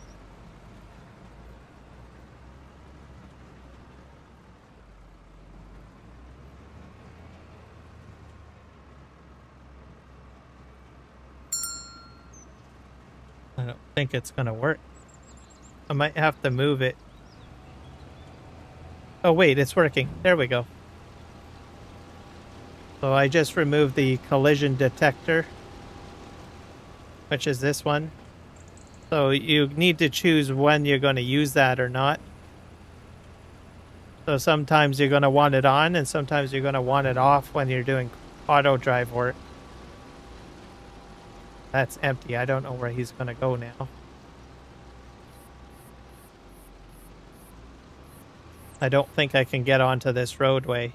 I don't think it's going to work. I might have to move it. Oh wait, it's working. There we go. So I just removed the collision detector, which is this one. So you need to choose when you're going to use that or not. So sometimes you're going to want it on, and sometimes you're going to want it off when you're doing auto drive work. That's empty. I don't know where he's going to go now. I don't think I can get onto this roadway.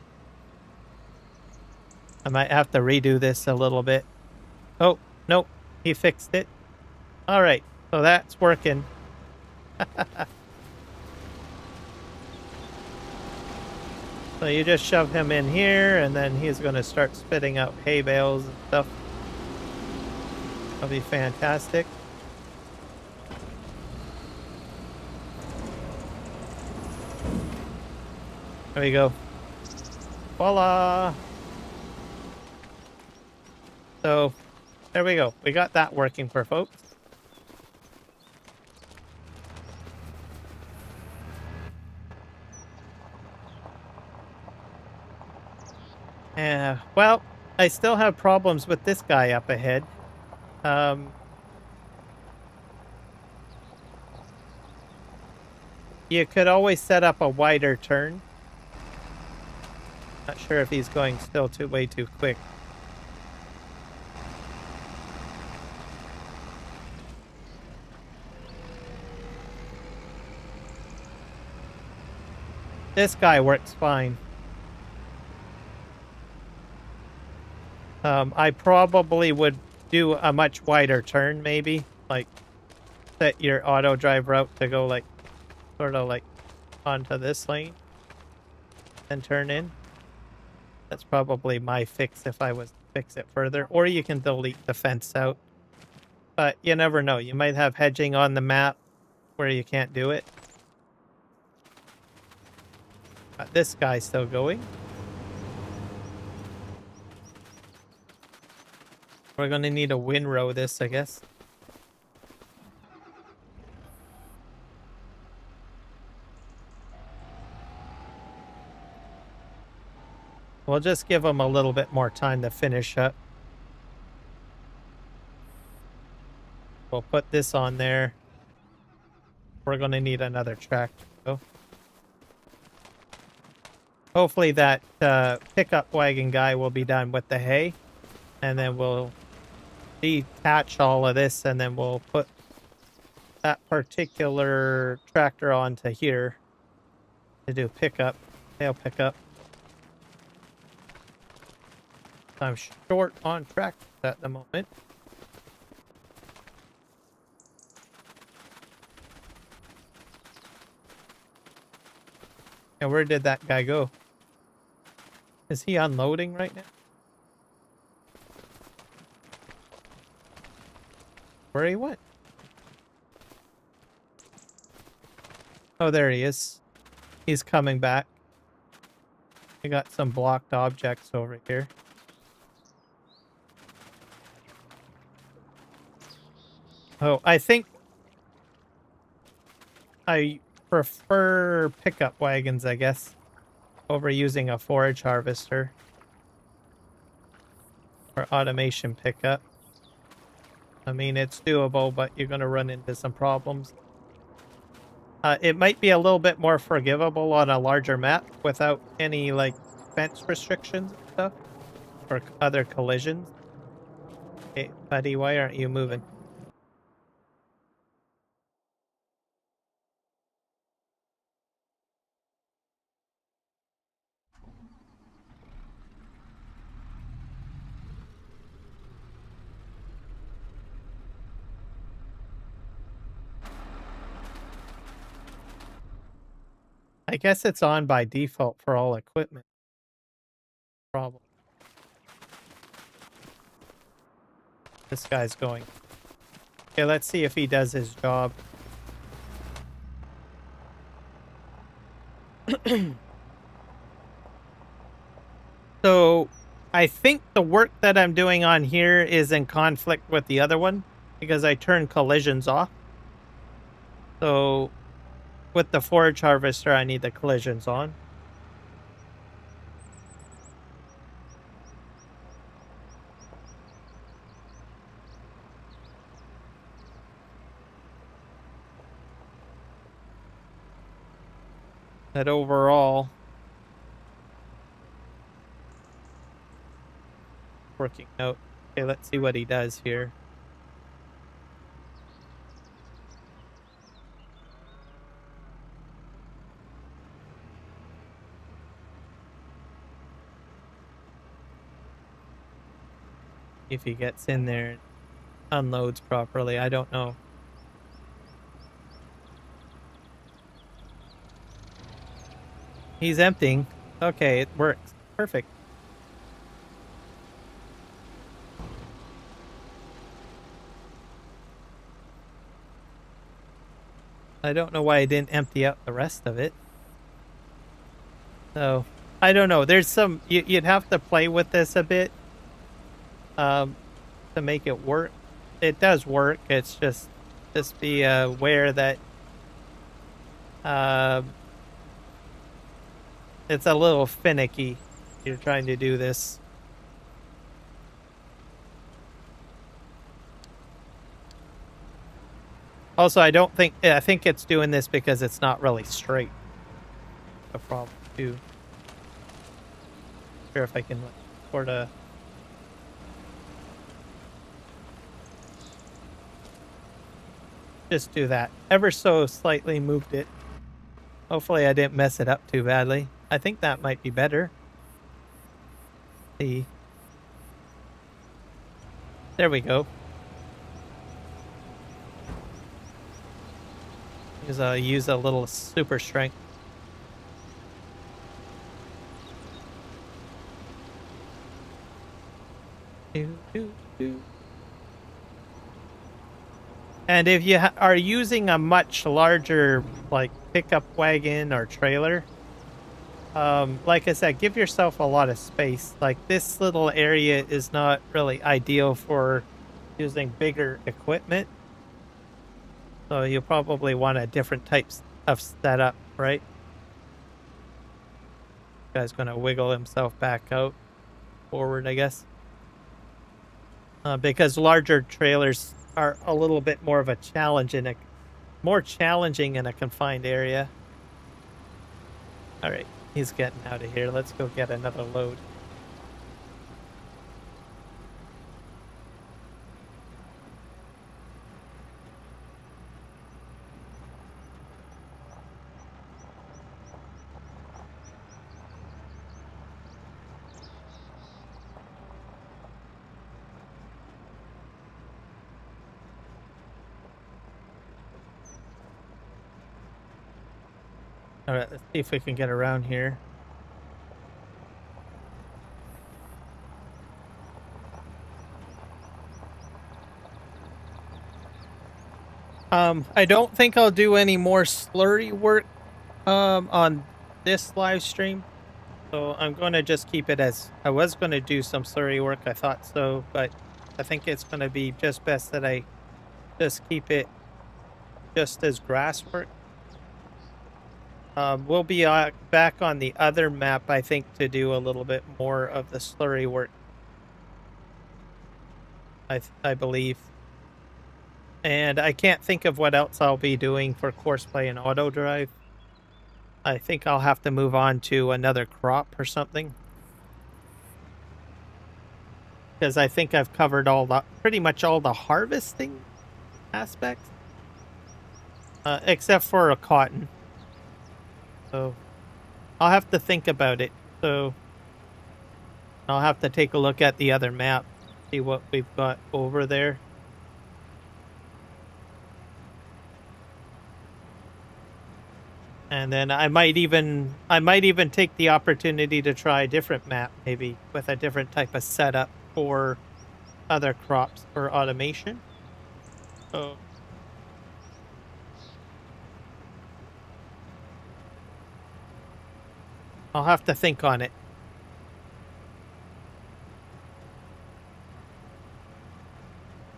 I might have to redo this a little bit. Oh, nope. He fixed it. All right. So that's working. So you just shove him in here, and then he's going to start spitting out hay bales and stuff. That'll be fantastic. There we go. Voila! So, there we go. We got that working for folks. Well, I still have problems with this guy up ahead. You could always set up a wider turn. Not sure if he's going still way too quick. This guy works fine. I probably would do a much wider turn, maybe. Like, set your auto drive route to go, like, sort of like onto this lane and turn in. That's probably my fix if I was to fix it further. Or you can delete the fence out. But you never know. You might have hedging on the map where you can't do it. Got this guy still going. We're going to need a windrow this, I guess. We'll just give him a little bit more time to finish up. We'll put this on there. We're going to need another tractor, though. Hopefully that pickup wagon guy will be done with the hay. And then we'll detach all of this, and then we'll put that particular tractor onto here to do pickup, tail pickup. I'm short on tractors at the moment. And where did that guy go? Is he unloading right now? Where he went? Oh, there he is. He's coming back. We got some blocked objects over here. Oh, I think I prefer pickup wagons, I guess, over using a forage harvester or automation pickup. I mean, it's doable, but you're going to run into some problems. It might be a little bit more forgivable on a larger map without any, like, fence restrictions and stuff or other collisions. Hey, buddy, why aren't you moving? I guess it's on by default for all equipment. Problem. This guy's going. Okay, let's see if he does his job. So, I think the work that I'm doing on here is in conflict with the other one because I turn collisions off. So, with the forage harvester, I need the collisions on. But overall, working out. Okay, let's see what he does here. If he gets in there and unloads properly, I don't know. He's emptying. Okay, it works. Perfect. I don't know why I didn't empty out the rest of it. So, I don't know. There's some... You'd have to play with this a bit to make it work. It does work. It's just be aware that it's a little finicky. You're trying to do this. Also, I think it's doing this because it's not really straight. A problem too. Not sure if I can sort of. Just do that. Ever so slightly moved it. Hopefully I didn't mess it up too badly. I think that might be better. See. There we go. Use a little super strength. And if you are using a much larger, like, pickup wagon or trailer, like I said, give yourself a lot of space. Like, this little area is not really ideal for using bigger equipment. So you'll probably want a different types of setup, right? This guy's going to wiggle himself back out, forward, I guess. Because larger trailers are a little bit more of a challenge more challenging in a confined area. All right, he's getting out of here. Let's go get another load. All right, let's see if we can get around here. I don't think I'll do any more slurry work on this live stream. So I'm going to just keep it as... I was going to do some slurry work, I thought so, but I think it's going to be just best that I just keep it just as grass work. We'll be back on the other map, I think, to do a little bit more of the slurry work. I believe. And I can't think of what else I'll be doing for Courseplay and AutoDrive. I think I'll have to move on to another crop or something. Because I think I've covered pretty much all the harvesting aspects. Except for a cotton. So I'll have to think about it. So I'll have to take a look at the other map, see what we've got over there. And then I might even take the opportunity to try a different map, maybe with a different type of setup for other crops or automation. So I'll have to think on it.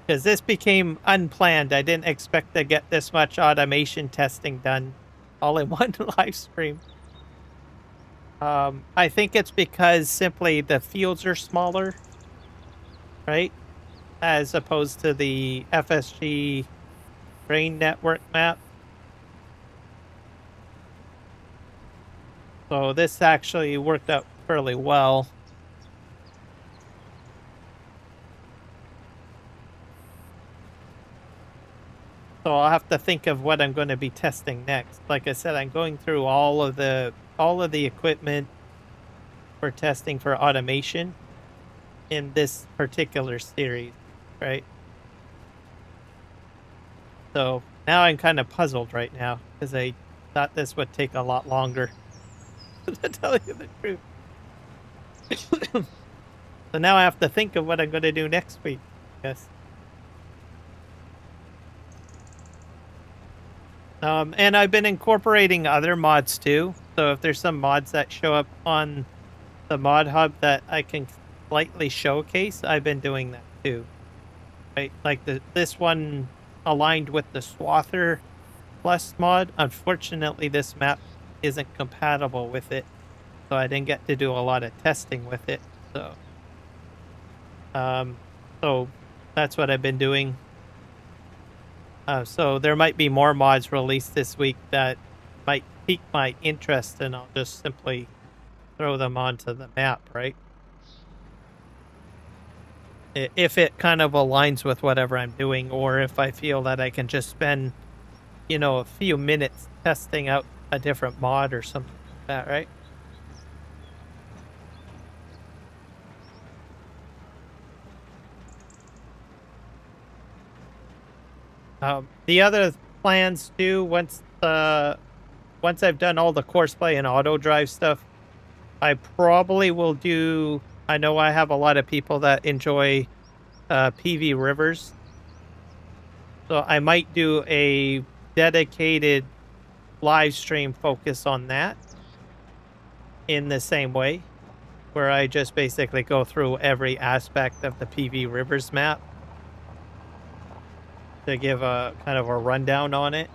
Because this became unplanned. I didn't expect to get this much automation testing done all in one live stream. I think it's because simply the fields are smaller, right? As opposed to the FSG grain network map. So this actually worked out fairly well. So I'll have to think of what I'm going to be testing next. Like I said, I'm going through all of the equipment for testing for automation in this particular series, right? So now I'm kind of puzzled right now because I thought this would take a lot longer to tell you the truth. So now I have to think of what I'm going to do next week. Yes. And I've been incorporating other mods too. So if there's some mods that show up on the ModHub that I can slightly showcase, I've been doing that too. Right? Like this one aligned with the Swather Plus mod. Unfortunately, this map isn't compatible with it, so I didn't get to do a lot of testing with it. So, so that's what I've been doing. So there might be more mods released this week that might pique my interest, and I'll just simply throw them onto the map, right? If it kind of aligns with whatever I'm doing, or if I feel that I can just spend, a few minutes testing out a different mod or something like that, right? The other plans too, once I've done all the Courseplay and AutoDrive stuff, I probably will do. I know I have a lot of people that enjoy PV rivers, so I might do a dedicated live stream focus on that in the same way, where I just basically go through every aspect of the PV rivers map to give a kind of a rundown on it.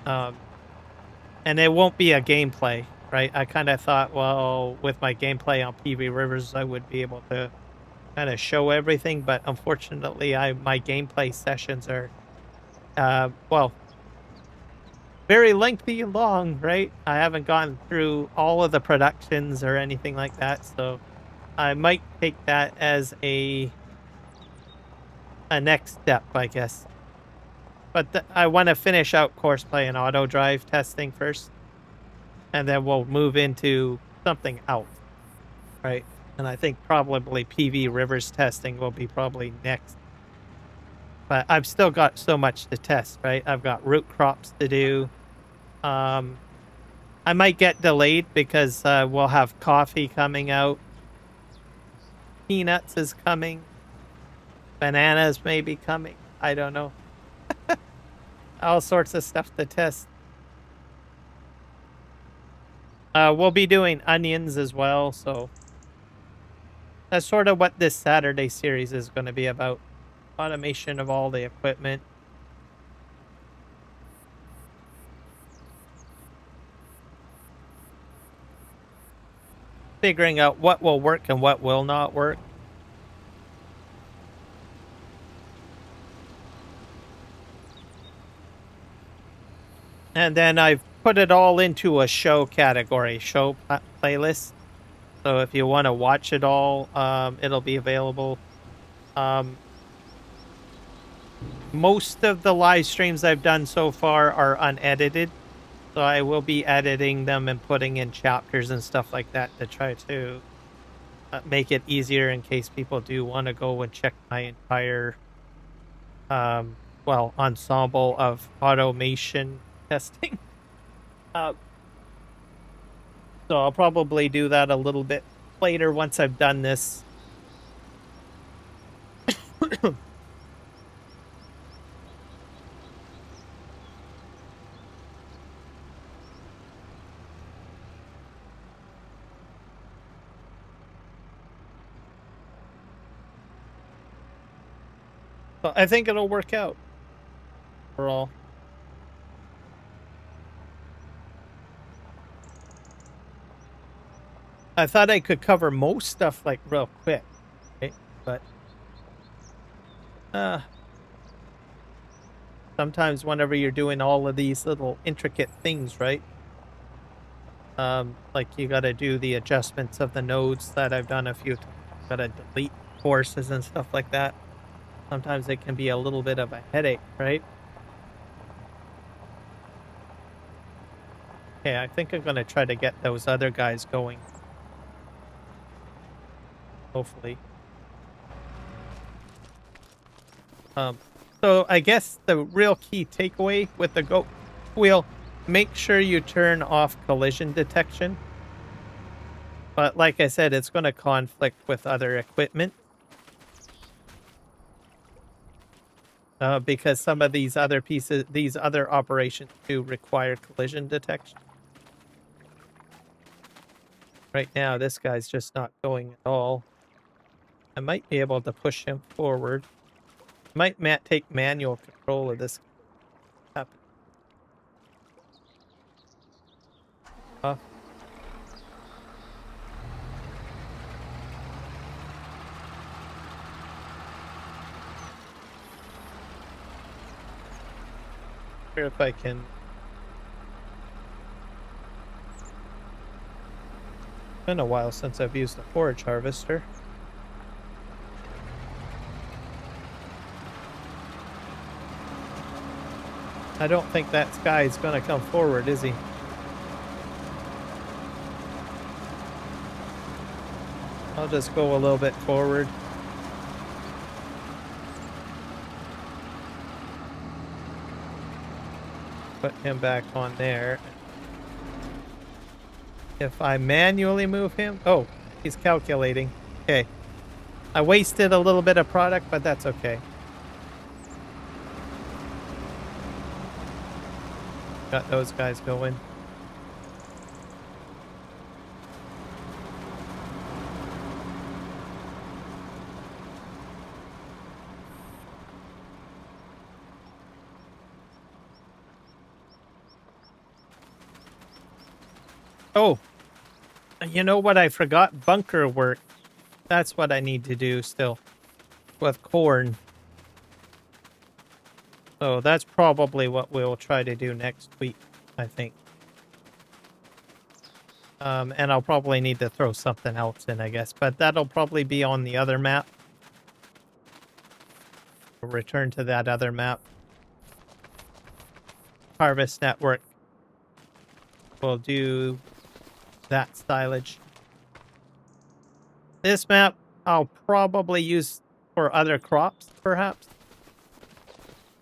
And it won't be a gameplay, right? I kind of thought, well, with my gameplay on PV rivers, I would be able to kind of show everything, but unfortunately, my gameplay sessions are, well, very lengthy and long, right? I haven't gone through all of the productions or anything like that, so I might take that as a next step, I guess. But I want to finish out Courseplay and AutoDrive testing first, and then we'll move into something else, right? And I think probably PV rivers testing will be probably next. But I've still got so much to test, right? I've got root crops to do. I might get delayed because we'll have coffee coming out. Peanuts is coming. Bananas may be coming. I don't know. All sorts of stuff to test. We'll be doing onions as well, so that's sort of what this Saturday series is going to be about. Automation of all the equipment. Figuring out what will work and what will not work. And then I've put it all into a show category, show playlist. So if you want to watch it all, it'll be available. Most of the live streams I've done so far are unedited. So I will be editing them and putting in chapters and stuff like that to try to make it easier in case people do want to go and check my entire, ensemble of automation testing. So I'll probably do that a little bit later once I've done this. But I think it'll work out for all. I thought I could cover most stuff like real quick, right? But sometimes whenever you're doing all of these little intricate things, right? Like you got to do the adjustments of the nodes that I've done a few times. Got to delete courses and stuff like that. Sometimes it can be a little bit of a headache, right? Okay, I think I'm going to try to get those other guys going. Hopefully. So I guess the real key takeaway with the goat wheel, make sure you turn off collision detection. But like I said, it's going to conflict with other equipment. Because some of these other pieces, these other operations do require collision detection. Right now, this guy's just not going at all. I might be able to push him forward. Might take manual control of this. Sure if I can. It's been a while since I've used a forage harvester. I don't think that guy's gonna come forward, is he? I'll just go a little bit forward. Put him back on there. If I manually move him... Oh, he's calculating. Okay. I wasted a little bit of product, but that's okay. Got those guys going. Oh, you know what I forgot? Bunker work. That's what I need to do still with corn. So that's probably what we'll try to do next week, I think. And I'll probably need to throw something else in, I guess. But that'll probably be on the other map. We'll return to that other map. Harvest network. We'll do that stylage. This map I'll probably use for other crops, perhaps.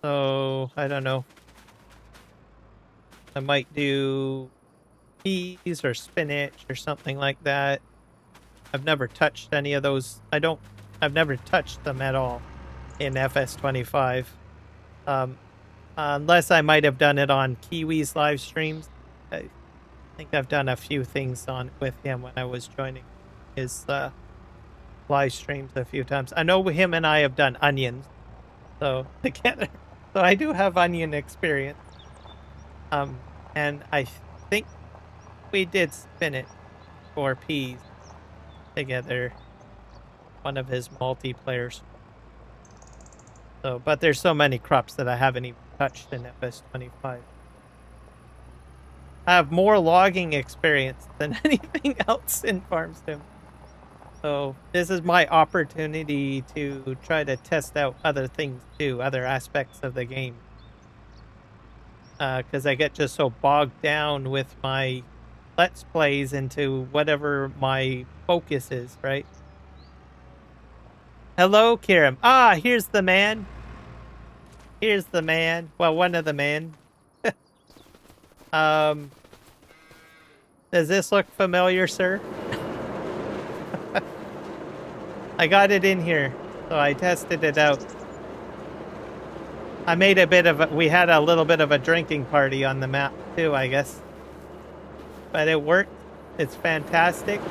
So, I don't know. I might do peas or spinach or something like that. I've never touched any of those. I've never touched them at all in FS25. Unless I might have done it on Kiwi's live streams. I think I've done a few things with him when I was joining his live streams a few times. I know him and I have done onions, so together. So I do have onion experience. And I think we did spinach or peas together. One of his multiplayers. So, but there's so many crops that I haven't even touched in FS25. I have more logging experience than anything else in Farm Sim. So this is my opportunity to try to test out other things too, other aspects of the game. Because I get just so bogged down with my Let's Plays into whatever my focus is, right? Hello, Kierum. Ah, here's the man. Here's the man. Well, one of the men. Does this look familiar, sir? I got it in here, so I tested it out. I made a bit of we had a little bit of a drinking party on the map too, I guess. But it worked. It's fantastic.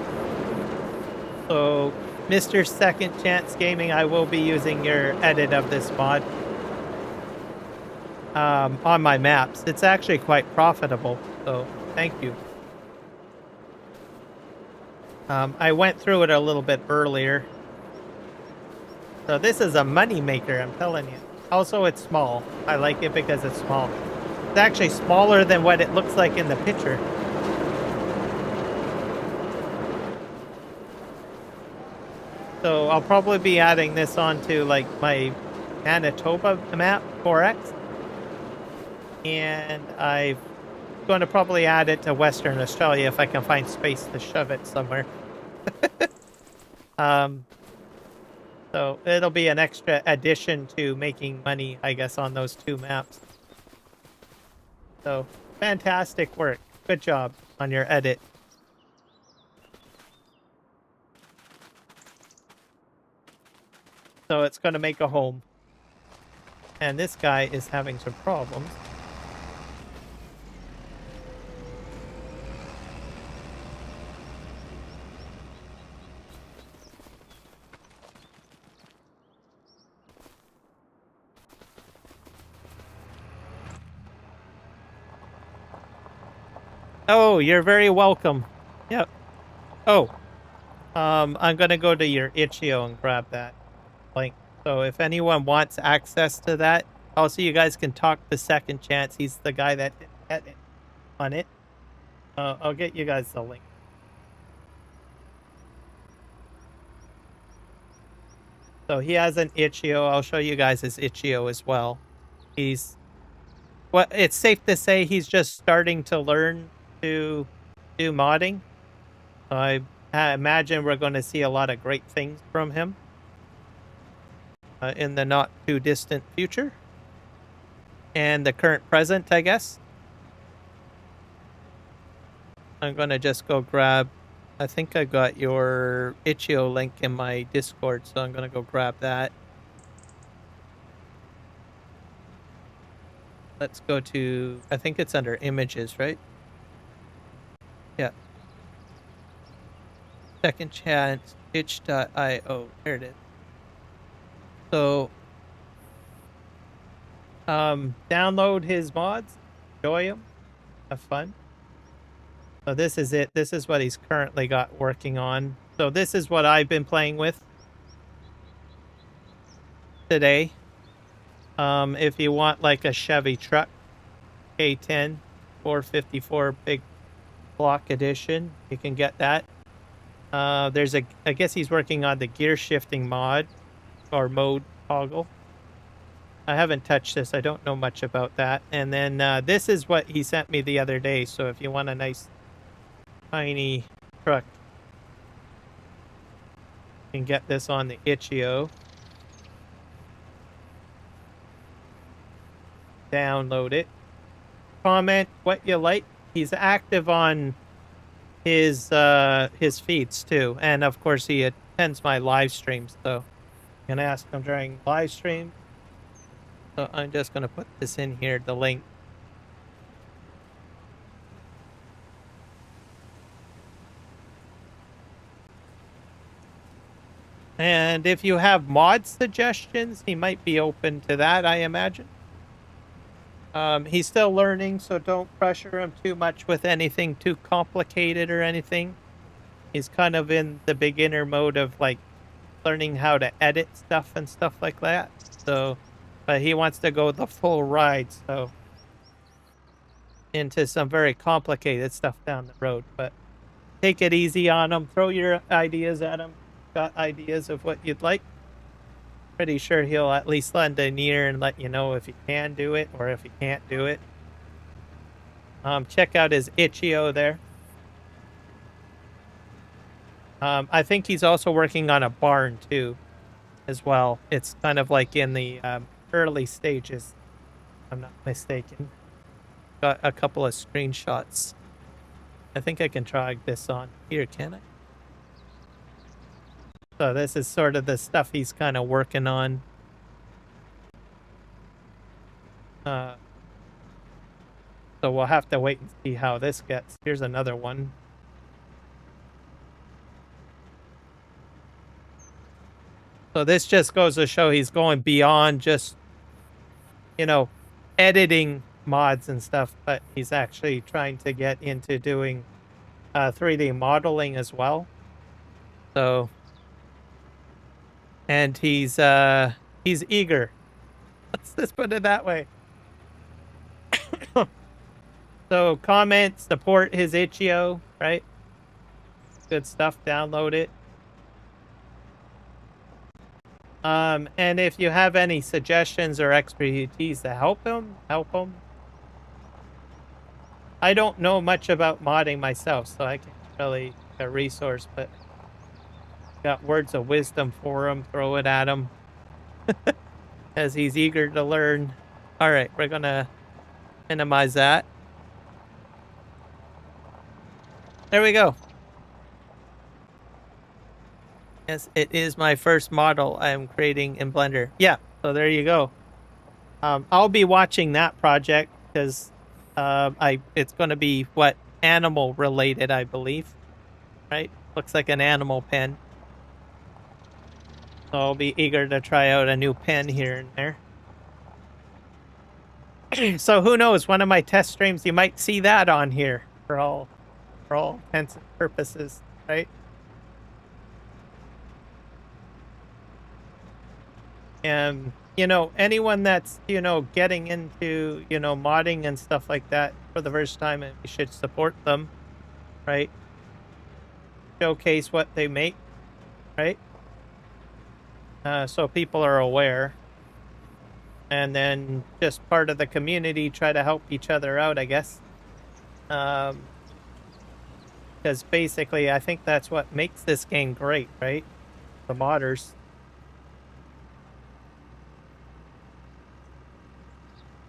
So, Mr. Second Chance Gaming, I will be using your edit of this mod on my maps. It's actually quite profitable, so thank you. I went through it a little bit earlier. So this is a money maker, I'm telling you. Also, it's small. I like it because it's small. It's actually smaller than what it looks like in the picture. So I'll probably be adding this onto like my Manitoba map 4X. And I'm going to probably add it to Western Australia if I can find space to shove it somewhere. So it'll be an extra addition to making money, I guess, on those two maps. So fantastic work. Good job on your edit. So it's going to make a home. And this guy is having some problems. Oh, you're very welcome. Yep. Oh, I'm going to go to your itch.io and grab that link. So if anyone wants access to that, also you guys can talk to Second Chance. He's the guy that did it on it. I'll get you guys the link. So he has an itch.io. I'll show you guys his itch.io as well. He's, well, it's safe to say he's just starting to learn to do modding. I imagine we're going to see a lot of great things from him in the not too distant future and the current present, I guess. I'm going to just go grab, I think I got your itch.io link in my Discord, so I'm going to go grab that. Let's go to, I think it's under images, right? Yeah. Second Chance itch.io. There it is. So download his mods, enjoy them, have fun. So this is it. This is what he's currently got working on. So this is what I've been playing with today. If you want like a Chevy truck, K10 454 big block edition, you can get that. There's a, I guess he's working on the gear shifting mod or mode toggle. I haven't touched this. I don't know much about that. And then this is what he sent me the other day. So if you want a nice tiny truck, you can get this on the itch.io. Download it. Comment what you like. He's active on his feeds too, and of course he attends my live streams. So you can ask him during live stream. So I'm just gonna put this in here, the link. And if you have mod suggestions, he might be open to that, I imagine. He's still learning, so don't pressure him too much with anything too complicated or anything. He's kind of in the beginner mode of like learning how to edit stuff and stuff like that. So, but he wants to go the full ride, so into some very complicated stuff down the road. But take it easy on him. Throw your ideas at him. Got ideas of what you'd like. Pretty sure he'll at least lend an ear and let you know if he can do it or if he can't do it. Check out his itch.io there. I think he's also working on a barn too, as well. It's kind of like in the early stages, if I'm not mistaken. Got a couple of screenshots. I think I can try this on here, can I? So this is sort of the stuff he's kind of working on. So we'll have to wait and see how this gets. Here's another one. So this just goes to show he's going beyond just, you know, editing mods and stuff, but he's actually trying to get into doing 3D modeling as well. So, and he's eager. Let's put it that way. So comment, support his itch.io, right? Good stuff. Download it. And if you have any suggestions or expertise to help him, help him. I don't know much about modding myself, so I can't really a resource, but got words of wisdom for him. Throw it at him as he's eager to learn. All right, we're gonna minimize that. There we go. Yes, it is my first model I'm creating in Blender. Yeah, so there you go. I'll be watching that project because it's going to be animal related, I believe. Right? Looks like an animal pen. So I'll be eager to try out a new pen here and there. So who knows? One of my test streams, you might see that on here for all intents and purposes, right? And you know, anyone that's getting into modding and stuff like that for the first time, we should support them, right? Showcase what they make, right? So people are aware, and then just part of the community, try to help each other out, I guess. Because basically, I think that's what makes this game great, right? The modders.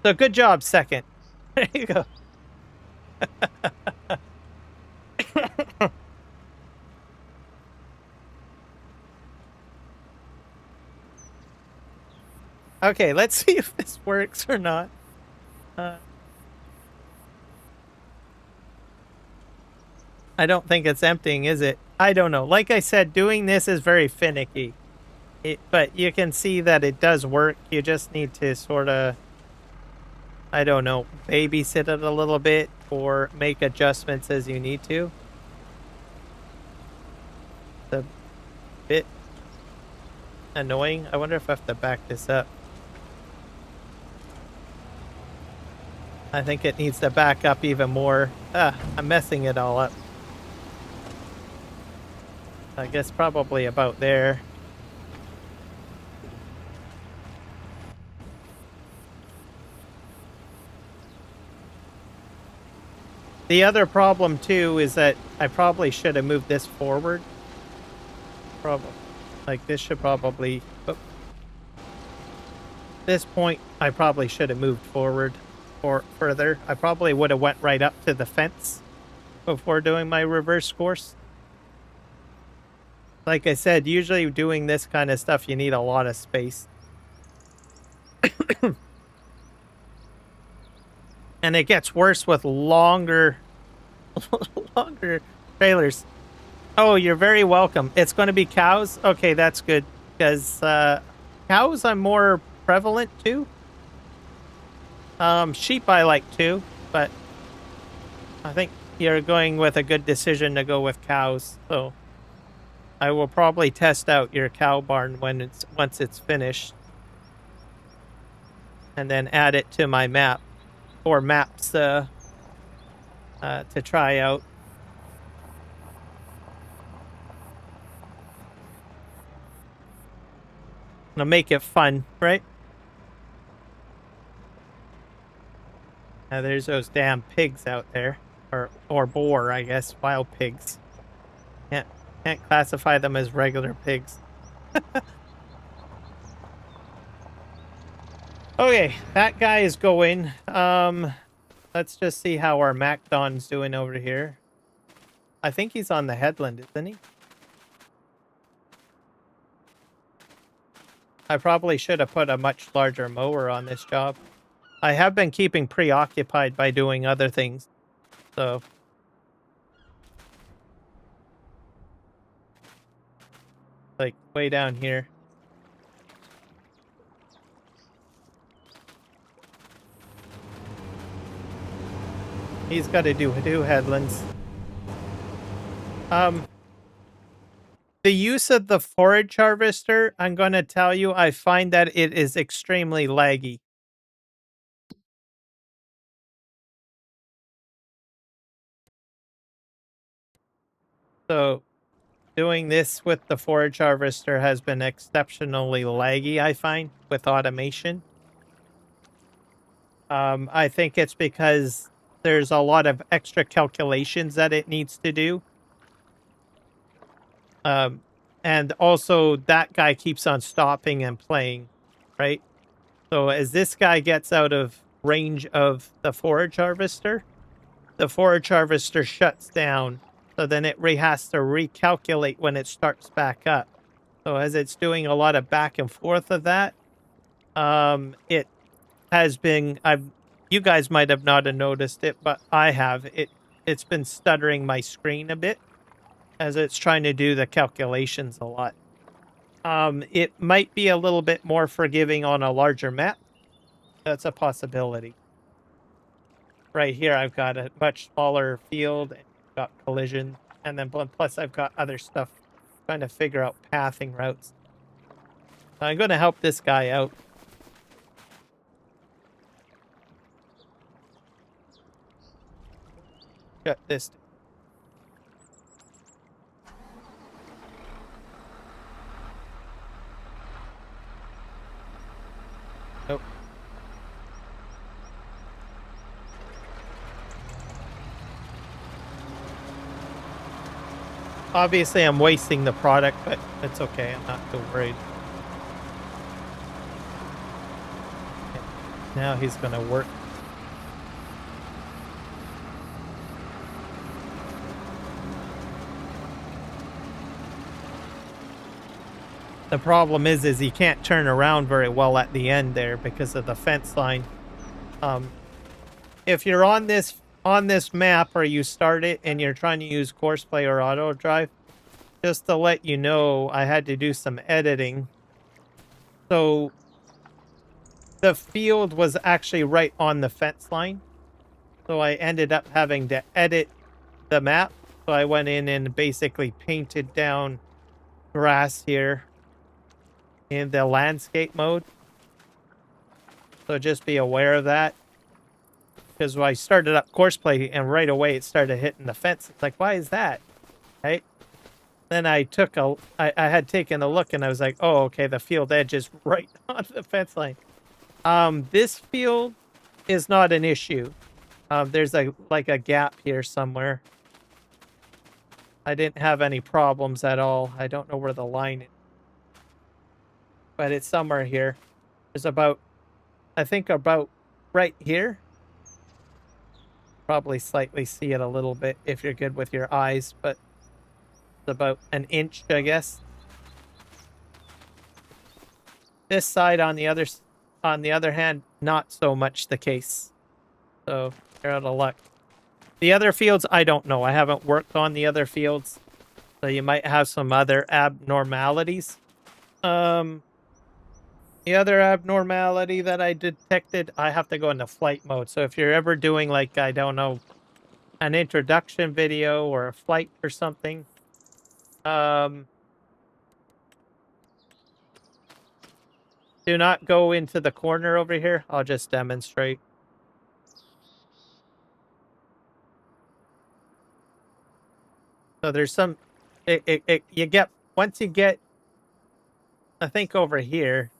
So good job, Second. There you go. Okay, let's see if this works or not. I don't think it's emptying, is it? I don't know. Like I said, doing this is very finicky. But you can see that it does work. You just need to sort of, I don't know, babysit it a little bit or make adjustments as you need to. It's a bit annoying. I wonder if I have to back this up. I think it needs to back up even more. I'm messing it all up. I guess probably about there. The other problem too is that I probably should have moved this forward. Probably. Like this should probably... Oh. This point, I probably should have moved forward or further. I probably would have went right up to the fence before doing my reverse course. Like I said, usually doing this kind of stuff, you need a lot of space. And it gets worse with longer trailers. Oh, you're very welcome. It's going to be cows? Okay, that's good. Because cows I'm more prevalent to. Sheep I like too, but I think you're going with a good decision to go with cows. So I will probably test out your cow barn once it's finished. And then add it to my map. Or maps to try out. To make it fun, right? Now there's those damn pigs out there. Or boar, I guess. Wild pigs. Can't classify them as regular pigs. Okay, that guy is going. Let's just see how our MacDon's doing over here. I think he's on the headland, isn't he? I probably should have put a much larger mower on this job. I have been keeping preoccupied by doing other things, so... Like, way down here. He's got to do headlands. The use of the forage harvester, I'm going to tell you, I find that it is extremely laggy. So, doing this with the forage harvester has been exceptionally laggy, I find, with automation. I think it's because there's a lot of extra calculations that it needs to do. And also that guy keeps on stopping and playing, right? So as this guy gets out of range of the forage harvester, the forage harvester shuts down. So then it has to recalculate when it starts back up. So as it's doing a lot of back and forth of that, it has been, you guys might have not have noticed it, but I have. It's been stuttering my screen a bit as it's trying to do the calculations a lot. It might be a little bit more forgiving on a larger map. That's a possibility. Right here, I've got a much smaller field and got collision, and then plus I've got other stuff trying to figure out pathing routes. I'm going to help this guy out. Shut this. Nope. Obviously, I'm wasting the product, but it's okay. I'm not too worried. Now he's going to work. The problem is he can't turn around very well at the end there because of the fence line. If you're on this map or you start it and you're trying to use Courseplay or AutoDrive, just to let you know, I had to do some editing. So the field was actually right on the fence line. So I ended up having to edit the map. So I went in and basically painted down grass here in the landscape mode. So just be aware of that. Because when I started up Courseplay and right away it started hitting the fence. It's like, why is that? Right? Then I had taken a look and I was like, oh, okay, the field edge is right on the fence line. This field is not an issue. There's like a gap here somewhere. I didn't have any problems at all. I don't know where the line is. But it's somewhere here. There's I think about right here. Probably slightly see it a little bit if you're good with your eyes, but it's about an inch, I guess. This side on the other hand, not so much the case. So you're out of luck. The other fields, I don't know. I haven't worked on the other fields. So you might have some other abnormalities. The other abnormality that I detected, I have to go into flight mode. So if you're ever doing like, I don't know, an introduction video or a flight or something, do not go into the corner over here. I'll just demonstrate. So there's some, once you get, I think over here,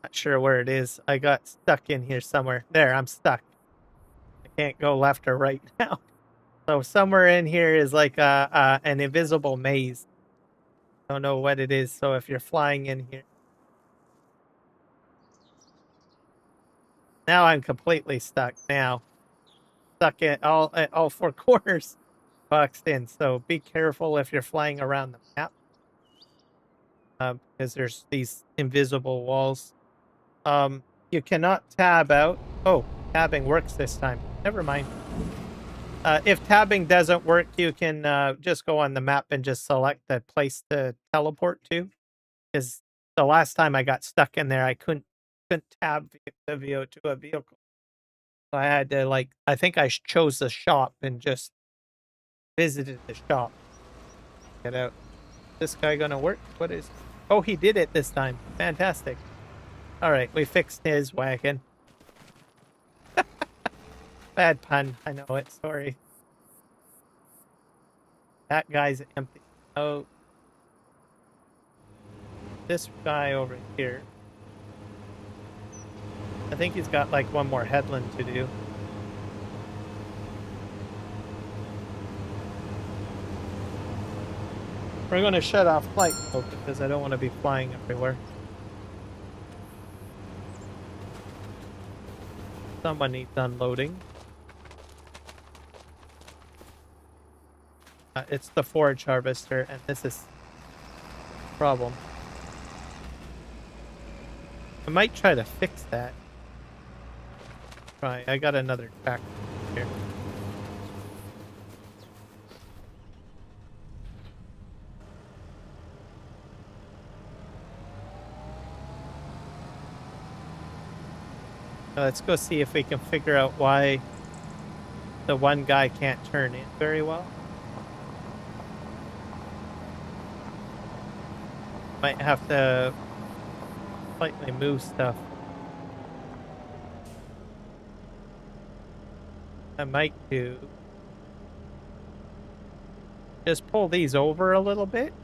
not sure where it is. I got stuck in here somewhere. There, I'm stuck. I can't go left or right now. So somewhere in here is like an invisible maze. Don't know what it is. So if you're flying in here. Now I'm completely stuck now. Stuck at all four corners boxed in. So be careful if you're flying around the map. Because there's these invisible walls. You cannot tab out. Oh, tabbing works this time. Never mind. If tabbing doesn't work, you can just go on the map and just select the place to teleport to. Because the last time I got stuck in there, I couldn't tab the VO to a vehicle. So I had to I think I chose the shop and just visited the shop. Get out. This guy gonna work? What is? Oh, he did it this time. Fantastic. All right, we fixed his wagon. Bad pun. I know it. Sorry. That guy's empty. Oh, this guy over here. I think he's got like one more headland to do. We're going to shut off flight mode because I don't want to be flying everywhere. Someone needs unloading. It's the forage harvester, and this is a problem. I might try to fix that. Try. I got another tractor here. Let's go see if we can figure out why the one guy can't turn in very well. Might have to slightly move stuff. I might do. Just pull these over a little bit.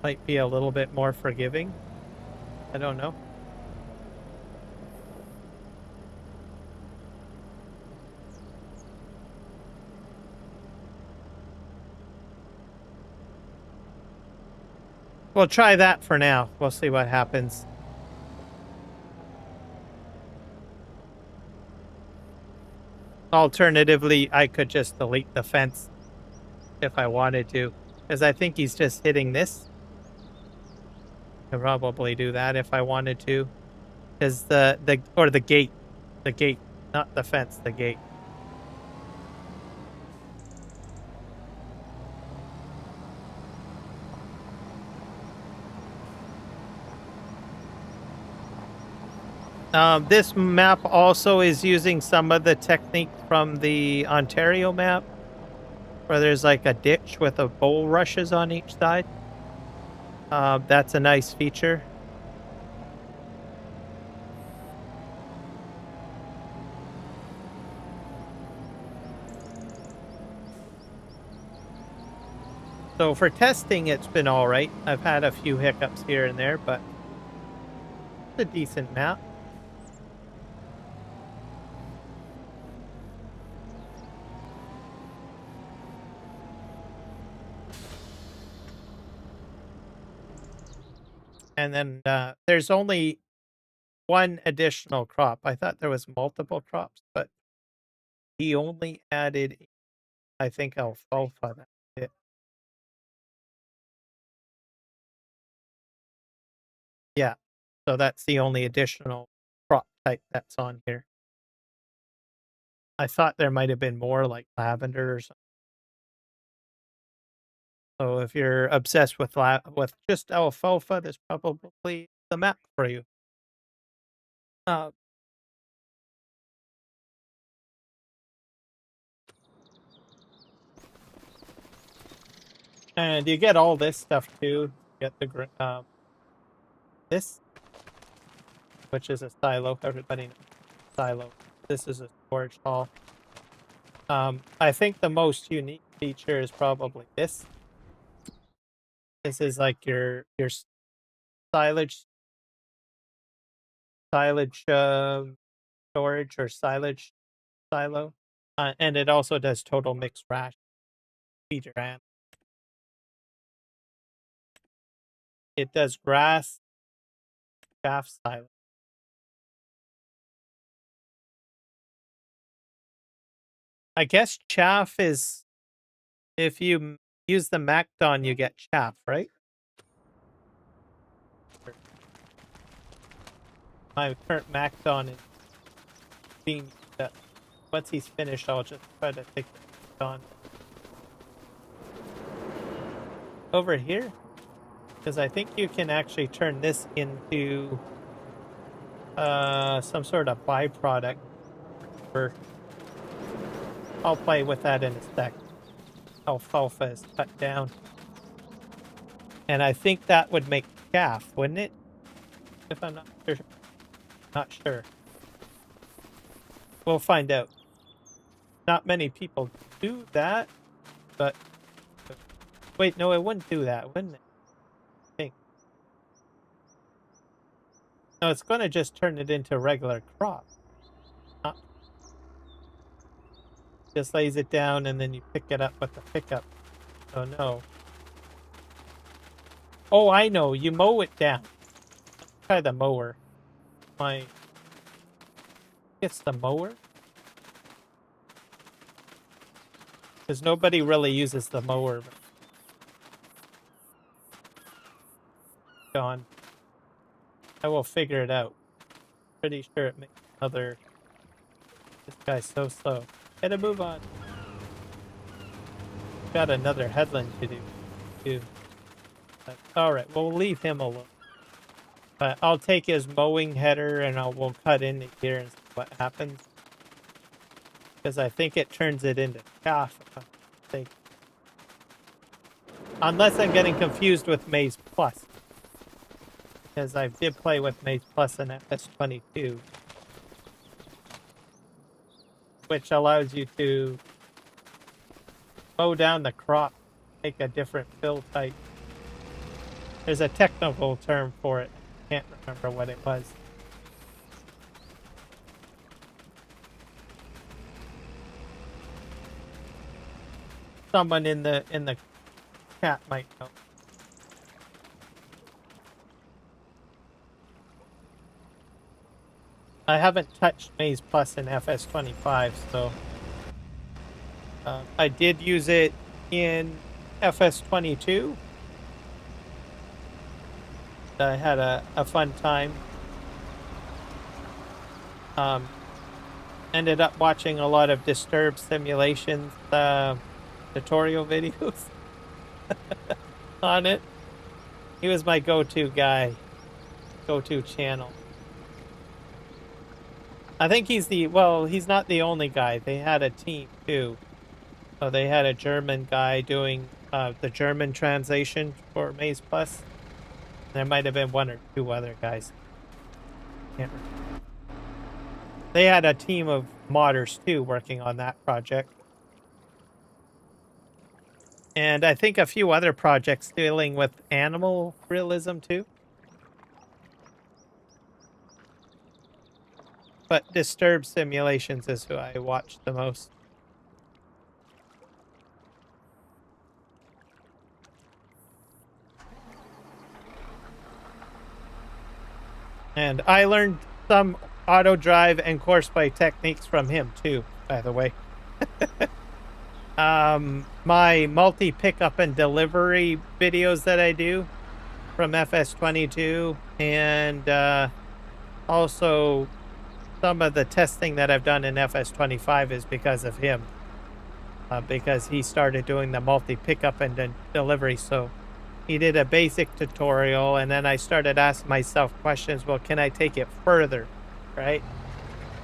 Might be a little bit more forgiving. I don't know. We'll try that for now. We'll see what happens. Alternatively, I could just delete the fence if I wanted to, because I think he's just hitting this. I'd probably do that if I wanted to, because the gate, not the fence, the gate. This map also is using some of the technique from the Ontario map, where there's like a ditch with a bulrushes on each side. That's a nice feature. So for testing, it's been all right. I've had a few hiccups here and there, but it's a decent map. And then there's only one additional crop. I thought there was multiple crops, but he only added, I think, alfalfa. That's it. Yeah, so that's the only additional crop type that's on here. I thought there might have been more, like lavender or something. So if you're obsessed with just alfalfa, there's probably the map for you. And you get all this stuff too. You get the this, which is a silo. Everybody knows silo. This is a storage hall. I think the most unique feature is probably this. This is like your silage storage or silage silo, and it also does total mixed ration. Feed your animals. It does grass, chaff silo. I guess chaff is, if you use the MacDon, you get chaff, right? My current MacDon is being once he's finished, I'll just try to take the MacDon over here, because I think you can actually turn this into some sort of byproduct. I'll play with that in a sec. Alfalfa is cut down, and I think that would make chaff, wouldn't it? If I'm not sure. We'll find out. Not many people do that, but wait, no, it wouldn't do that, wouldn't it? I think. No, it's going to just turn it into a regular crop. Just lays it down and then you pick it up with the pickup. Oh no. Oh, I know. You mow it down. Let's try the mower. It's the mower? Because nobody really uses the mower. Gone. I will figure it out. Pretty sure it makes another. This guy's so slow. Gotta move on. Got another headland to do, too. Alright, we'll leave him alone. But I'll take his mowing header and we'll cut into here and see what happens. Because I think it turns it into chaff. Unless I'm getting confused with Maize Plus. Because I did play with Maize Plus in FS22. Which allows you to mow down the crop, make a different fill type. There's a technical term for it. I can't remember what it was. Someone in the chat might know. I haven't touched Maize Plus in FS25, so I did use it in FS22. I had a fun time. Ended up watching a lot of Disturbed Simulations tutorial videos on it. He was my go-to guy, go-to channel. I think he's he's not the only guy. They had a team too. So they had a German guy doing the German translation for Maize Plus. There might have been one or two other guys. Can't remember. They had a team of modders too working on that project. And I think a few other projects dealing with animal realism too. But Disturbed Simulations is who I watched the most. And I learned some AutoDrive and Courseplay techniques from him too, by the way. My multi-pickup and delivery videos that I do from FS22 and also some of the testing that I've done in FS25 is because of him. Because he started doing the multi-pickup and delivery, so he did a basic tutorial, and then I started asking myself questions. Well, can I take it further, right?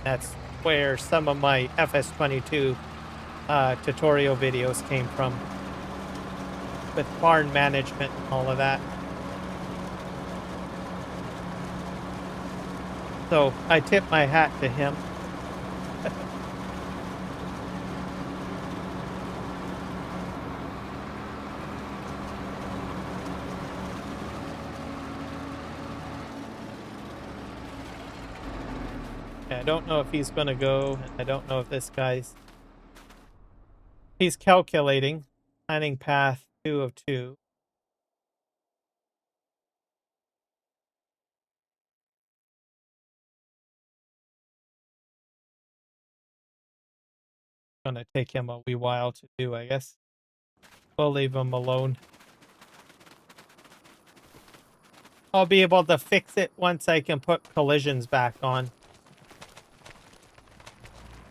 That's where some of my FS22 tutorial videos came from, with barn management and all of that. So I tip my hat to him. I don't know if he's going to go. I don't know if this guy's... He's calculating. Planning path 2 of 2. Going to take him a wee while to do, I guess. We'll leave him alone. I'll be able to fix it once I can put collisions back on.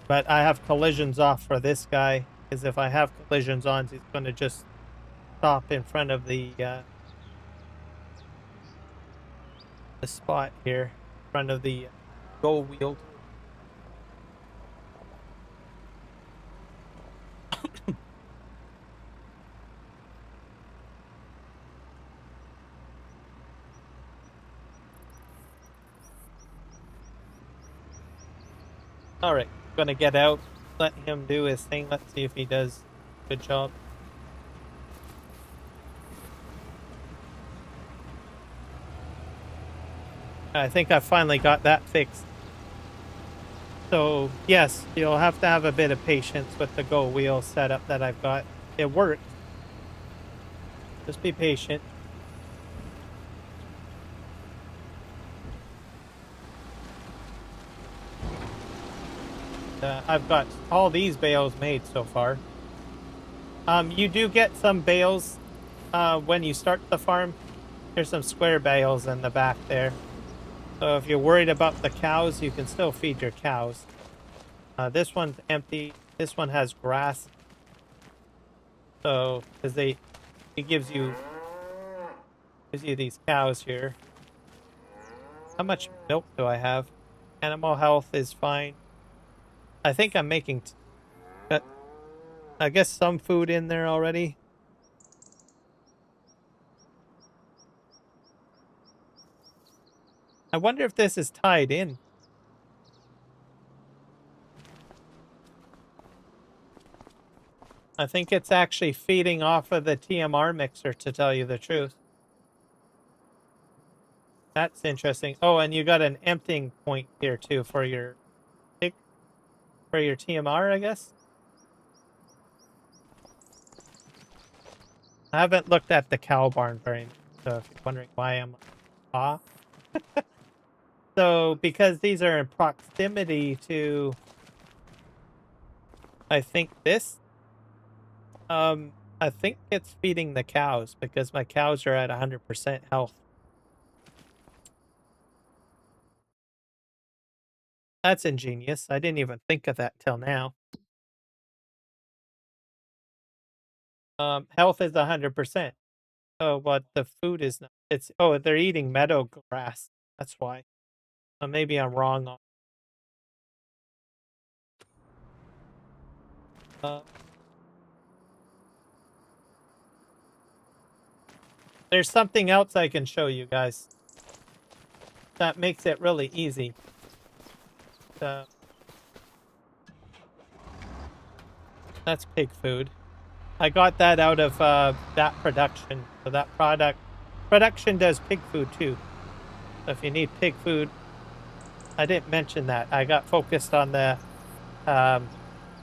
But I have collisions off for this guy, because if I have collisions on, he's going to just stop in front of the spot here, in front of the go wheel. All right. gonna get out, let him do his thing. Let's see if he does a good job. I think I finally got that fixed. So yes, you'll have to have a bit of patience with the Go wheel setup that I've got. It works. Just be patient. I've got all these bales made so far. You do get some bales when you start the farm. There's some square bales in the back there. So if you're worried about the cows, you can still feed your cows. This one's empty. This one has grass. So, because it gives you these cows here. How much milk do I have? Animal health is fine. I think I'm making, I guess, some food in there already. I wonder if this is tied in. I think it's actually feeding off of the TMR mixer, to tell you the truth. That's interesting. Oh, and you got an emptying point here too for your TMR, I guess. I haven't looked at the cow barn very much, so if you're wondering why I'm so because these are in proximity to, I think this, I think it's feeding the cows because my cows are at 100% health. That's ingenious. I didn't even think of that till now. Health is 100%. Oh, but the food is not. It's, oh, they're eating meadow grass. That's why. Maybe I'm wrong on. There's something else I can show you guys that makes it really easy. That's pig food. I got that out of that production. So that production does pig food too. So if you need pig food, I didn't mention that. I got focused on the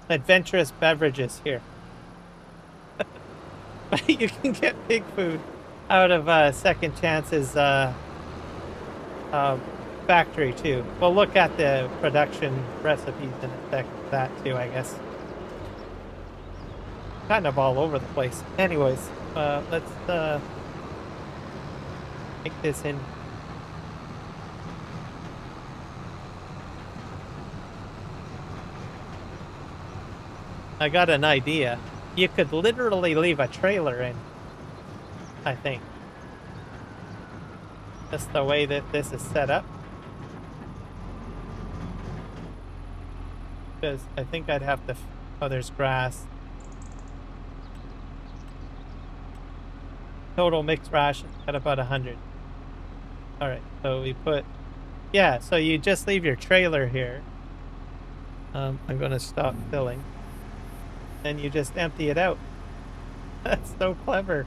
adventurous beverages here. But you can get pig food out of Second Chance's factory too. We'll look at the production recipes in a sec. That too, I guess. Kind of all over the place. Anyways, let's make this in. I got an idea. You could literally leave a trailer in, I think. Just the way that this is set up. Because I think I'd have to... Oh, there's grass. Total mixed ration at about 100. Alright, so we put... Yeah, so you just leave your trailer here. I'm going to stop filling. And you just empty it out. That's so clever.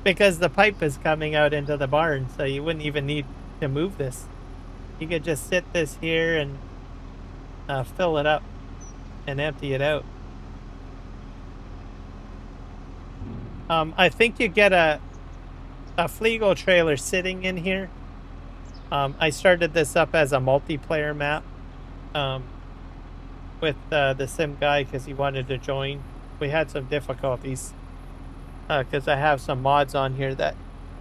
Because the pipe is coming out into the barn, so you wouldn't even need to move this. You could just sit this here and fill it up and empty it out. I think you get a Fleagle trailer sitting in here. I started this up as a multiplayer map with the sim guy because he wanted to join. We had some difficulties because I have some mods on here that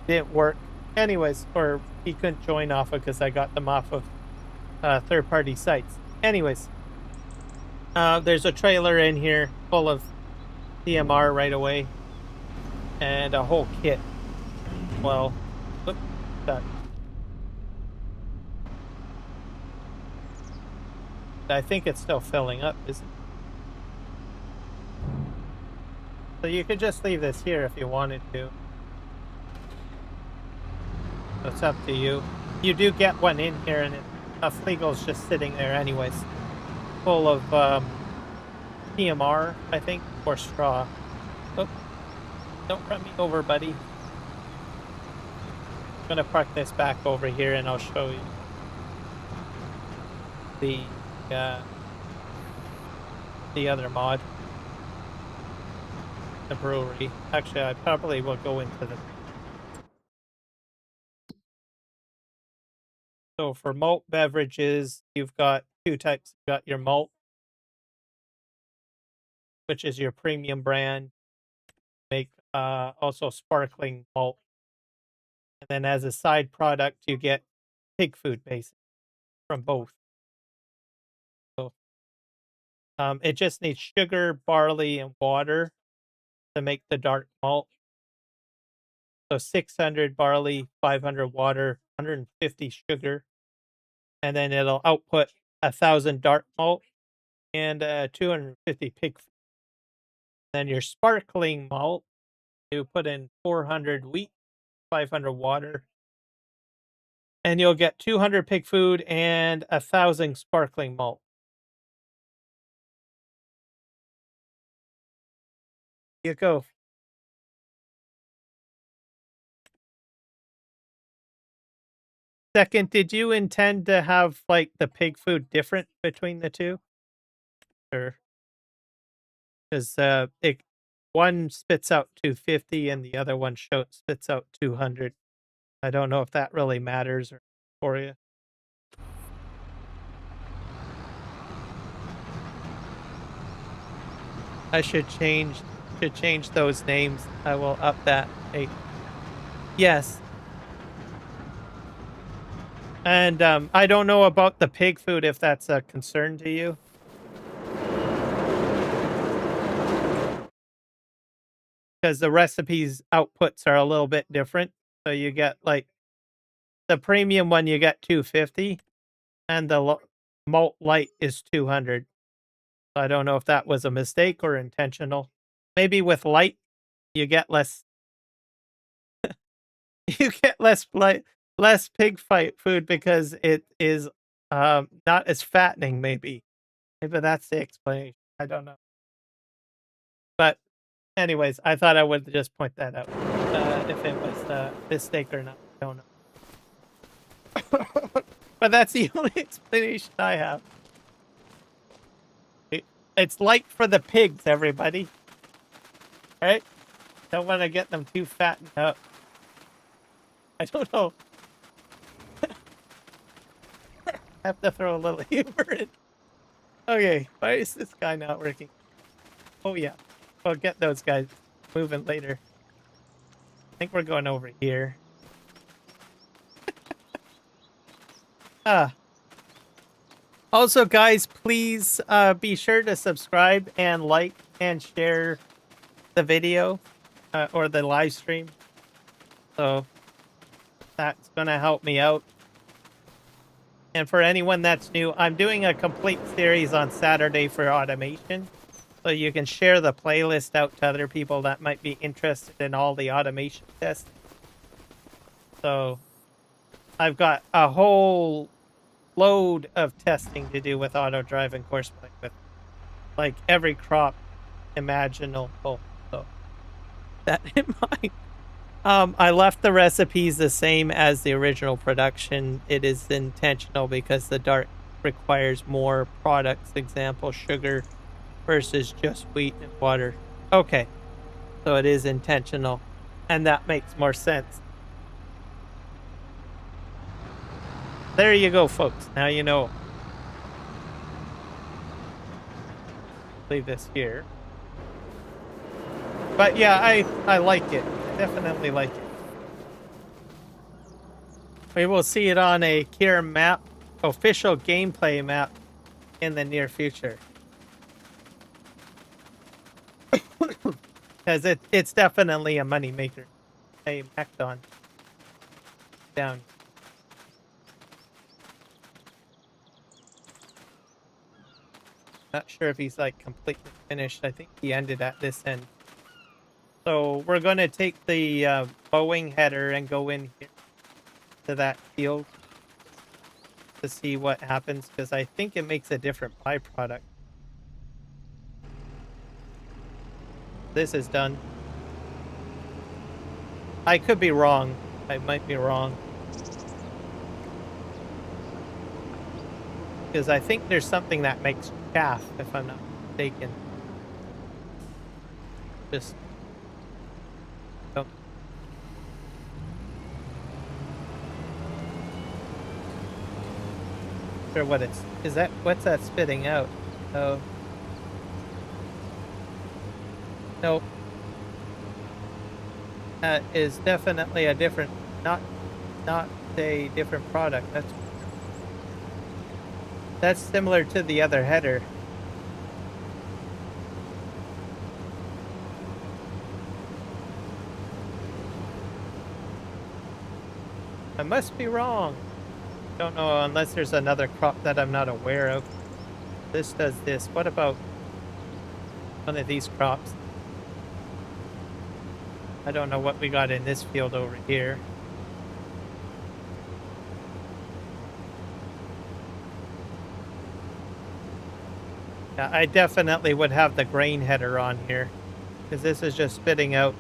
didn't work. Anyways, or he couldn't join off of because I got them off of third-party sites. Anyways, there's a trailer in here full of TMR right away. And a whole kit. Well, look at that. I think it's still filling up, isn't it? So you could just leave this here if you wanted to. It's up to you. You do get one in here, and a Fleagle's just sitting there anyways. full of PMR, I think, or straw. Oh, don't run me over, buddy. I'm gonna park this back over here and I'll show you the other mod, the brewery. Actually, I probably will go into the. So for malt beverages, you've got two types. You've got your malt, which is your premium brand. Make also sparkling malt. And then as a side product, you get pig food basically from both. So it just needs sugar, barley, and water to make the dark malt. So 600 barley, 500 water, 150 sugar. And then it'll output 1,000 dark malt and 250 pig food. Then your sparkling malt, you put in 400 wheat, 500 water, and you'll get 200 pig food and 1,000 sparkling malt. Here you go. Second, did you intend to have like the pig food different between the two? Or because one spits out 250 and the other one spits out 200. I don't know if that really matters for you. I should change those names. I will up that. Hey. Yes. And I don't know about the pig food if that's a concern to you. Because the recipes outputs are a little bit different. So you get like the premium one, you get 250, and the malt light is 200. I don't know if that was a mistake or intentional. Maybe with light, you get less. You get less pig fight food because it is not as fattening. Maybe that's the explanation. I don't know. But anyways, I thought I would just point that out. If it was a mistake or not, I don't know. But that's the only explanation I have. It's light for the pigs, everybody. All right? Don't want to get them too fattened up. I don't know. I have to throw a little humor in. Okay, why is this guy not working? Oh yeah, we'll get those guys moving later. I think we're going over here. Also, guys, please be sure to subscribe and like and share the video or the live stream. So that's going to help me out. And for anyone that's new, I'm doing a complete series on Saturday for automation. So you can share the playlist out to other people that might be interested in all the automation tests. So I've got a whole load of testing to do with AutoDrive and Courseplay with like every crop imaginable. So that in mind. I left the recipes the same as the original production. It is intentional because the dark requires more products, example sugar versus just wheat and water. Okay, so it is intentional, and that makes more sense. There you go, folks. Now you know. Leave this here. But yeah, I like it. I definitely like it. We will see it on a Kierum map, official gameplay map, in the near future. Because it's definitely a money maker. Hey, MacDon. Down. Not sure if he's like completely finished. I think he ended at this end. So we're going to take the Mowing header and go in here to that field. to see what happens because I think it makes a different byproduct. This is done. I could be wrong. I might be wrong. Because I think there's something that makes chaff, if I'm not mistaken. Just don't. Sure what it's what's that spitting out? Oh. Nope. That is definitely a different, not a different product. That's similar to the other header. I must be wrong. Don't know unless there's another crop that I'm not aware of. This does this. What about one of these crops? I don't know what we got in this field over here. Yeah, I definitely would have the grain header on here because this is just spitting out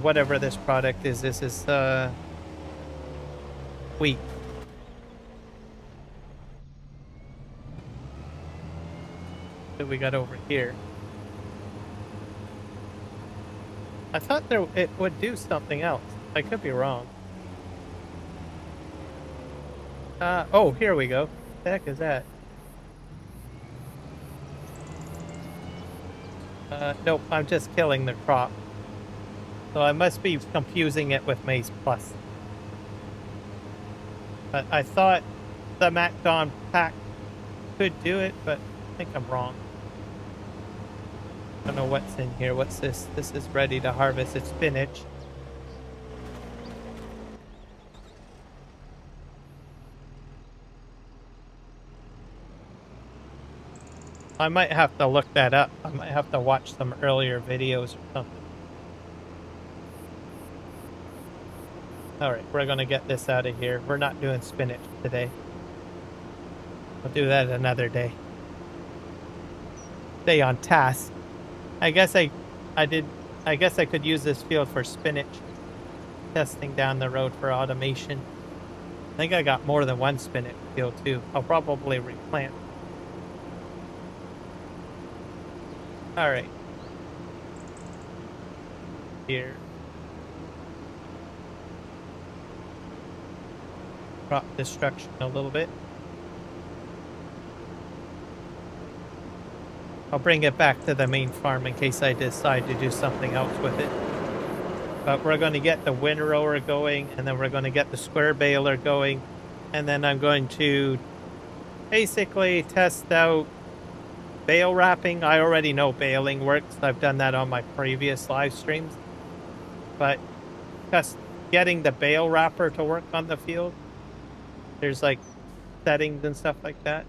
whatever this product is. This is wheat. That we got over here. I thought it would do something else. I could be wrong. Oh, here we go. What the heck is that? Nope, I'm just killing the crop. So I must be confusing it with Maize Plus. But I thought the MacDon pack could do it, but I think I'm wrong. I don't know what's in here. What's this? This is ready to harvest. It's spinach. I might have to look that up. I might have to watch some earlier videos or something. Alright, we're going to get this out of here. We're not doing spinach today. We'll do that another day. Stay on task. I guess I could use this field for spinach. Testing down the road for automation. I think I got more than one spinach field too. I'll probably replant. Alright. Here. Crop destruction a little bit. I'll bring it back to the main farm in case I decide to do something else with it. But we're going to get the windrower going, and then we're going to get the square baler going, and then I'm going to basically test out bale wrapping. I already know baling works. I've done that on my previous live streams. But just getting the bale wrapper to work on the field, there's like settings and stuff like that.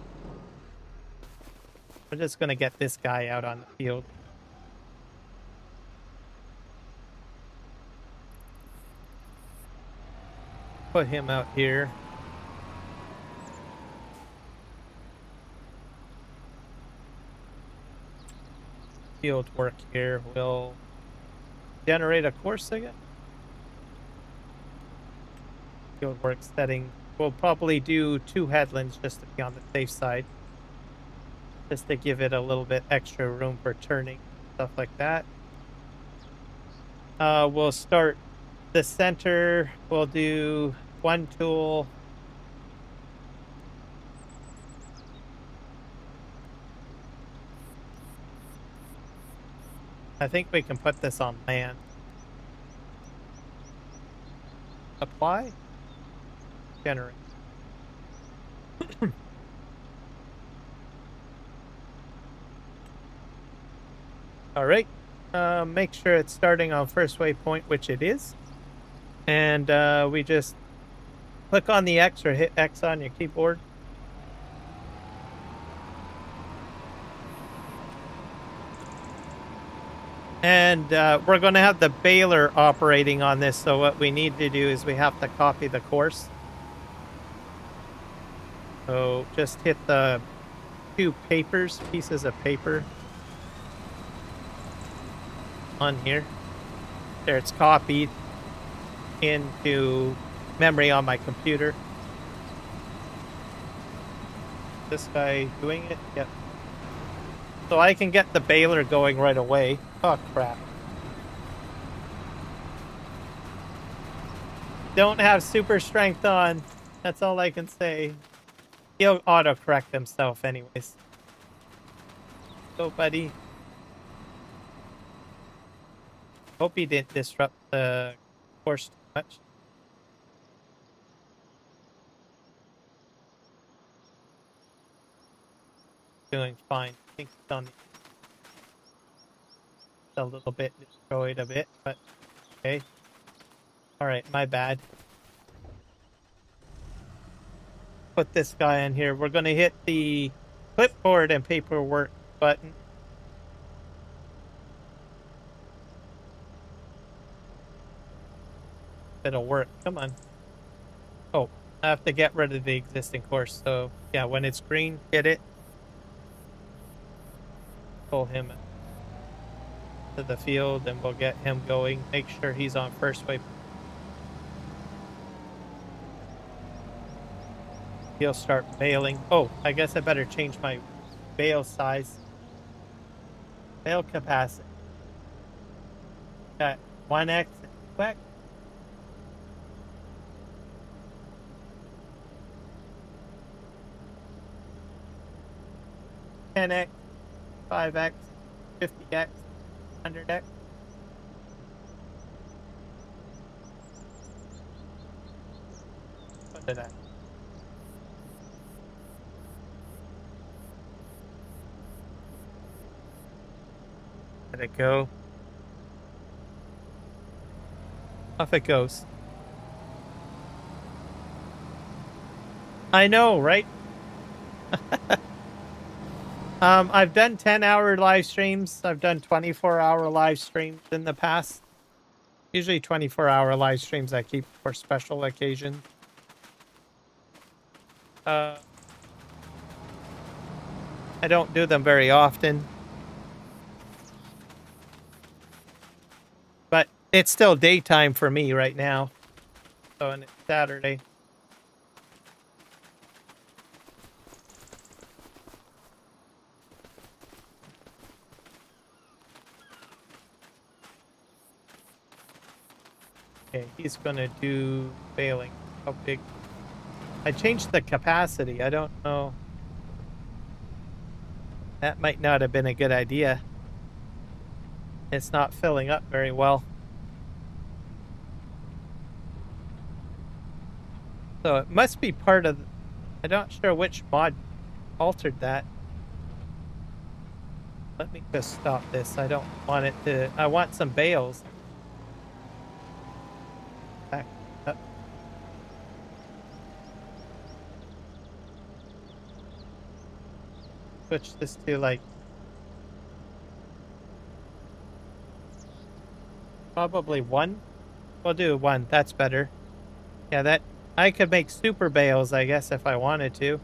We're just going to get this guy out on the field. Put him out here. Field work here will generate a course again. Field work setting. We'll probably do 2 headlands just to be on the safe side. Just to give it a little bit extra room for turning, stuff like that. We'll start the center. We'll do 1 tool. I think we can put this on land. Apply. Generate. All right. Make sure it's starting on first waypoint, which it is. And we just click on the X or hit X on your keyboard. And we're going to have the baler operating on this. So what we need to do is we have to copy the course. So just hit the two pieces of paper on here. There, it's copied into memory on my computer. This guy doing it? Yep. So I can get the baler going right away. Oh, crap. Don't have super strength on. That's all I can say. He'll auto-correct himself anyways. Go, buddy. Hope he didn't disrupt the course too much. Doing fine. I think it's on a little bit destroyed a bit, but okay. Alright, my bad. Put this guy in here. We're gonna hit the clipboard and paperwork button. It'll work. Come on. Oh, I have to get rid of the existing course. So yeah, when it's green, hit it. Pull him to the field and we'll get him going. Make sure he's on first wave. He'll start baling. Oh, I guess I better change my bale size. Bale capacity. Got 1x in Quebec. 10x, 5x, 50x, 100x. What did I? Let it go. Off it goes. I know, right? I've done 10-hour live streams. I've done 24-hour live streams in the past. Usually 24-hour live streams I keep for special occasions. I don't do them very often. But it's still daytime for me right now. So, and it's Saturday. Okay, he's gonna do baling. How big? I changed the capacity. I don't know. That might not have been a good idea. It's not filling up very well. So it must be part of... I'm not sure which mod altered that. Let me just stop this. I don't want it to... I want some bales. Back up. Switch this to like... Probably 1. We'll do 1. That's better. Yeah, that... I could make super bales, I guess, if I wanted to.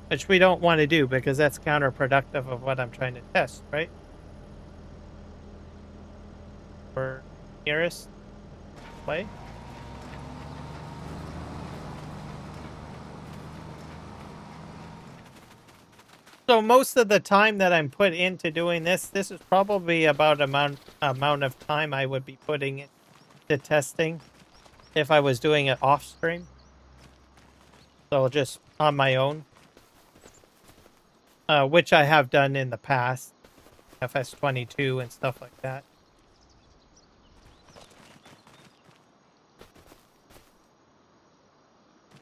Which we don't want to do, because that's counterproductive of what I'm trying to test, right? For nearest play. So most of the time that I'm put into doing this is probably about amount of time I would be putting into testing if I was doing it off stream. So just on my own. Which I have done in the past. FS22 and stuff like that.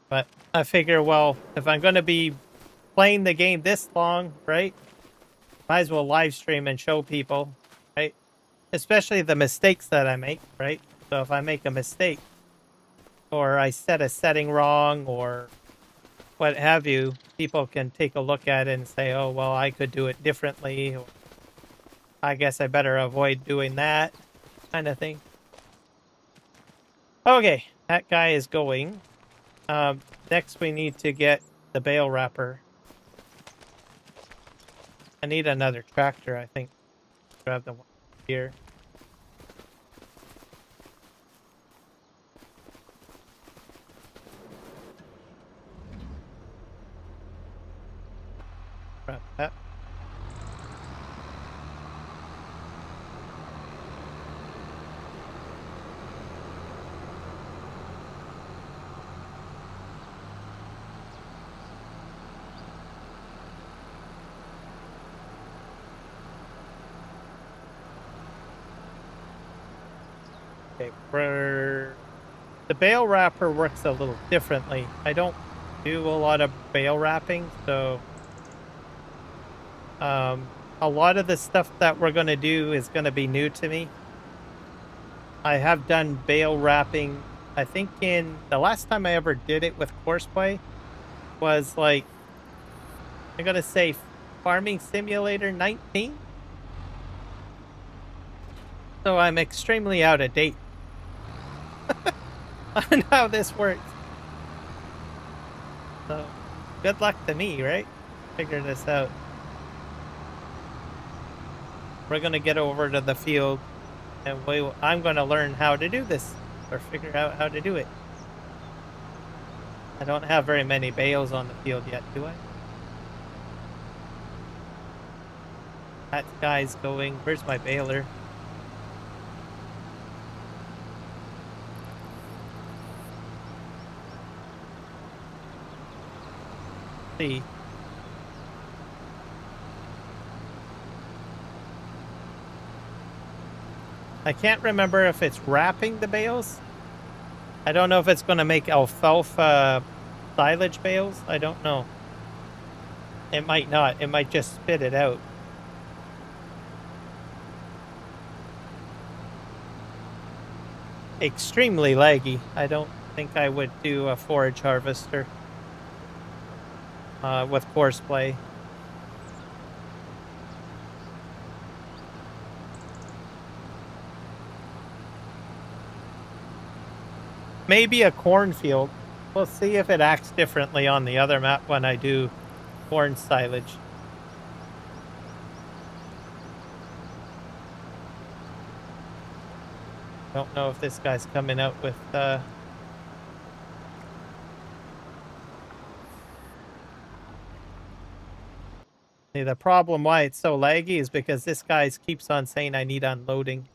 But I figure, well, if I'm going to be playing the game this long, right? Might as well live stream and show people, right? Especially the mistakes that I make, right? So if I make a mistake, or I set a setting wrong, or what have you, people can take a look at it and say, oh, well, I could do it differently. I guess I better avoid doing that kind of thing. Okay, that guy is going. Next we need to get the bale wrapper. I need another tractor, I think. Grab the one here. Grab that. Okay, the bale wrapper works a little differently. I don't do a lot of bale wrapping, so a lot of the stuff that we're going to do is going to be new to me. I have done bale wrapping, I think in the last time I ever did it with Courseplay was like, I'm going to say Farming Simulator 19. So I'm extremely out of date on how this works. So good luck to me, right? Figure this out. We're going to get over to the field and I'm going to learn how to do this or figure out how to do it. I don't have very many bales on the field yet, do I? That guy's going. Where's my baler? See. I can't remember if it's wrapping the bales. I don't know if it's going to make alfalfa silage bales. I don't know. It might not. It might just spit it out. Extremely laggy. I don't think I would do a forage harvester with Courseplay. Maybe a cornfield. We'll see if it acts differently on the other map when I do corn silage. Don't know if this guy's coming out with See, the problem why it's so laggy is because this guy keeps on saying I need unloading.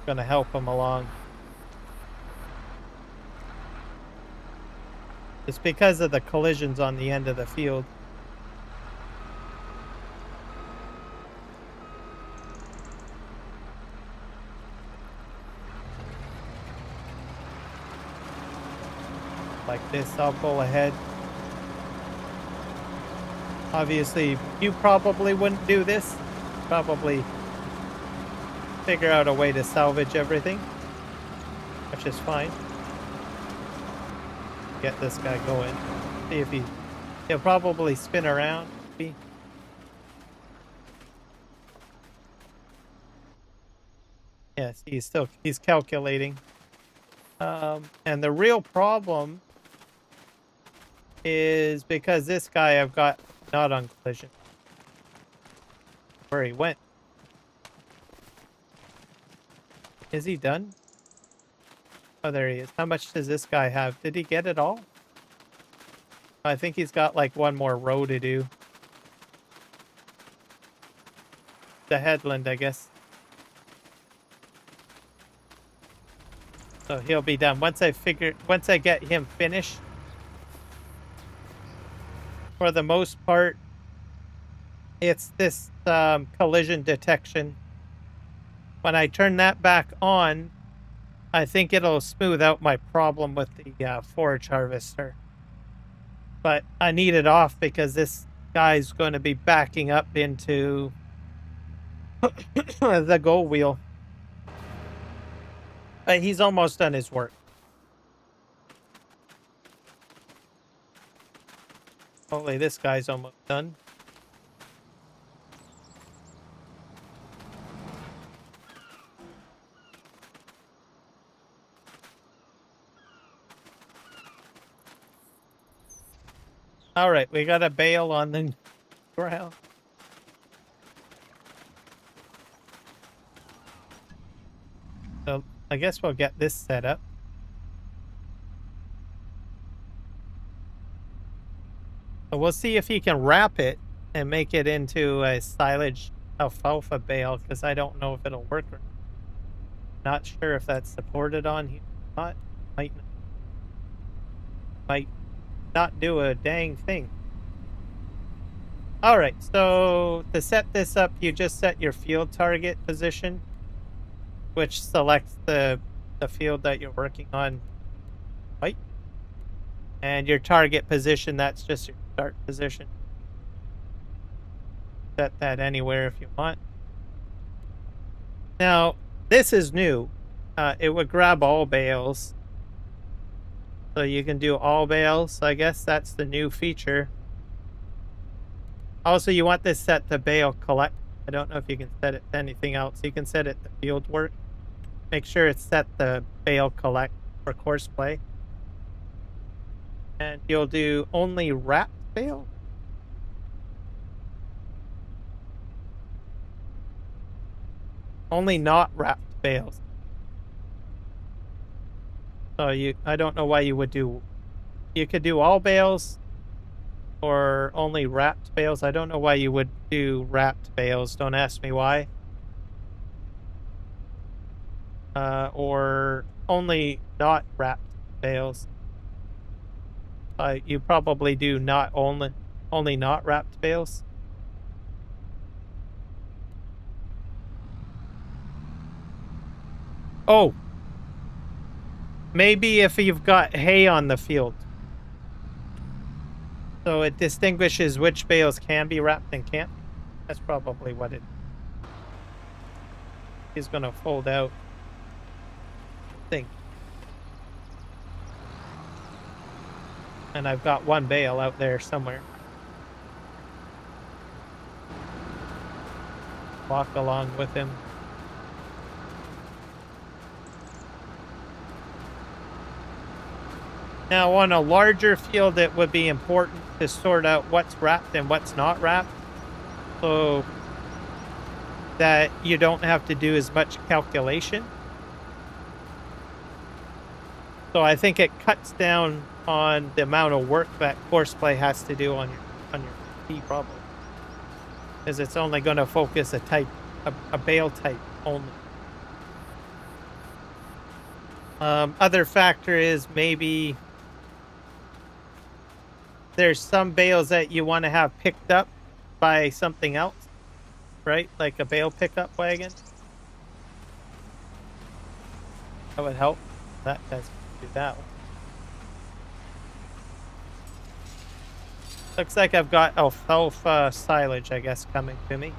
Gonna help him along. It's because of the collisions on the end of the field. Like this, I'll pull ahead. Obviously, you probably wouldn't do this. Probably figure out a way to salvage everything, which is fine. Get this guy going. See if he'll probably spin around. Maybe. Yes, he's calculating. And the real problem is because this guy I've got not on collision. Where he went. Is he done? Oh, there he is. How much does this guy have? Did he get it all? I think he's got like one more row to do. The headland, I guess. So he'll be done. Once I get him finished, for the most part, it's this collision detection. When I turn that back on, I think it'll smooth out my problem with the forage harvester. But I need it off because this guy's going to be backing up into the go wheel. He's almost done his work. Hopefully this guy's almost done. All right, we got a bale on the ground. So I guess we'll get this set up. So we'll see if he can wrap it and make it into a silage alfalfa bale, because I don't know if it'll work or not. Sure if that's supported on here or not. Might not do a dang thing. All right, so to set this up, you just set your field target position, which selects the field that you're working on, right? And your target position, that's just your start position. Set that anywhere if you want. Now, this is new. It would grab all bales. So you can do all bales. I guess that's the new feature. Also, you want this set to bale collect. I don't know if you can set it to anything else. You can set it to field work. Make sure it's set to bale collect for Courseplay. And you'll do only wrapped bale. Only not wrapped bales. So I don't know why you would do, you could do all bales or only wrapped bales. I don't know why you would do wrapped bales. Don't ask me why. Or only not wrapped bales. You probably do not only not wrapped bales. Oh, maybe if you've got hay on the field. So it distinguishes which bales can be wrapped and can't. That's probably what it is going to fold out. Thing. And I've got one bale out there somewhere. Walk along with him. Now, on a larger field, it would be important to sort out what's wrapped and what's not wrapped, so that you don't have to do as much calculation. So I think it cuts down on the amount of work that Courseplay has to do on your P problem, because it's only going to focus a bale type only. Other factor is maybe there's some bales that you want to have picked up by something else, right? Like a bale pickup wagon. That would help. That does do that one. Looks like I've got alfalfa silage, I guess, coming to me.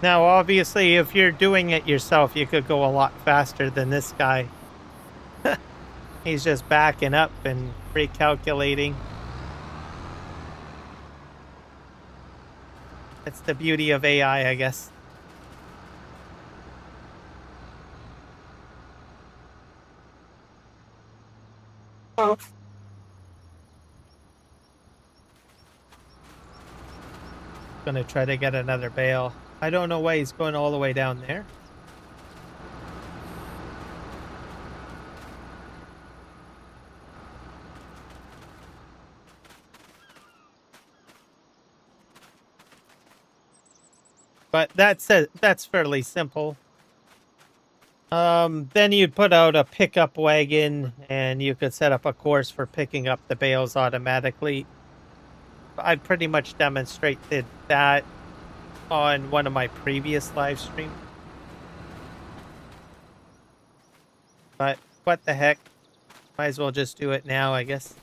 Now, obviously, if you're doing it yourself, you could go a lot faster than this guy. He's just backing up and recalculating. It's the beauty of AI, I guess. Oh. Gonna try to get another bale. I don't know why he's going all the way down there. But that's fairly simple. Then you'd put out a pickup wagon, and you could set up a course for picking up the bales automatically. I pretty much demonstrated that. on one of my previous live streams. But what the heck? Might as well just do it now, I guess.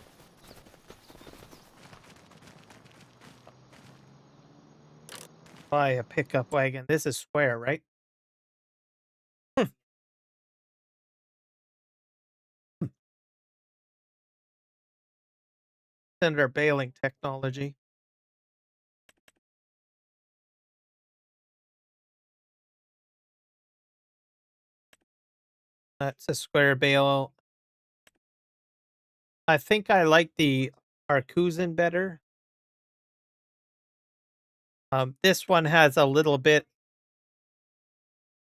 Buy a pickup wagon. This is square, right? Under baling technology. That's a square bale. I think I like the Arcusin better. This one has a little bit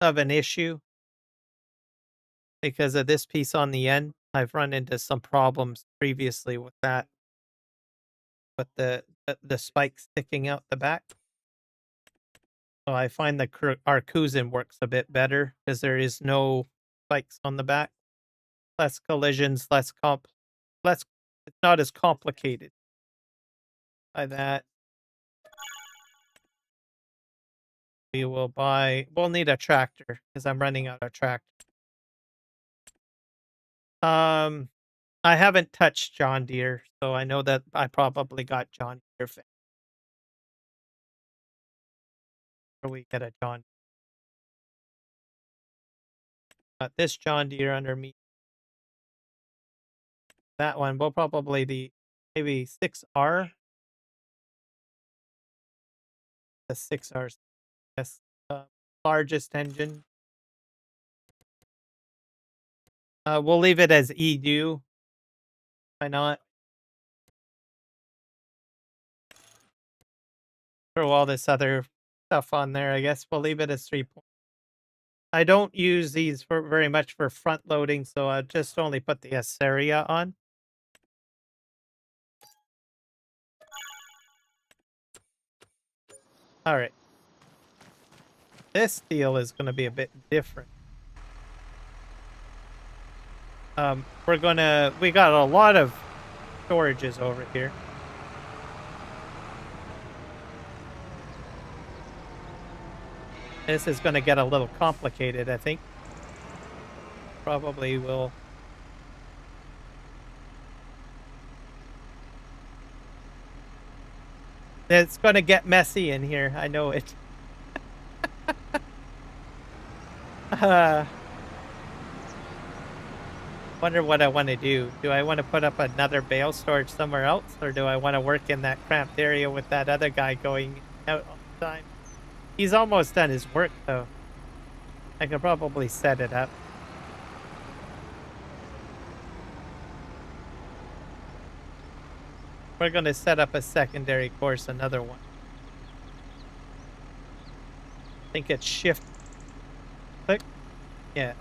of an issue because of this piece on the end. I've run into some problems previously with that, with the spike sticking out the back. So I find the Arcusin works a bit better because there is no spikes on the back. Less collisions, less, it's not as complicated by that. We'll need a tractor because I'm running out of tractor. I haven't touched John Deere, so I know that I probably got John Deere fixed. Or we get a John. Got this John Deere under me. That one will probably maybe 6R. The 6R, yes, largest engine. We'll leave it as Edu. Why not? Throw all this other stuff on there. I guess we'll leave it as 3. I don't use these very much for front loading, so I just only put the Aceria on. All right. This deal is going to be a bit different. We got a lot of storages over here. This is going to get a little complicated, I think. Probably will. It's going to get messy in here. I know it. Wonder what I want to do. Do I want to put up another bale storage somewhere else, or do I want to work in that cramped area with that other guy going out all the time? He's almost done his work, though. I could probably set it up. We're going to set up a secondary course, another one. I think it's shift. Click. Yeah.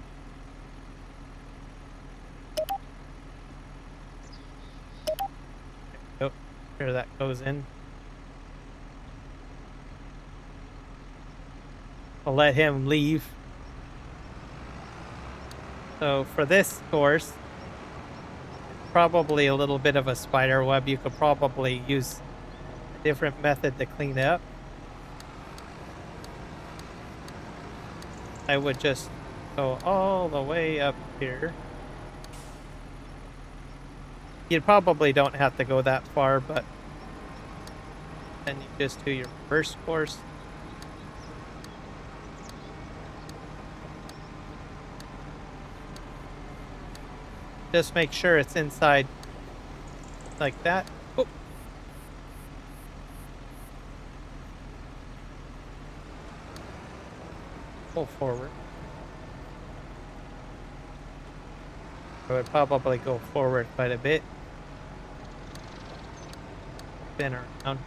Oh, here that goes in. I'll let him leave. So for this course, probably a little bit of a spider web. You could probably use a different method to clean it up. I would just go all the way up here. You probably don't have to go that far, but then you just do your reverse course. Just make sure it's inside like that. Oh. Pull forward. I would probably go forward quite a bit. Spin around.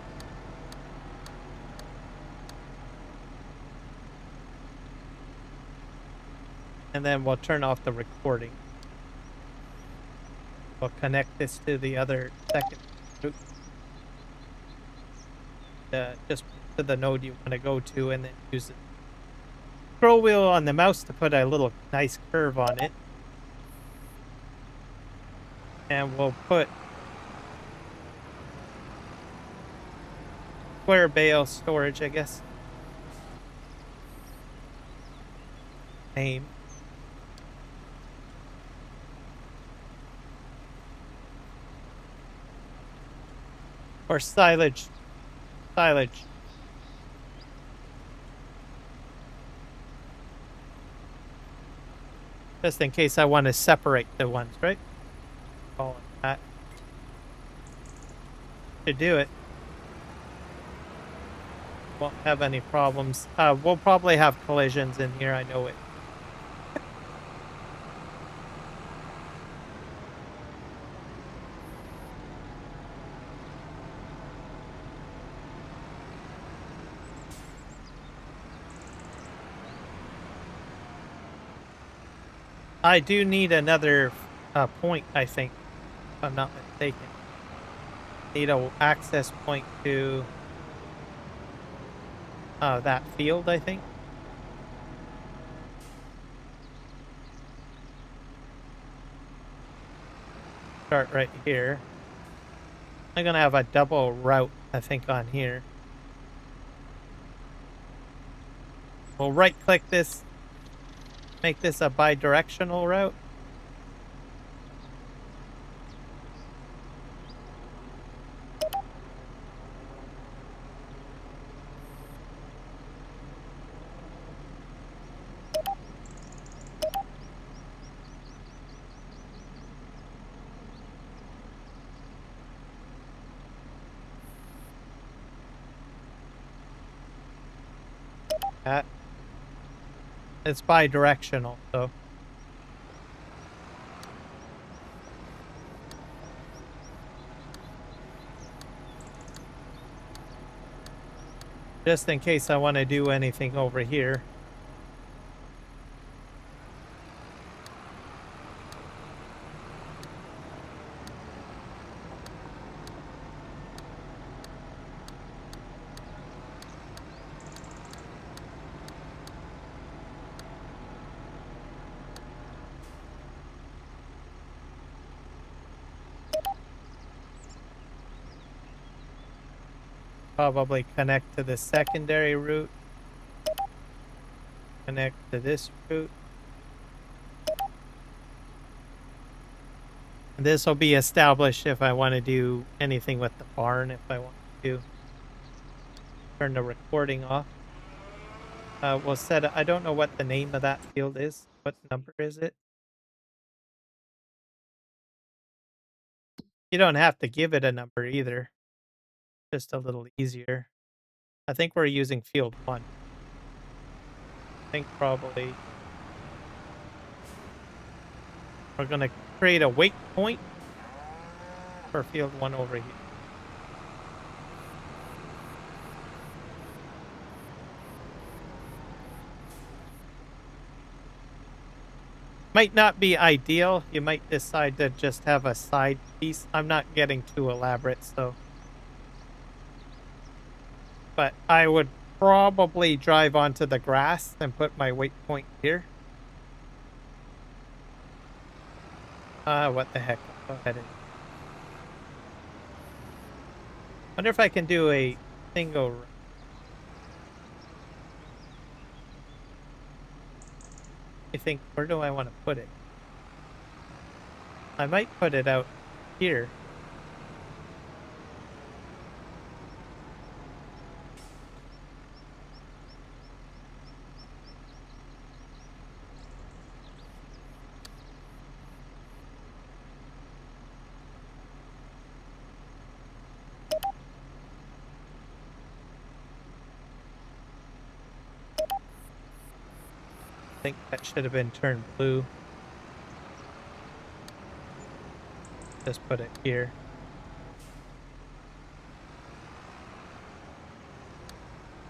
And then we'll turn off the recording. We'll connect this to the other second route. Just to the node you want to go to, and then use the scroll wheel on the mouse to put a little nice curve on it. And we'll put square bale storage, I guess. name. Or silage. Silage. Just in case I want to separate the ones, right? Call it that. To do it. Won't have any problems. We'll probably have collisions in here, I know it. I do need another point, I think, if I'm not mistaken. Need an access point to that field, I think. Start right here. I'm gonna have a double route, I think, on here. We'll right-click this, make this a bi-directional route. That. It's bi-directional, so. Just in case I want to do anything over here. Probably connect to the secondary route. Connect to this route. This will be established if I want to do anything with the barn, if I want to. Turn the recording off. We'll set it. I don't know what the name of that field is. What number is it? You don't have to give it a number either. Just a little easier. I think we're using field 1. I think probably we're going to create a wait point for field 1 over here. Might not be ideal. You might decide to just have a side piece. I'm not getting too elaborate, so. But I would probably drive onto the grass and put my waypoint here. What the heck? Go ahead and. Wonder if I can do a single. I think, where do I want to put it? I might put it out here. I think that should have been turned blue. Just put it here.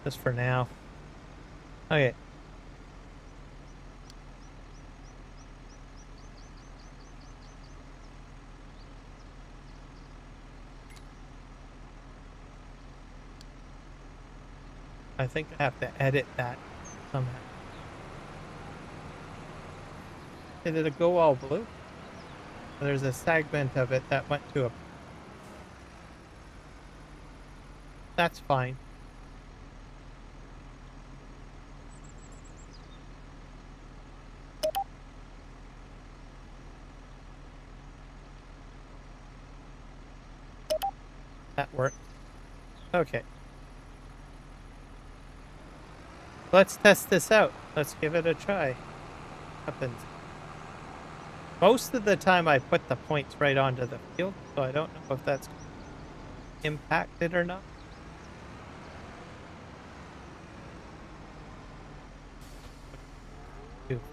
Just for now. Okay. I think I have to edit that somehow. Did it go all blue? There's a segment of it that went to a... That's fine. That worked. Okay. Let's test this out. Let's give it a try. Happens. Most of the time I put the points right onto the field, so I don't know if that's impacted or not.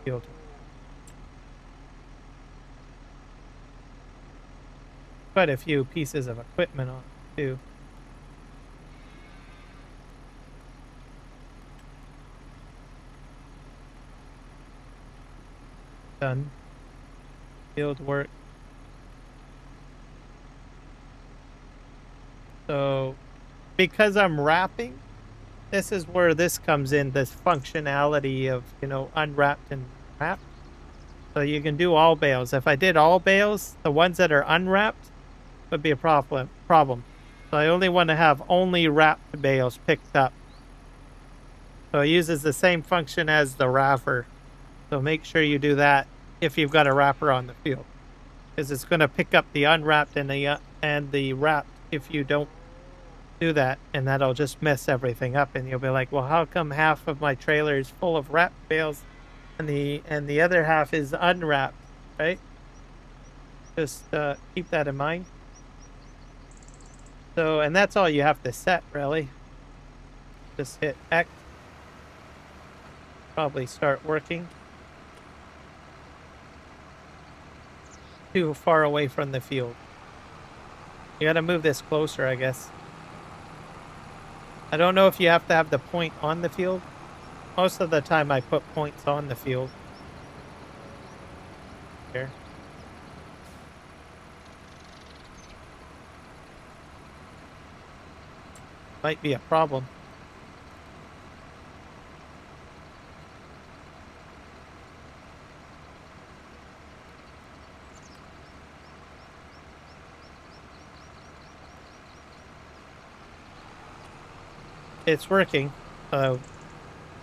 Field. Quite a few pieces of equipment on it too. Done. Field work. So, because I'm wrapping, this is where this comes in, this functionality of, you know, unwrapped and wrapped. So you can do all bales. If I did all bales, the ones that are unwrapped would be a problem. So I only want to have only wrapped bales picked up. So it uses the same function as the wrapper. So make sure you do that if you've got a wrapper on the field, because it's going to pick up the unwrapped and the wrapped if you don't do that, and that'll just mess everything up. And you'll be like, well, how come half of my trailer is full of wrapped bales and the other half is unwrapped, right? Just keep that in mind. So, and that's all you have to set, really. Just hit X. Probably start working. Too far away from the field. You gotta move this closer, I guess. I don't know if you have to have the point on the field. Most of the time I put points on the field. Here. Might be a problem. It's working.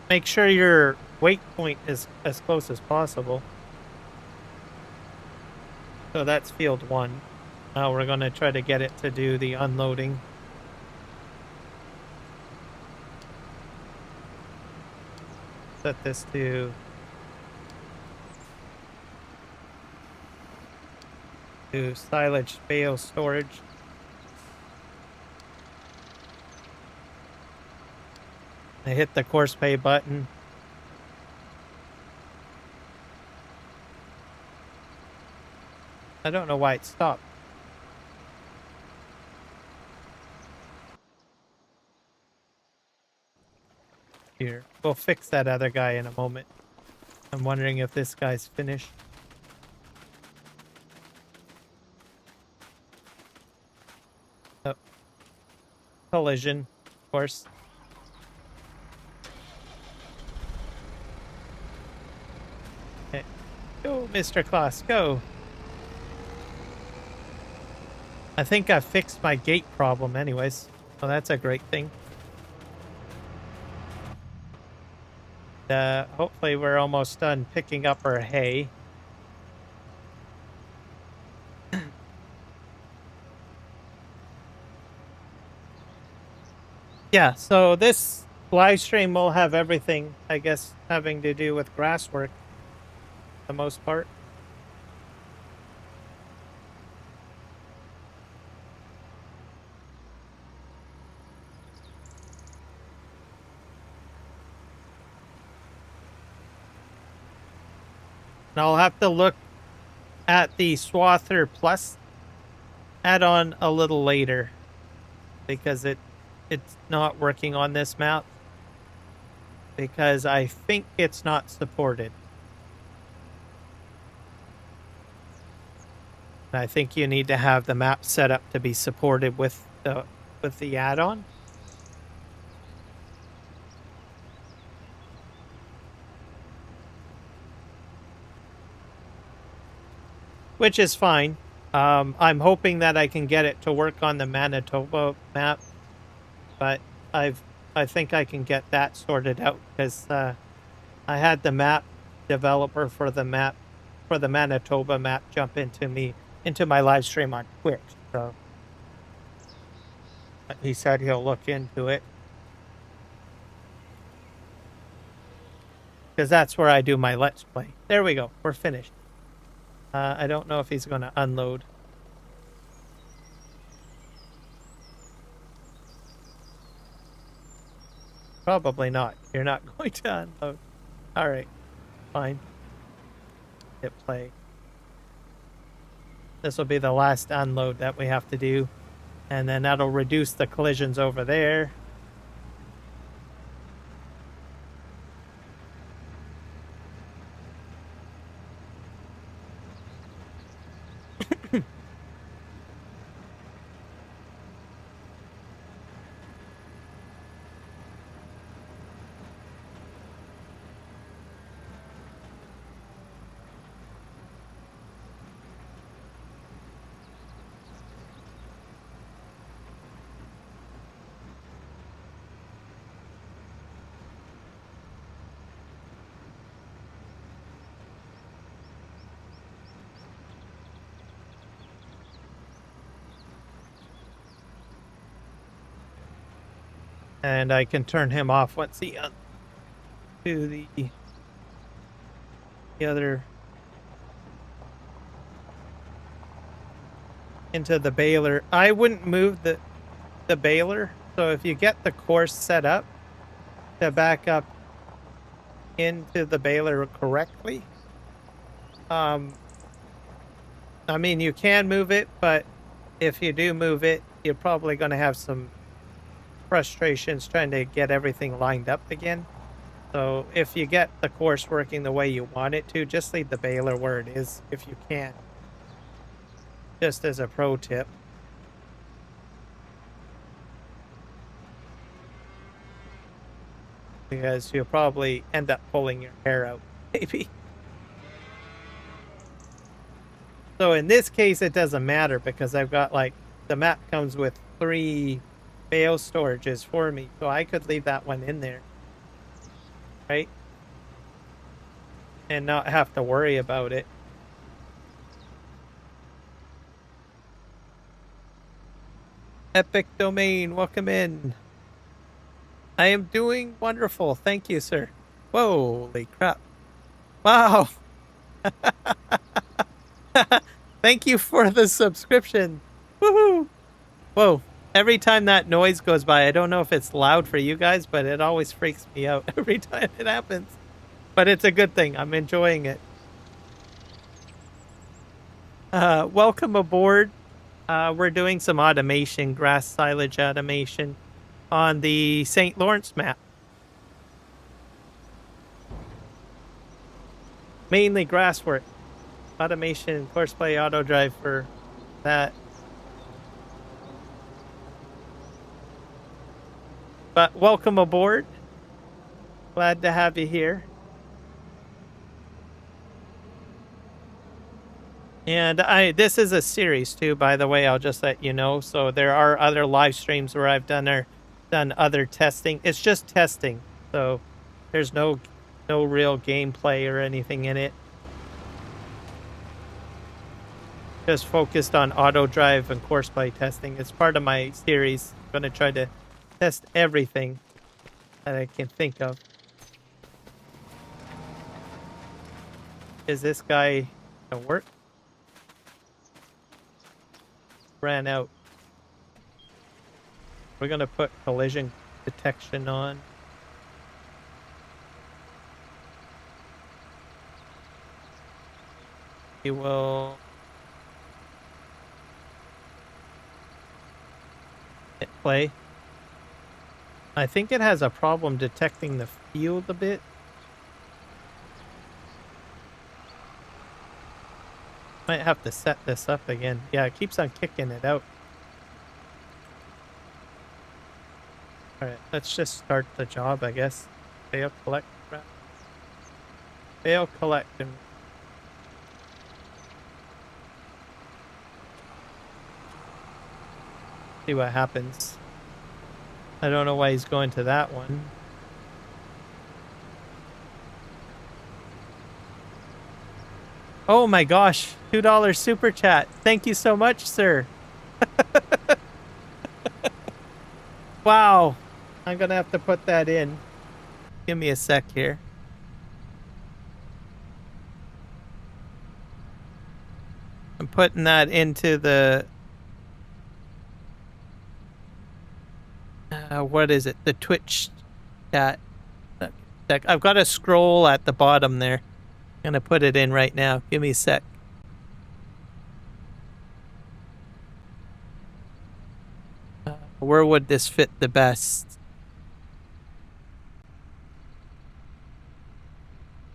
Make sure your weight point is as close as possible. So that's field 1. Now we're going to try to get it to do the unloading. Set this to silage bale storage. I hit the Courseplay button. I don't know why it stopped. Here, we'll fix that other guy in a moment. I'm wondering if this guy's finished. Oh. Collision, of course. Okay. Go, Mr. Klaus, go. I think I fixed my gate problem anyways. Well, that's a great thing. Hopefully we're almost done picking up our hay. Yeah, so this live stream will have everything, I guess, having to do with grass work, for the most part. And I'll have to look at the Swather Plus add-on a little later, because it's not working on this map, because I think it's not supported. And I think you need to have the map set up to be supported with the add-on. Which is fine. I'm hoping that I can get it to work on the Manitoba map, but I think I can get that sorted out, because I had the map developer for the Manitoba map jump into my live stream on Twitch. So He said he'll look into it. Because that's where I do my Let's Play. There we go. We're finished. I don't know if he's going to unload. Probably not. You're not going to unload. All right. Fine. Hit play. This will be the last unload that we have to do. And then that'll reduce the collisions over there. And I can turn him off once he to the other into the baler. I wouldn't move the baler. So if you get the course set up to back up into the baler correctly, I mean, you can move it, but if you do move it, you're probably going to have some frustrations trying to get everything lined up again. So if you get the course working the way you want it to, just leave the baler where it is if you can. Just as a pro tip. Because you'll probably end up pulling your hair out, maybe. So in this case, it doesn't matter because I've got, like, the map comes with 3 bale storages for me, so I could leave that one in there, right? And not have to worry about it. Epic Domain, welcome in. I am doing wonderful, thank you, sir. Holy crap. Wow. Thank you for the subscription. Woohoo! Whoa. Every time that noise goes by, I don't know if it's loud for you guys, but it always freaks me out every time it happens. But it's a good thing. I'm enjoying it. Welcome aboard. We're doing some automation, grass silage automation on the St. Lawrence map. Mainly grass work. Automation, Courseplay AutoDrive for that. But welcome aboard. Glad to have you here. And this is a series too, by the way, I'll just let you know. So there are other live streams where I've done other testing. It's just testing. So there's no real gameplay or anything in it. Just focused on AutoDrive and Courseplay testing. It's part of my series. I'm going to try to test everything that I can think of. Is this guy gonna work? Ran out. We're gonna put collision detection on. He will hit play. I think it has a problem detecting the field a bit. Might have to set this up again. Yeah, it keeps on kicking it out. Alright, let's just start the job, I guess. Bale collect. Bale collect and see what happens. I don't know why he's going to that one. Oh my gosh, $2 super chat. Thank you so much, sir. Wow. I'm going to have to put that in. Give me a sec here. I'm putting that into the... what is it? The Twitch chat. I've got a scroll at the bottom there. I'm going to put it in right now. Give me a sec. Where would this fit the best?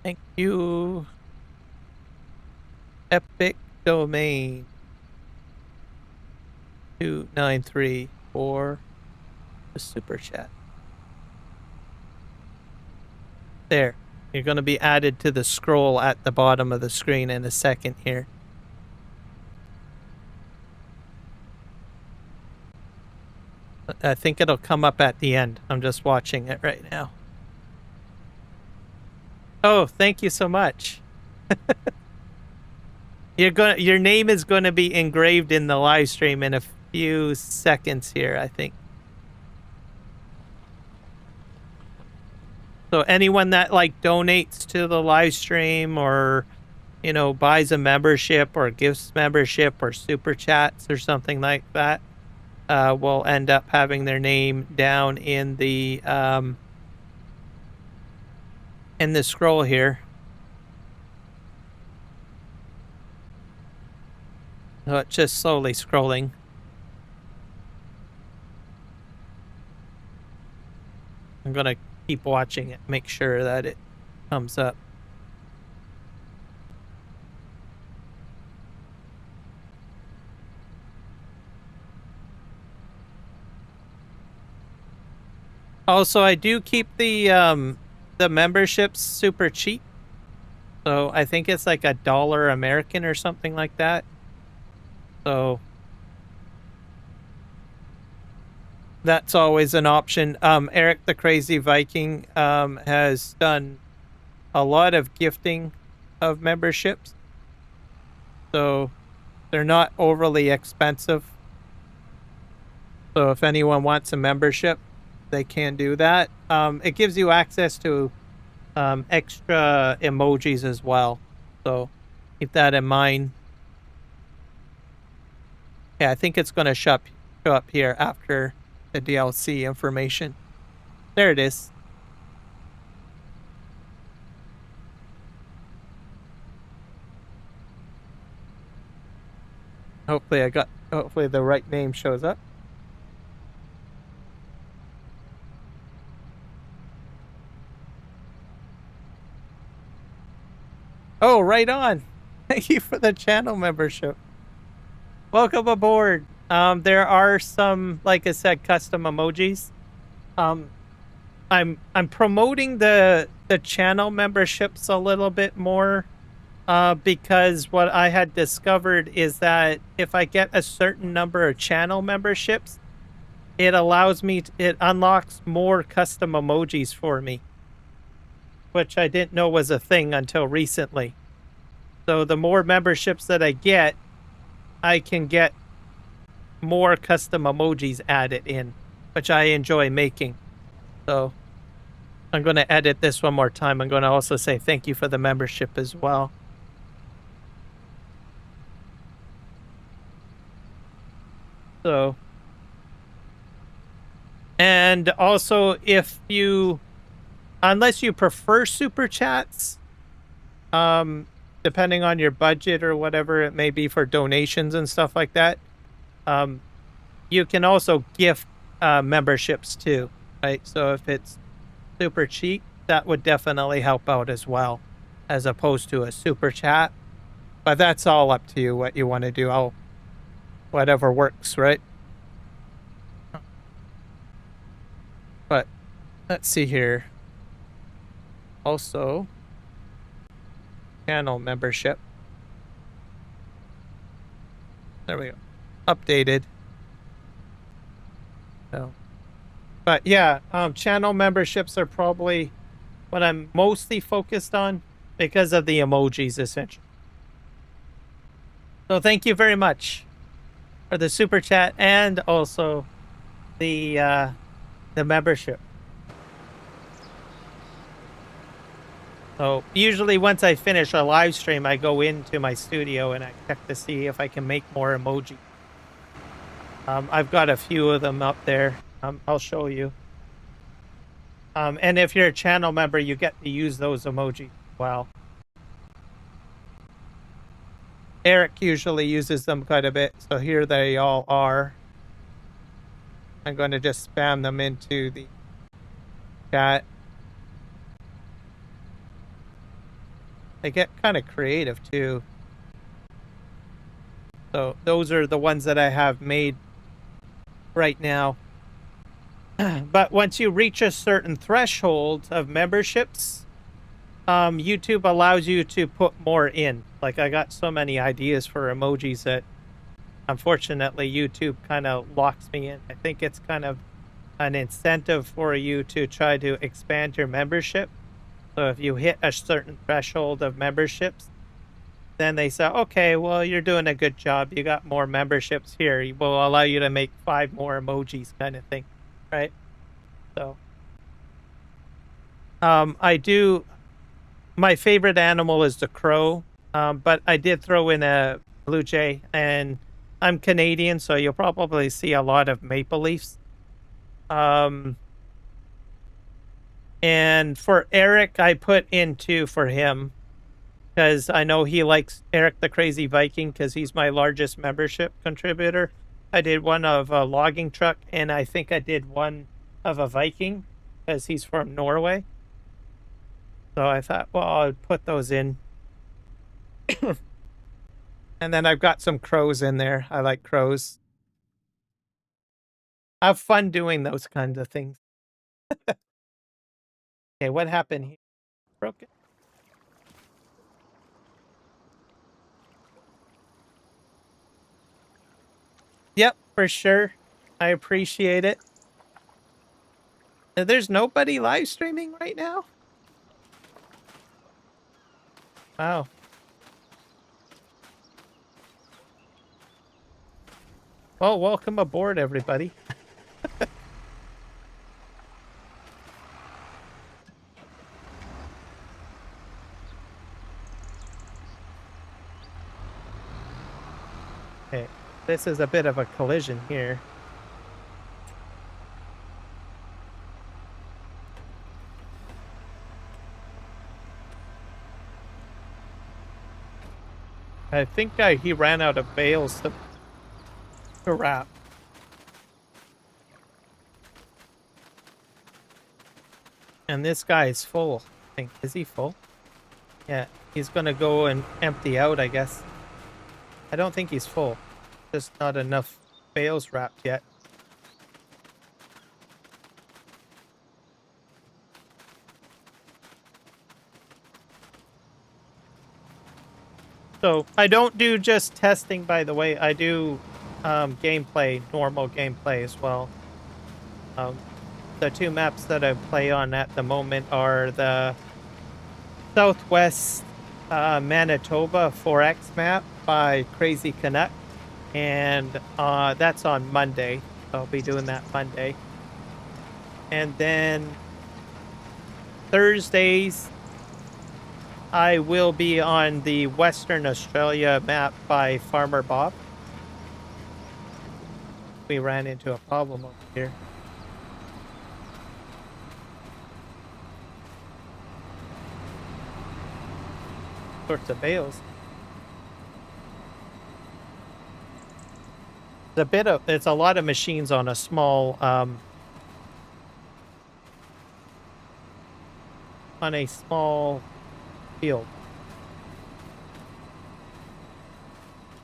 Thank you. Epic Domain 293 for the super chat. There. You're going to be added to the scroll at the bottom of the screen in a second here. I think it'll come up at the end. I'm just watching it right now. Oh, thank you so much. Your name is going to be engraved in the live stream in a few seconds here, I think. So anyone that like donates to the live stream or, you know, buys a membership or gives membership or super chats or something like that, will end up having their name down in the scroll here. So it's just slowly scrolling. I'm gonna keep watching it, make sure that it comes up. Also, I do keep the memberships super cheap. So I think it's like $1 American or something like that. So that's always an option. Eric the Crazy Viking has done a lot of gifting of memberships. So they're not overly expensive. So if anyone wants a membership, they can do that. It gives you access to extra emojis as well. So keep that in mind. Yeah, I think it's going to show up here after the DLC information. There it is. Hopefully the right name shows up. Oh, right on. Thank you for the channel membership. Welcome aboard. There are some, like I said, custom emojis. I'm promoting the channel memberships a little bit more because what I had discovered is that if I get a certain number of channel memberships, it unlocks more custom emojis for me, which I didn't know was a thing until recently. So the more memberships that I get, I can get more custom emojis added in, which I enjoy making. So I'm going to edit this one more time. I'm going to also say thank you for the membership as well. So, and also unless you prefer super chats, depending on your budget or whatever it may be for donations and stuff like that, you can also gift memberships too, right? So if it's super cheap, that would definitely help out as well, as opposed to a super chat. But that's all up to you, what you want to do. Whatever works, right? But let's see here. Also, channel membership. There we go. Updated. So, but yeah, channel memberships are probably what I'm mostly focused on because of the emojis, essentially. So thank you very much for the super chat and also the the membership. So usually once I finish a live stream, I go into my studio and I check to see if I can make more emoji. I've got a few of them up there. I'll show you. And if you're a channel member, you get to use those emojis as well. Eric usually uses them quite a bit, so here they all are. I'm going to just spam them into the chat. They get kind of creative too. So those are the ones that I have made right now. But once you reach a certain threshold of memberships, YouTube allows you to put more in. Like, I got so many ideas for emojis that unfortunately YouTube kind of locks me in. I think it's kind of an incentive for you to try to expand your membership. So if you hit a certain threshold of memberships, then they say, okay, well, you're doing a good job. You got more memberships here. We'll allow you to make 5 more emojis, kind of thing, right? So my favorite animal is the crow, but I did throw in a blue jay, and I'm Canadian, so you'll probably see a lot of maple leafs. And for Eric, I put in 2 for him, because I know he likes Eric the Crazy Viking, because he's my largest membership contributor. I did one of a logging truck, and I think I did one of a Viking, because he's from Norway. So I thought, well, I'll put those in. And then I've got some crows in there. I like crows. I have fun doing those kinds of things. Okay, what happened here? Broke it. Yep, for sure. I appreciate it. There's nobody live streaming right now? Wow. Well, welcome aboard, everybody. Okay, this is a bit of a collision here. I think he ran out of bales to wrap. And this guy is full, I think. Is he full? Yeah, he's gonna go and empty out, I guess. I don't think he's full. Just not enough bales wrapped yet. So I don't do just testing, by the way. I do gameplay, normal gameplay as well. The 2 maps that I play on at the moment are the Southwest Manitoba 4X map by Crazy Canuck, and that's on Monday. I'll be doing that Monday. And then Thursdays, I will be on the Western Australia map by Farmer Bob. We ran into a problem over here. Sorts of bales. It's a lot of machines on a small field.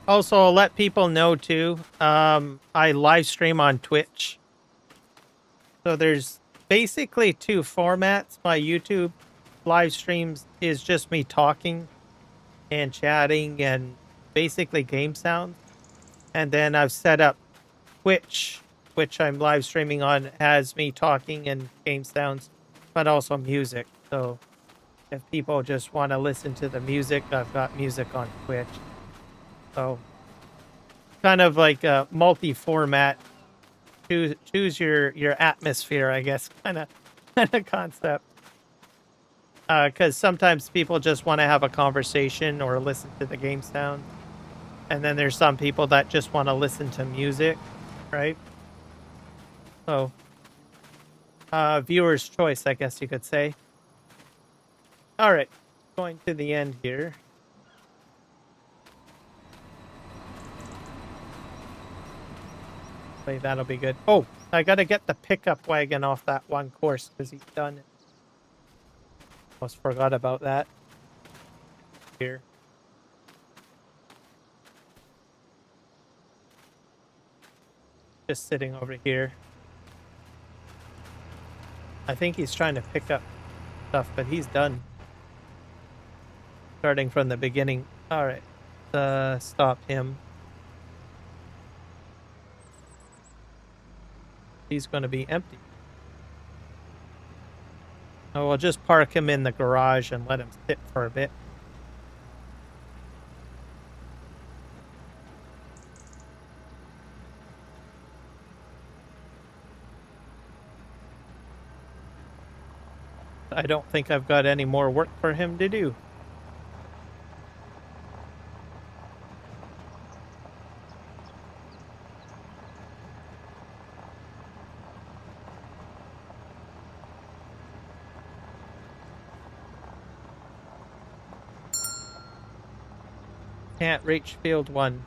Also, I'll let people know too, I live stream on Twitch. So there's basically 2 formats. My YouTube live streams is just me talking and chatting and basically game sounds. And then I've set up Twitch, which I'm live streaming on, has me talking and game sounds, but also music. So if people just want to listen to the music, I've got music on Twitch. So kind of like a multi-format choose your atmosphere, I guess, kind of concept. Because sometimes people just want to have a conversation or listen to the game sound, and then there's some people that just want to listen to music, right? So, viewer's choice, I guess you could say. All right, going to the end here. Hopefully that'll be good. Oh, I gotta get the pickup wagon off that one course because he's done it. Almost forgot about that. Here. Just sitting over here. I think he's trying to pick up stuff, but he's done. Starting from the beginning. Alright. Stop him. He's going to be empty. Oh, we'll just park him in the garage and let him sit for a bit. I don't think I've got any more work for him to do. Can't reach field 1.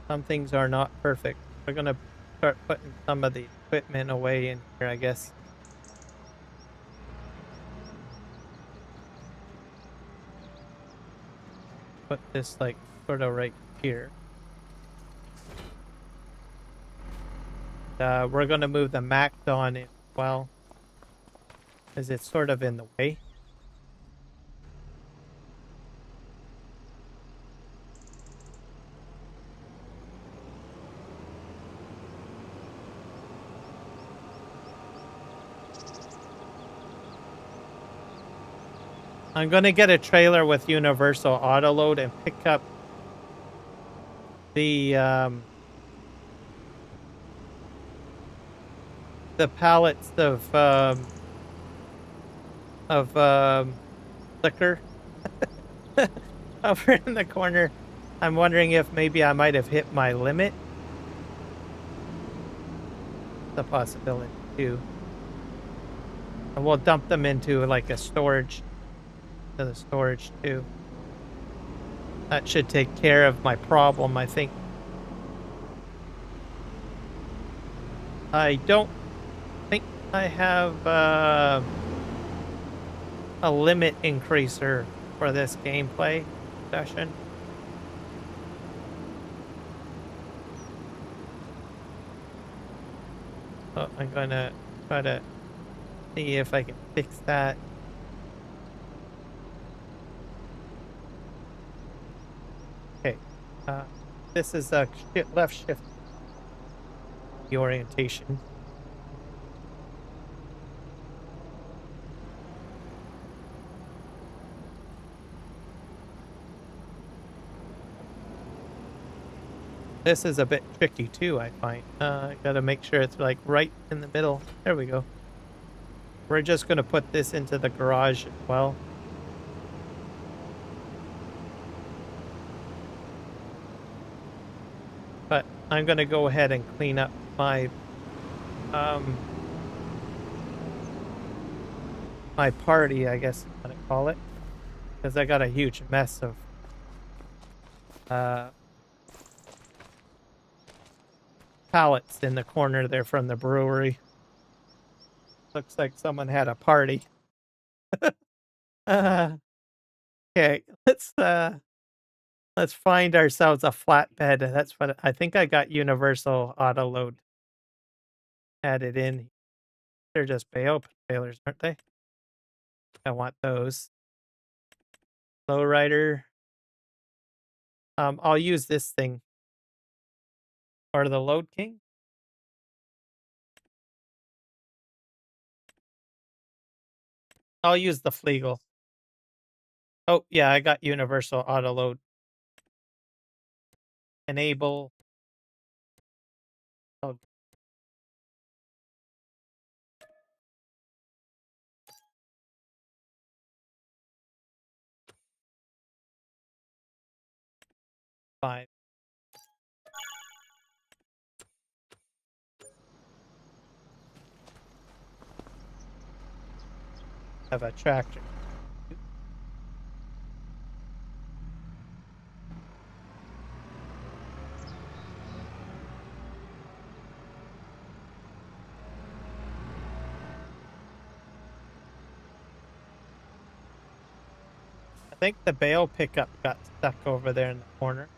Some things are not perfect. We're going to start putting some of the equipment away in here, I guess. Put this like sort of right here. We're going to move the MacDon in as well, because it's sort of in the way. I'm going to get a trailer with universal autoload and pick up the pallets of liquor over in the corner. I'm wondering if maybe I might have hit my limit. The possibility too. And we'll dump them into like a storage. To the storage too. That should take care of my problem, I think. I don't think I have a limit increaser for this gameplay session. So I'm gonna try to see if I can fix that. Okay, this is a left shift the orientation. This is a bit tricky too, I find. I gotta make sure it's like right in the middle. There we go. We're just gonna put this into the garage as well. But I'm gonna go ahead and clean up my my party, I guess I'm gonna call it, because I got a huge mess of pallets in the corner there from the brewery. Looks like someone had a party. Okay, let's find ourselves a flatbed. That's what I think. I got universal auto load added in. They're just bale trailers, aren't they? I want those. Lowrider. I'll use this thing. Or the Load King. I'll use the Flegel. Oh, yeah, I got universal auto load. Enable Oh, fine. Have a tractor. I think the bale pickup got stuck over there in the corner.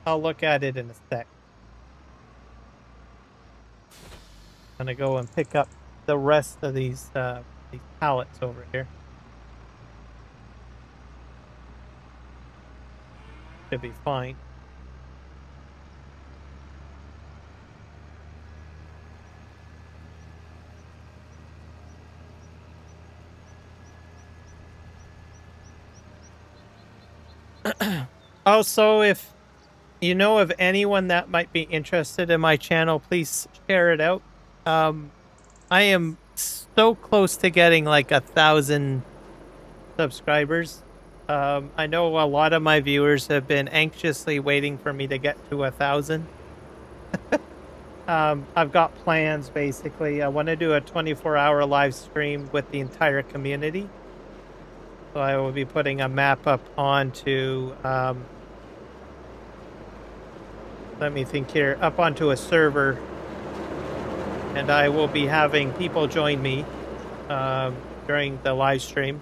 I'll look at it in a sec. I'm gonna go and pick up the rest of these pallets over here. Should be fine. Also, if you know of anyone that might be interested in my channel, please share it out. I am so close to getting like 1,000 subscribers. I know a lot of my viewers have been anxiously waiting for me to get to 1,000. I've got plans, basically. I want to do a 24-hour live stream with the entire community. So I will be putting a map up onto, let me think here, up onto a server. And I will be having people join me during the live stream.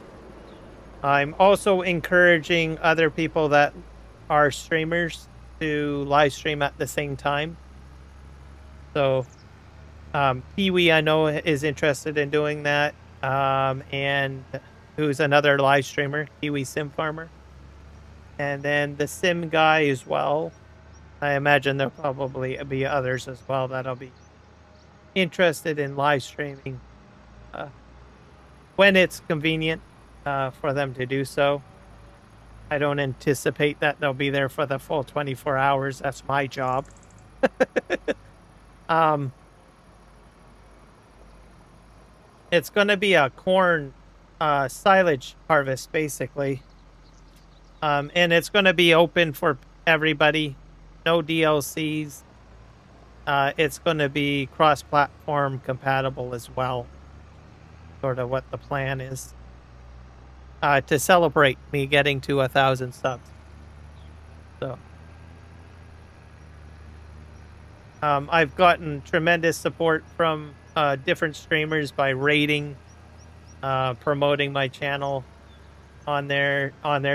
I'm also encouraging other people that are streamers to live stream at the same time. So Kiwi, I know, is interested in doing that. And who's another live streamer, Kiwi Sim Farmer. And then the Sim guy as well. I imagine there'll probably be others as well that'll be interested in live streaming when it's convenient for them to do so. I don't anticipate that they'll be there for the full 24 hours. That's my job. It's going to be a corn silage harvest, basically. And it's going to be open for everybody. No DLCs. It's going to be cross-platform compatible as well. Sort of what the plan is. To celebrate me getting to 1,000 subs. So I've gotten tremendous support from different streamers by rating, promoting my channel on their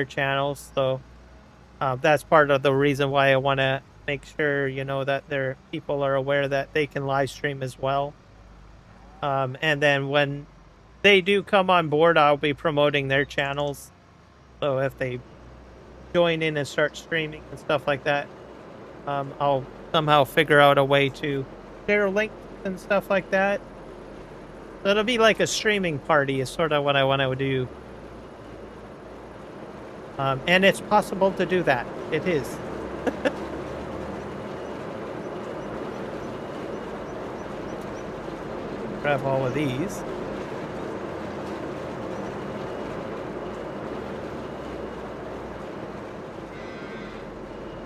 channels. So that's part of the reason why I want to make sure, you know, that people are aware that they can live stream as well. And then when they do come on board, I'll be promoting their channels. So if they join in and start streaming and stuff like that, I'll somehow figure out a way to share links and stuff like that. So it'll be like a streaming party is sort of what I want to do. And it's possible to do that. It is. Grab all of these.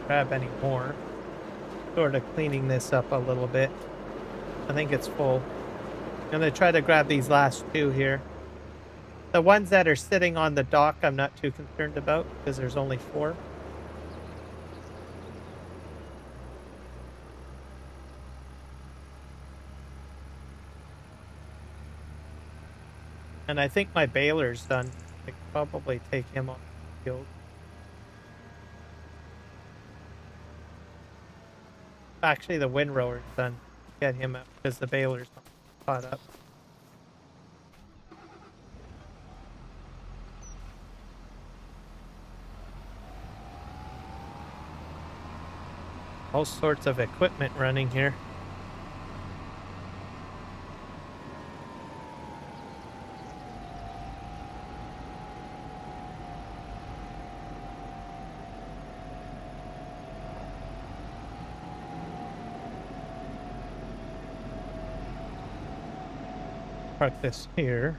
Grab any more. Sort of cleaning this up a little bit. I think it's full. I'm going to try to grab these last two here. The ones that are sitting on the dock, I'm not too concerned about because there's only 4. And I think my baler's done. I could probably take him off the field. Actually, the windrower's done. Get him up because the baler's not caught up. All sorts of equipment running here. park this here.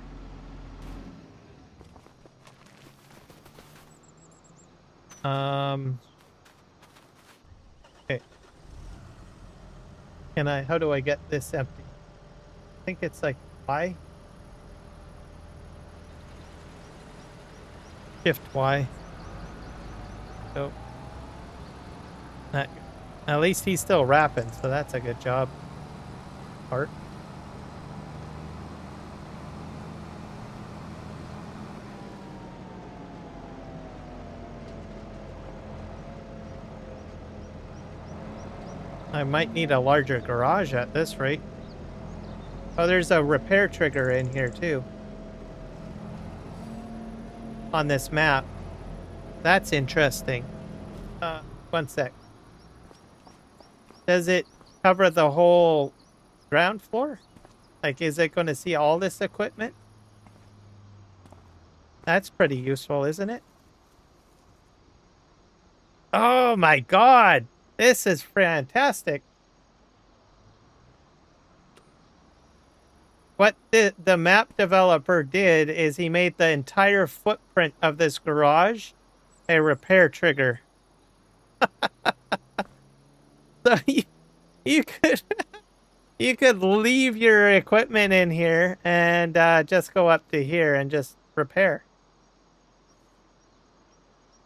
Okay. How do I get this empty? I think it's like Y. Shift Y. So at least he's still wrapping, so that's a good job. Art. I might need a larger garage at this rate. Oh, there's a repair trigger in here too. On this map. That's interesting. One sec. Does it cover the whole ground floor? Like, is it going to see all this equipment? That's pretty useful, isn't it? Oh my god! This is fantastic. What the map developer did is he made the entire footprint of this garage a repair trigger. So you could you could leave your equipment in here and just go up to here and just repair.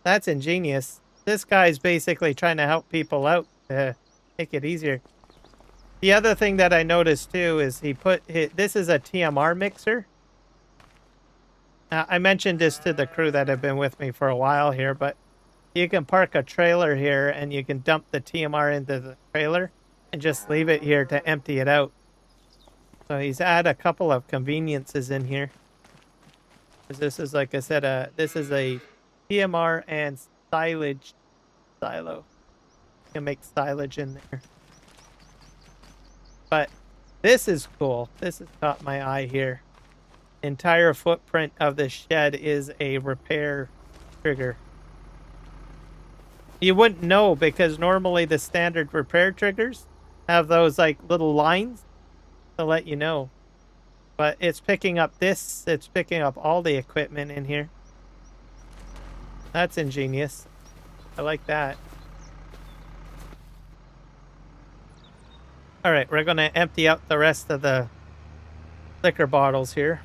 That's ingenious. This guy's basically trying to help people out to make it easier. The other thing that I noticed too is this is a TMR mixer. I mentioned this to the crew that have been with me for a while here, but you can park a trailer here and you can dump the TMR into the trailer and just leave it here to empty it out. So he's added a couple of conveniences in here. This is, like I said, this is a TMR and silage silo. You can make silage in there. But this is cool. This has caught my eye here. Entire footprint of the shed is a repair trigger. You wouldn't know because normally the standard repair triggers have those like little lines to let you know. But it's picking up this. It's picking up all the equipment in here. That's ingenious. I like that. All right, we're going to empty out the rest of the liquor bottles here.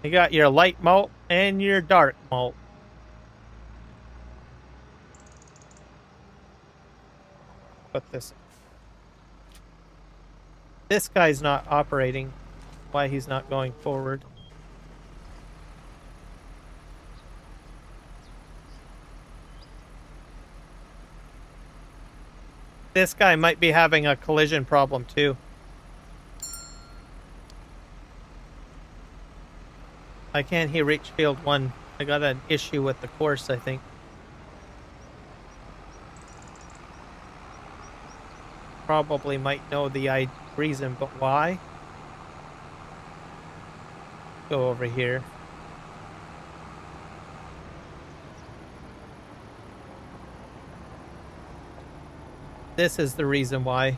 You got your light malt and your dark malt. Put this. This guy's not operating. Why he's not going forward. This guy might be having a collision problem too. Why can't he reach field 1? I got an issue with the course, I think. Probably might know the reason, but why? Go over here. This is the reason why.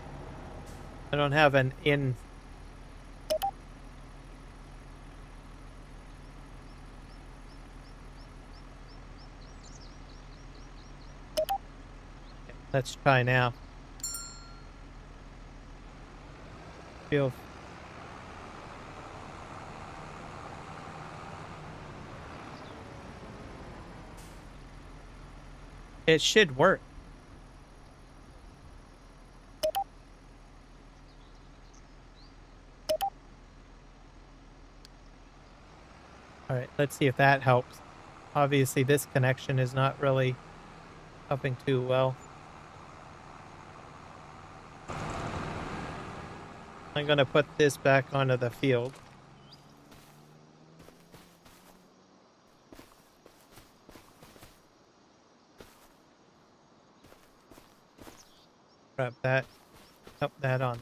I don't have an in. Let's try now. Feel. It should work. All right, let's see if that helps. Obviously, this connection is not really helping too well. I'm going to put this back onto the field. Grab that, up that on.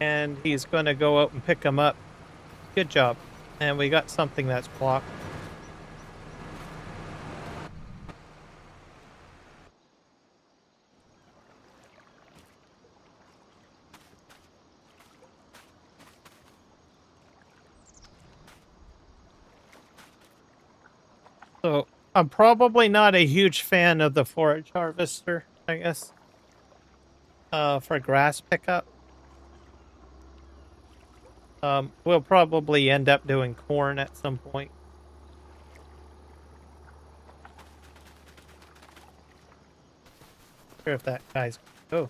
and he's going to go out and pick them up. Good job. And we got something that's blocked. So I'm probably not a huge fan of the forage harvester, I guess, for grass pickup. We'll probably end up doing corn at some point. Not sure if that guy's oh.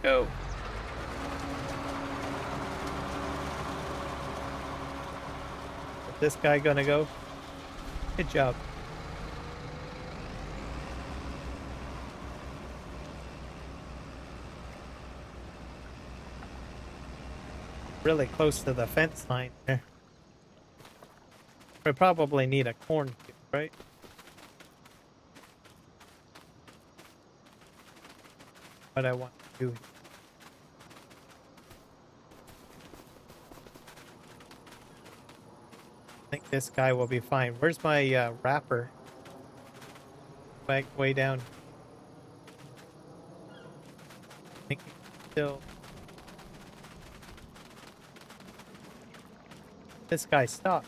Go. Is this guy gonna go? Good job. Really close to the fence line there. We probably need a cornfield, right? What I want to do. I think this guy will be fine. Where's my wrapper? Back way down. I think he's still. This guy stopped.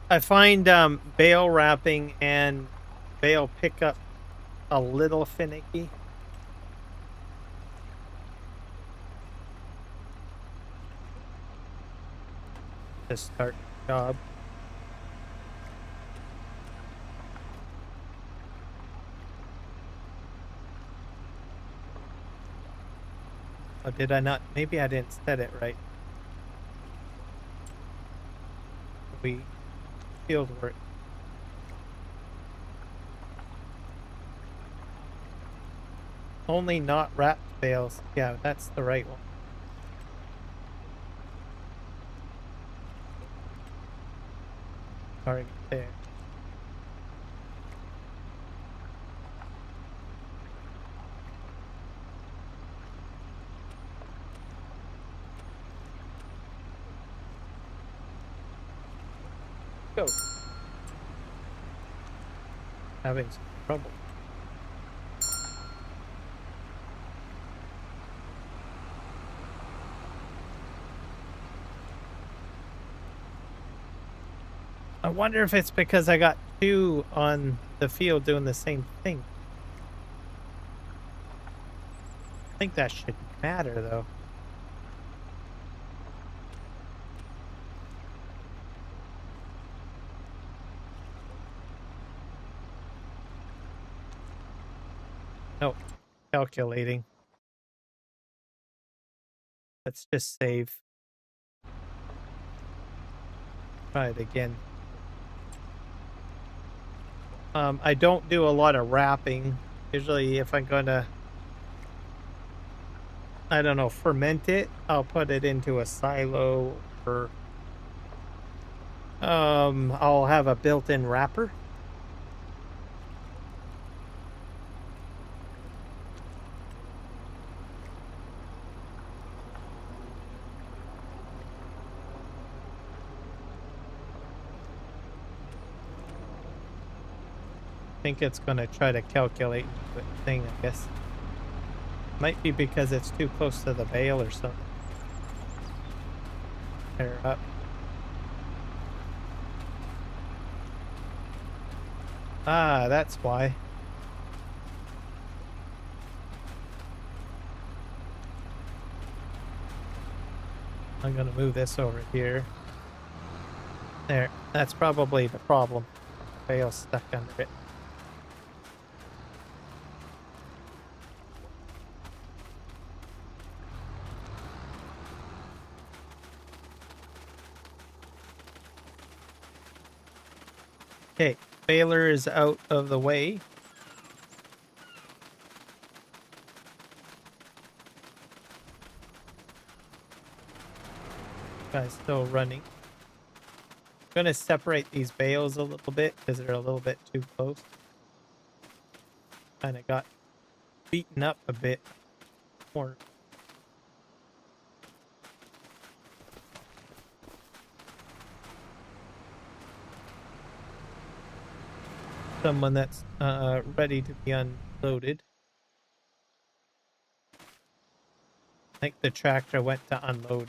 I find bale wrapping and bale pickup a little finicky. To start the job. Oh, did I not? Maybe I didn't set it right. We field work. Only not wrapped bales. Yeah, that's the right one. Target there. Go. Having some trouble. I wonder if it's because I got two on the field doing the same thing. I think that shouldn't matter, though. Nope. Calculating. Let's just save. Try it again. I don't do a lot of wrapping. Usually if I'm gonna, I don't know, ferment it, I'll put it into a silo or I'll have a built-in wrapper. I think it's going to try to calculate the thing, I guess. Might be because it's too close to the bale or something. Pair up. Ah, that's why. I'm going to move this over here. There. That's probably the problem. Bale's stuck under it. Okay, baler is out of the way. Guy's still running. I'm going to separate these bales a little bit because they're a little bit too close. Kind of got beaten up a bit. More. Someone that's ready to be unloaded. I think the tractor went to unload.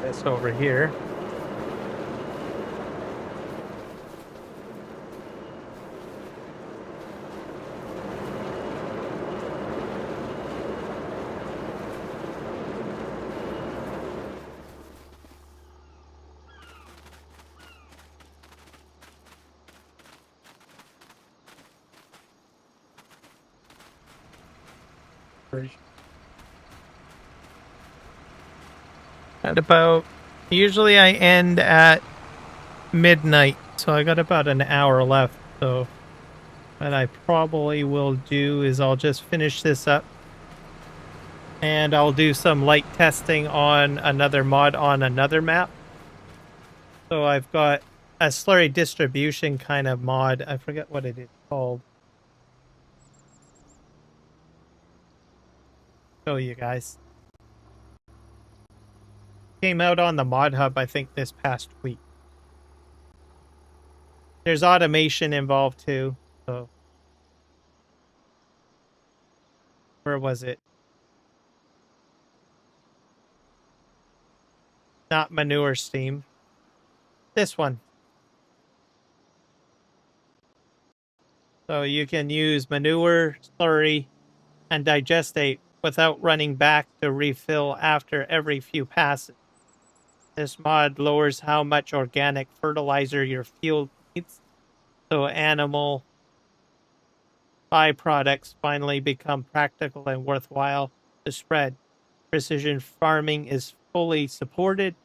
This over here. At about, usually I end at midnight, so I got about an hour left. So what I probably will do is I'll just finish this up and I'll do some light testing on another mod on another map. So I've got a slurry distribution kind of mod. I forget what it is called. Show you guys. Came out on the ModHub, I think, this past week. There's automation involved too. So where was it? Not Manure Steam. This one. So you can use Manure, Slurry, and Digestate without running back to refill after every few passes. This mod lowers how much organic fertilizer your field needs, so animal byproducts finally become practical and worthwhile to spread. Precision farming is fully supported,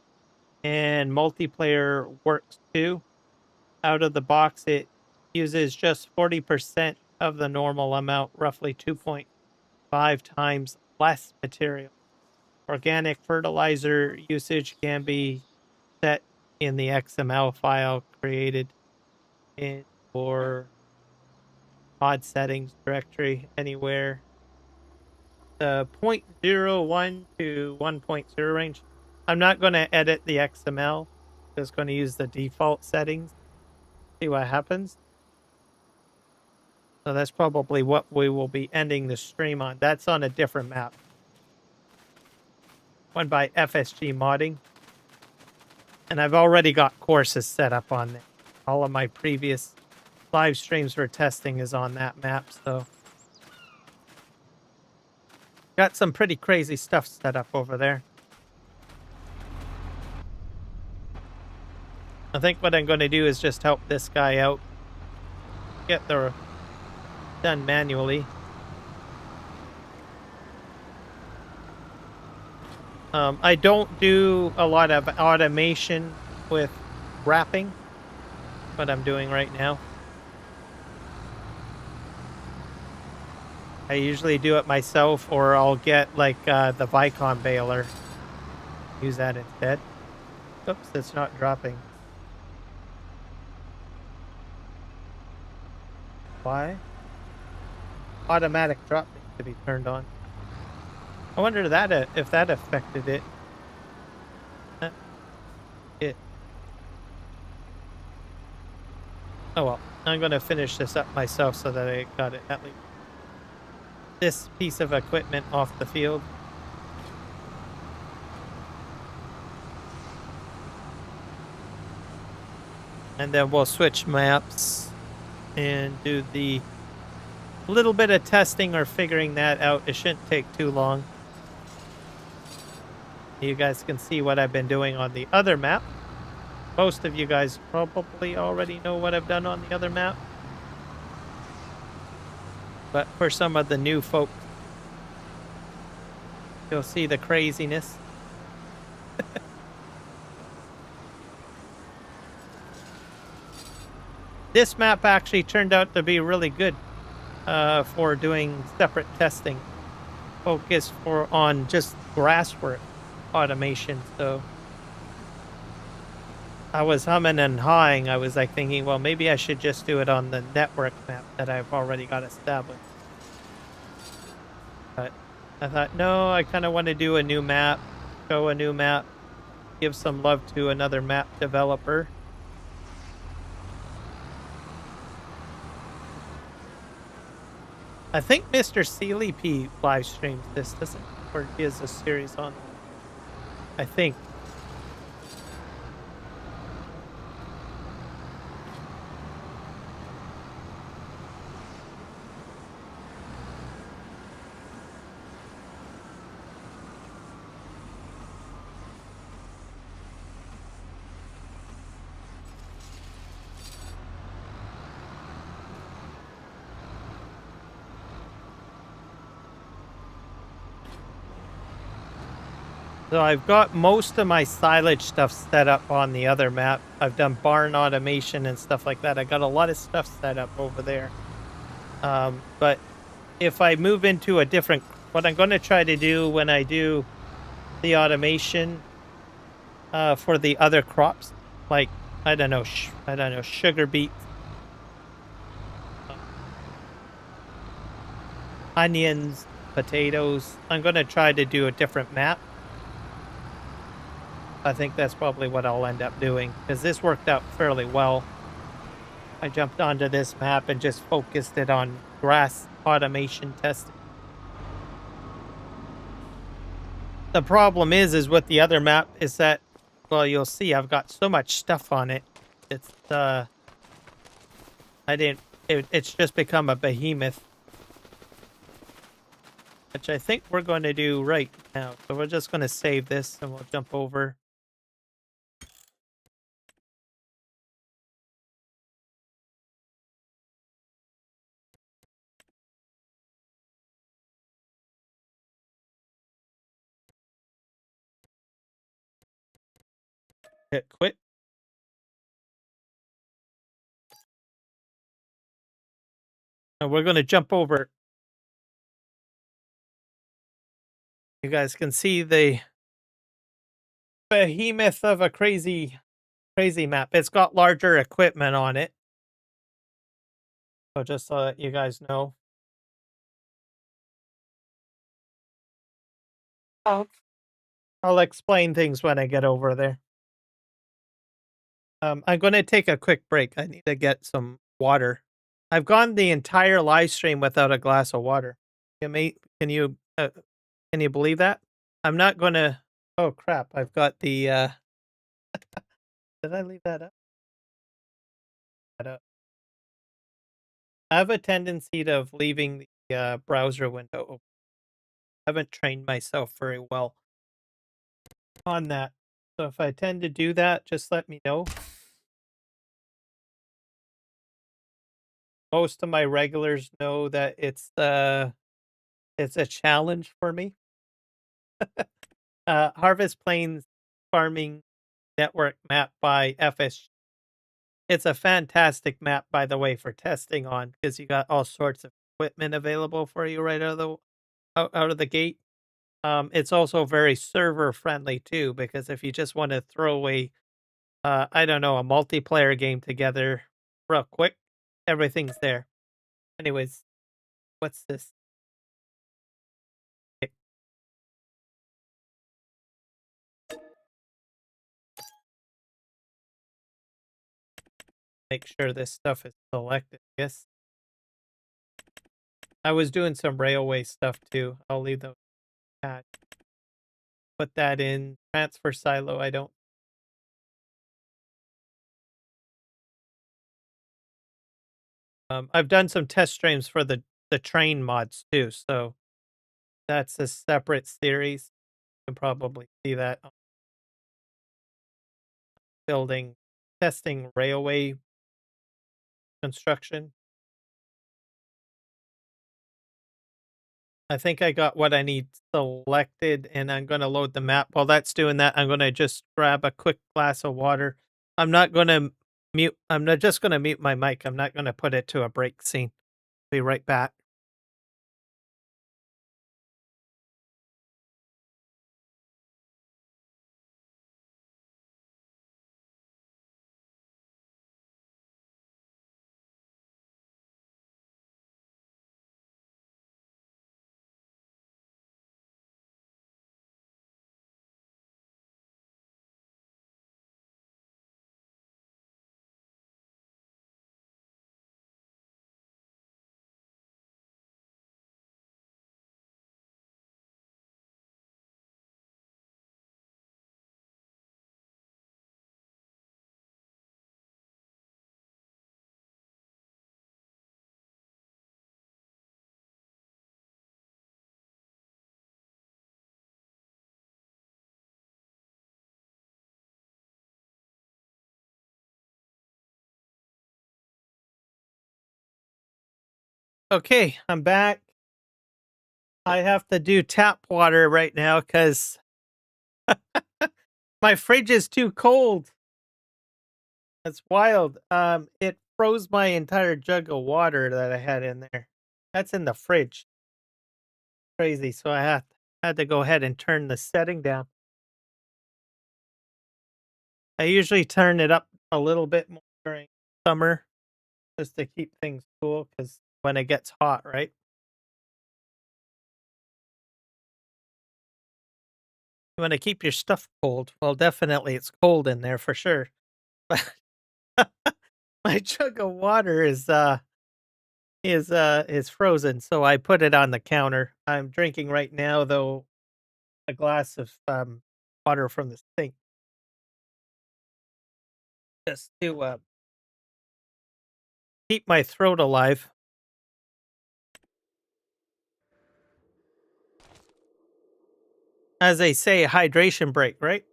and multiplayer works too. Out of the box, it uses just 40% of the normal amount, roughly 2.5 times less material. Organic fertilizer usage can be set in the XML file created in your mod settings directory anywhere. The 0.01 to 1.0 range. I'm not going to edit the XML. I'm just going to use the default settings. See what happens. So that's probably what we will be ending the stream on. That's on a different map. One by FSG Modding. And I've already got courses set up on it. All of my previous live streams for testing is on that map, so got some pretty crazy stuff set up over there. I think what I'm going to do is just help this guy out. Get the done manually. I don't do a lot of automation with wrapping, what I'm doing right now. I usually do it myself, or I'll get like the Vicon baler. Use that instead. Oops, it's not dropping. Why? Automatic drop needs to be turned on. I wonder that if that affected it. Oh well, I'm going to finish this up myself so that I got it at least this piece of equipment off the field. And then we'll switch maps and do the little bit of testing or figuring that out. It shouldn't take too long. You guys can see what I've been doing on the other map. Most of you guys probably already know what I've done on the other map. But for some of the new folk, You'll see the craziness. This map actually turned out to be really good for doing separate testing. Focus on just grasswork automation. So I was humming and hawing. I was like thinking, well, maybe I should just do it on the network map that I've already got established. But I thought, no, I kind of want to do a new map, show a new map, give some love to another map developer. I think Mr. Sealy P live streams this, doesn't, or is a series on. I think. So I've got most of my silage stuff set up on the other map. I've done barn automation and stuff like that. I got a lot of stuff set up over there. But if I move into a different, what I'm going to try to do when I do the automation for the other crops, like I don't know, sugar beets, onions, potatoes. I'm going to try to do a different map. I think that's probably what I'll end up doing, because this worked out fairly well. I jumped onto this map and just focused it on grass automation testing. The problem is with the other map is that, well, you'll see I've got so much stuff on it. It's it's just become a behemoth, which I think we're going to do right now. So we're just going to save this and we'll jump over. Hit quit. And we're going to jump over. You guys can see the behemoth of a crazy map. It's got larger equipment on it. So just so that you guys know. I'll explain things when I get over there. I'm going to take a quick break. I need to get some water. I've gone the entire live stream without a glass of water. Can you believe that? I'm not going to. Oh crap! I've got the. Did I leave that up? I have a tendency of leaving the browser window open. I haven't trained myself very well on that. So if I tend to do that, just let me know. Most of my regulars know that it's a challenge for me. Harvest Plains Farming Network map by FS. It's a fantastic map, by the way, for testing on, because you got all sorts of equipment available for you right out of the gate. It's also very server friendly too, because if you just want to throw a I don't know, a multiplayer game together real quick, everything's there. Anyways, what's this? Okay. Make sure this stuff is selected. Yes. I was doing some railway stuff too. I'll leave those. Put that in transfer silo. I don't. I've done some test streams for the train mods too, so that's a separate series. You can probably see that. Building, testing railway construction. I think I got what I need selected, and I'm going to load the map. While that's doing that, I'm going to just grab a quick glass of water. I'm not going to mute. I'm not just going to mute my mic. I'm not going to put it to a break scene. Be right back. Okay, I'm back. I have to do tap water right now because my fridge is too cold. That's wild. It froze my entire jug of water that I had in there. That's in the fridge. Crazy. So I had to go ahead and turn the setting down. I usually turn it up a little bit more during summer just to keep things cool because when it gets hot, right? You want to keep your stuff cold. Well, definitely it's cold in there for sure. My jug of water is frozen, so I put it on the counter. I'm drinking right now though a glass of water from the sink just to keep my throat alive. As they say, hydration break, right?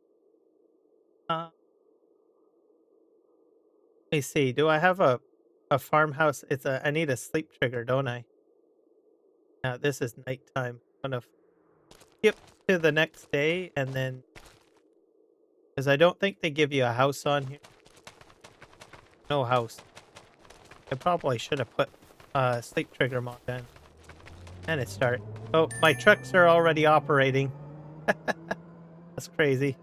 Let me see. Do I have a farmhouse? I need a sleep trigger, don't I? Now this is nighttime. I'm gonna skip to the next day and then because I don't think they give you a house on here. No house. I probably should have put sleep trigger mod in. And it started. Oh, my trucks are already operating. That's crazy.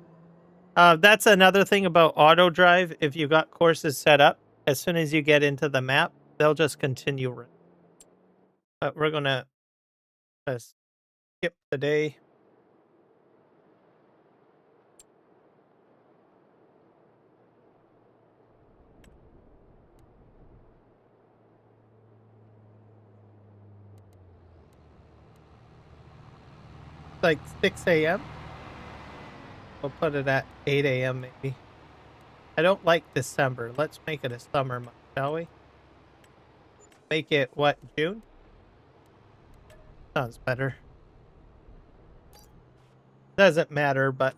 That's another thing about AutoDrive. If you got courses set up, as soon as you get into the map, they'll just continue running. But we're gonna skip the day. Like 6 a.m. We'll put it at 8 a.m. maybe. I don't like December. Let's make it a summer month, shall we? Make it what, June? Sounds better. Doesn't matter, but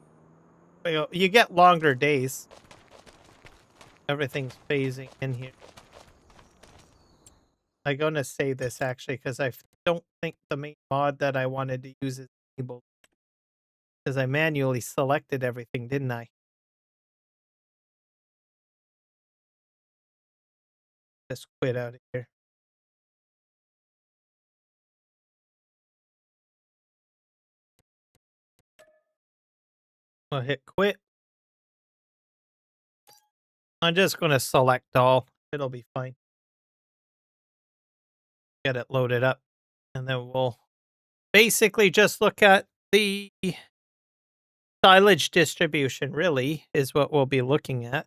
you get longer days. Everything's phasing in here. I'm gonna save this actually because I don't think the main mod that I wanted to use is enabled. Because I manually selected everything, didn't I? Just quit out of here. I'll hit quit. I'm just gonna select all. It'll be fine. Get it loaded up. And then we'll basically just look at the silage distribution, really, is what we'll be looking at.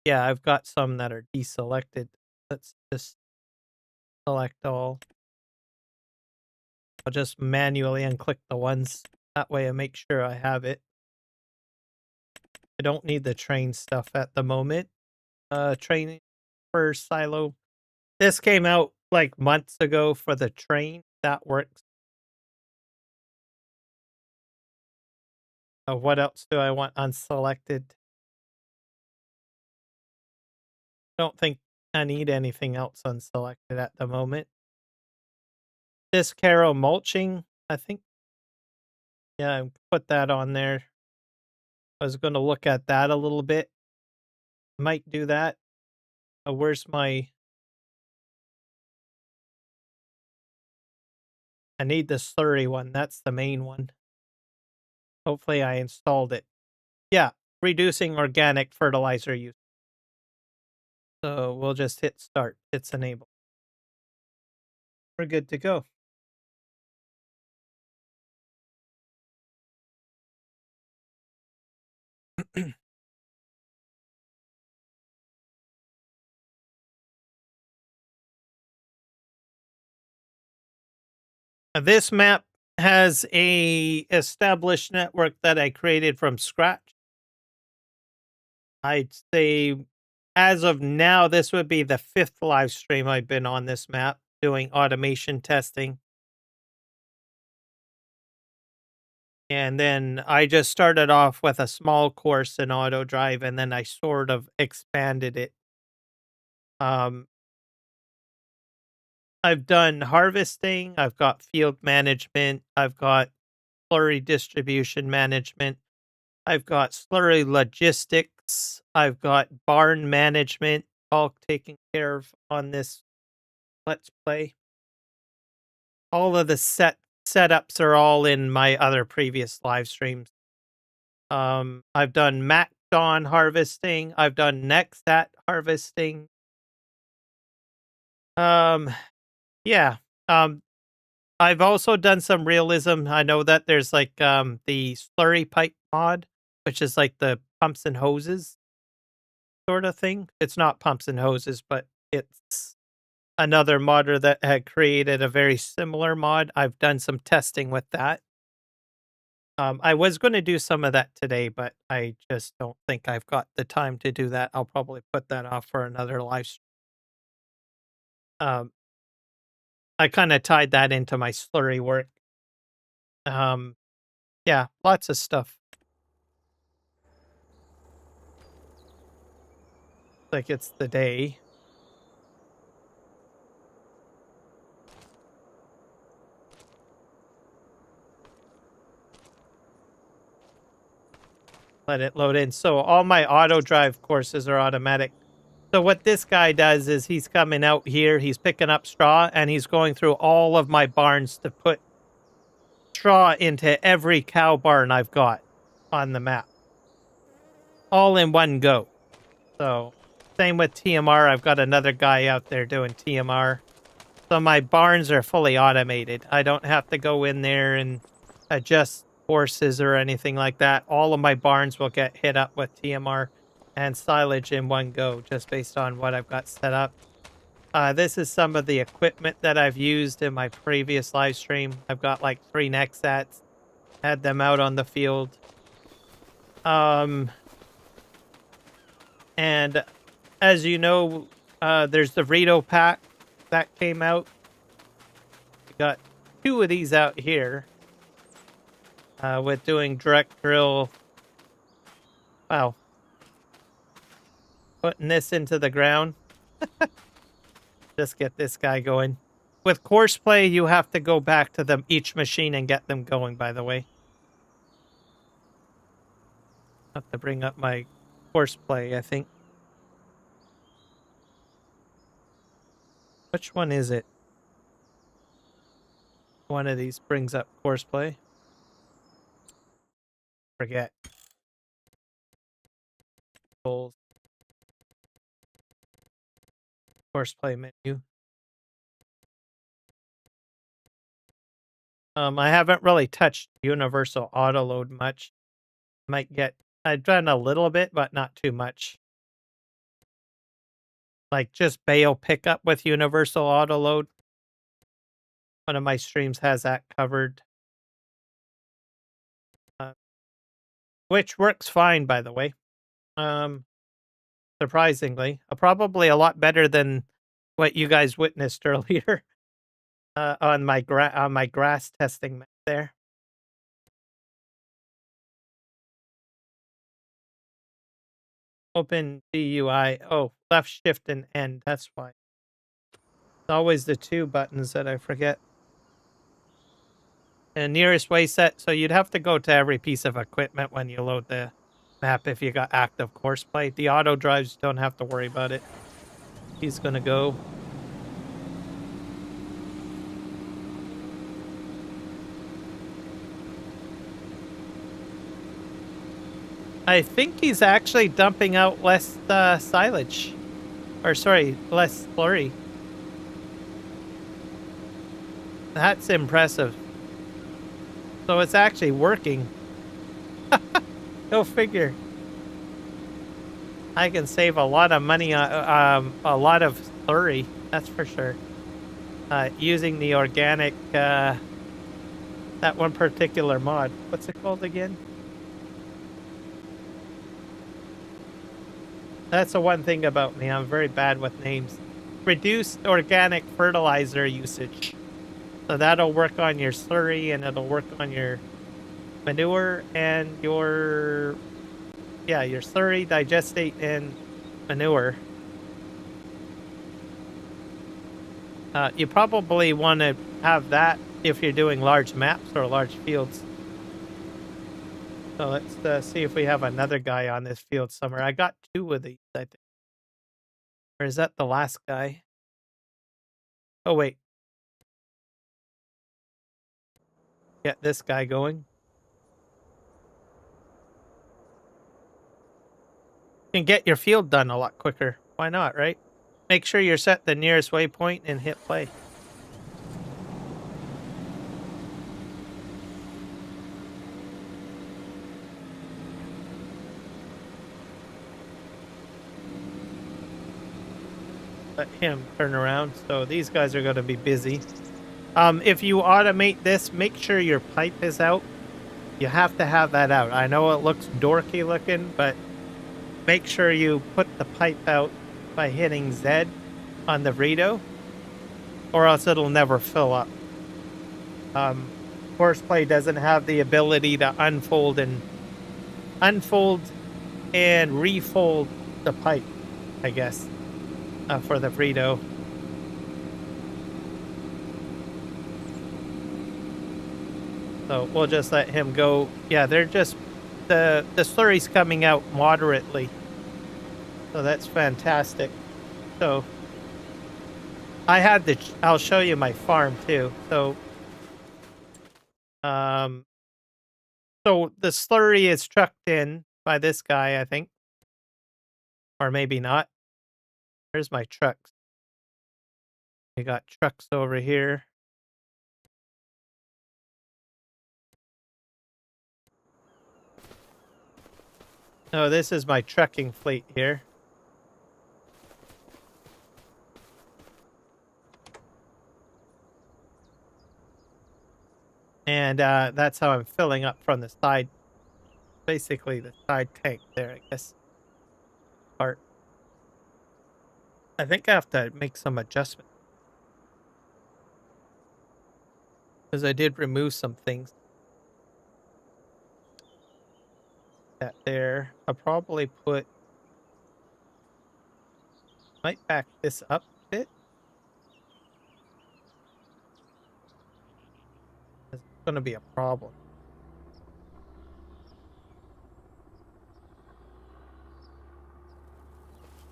Yeah, I've got some that are deselected. Let's just select all. I'll just manually unclick the ones. That way I make sure I have it. I don't need the train stuff at the moment. Training for silo. This came out like months ago for the train. That works. What else do I want unselected? Don't think I need anything else unselected at the moment. This Harrow mulching, I think. Yeah, put that on there. I was going to look at that a little bit. Might do that. Where's my... I need the slurry one. That's the main one. Hopefully I installed it. Yeah, reducing organic fertilizer use. So we'll just hit start. It's enabled. We're good to go. This map has a established network that I created from scratch. I'd say as of now, this would be the 5th live stream I've been on this map doing automation testing. And then I just started off with a small course in AutoDrive, and then I sort of expanded it. I've done harvesting, I've got field management, I've got slurry distribution management, I've got slurry logistics, I've got barn management, all taken care of on this Let's Play. All of the setups are all in my other previous live streams. I've done MacDon harvesting, I've done Nexat harvesting. Yeah. I've also done some realism. I know that there's like the slurry pipe mod, which is like the pumps and hoses sort of thing. It's not pumps and hoses, but it's another modder that had created a very similar mod. I've done some testing with that. I was going to do some of that today, but I just don't think I've got the time to do that. I'll probably put that off for another live stream. I kind of tied that into my slurry work. Yeah, lots of stuff. Like it's the day. Let it load in. So all my AutoDrive courses are automatic. So what this guy does is he's coming out here, he's picking up straw, and he's going through all of my barns to put straw into every cow barn I've got on the map. All in one go. So same with TMR. I've got another guy out there doing TMR. So my barns are fully automated. I don't have to go in there and adjust horses or anything like that. All of my barns will get hit up with TMR and silage in one go, just based on what I've got set up. This is some of the equipment that I've used in my previous live stream. I've got like 3 Nexats, had them out on the field. And as you know, there's the Rito pack that came out. We got 2 of these out here. With doing direct drill. Wow. Putting this into the ground. Just get this guy going. With Courseplay, you have to go back to each machine and get them going, by the way. I have to bring up my Courseplay, I think. Which one is it? One of these brings up Courseplay. Forget. Courseplay menu. I haven't really touched universal autoload much. I've done a little bit, but not too much. Like just bale pickup with universal autoload. One of my streams has that covered. Which works fine, by the way. Surprisingly. Probably a lot better than what you guys witnessed earlier on my grass testing there. Open GUI. Oh, left shift and N. That's why. It's always the two buttons that I forget. And nearest way set. So you'd have to go to every piece of equipment when you load the map if you got active Courseplay. The auto drives don't have to worry about it. He's gonna go. I think he's actually dumping out less silage. Or sorry, less slurry. That's impressive. So it's actually working. Go figure. I can save a lot of money on a lot of slurry, that's for sure. Using the organic, that one particular mod. What's it called again? That's the one thing about me. I'm very bad with names. Reduced organic fertilizer usage. So that'll work on your slurry and it'll work on your manure and your, yeah, your slurry, digestate, and manure. You probably want to have that if you're doing large maps or large fields. So let's see if we have another guy on this field somewhere. I got two of these, I think. Or is that the last guy? Oh, wait. Get this guy going. You can get your field done a lot quicker. Why not, right? Make sure you're set the nearest waypoint and hit play. Let him turn around. So these guys are going to be busy. If you automate this, make sure your pipe is out. You have to have that out. I know it looks dorky looking, but make sure you put the pipe out by hitting Z on the Rito, or else it'll never fill up. Courseplay doesn't have the ability to unfold and refold the pipe, I guess, for the Rito. So we'll just let him go. Yeah, they're just, the slurry's coming out moderately. So that's fantastic. So I had the, I'll show you my farm too. So, so the slurry is trucked in by this guy, I think. Or maybe not. Where's my trucks? We got trucks over here. Oh, this is my trucking fleet here. And that's how I'm filling up from the side. Basically the side tank there, I guess. Part. I think I have to make some adjustments. Because I did remove some things. That there. I'll probably put, might back this up a bit. It's going to be a problem.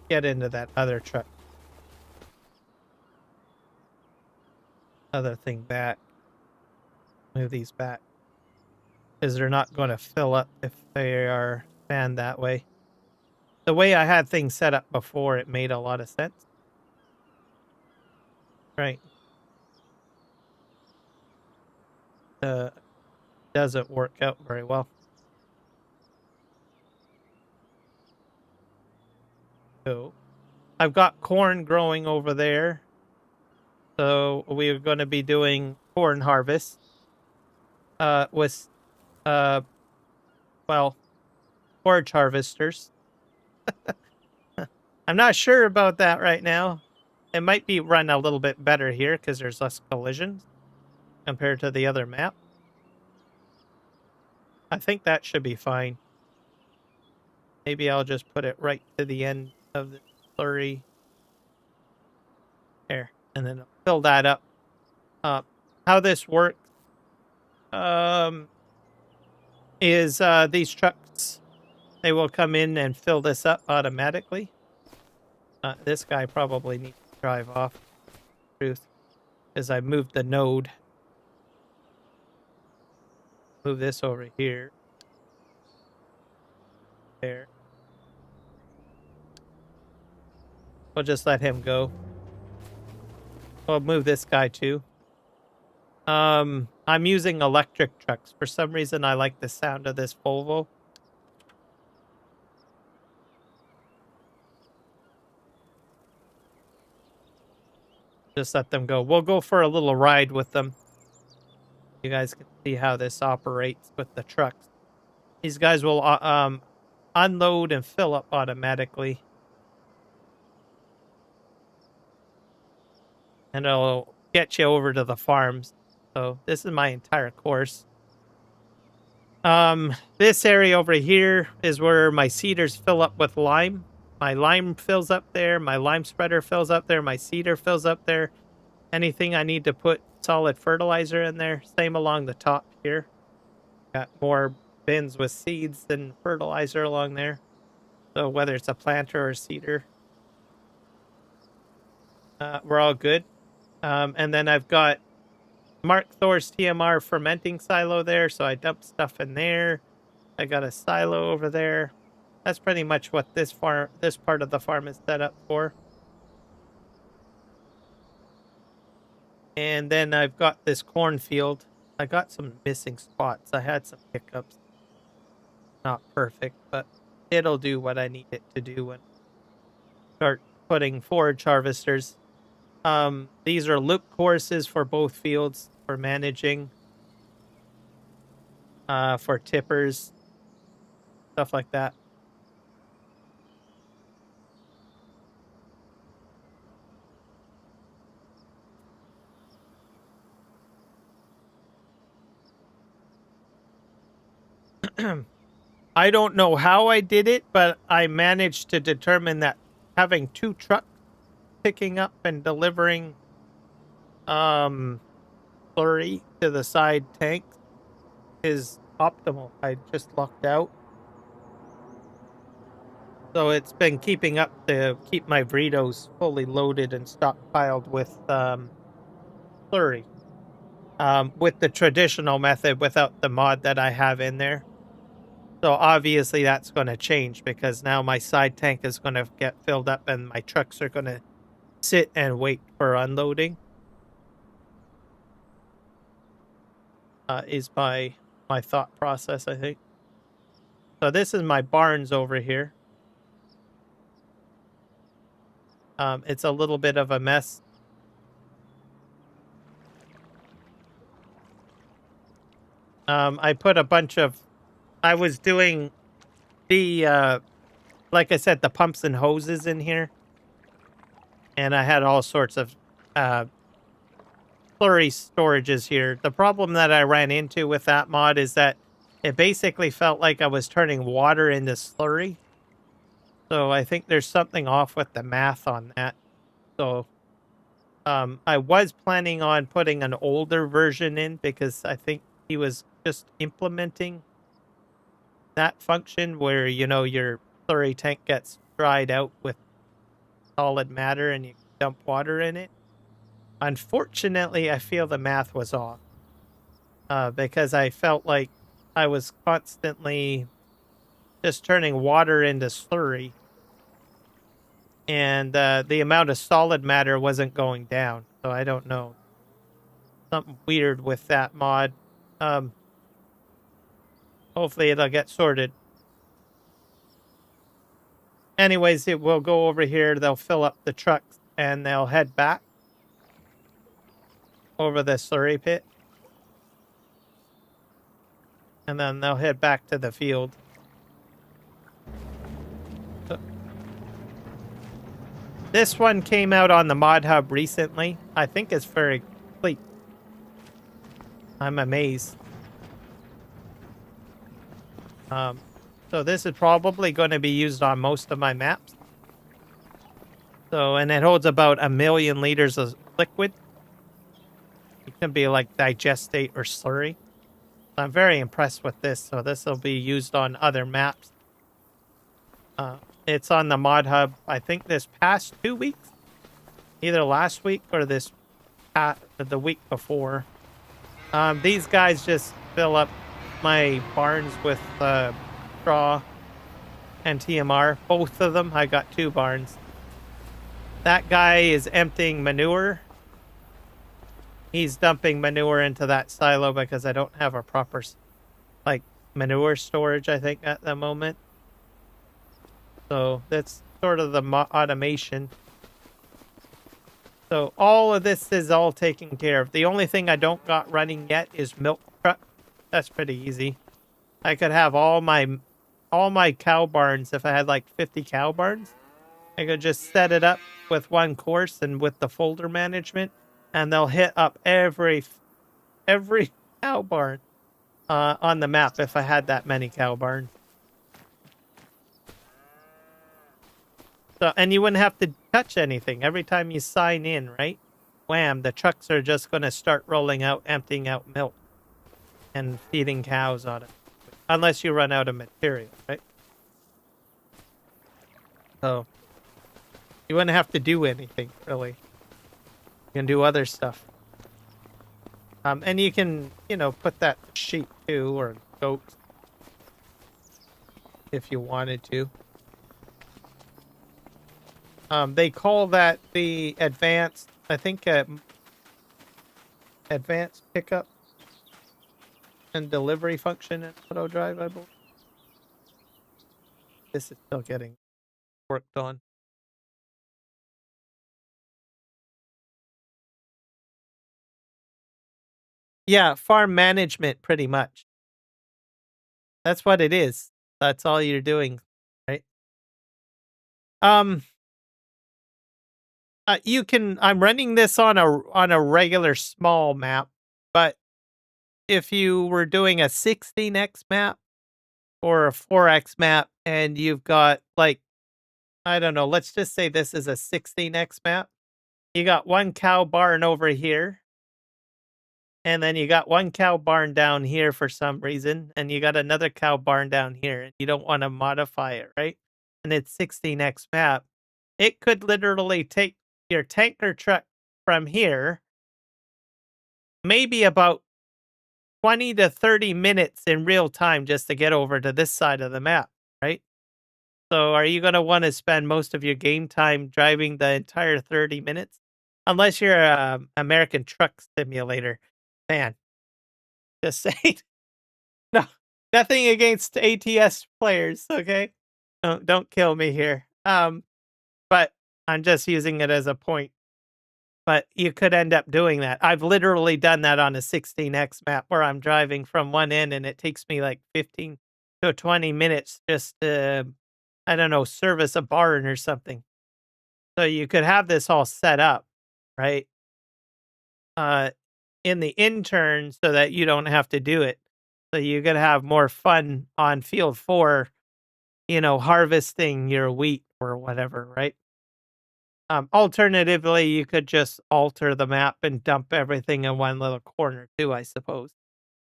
Get into that other truck. Other thing back. Move these back. Because they're not going to fill up if they are fanned that way. The way I had things set up before, it made a lot of sense. Right. Doesn't work out very well. So I've got corn growing over there. So we're going to be doing corn harvest with well, forage harvesters. I'm not sure about that right now. It might be run a little bit better here because there's less collisions compared to the other map. I think that should be fine. Maybe I'll just put it right to the end of the slurry. There. And then I'll fill that up. How this works is these trucks, they will come in and fill this up automatically. This guy probably needs to drive off. Truth. Because I moved the node. Move this over here. There. We'll just let him go. I'll move this guy too. I'm using electric trucks. For some reason, I like the sound of this Volvo. Just let them go. We'll go for a little ride with them. You guys can see how this operates with the trucks. These guys will unload and fill up automatically. And it'll get you over to the farms. So this is my entire course. This area over here is where my seeders fill up with lime. My lime fills up there. My lime spreader fills up there. My seeder fills up there. Anything I need to put solid fertilizer in there. Same along the top here. Got more bins with seeds than fertilizer along there. So whether it's a planter or a seeder, we're all good. And then I've got Mark Thor's TMR fermenting silo there, so I dump stuff in there. I got a silo over there. That's pretty much what this part of the farm is set up for. And then I've got this cornfield. I got some missing spots. I had some hiccups. Not perfect, but it'll do what I need it to do when I start putting forage harvesters. These are loop courses for both fields, for managing, for tippers, stuff like that. I don't know how I did it, but I managed to determine that having 2 trucks picking up and delivering slurry to the side tanks is optimal. I just lucked out. So it's been keeping up to keep my burritos fully loaded and stockpiled with slurry. With the traditional method without the mod that I have in there. So obviously that's going to change because now my side tank is going to get filled up and my trucks are going to sit and wait for unloading. Is my thought process, I think. So this is my barns over here. It's a little bit of a mess. I put a bunch of... I was doing the, like I said, the pumps and hoses in here. And I had all sorts of slurry storages here. The problem that I ran into with that mod is that it basically felt like I was turning water into slurry. So I think there's something off with the math on that. So I was planning on putting an older version in because I think he was just implementing that function where, you know, your slurry tank gets dried out with solid matter and you dump water in it. Unfortunately, I feel the math was off because I felt like I was constantly just turning water into slurry and the amount of solid matter wasn't going down. So I don't know. Something weird with that mod. Hopefully it'll get sorted. Anyways, it will go over here. They'll fill up the trucks and they'll head back over the slurry pit. And then they'll head back to the field. So, this one came out on the ModHub recently. I think it's very complete. I'm amazed. So this is probably going to be used on most of my maps. So, and it holds about 1 million liters of liquid. It can be like digestate or slurry. I'm very impressed with this. So this will be used on other maps. It's on the ModHub, I think this past 2 weeks. Either last week or the week before. These guys just fill up my barns with straw and TMR. Both of them. I got 2 barns. That guy is emptying manure. He's dumping manure into that silo because I don't have a proper manure storage, I think, at the moment. So that's sort of the automation. So all of this is all taken care of. The only thing I don't got running yet is milk truck. That's pretty easy. I could have all my cow barns. If I had like 50 cow barns, I could just set it up with one course and with the folder management, and they'll hit up every cow barn on the map if I had that many cow barns. So, and you wouldn't have to touch anything every time you sign in, right? Wham! The trucks are just going to start rolling out, emptying out milk and feeding cows on it, unless you run out of material, right? So you wouldn't have to do anything, really. You can do other stuff. And you can, put that sheep too, or goats, if you wanted to. They call that the advanced, I think, advanced pickup and delivery function in AutoDrive, I believe. This is still getting worked on. Yeah, farm management, pretty much. That's what it is. That's all you're doing, right? I'm running this on a regular small map, but if you were doing a 16x map or a 4x map and you've got I don't know, let's just say this is a 16x map. You got one cow barn over here, and then you got one cow barn down here for some reason, and you got another cow barn down here, and you don't want to modify it, right? And it's 16x map. It could literally take your tanker truck from here, maybe about 20 to 30 minutes in real time just to get over to this side of the map, right? So are you going to want to spend most of your game time driving the entire 30 minutes? Unless you're an American Truck Simulator fan. Just saying. No, nothing against ATS players, okay? Don't kill me here. But I'm just using it as a point. But you could end up doing that. I've literally done that on a 16x map where I'm driving from one end and it takes me like 15 to 20 minutes just to, I don't know, service a barn or something. So you could have this all set up, right? In the intern so that you don't have to do it. So you could have more fun on field 4, harvesting your wheat or whatever, right? Alternatively, you could just alter the map and dump everything in one little corner too, I suppose.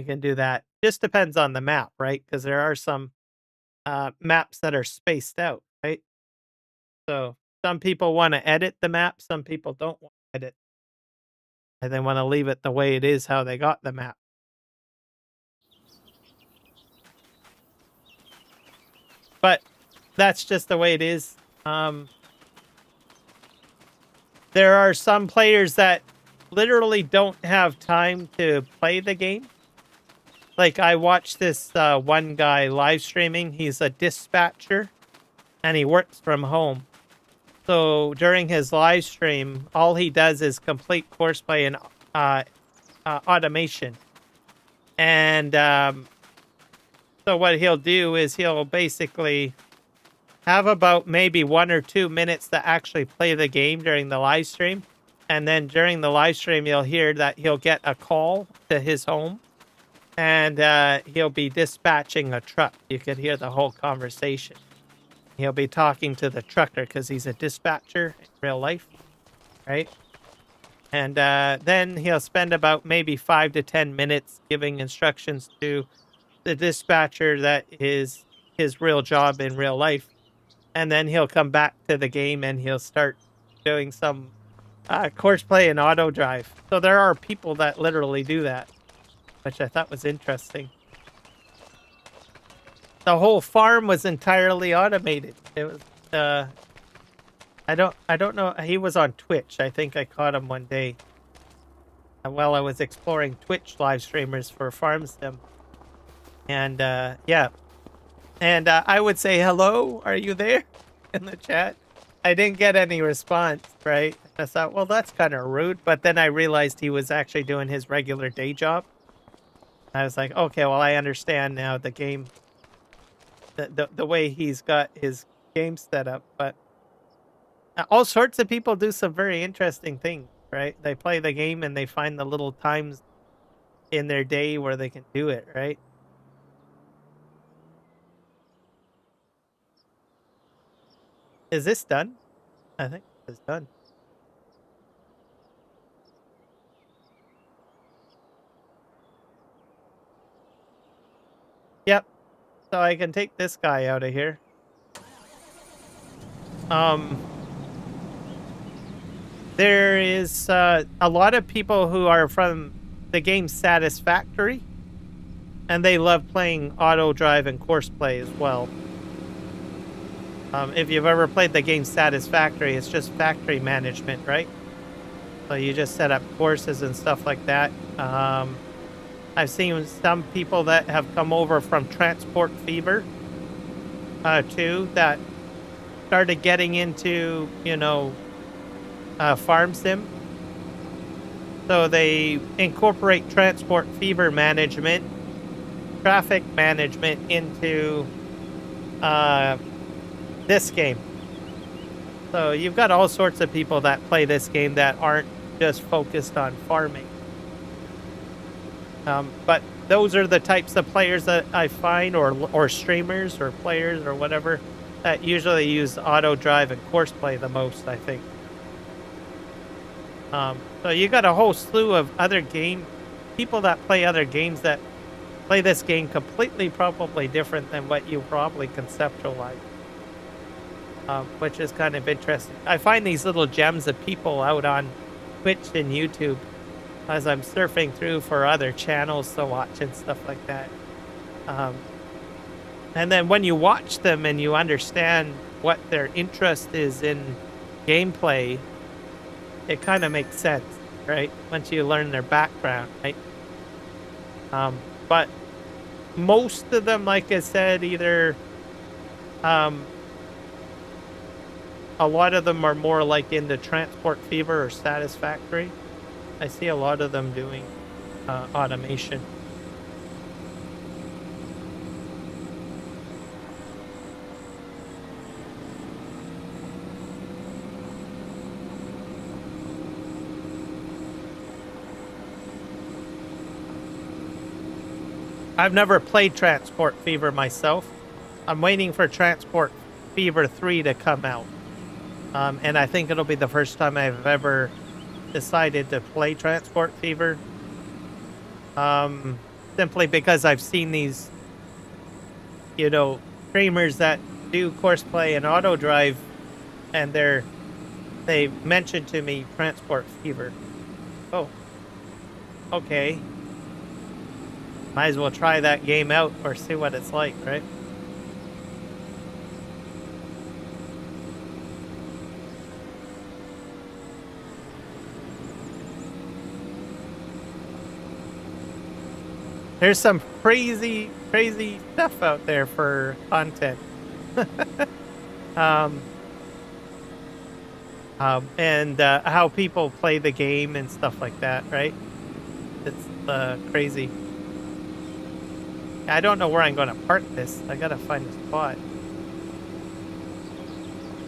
You can do that. Just depends on the map, right? Because there are some maps that are spaced out, right? So some people want to edit the map, some people don't want to edit. And they want to leave it the way it is, how they got the map. But that's just the way it is. There are some players that literally don't have time to play the game. Like I watched this one guy live streaming. He's a dispatcher and he works from home. So during his live stream, all he does is complete Courseplay and automation. And so what he'll do is he'll basically have about maybe 1 or 2 minutes to actually play the game during the live stream. And then during the live stream, you'll hear that he'll get a call to his home. and he'll be dispatching a truck. You could hear the whole conversation. He'll be talking to the trucker because he's a dispatcher in real life, right? And then he'll spend about maybe 5 to 10 minutes giving instructions to the dispatcher that is his real job in real life. And then he'll come back to the game and he'll start doing some Courseplay and AutoDrive. So there are people that literally do that, which I thought was interesting. The whole farm was entirely automated. It was I don't know. He was on Twitch. I think I caught him one day while I was exploring Twitch live streamers for Farm Sim. And yeah. And I would say, hello, are you there in the chat? I didn't get any response, right? I thought, well, that's kind of rude. But then I realized he was actually doing his regular day job. I was like, okay, well, I understand now the game, the way he's got his game set up. But all sorts of people do some very interesting things, right? They play the game and they find the little times in their day where they can do it, right? Is this done? I think it's done. Yep. So I can take this guy out of here. There is a lot of people who are from the game Satisfactory, and they love playing AutoDrive and Courseplay as well. If you've ever played the game Satisfactory, it's just factory management, right? So you just set up courses and stuff like that. I've seen some people that have come over from Transport Fever, too, that started getting into, you know, Farm Sim. So they incorporate Transport Fever management, traffic management into this game. So you've got all sorts of people that play this game that aren't just focused on farming. But those are the types of players that I find, or streamers or players or whatever, that usually use AutoDrive and Courseplay the most, I think. So you got a whole slew of other people that play other games that play this game completely, probably different than what you probably conceptualize. Which is kind of interesting. I find these little gems of people out on Twitch and YouTube as I'm surfing through for other channels to watch and stuff like that. And then when you watch them and you understand what their interest is in gameplay, it kind of makes sense, right? Once you learn their background, right? But most of them, like I said, either a lot of them are more like into Transport Fever or Satisfactory. I see a lot of them doing automation. I've never played Transport Fever myself. I'm waiting for Transport Fever 3 to come out. And I think it'll be the first time I've ever decided to play Transport Fever. Simply because I've seen these, you know, streamers that do Courseplay and AutoDrive, and they mentioned to me Transport Fever. Oh, okay. Might as well try that game out or see what it's like, right? There's some crazy stuff out there for content. And how people play the game and stuff like that, right? It's crazy. I don't know where I'm going to park this. I gotta find a spot.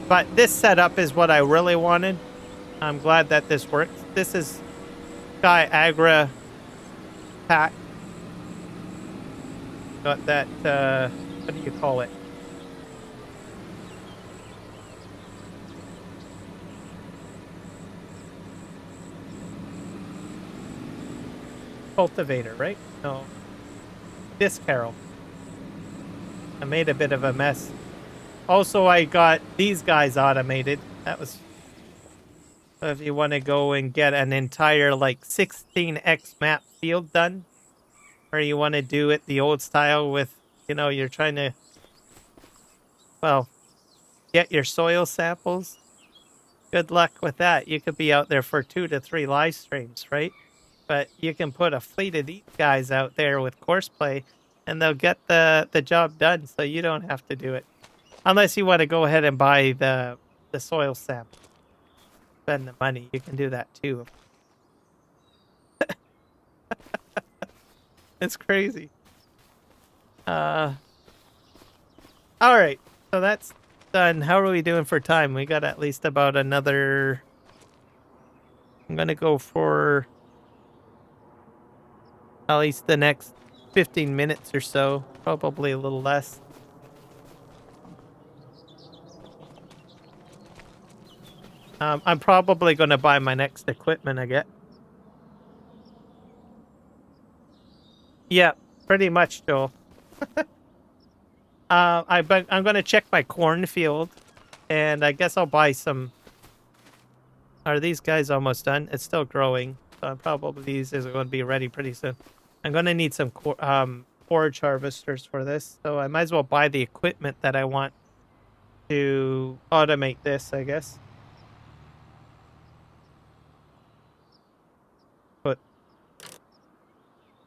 But this setup is what I really wanted. I'm glad that this works. This is Sky Agra Pack. got that, what do you call it? Cultivator, right? No. Disc harrow. I made a bit of a mess. Also, I got these guys automated. That was, if you want to go and get an entire like 16x map field done, or you want to do it the old style with, you're trying to, well, get your soil samples. Good luck with that. You could be out there for 2 to 3 live streams, right? But you can put a fleet of these guys out there with Courseplay, and they'll get the job done, so you don't have to do it. Unless you want to go ahead and buy the soil sample. Spend the money. You can do that too. It's crazy. All right. So that's done. How are we doing for time? We got at least about another. I'm gonna go for at least the next 15 minutes or so. Probably a little less. I'm probably gonna buy my next equipment I get. Yeah, pretty much, Joel. I'm gonna check my cornfield, and I guess I'll buy some. Are these guys almost done? It's still growing, so probably these are going to be ready pretty soon. I'm gonna need some forage harvesters for this, so I might as well buy the equipment that I want to automate this, I guess.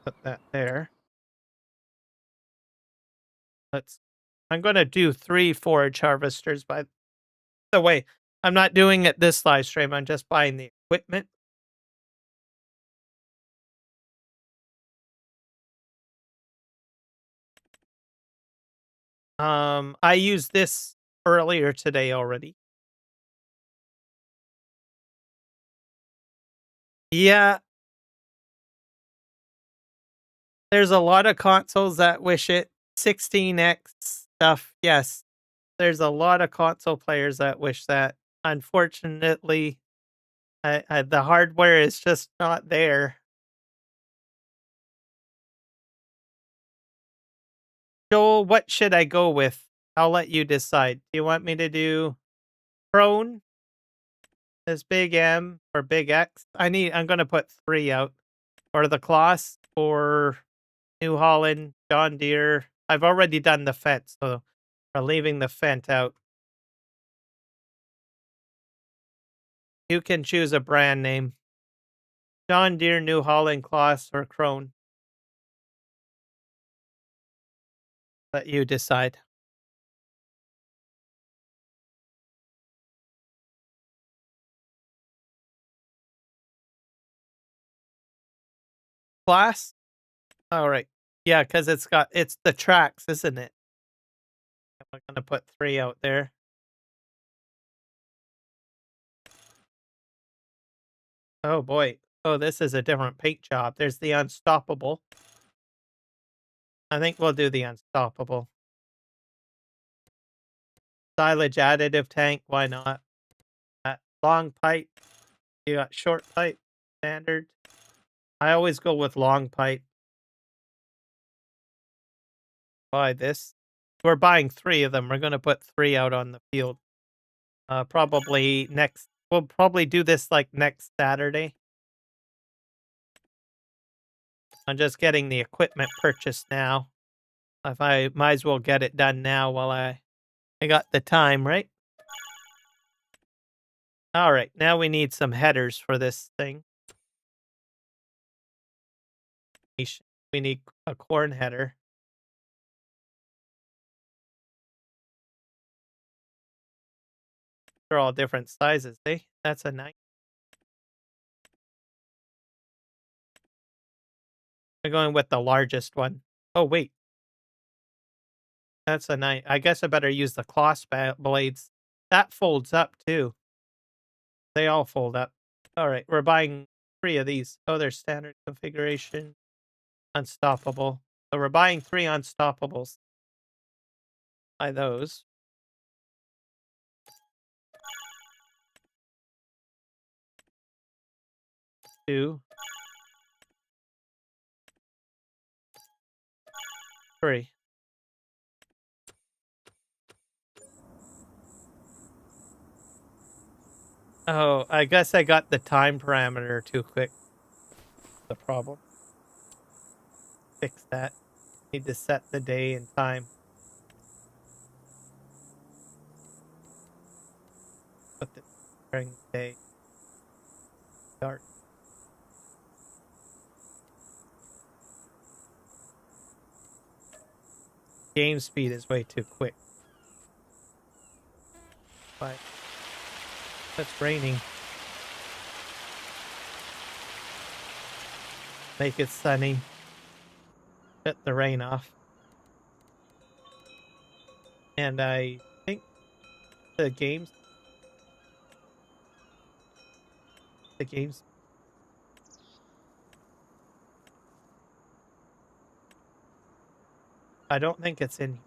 Put that there. I'm gonna do 3 forage harvesters, by the way. I'm not doing it this live stream. I'm just buying the equipment. I used this earlier today already. Yeah. There's a lot of consoles that wish it. 16x stuff, yes. There's a lot of console players that wish that. Unfortunately, the hardware is just not there. Joel, what should I go with? I'll let you decide. Do you want me to do prone as big M or big X? I'm gonna put 3 out. Or the Kloss or New Holland, John Deere. I've already done the Fent, so we're leaving the Fent out. You can choose a brand name. John Deere, New Holland, Kloss, or Krone. Let you decide. Kloss? All right. Yeah, because it's the tracks, isn't it? I'm gonna put 3 out there. Oh boy. Oh, this is a different paint job. There's the Unstoppable. I think we'll do the Unstoppable. Silage additive tank, why not? Long pipe. You got short pipe, standard. I always go with long pipe. Buy this. We're buying 3 of them. We're going to put 3 out on the field. Probably we'll probably do this like next Saturday. I'm just getting the equipment purchased now. If I might as well get it done now while I got the time, right? All right, now we need some headers for this thing. We need a corn header. They're all different sizes, eh? That's a nice. I'm going with the largest one. Oh, wait. That's a nice. I guess I better use the Kloss blades. That folds up, too. They all fold up. All right, we're buying 3 of these. Oh, they're standard configuration. Unstoppable. So we're buying 3 Unstoppables. Buy those. 2, 3. Oh, I guess I got the time parameter too quick. The problem. Fix that. Need to set the day and time. Put the during the day. Start. Game speed is way too quick. But it's raining. Make it sunny. Shut the rain off. And I think the games. I don't think it's in.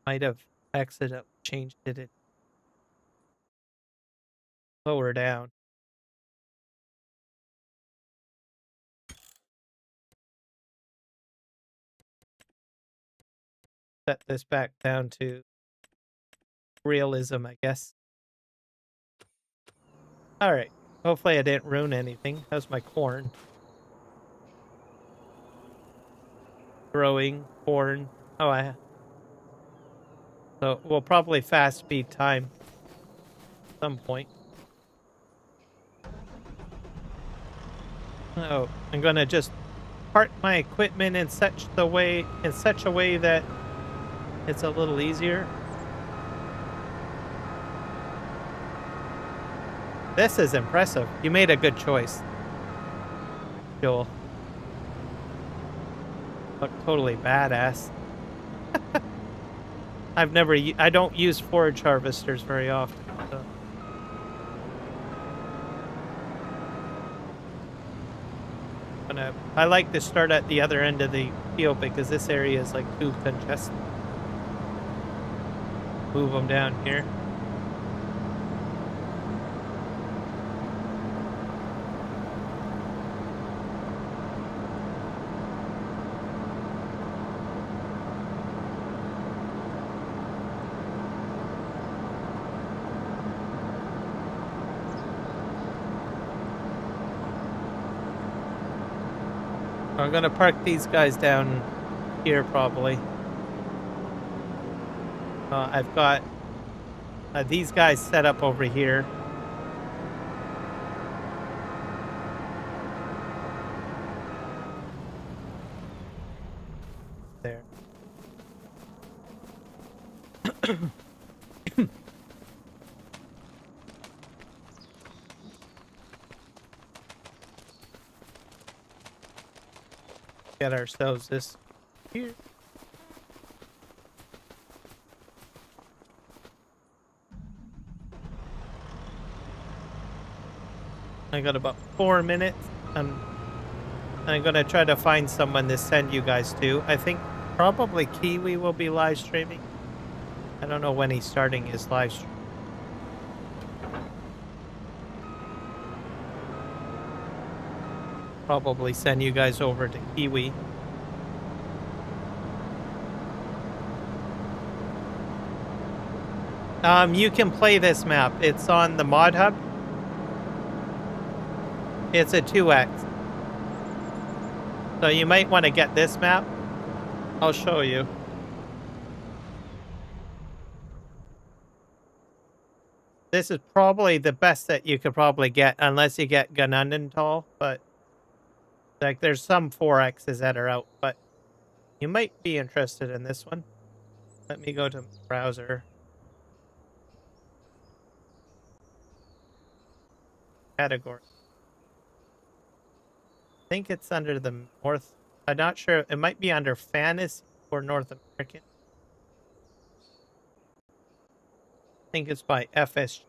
Might have accidentally changed it lower down. Set this back down to realism, I guess. All right. Hopefully I didn't ruin anything. How's my corn? Growing corn. Oh, so we'll probably fast speed time at some point. Oh, I'm gonna just park my equipment in such a way that it's a little easier. This is impressive. You made a good choice, Joel. Look totally badass. I don't use forage harvesters very often. So. I like to start at the other end of the field because this area is like too congested. Move them down here. I'm gonna park these guys down here probably. I've got these guys set up over here. There. Get ourselves this here. I got about 4 minutes. I'm gonna try to find someone to send you guys to. I think probably Kiwi will be live streaming. I don't know when he's starting his live stream. Probably send you guys over to Kiwi. You can play this map. It's on the ModHub. It's a 2x. So you might want to get this map. I'll show you. This is probably the best that you could probably get, unless you get Ganundental, but like there's some 4x's that are out, but you might be interested in this one. Let me go to browser. Category. I think it's under the North. I'm not sure. It might be under Fantasy or North American. I think it's by FS.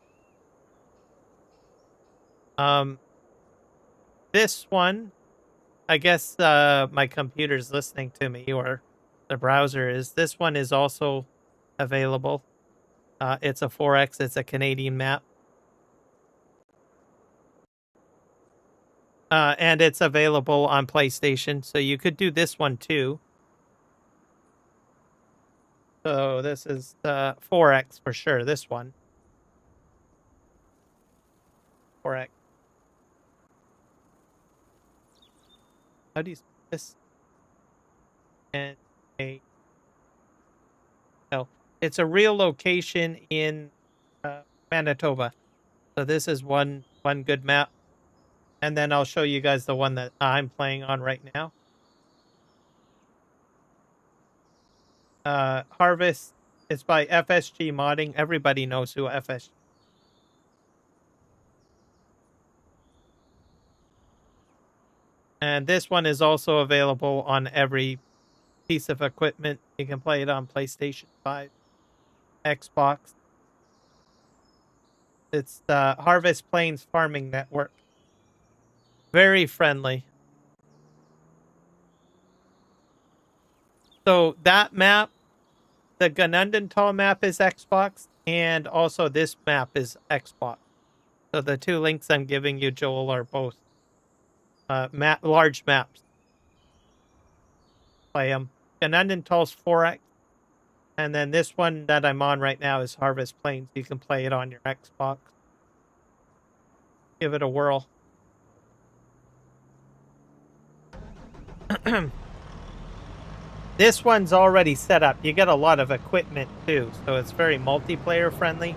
This one I guess my computer's listening to me, or the browser is. This one is also available. It's a 4X. It's a Canadian map. And it's available on PlayStation, so you could do this one too. So this is 4X for sure, this one. 4X. How do you say this? And it's a real location in Manitoba. So this is one good map. And then I'll show you guys the one that I'm playing on right now. Harvest. It's by FSG Modding. Everybody knows who FSG. And this one is also available on every piece of equipment. You can play it on PlayStation 5, Xbox. It's the Harvest Plains Farming Network. Very friendly. So that map, the Ganundental map is Xbox, and also this map is Xbox. So the two links I'm giving you, Joel, are both large maps. Play them. Ganundental's 4X, and then this one that I'm on right now is Harvest Plains. You can play it on your Xbox. Give it a whirl. This one's already set up. You get a lot of equipment too, so it's very multiplayer friendly.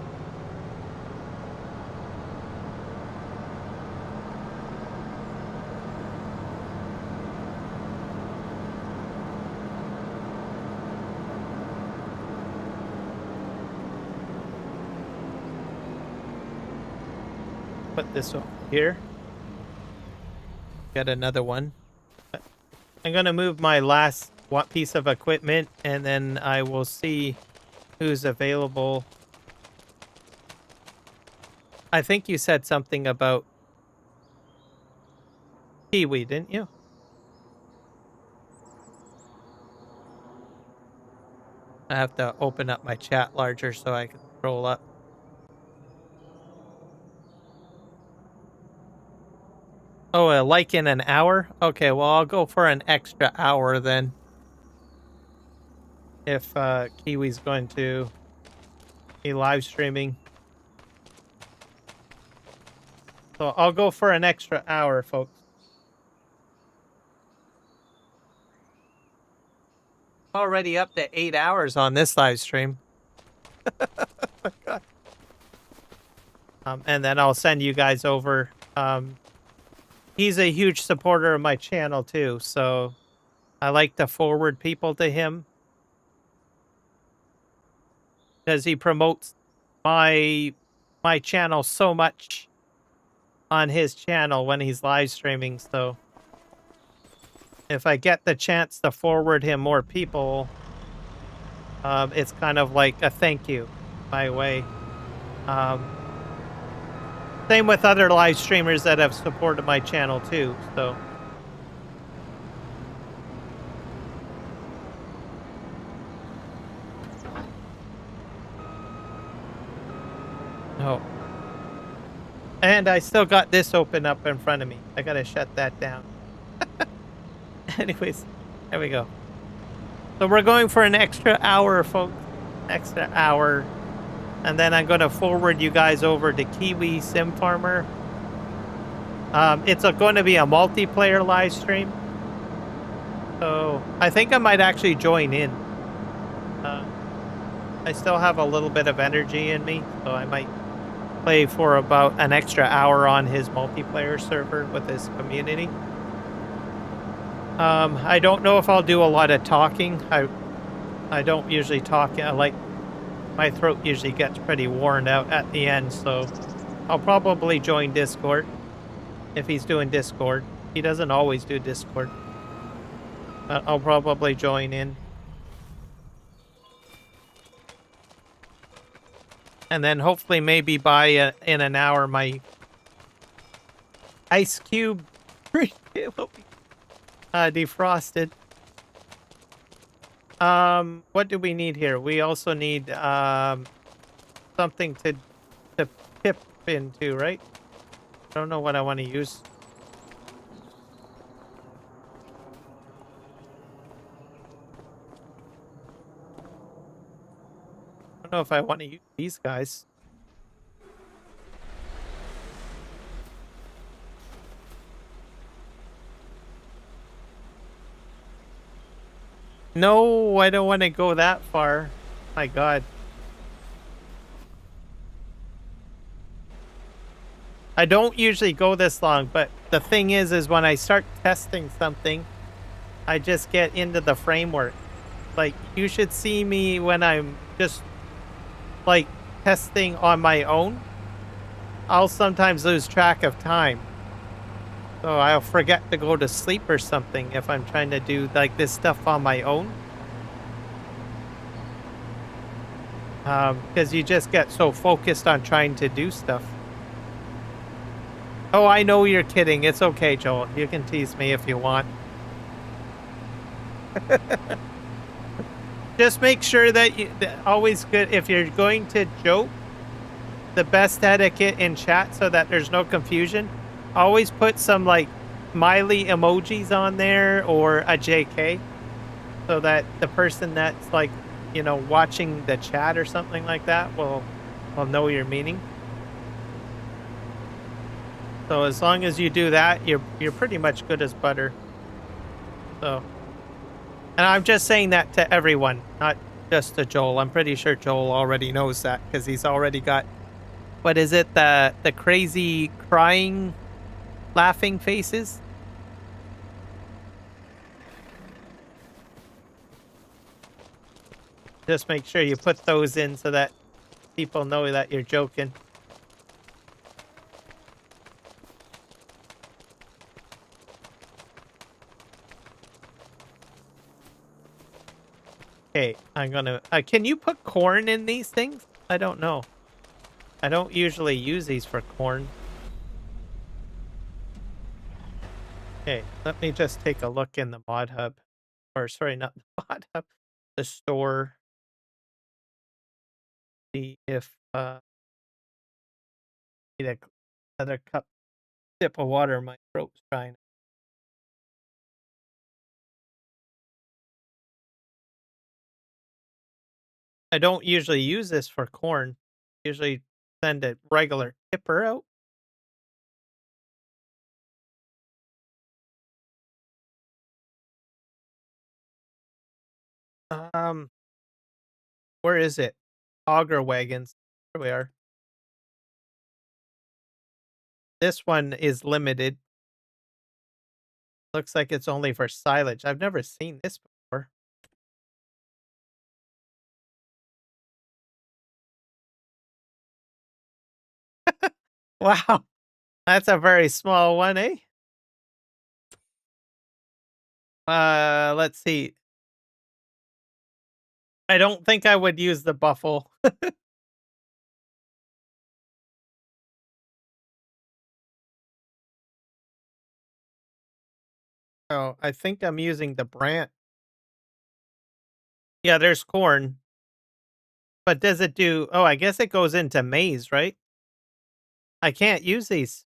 Put this over here. Got another one. I'm gonna move my last piece of equipment, and then I will see who's available. I think you said something about Kiwi, didn't you? I have to open up my chat larger so I can scroll up. Oh, like in an hour? Okay, well, I'll go for an extra hour then. If Kiwi's going to be live streaming. So I'll go for an extra hour, folks. Already up to 8 hours on this live stream. Oh, God. And then I'll send you guys over. He's a huge supporter of my channel too, so I like to forward people to him because he promotes my channel so much on his channel when he's live streaming. So if I get the chance to forward him more people, it's kind of like a thank you my way. Same with other live streamers that have supported my channel too, so. Oh. And I still got this open up in front of me. I gotta shut that down. Anyways, there we go. So we're going for an extra hour, folks. Extra hour. And then I'm going to forward you guys over to Kiwi Sim Farmer. It's going to be a multiplayer live stream. So I think I might actually join in. I still have a little bit of energy in me, so I might play for about an extra hour on his multiplayer server with his community. I don't know if I'll do a lot of talking. I don't usually talk. My throat usually gets pretty worn out at the end, so I'll probably join Discord if he's doing Discord. He doesn't always do Discord, but I'll probably join in. And then hopefully maybe by in an hour my ice cube will be Defrosted. What do we need here? We also need something to pip into, right? I don't know what I want to use. I don't know if I want to use these guys. No, I don't want to go that far. My God. I don't usually go this long, but the thing is when I start testing something, I just get into the framework. Like, you should see me when I'm just, like, testing on my own. I'll sometimes lose track of time. So I'll forget to go to sleep or something if I'm trying to do, like, this stuff on my own. Because you just get so focused on trying to do stuff. Oh, I know you're kidding. It's okay, Joel. You can tease me if you want. Just make sure that you always good if you're going to joke. The best etiquette in chat so that there's no confusion. Always put some like smiley emojis on there or a JK, so that the person that's like, you know, watching the chat or something like that will know your meaning. So as long as you do that, you're pretty much good as butter. So, and I'm just saying that to everyone, not just to Joel. I'm pretty sure Joel already knows that because he's already got, what is it, the crazy crying, laughing faces? Just make sure you put those in so that people know that you're joking. Okay, I'm gonna... can you put corn in these things? I don't know. I don't usually use these for corn. Okay, let me just take a look in the ModHub. Or, sorry, not the ModHub. The store. See if... need another sip of water. My throat's trying. I don't usually use this for corn. Usually send a regular tipper out. Where is it? Auger wagons. There we are. This one is limited. Looks like it's only for silage. I've never seen this before. Wow. That's a very small one, eh? Let's see. I don't think I would use the buffle. Oh, I think I'm using the brand. Yeah, there's corn. But does it do... Oh, I guess it goes into maize, right? I can't use these.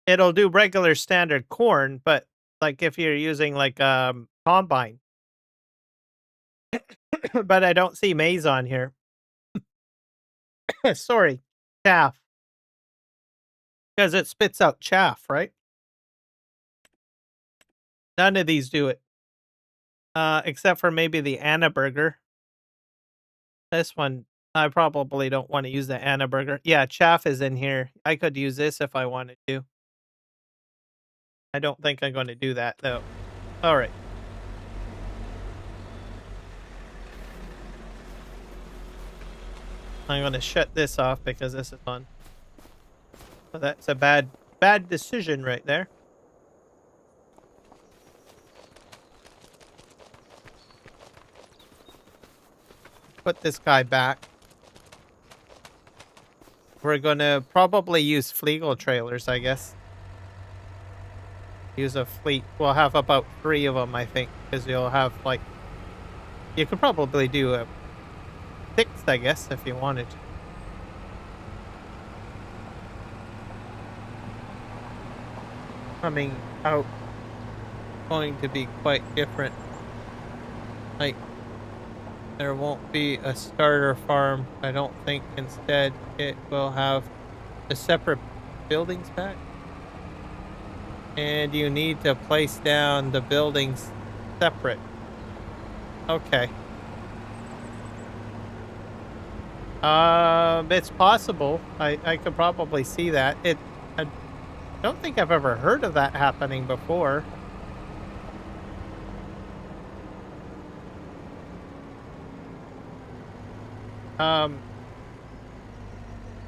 It'll do regular standard corn, but like if you're using like combine. But I don't see maize on here. Sorry, chaff. Because it spits out chaff, right? None of these do it. Except for maybe the Annaburger. This one, I probably don't want to use the Annaburger. Yeah, chaff is in here. I could use this if I wanted to. I don't think I'm going to do that, though. All right. I'm going to shut this off because this is on. So that's a bad decision right there. Put this guy back. We're going to probably use Flegel trailers, I guess. use a fleet. We'll have about 3 of them, I think, because you'll have like you could probably do a 6, I guess, if you wanted to. Coming out going to be quite different. Like there won't be a starter farm, I don't think. Instead, it will have a separate buildings pack. And you need to place down the buildings separate. Okay. It's possible. I could probably see that. I don't think I've ever heard of that happening before.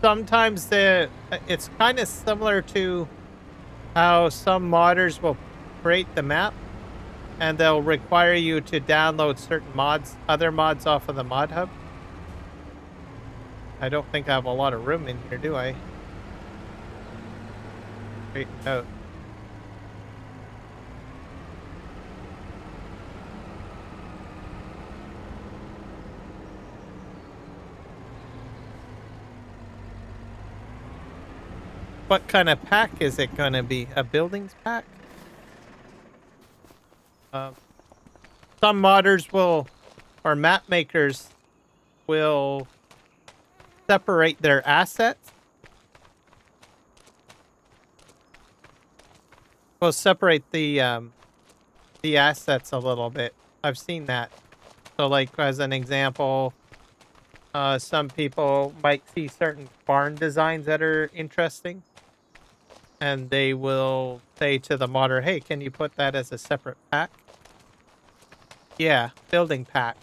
Sometimes it's kind of similar to how some modders will create the map and they'll require you to download certain mods, other mods off of the ModHub. I don't think I have a lot of room in here, do I? Straighten out. What kind of pack is it going to be? A buildings pack? Some modders will, or map makers will separate their assets. Will separate the assets a little bit. I've seen that. So, like as an example, some people might see certain barn designs that are interesting, and they will say to the modder, "Hey, can you put that as a separate pack?" Yeah, building pack.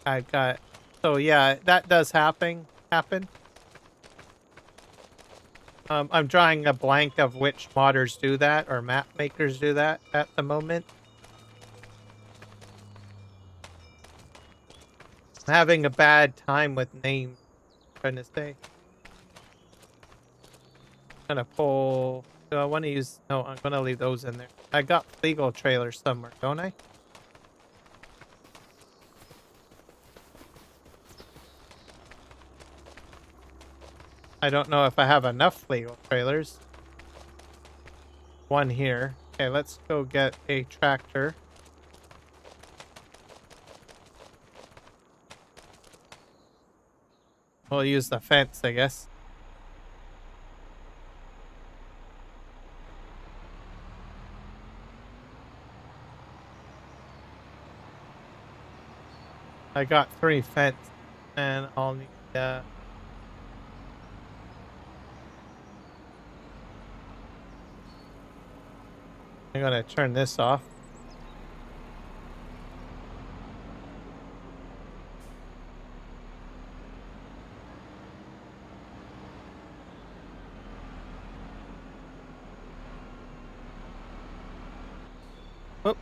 I got. So yeah, that does happen. I'm drawing a blank of which modders do that or map makers do that at the moment. I'm having a bad time with names. I'm trying to say. I'm gonna pull. Do I want to use? No, I'm gonna leave those in there. I got legal trailers somewhere, don't I? I don't know if I have enough legal trailers. One here. Okay, let's go get a tractor. We'll use the fence, I guess. I got 3 fence, and I'll need I'm gonna turn this off. Oop.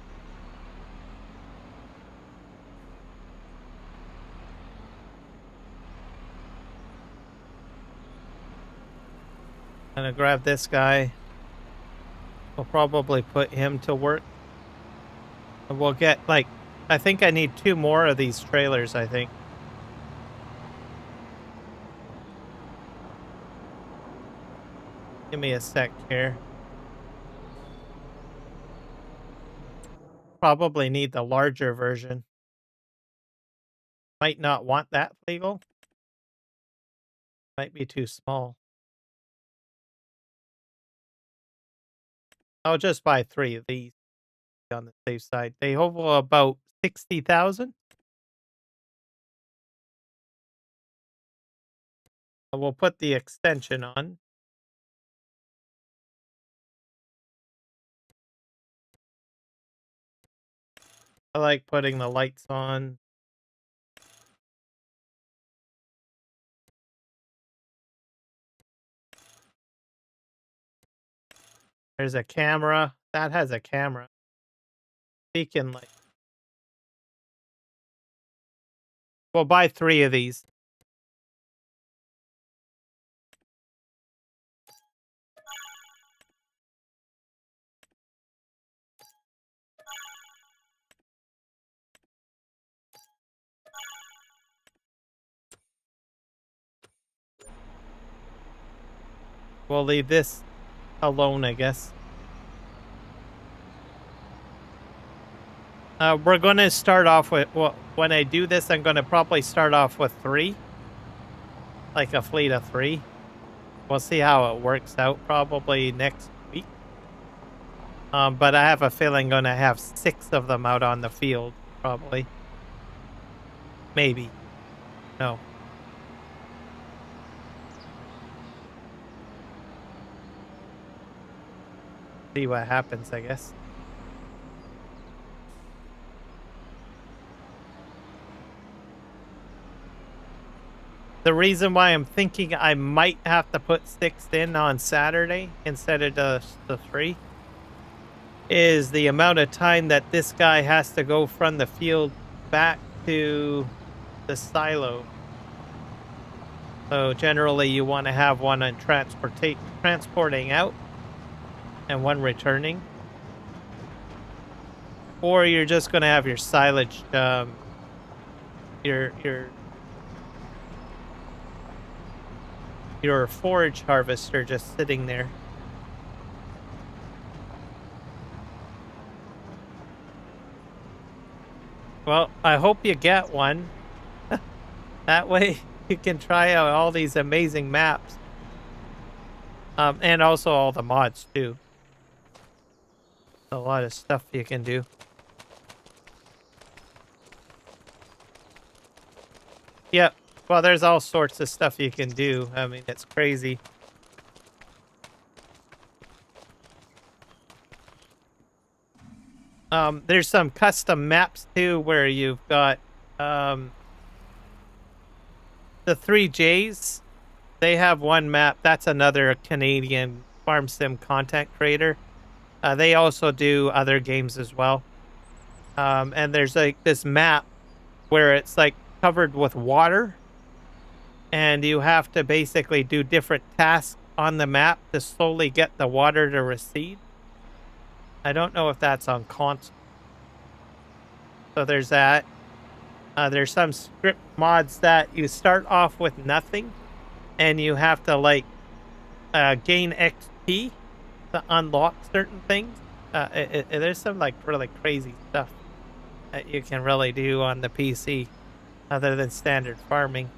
I'm gonna grab this guy. We'll probably put him to work. And we'll get, like, I think I need 2 more of these trailers, I think. Give me a sec here. Probably need the larger version. Might not want that legal. Might be too small. I'll just buy 3 of these on the safe side. They hold about 60,000. We'll put the extension on. I like putting the lights on. There's a camera. That has a camera. Beacon light. We'll buy 3 of these. we'll leave this alone, I guess. We're going to start off with, well, when I do this, I'm going to probably start off with 3. Like a fleet of 3. We'll see how it works out probably next week. But I have a feeling I'm going to have 6 of them out on the field, probably. Maybe. No. See what happens, I guess. The reason why I'm thinking I might have to put 6 in on Saturday instead of the 3 is the amount of time that this guy has to go from the field back to the silo. So generally you want to have one on transporting out and one returning. Or you're just going to have your silage, your forage harvester just sitting there. Well, I hope you get one. That way you can try out all these amazing maps. And also all the mods too. A lot of stuff you can do. Yep. Well, there's all sorts of stuff you can do. I mean, it's crazy. There's some custom maps too where you've got the 3Js. They have one map. That's another Canadian farm sim content creator. They also do other games as well. And there's like this map where it's like covered with water. And you have to basically do different tasks on the map to slowly get the water to recede. I don't know if that's on console. So there's that. There's some script mods that you start off with nothing. And you have to like gain XP to unlock certain things. There's some like really crazy stuff that you can really do on the PC other than standard farming.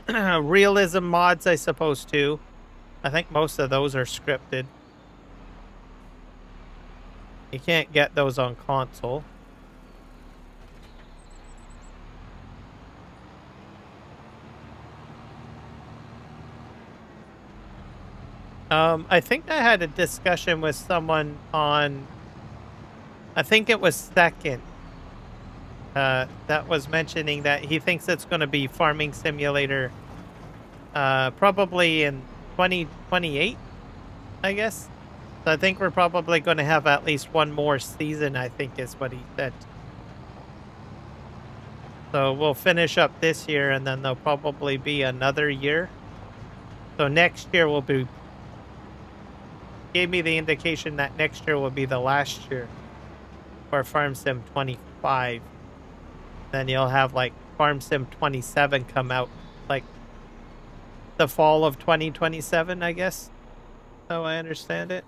Realism mods, I suppose, too. I think most of those are scripted. You can't get those on console. I think I had a discussion with someone on, I think it was Second, that was mentioning that he thinks it's going to be Farming Simulator probably in 2028, I guess. So I think we're probably going to have at least one more season, I think is what he said. So we'll finish up this year and then there'll probably be another year. So next year will be, gave me the indication that next year will be the last year for Farm Sim 25. Then you'll have like Farm Sim 27 come out like the fall of 2027, I guess. How I understand it.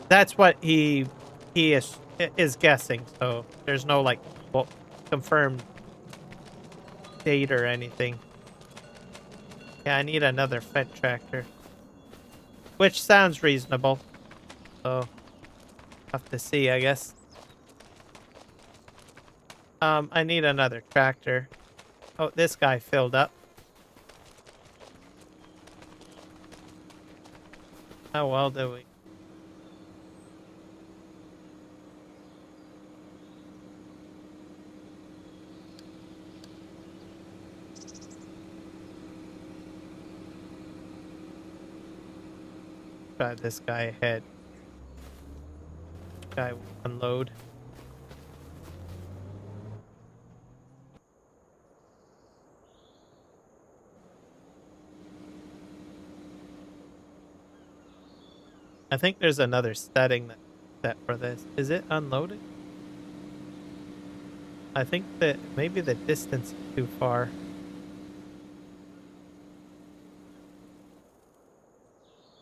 That's what he is guessing. So there's no like confirmed date or anything. Yeah, I need another Fed tractor, which sounds reasonable. So have to see, I guess. I need another tractor. Oh, this guy filled up. How well do we? Got this guy ahead. Guy will unload. I think there's another setting that's set for this. Is it unloading? I think that maybe the distance is too far.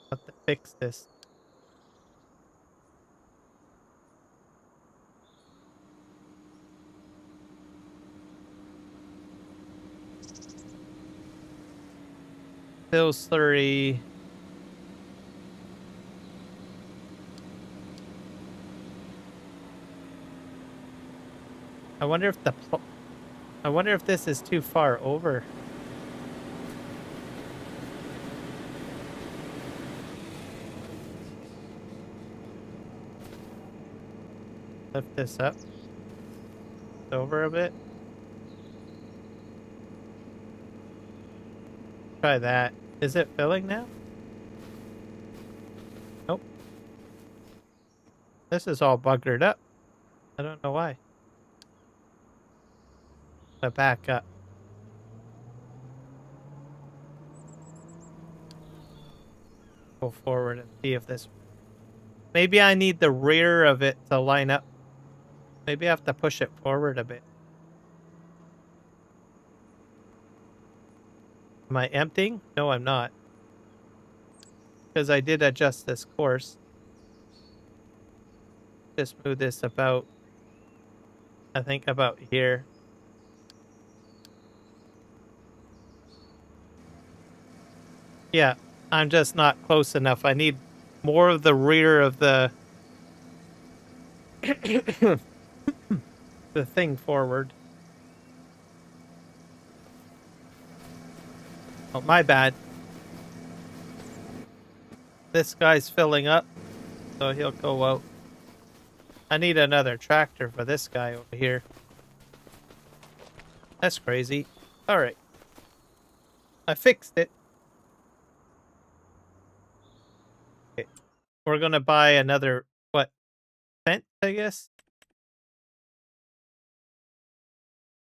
Have to fix this. Fill slurry. I wonder if this is too far over. Lift this up. Over a bit. Try that. Is it filling now? Nope. This is all buggered up. I don't know why. But back up. Go forward and see if this... Maybe I need the rear of it to line up. Maybe I have to push it forward a bit. Am I emptying? No, I'm not. Because I did adjust this course. Just move this about, I think about here. Yeah, I'm just not close enough. I need more of the rear of the the thing forward. Oh, my bad. This guy's filling up, so he'll go out. I need another tractor for this guy over here. That's crazy. All right. I fixed it. Okay. We're going to buy another, what, fence, I guess?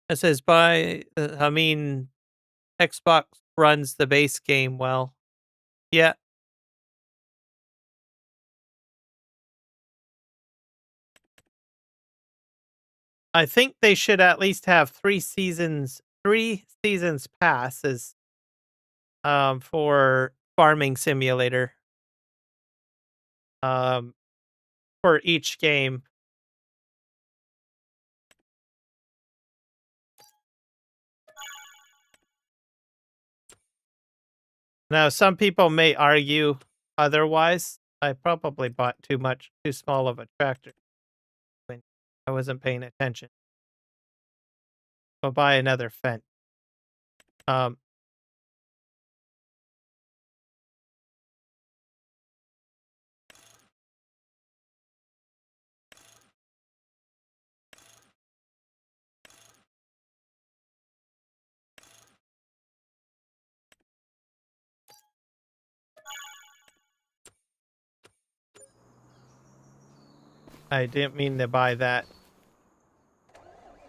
It says buy, I mean, Xbox runs the base game well. Yeah. I think they should at least have 3 seasons passes for Farming Simulator for each game. Now, some people may argue otherwise. I probably bought too small of a tractor when I wasn't paying attention. I'll buy another fence. I didn't mean to buy that.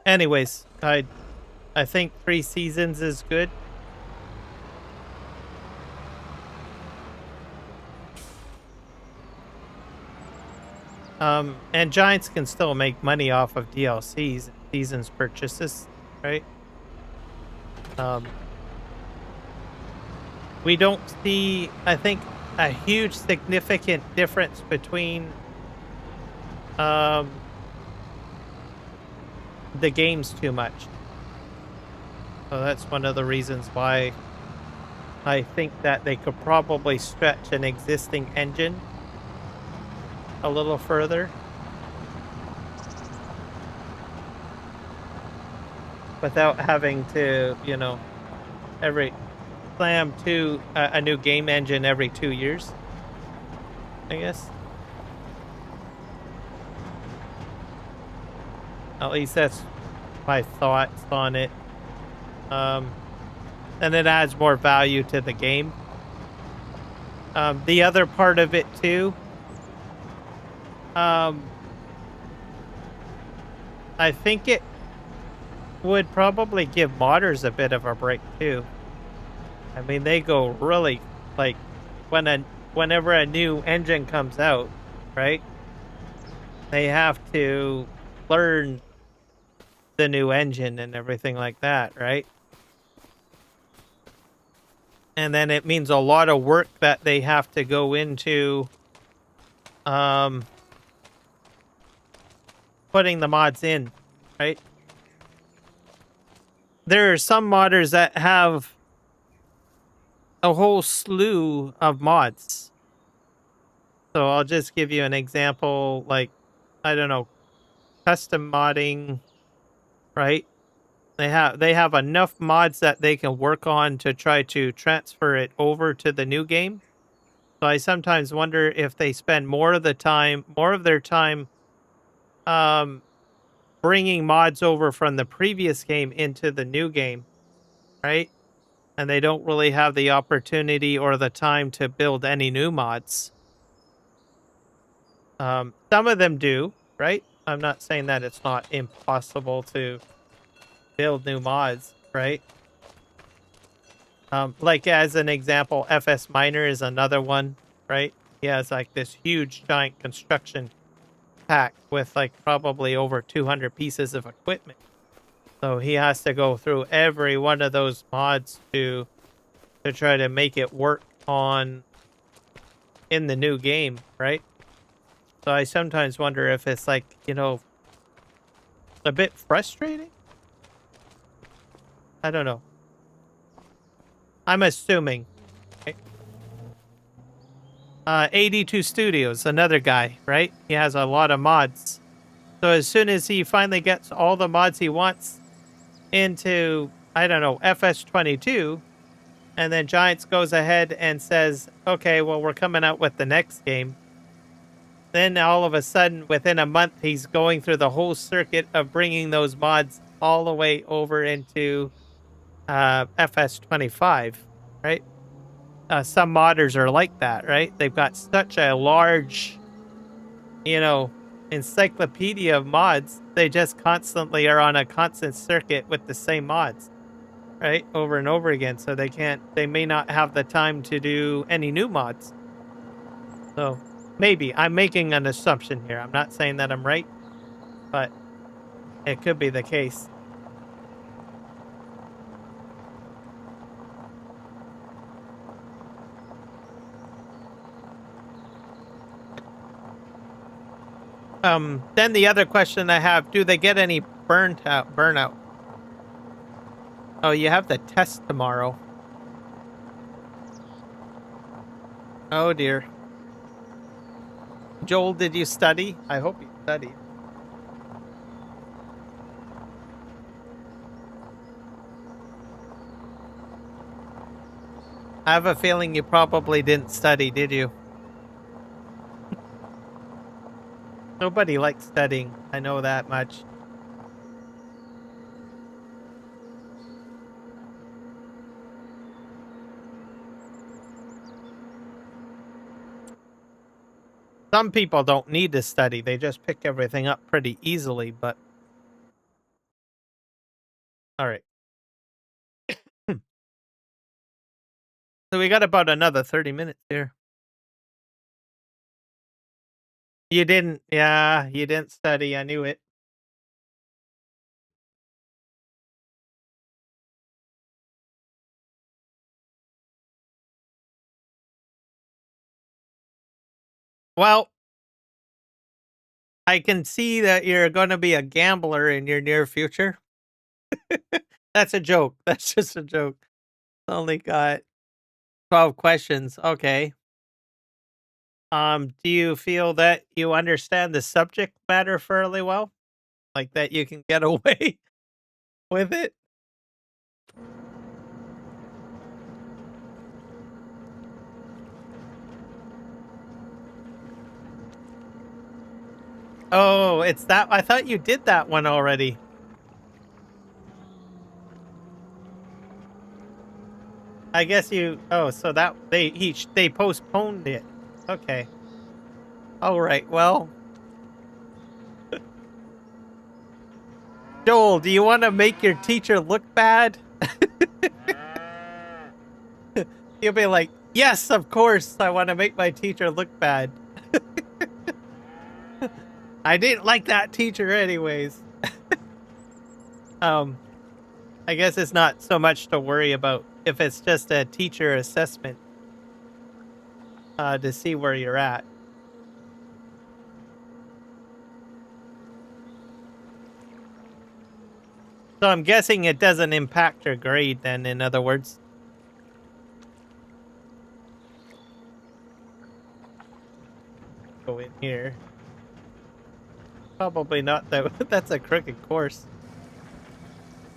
Anyways, I think 3 seasons is good. And Giants can still make money off of DLCs and seasons purchases, right? We don't see, I think, a huge significant difference between the games too much. So that's one of the reasons why I think that they could probably stretch an existing engine a little further. Without having to, you know, slam to a new game engine every 2 years, I guess. At least that's my thoughts on it. And it adds more value to the game. The other part of it too, I think it would probably give modders a bit of a break too. I mean, they go really, like, whenever a new engine comes out, right? They have to learn the new engine and everything like that, right? And then it means a lot of work that they have to go into putting the mods in, right? There are some modders that have a whole slew of mods. So I'll just give you an example, like, I don't know, custom modding, right? They have enough mods that they can work on to try to transfer it over to the new game. So I sometimes wonder if they spend more of their time bringing mods over from the previous game into the new game, right? And they don't really have the opportunity or the time to build any new mods. Some of them do, right? I'm not saying that it's not impossible to build new mods, right? Like as an example, FS Miner is another one, right? He has like this huge giant construction pack with like probably over 200 pieces of equipment. So he has to go through every one of those mods to try to make it work in the new game, right? So I sometimes wonder if it's like, you know, a bit frustrating. I don't know. I'm assuming. Okay. 82 Studios, another guy, right? He has a lot of mods. So as soon as he finally gets all the mods he wants into, I don't know, FS22, and then Giants goes ahead and says, okay, well, we're coming out with the next game. Then all of a sudden, within a month, he's going through the whole circuit of bringing those mods all the way over into FS25, right? Some modders are like that, right? They've got such a large, you know, encyclopedia of mods. They just constantly are on a constant circuit with the same mods, right? Over and over again. So they may not have the time to do any new mods. So maybe I'm making an assumption here. I'm not saying that I'm right, but it could be the case. Then the other question I have, do they get any burnout? Oh, you have the test tomorrow. Oh dear. Joel, did you study? I hope you studied. I have a feeling you probably didn't study, did you? Nobody likes studying. I know that much. Some people don't need to study. They just pick everything up pretty easily, but... All right. So we got about another 30 minutes here. You didn't, yeah, you didn't study. I knew it. Well, I can see that you're going to be a gambler in your near future. That's a joke. That's just a joke. Only got 12 questions. Okay. Do you feel that you understand the subject matter fairly well? Like that you can get away with it? Oh, it's that. I thought you did that one already. I guess you. Oh, so that they postponed it. Okay. All right. Well, Joel, do you want to make your teacher look bad? You'll be like, yes, of course, I want to make my teacher look bad. I didn't like that teacher anyways. I guess it's not so much to worry about if it's just a teacher assessment to see where you're at. So I'm guessing it doesn't impact your grade then, in other words. Go in here. Probably not though. That's a crooked course.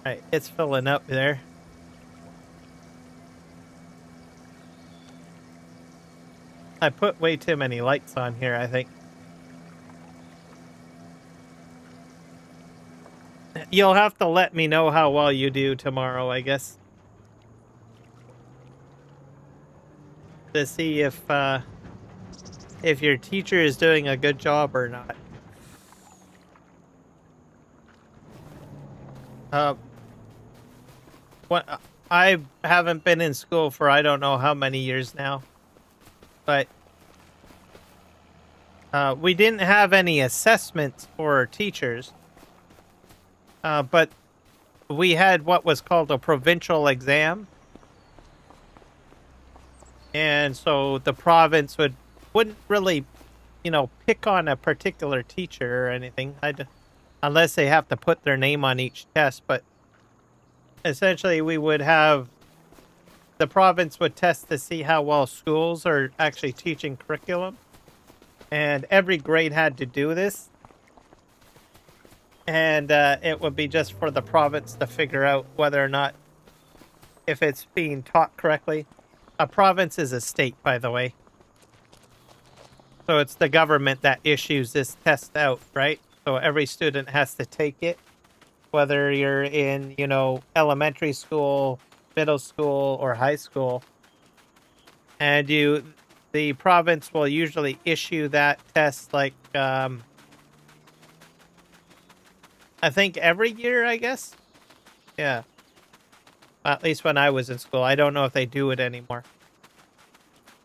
Right, it's filling up there. I put way too many lights on here, I think. You'll have to let me know how well you do tomorrow, I guess. To see if your teacher is doing a good job or not. What I haven't been in school for I don't know how many years now, but we didn't have any assessments for teachers, but we had what was called a provincial exam, and so the province wouldn't really, pick on a particular teacher or anything, unless they have to put their name on each test, but essentially we would have the province would test to see how well schools are actually teaching curriculum, and every grade had to do this, and it would be just for the province to figure out whether or not if it's being taught correctly. A province is a state, by the way, so it's the government that issues this test out, right? So every student has to take it, whether you're in, elementary school, middle school, or high school. And the province will usually issue that test like, I think every year, I guess. Yeah. At least when I was in school. I don't know if they do it anymore.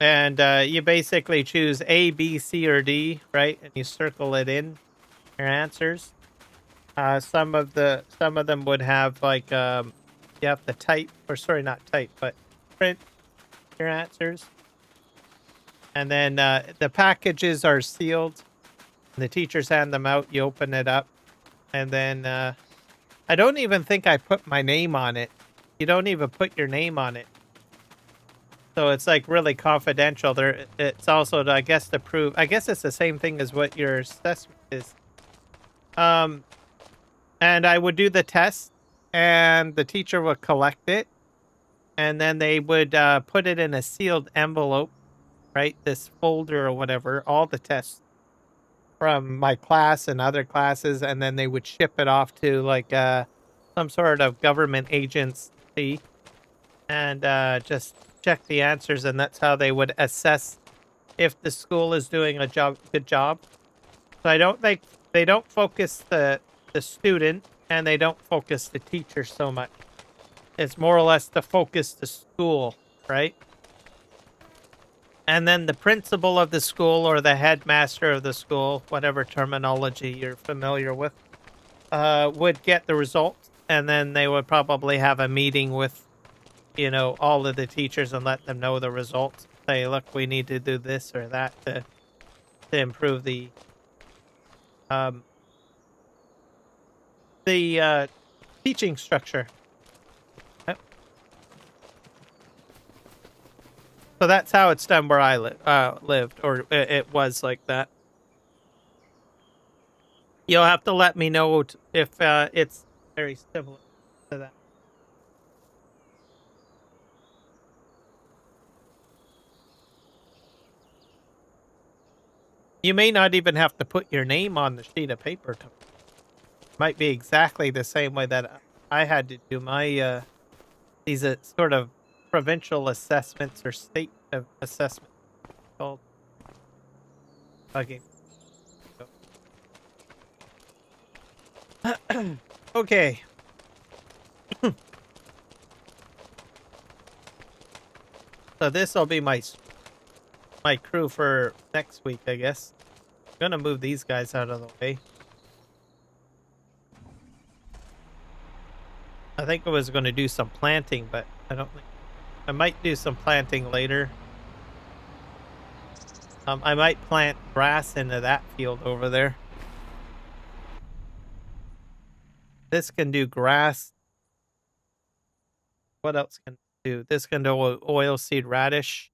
And you basically choose A, B, C, or D, right? And you circle it in your answers. Some of them would have like you have to type, or sorry, not type, but print your answers. And then the packages are sealed. The teachers hand them out. You open it up, and then I don't even think I put my name on it. You don't even put your name on it. So it's like really confidential. It's also, I guess, to prove. I guess it's the same thing as what your assessment is. And I would do the test, and the teacher would collect it, and then they would put it in a sealed envelope, right? This folder or whatever, all the tests from my class and other classes, and then they would ship it off to like some sort of government agency, and just check the answers, and that's how they would assess if the school is doing a good job. So I don't think they don't focus the student, and they don't focus the teacher so much. It's more or less to focus the school, right? And then the principal of the school or the headmaster of the school, whatever terminology you're familiar with, would get the results, and then they would probably have a meeting with, all of the teachers and let them know the results. Say, look, we need to do this or that to improve the teaching structure. Yep. So that's how it's done where I lived, or it was like that. You'll have to let me know if it's very similar to that. You may not even have to put your name on the sheet of paper. Might be exactly the same way that I had to do my these sort of provincial assessments or state of assessment called. Okay. Okay. So this will be my crew for next week, I guess. I'm gonna move these guys out of the way. I think I was going to do some planting, but I don't think I might do some planting later. I might plant grass into that field over there. This can do grass. What else can it do? This can do oilseed radish.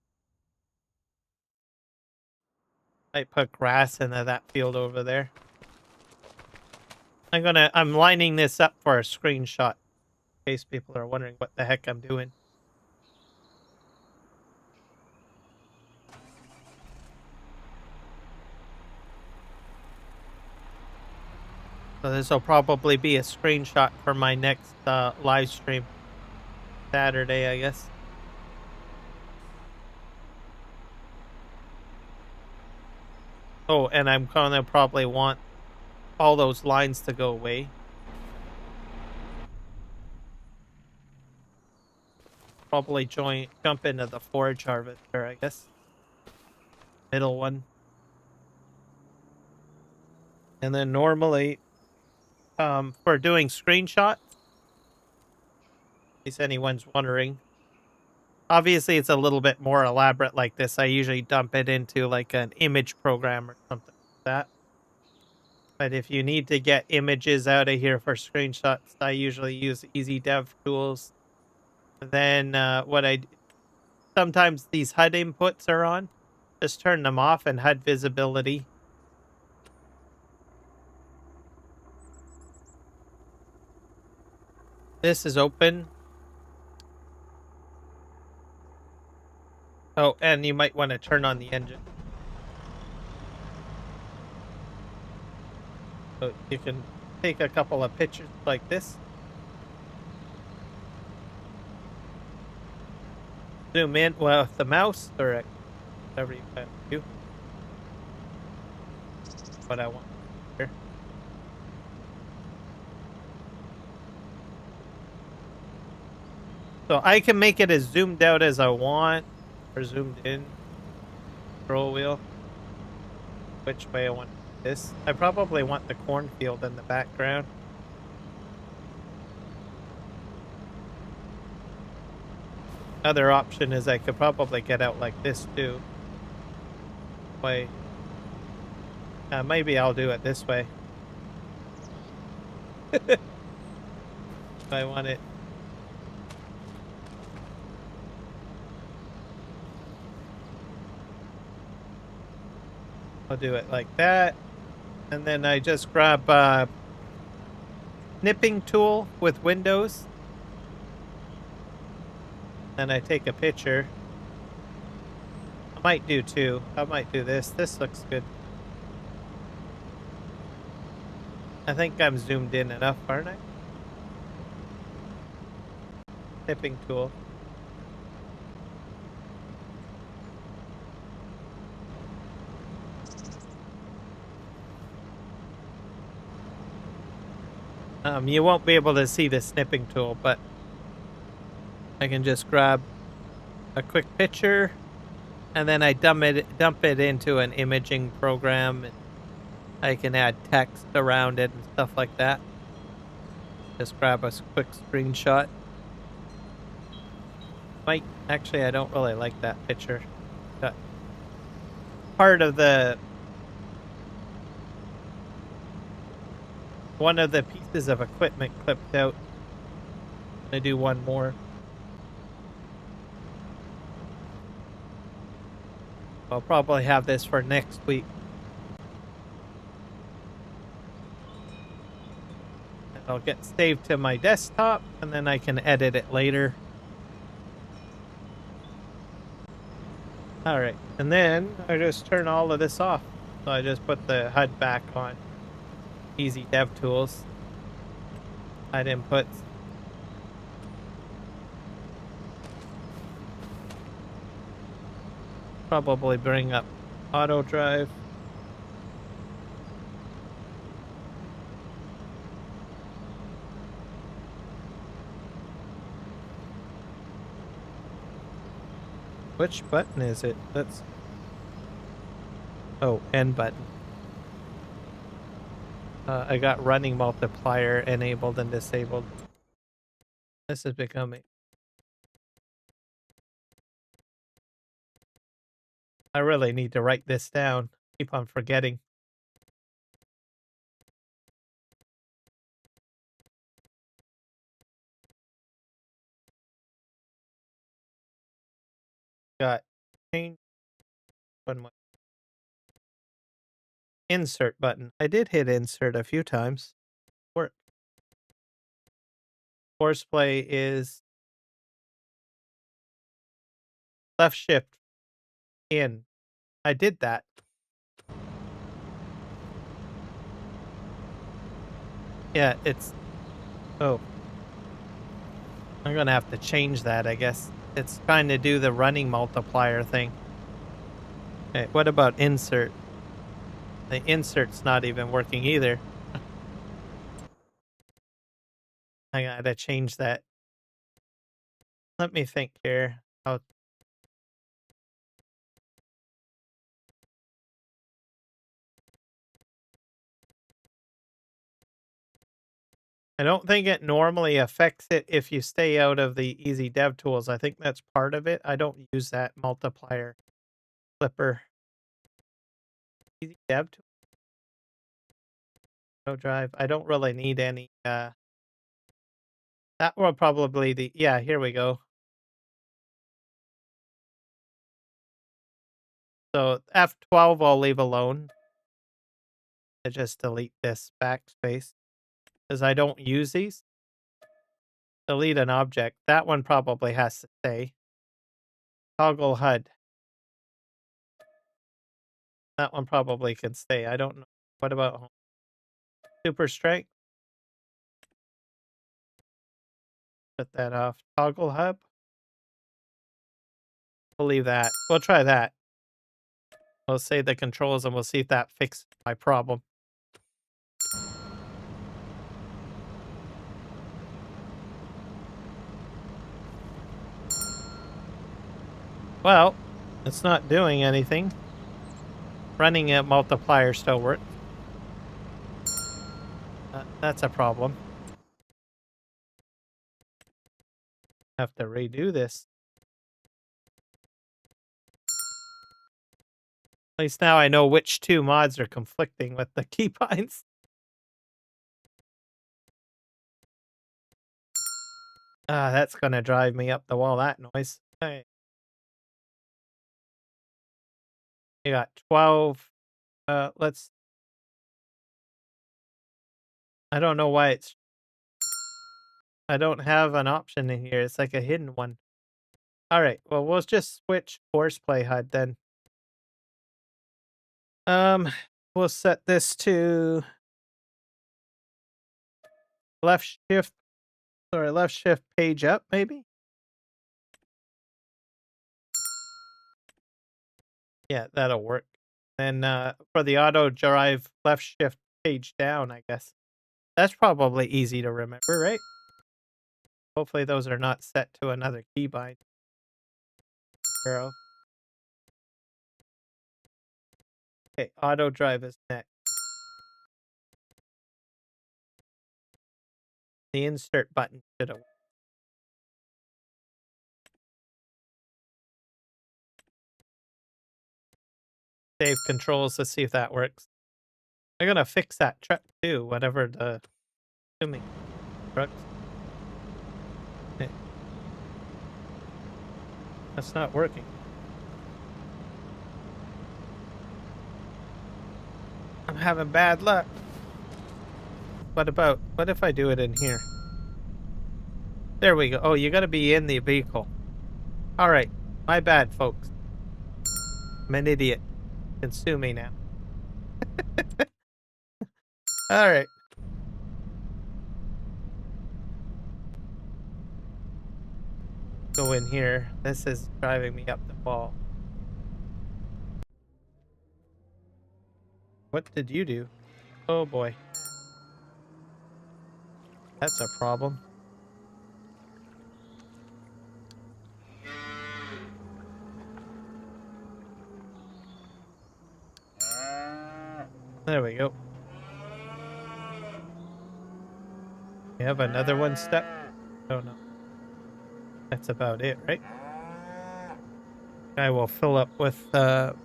Might put grass into that field over there. I'm lining this up for a screenshot in case people are wondering what the heck I'm doing. So this will probably be a screenshot for my next live stream. Saturday, I guess. Oh, and I'm gonna probably want all those lines to go away. Probably jump into the forage harvester, I guess. Middle one. And then normally, for doing screenshots, in case anyone's wondering, obviously it's a little bit more elaborate like this. I usually dump it into like an image program or something like that. But if you need to get images out of here for screenshots, I usually use Easy Dev Tools. And then sometimes these HUD inputs are on. Just turn them off and HUD visibility. This is open. Oh, and you might want to turn on the engine. So you can take a couple of pictures like this. Zoom in with the mouse or whatever you can do. What I want here. So I can make it as zoomed out as I want, or zoomed in. Scroll wheel. Which way I want this. I probably want the cornfield in the background. Other option is I could probably get out like this too. Way. Maybe I'll do it this way. If I want it. I'll do it like that. And then I just grab a snipping tool with Windows. Then I take a picture. I might do two. I might do this. This looks good. I think I'm zoomed in enough, aren't I? Snipping tool. You won't be able to see the snipping tool, but I can just grab a quick picture and then I dump it into an imaging program. And I can add text around it and stuff like that. Just grab a quick screenshot. Actually, I don't really like that picture. Got part of one of the pieces of equipment clipped out. I'm gonna do one more. I'll probably have this for next week. And I'll get saved to my desktop and then I can edit it later. Alright, and then I just turn all of this off. So I just put the HUD back on. Easy Dev Tools. HUD inputs. Probably bring up AutoDrive. Which button is it? Oh, N button. I got running multiplier enabled and disabled. This is becoming... I really need to write this down. Keep on forgetting. Got change one more. Insert button. I did hit insert a few times. Work. Courseplay is left shift in. I did that. Yeah, it's... Oh. I'm gonna have to change that, I guess. It's trying to do the running multiplier thing. Okay, what about insert? The insert's not even working either. I gotta change that. Let me think here. I don't think it normally affects it if you stay out of the easy dev tools. I think that's part of it. I don't use that multiplier flipper. Easy dev tool. AutoDrive. I don't really need any that will probably the... Yeah, here we go. So F12 I'll leave alone. I just delete this backspace because I don't use these. Delete an object. That one probably has to stay. Toggle HUD. That one probably can stay. I don't know. What about home? Super strength? Put that off. Toggle hub? We'll leave that. We'll try that. We'll save the controls and we'll see if that fixes my problem. Well, it's not doing anything. Running a multiplier still works. That's a problem. Have to redo this. At least now I know which two mods are conflicting with the keybinds. That's gonna drive me up the wall, that noise. Okay. You got 12. Let's... I don't know why it's... I don't have an option in here. It's like a hidden one. All right. Well, we'll just switch Courseplay HUD then. We'll set this to left shift page up, maybe. Yeah, that'll work. Then for the AutoDrive, left shift page down, I guess. That's probably easy to remember, right? Hopefully those are not set to another keybind. Harrow. Okay, AutoDrive is next. The insert button should have... Save controls. Let's see if that works. I'm gonna fix that truck too, whatever the... Assuming trucks. That's not working. I'm having bad luck. What if I do it in here? There we go. Oh, you gotta be in the vehicle. Alright. My bad, folks. I'm an idiot. You can sue me now. Alright. Go in here. This is driving me up the wall. What did you do? Oh boy. That's a problem. There we go. We have another one step. Oh no. That's about it, right? I will fill up with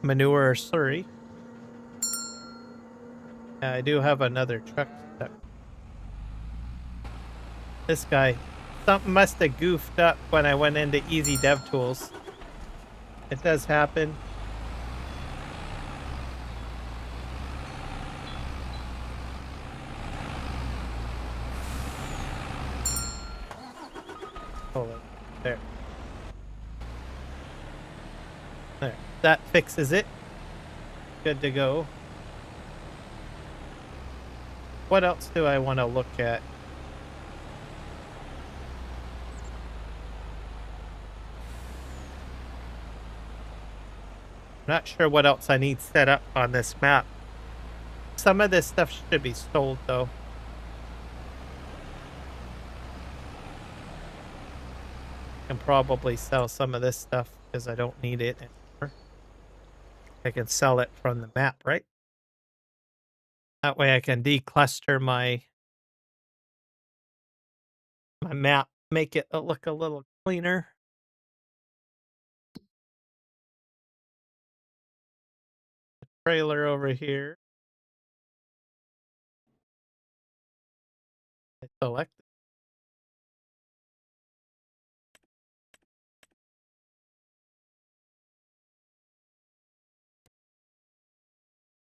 manure or slurry. I do have another truck stuck. This guy, something must have goofed up when I went into Easy Dev Tools. It does happen. Hold on. There. There. That fixes it. Good to go. What else do I want to look at? I'm not sure what else I need set up on this map. Some of this stuff should be sold, though. I can probably sell some of this stuff because I don't need it anymore. I can sell it from the map, right? That way I can decluster my map, make it look a little cleaner. The trailer over here. I select it.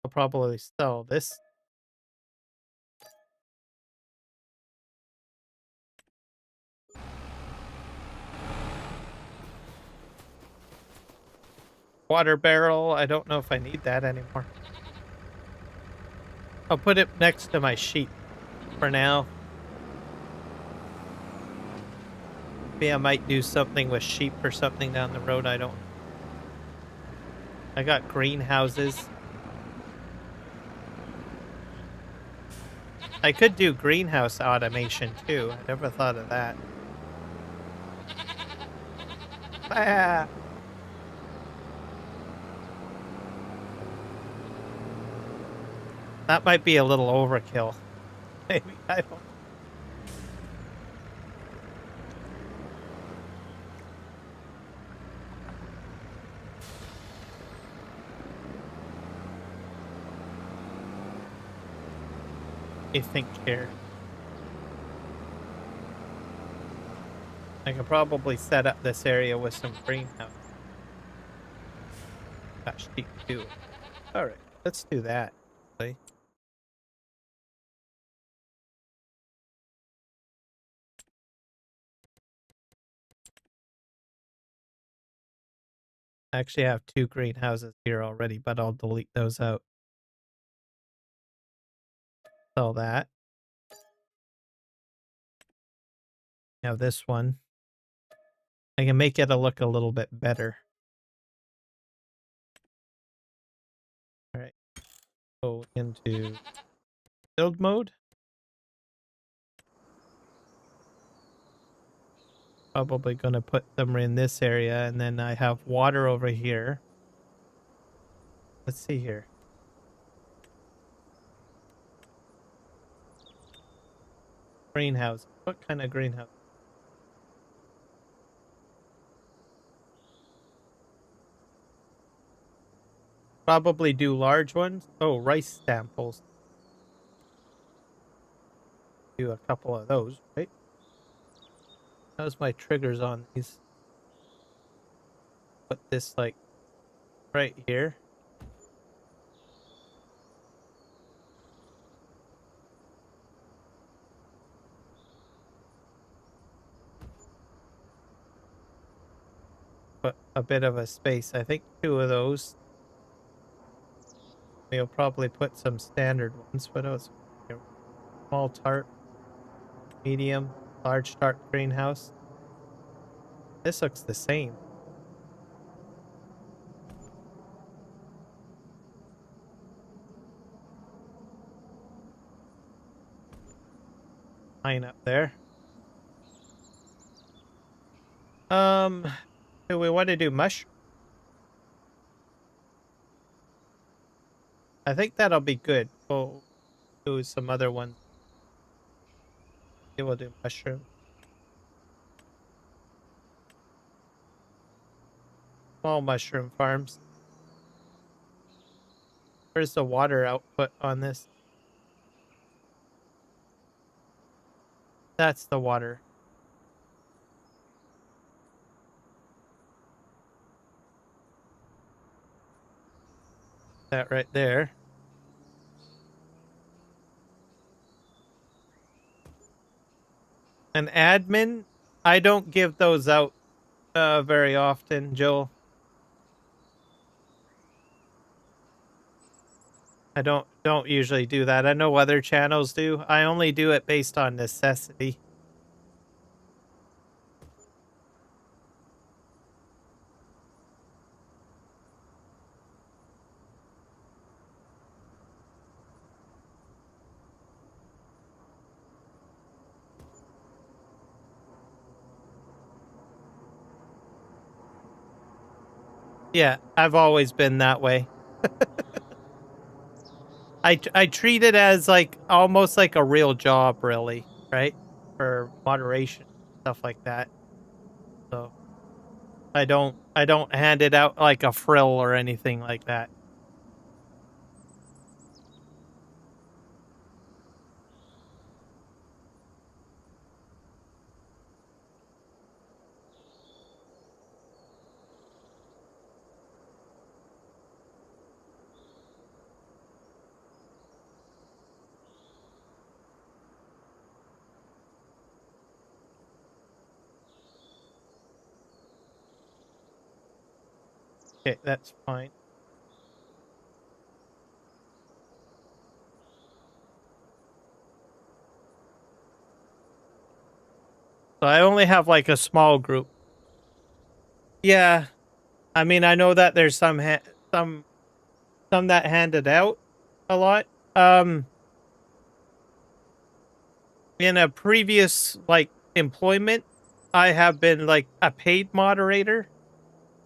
I'll probably sell this. Water barrel. I don't know if I need that anymore. I'll put it next to my sheep for now. Maybe I might do something with sheep or something down the road. I don't. I got greenhouses. I could do greenhouse automation too. I never thought of that. Ah. That might be a little overkill. Maybe I don't. I think here. I could probably set up this area with some greenhouse. Got sheep too. All right, let's do that. I actually have 2 greenhouses here already, but I'll delete those out. Sell that. Now this one. I can make it look a little bit better. All right. Go into build mode. Probably going to put them in this area, and then I have water over here. Let's see here. Greenhouse. What kind of greenhouse? Probably do large ones. Oh, rice samples. Do a couple of those, right? How's my triggers on these? Put this like right here. Put a bit of a space. I think 2 of those. We'll probably put some standard ones. What else? Small tarp, medium, large tarp greenhouse. This looks the same. Line up there. Do we want to do mushroom? I think that'll be good. We'll do some other ones. Maybe we'll do mushroom. small mushroom farms. Where's the water output on this? That's the water. That right there. An admin, I don't give those out very often, Joel. I don't usually do that. I know other channels do. I only do it based on necessity. Yeah, I've always been that way. I treat it as like almost like a real job, really, right? For moderation, stuff like that. So I don't hand it out like a frill or anything like that. Okay, that's fine. So I only have like a small group. Yeah, I mean I know that there's some that handed out a lot. In a previous like employment, I have been like a paid moderator,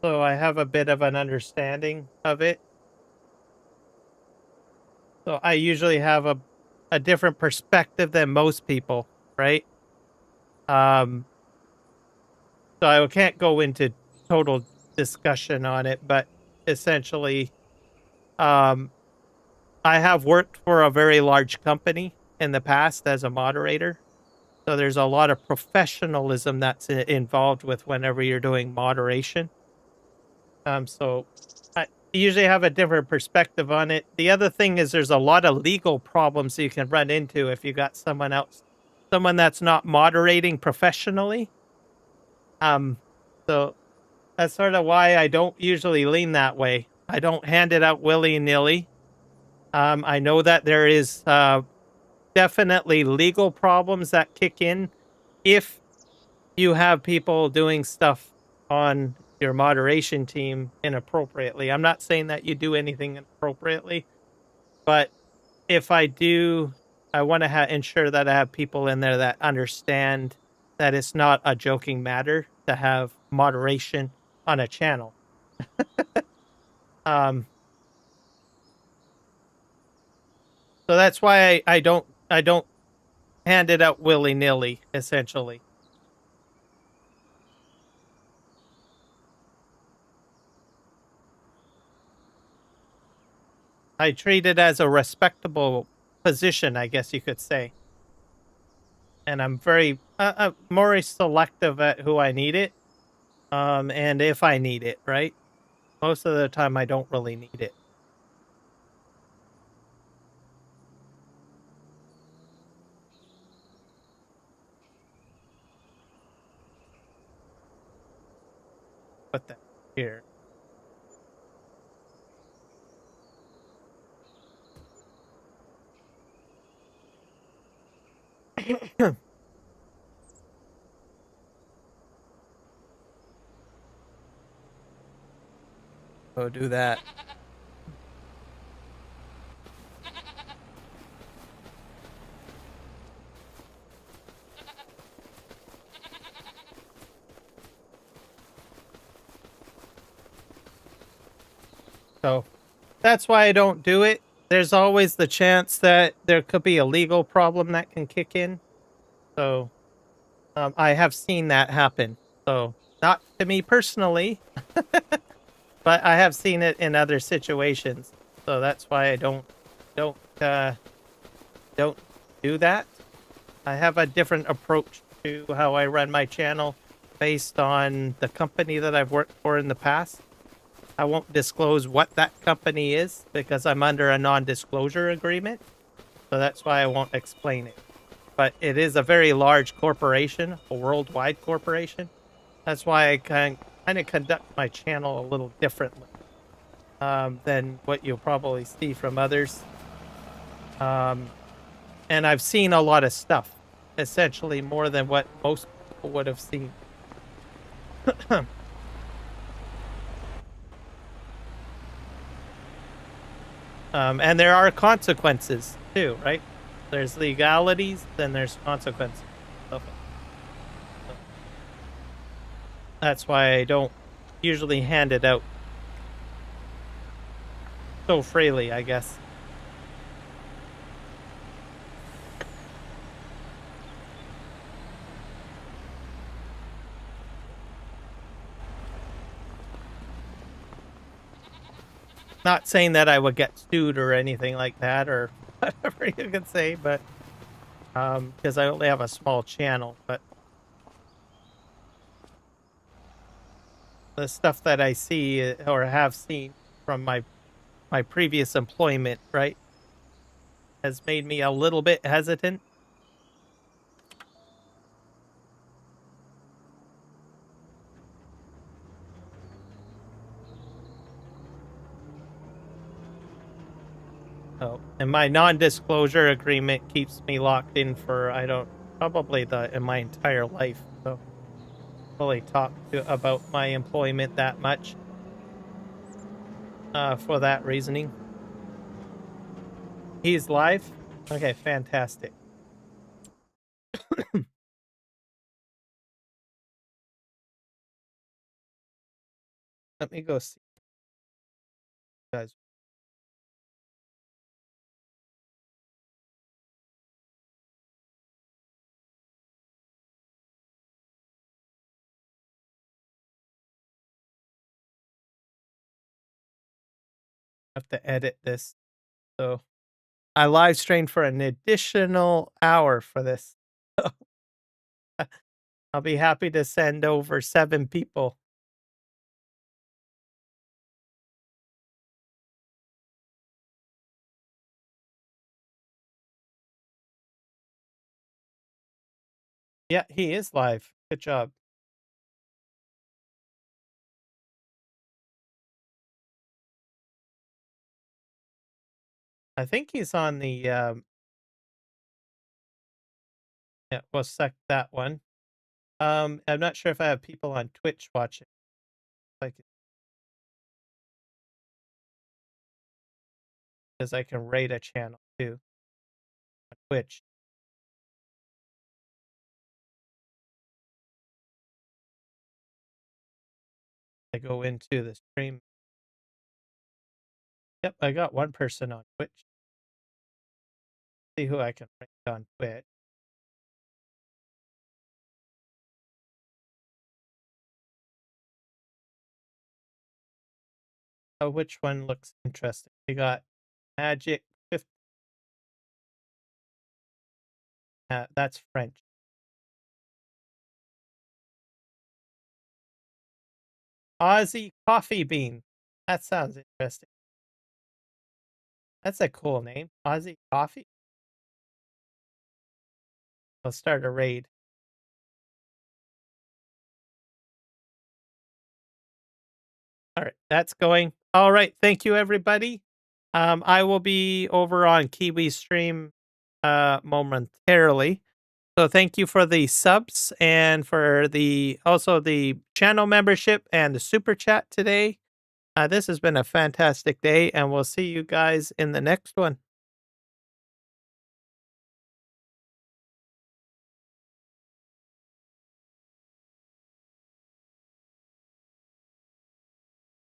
so I have a bit of an understanding of it. So I usually have a different perspective than most people, right? So I can't go into total discussion on it, but essentially, I have worked for a very large company in the past as a moderator. So there's a lot of professionalism that's involved with whenever you're doing moderation. So I usually have a different perspective on it. The other thing is there's a lot of legal problems you can run into if you got someone that's not moderating professionally. So that's sort of why I don't usually lean that way. I don't hand it out willy-nilly. I know that there is definitely legal problems that kick in if you have people doing stuff on your moderation team inappropriately. I'm not saying that you do anything inappropriately, but if I do, I want to ensure that I have people in there that understand that it's not a joking matter to have moderation on a channel. So that's why I don't hand it out willy-nilly, essentially. I treat it as a respectable position, I guess you could say. And I'm very more selective at who I need it, and if I need it, right? Most of the time, I don't really need it. Put that here. Go do that. So that's why I don't do it. There's always the chance that there could be a legal problem that can kick in. So I have seen that happen. So not to me personally, but I have seen it in other situations, so that's why I don't do that. I have a different approach to how I run my channel based on the company that I've worked for in the past. I won't disclose what that company is because I'm under a non-disclosure agreement. So that's why I won't explain it. But it is a very large corporation, a worldwide corporation. That's why I kind of conduct my channel a little differently than what you'll probably see from others. And I've seen a lot of stuff, essentially more than what most people would have seen. And there are consequences too, right? There's legalities, then there's consequences. That's why I don't usually hand it out so freely, I guess. Not saying that I would get sued or anything like that, or whatever you could say, but because I only have a small channel, but the stuff that I see or have seen from my previous employment, right, has made me a little bit hesitant. Oh, and my non-disclosure agreement keeps me locked in for probably in my entire life. So fully talk about my employment that much for that reasoning. He's live. Okay, fantastic. Let me go see, guys. I have to edit this, so I live streamed for an additional hour for this. I'll be happy to send over 7 people. Yeah, he is live. Good job. I think he's on the yeah, we'll sec that one. I'm not sure if I have people on Twitch watching. Like, because I can rate a channel too on Twitch. I go into the stream. Yep, I got one person on Twitch. See who I can rate on Twitch. Oh, which one looks interesting? We got Magic 50. That's French. Aussie Coffee Bean. That sounds interesting. That's a cool name. Aussie Coffee. I'll start a raid. All right, that's going. All right, thank you, everybody. I will be over on Kiwi Stream momentarily. So thank you for the subs and for also the channel membership and the super chat today. This has been a fantastic day, and we'll see you guys in the next one.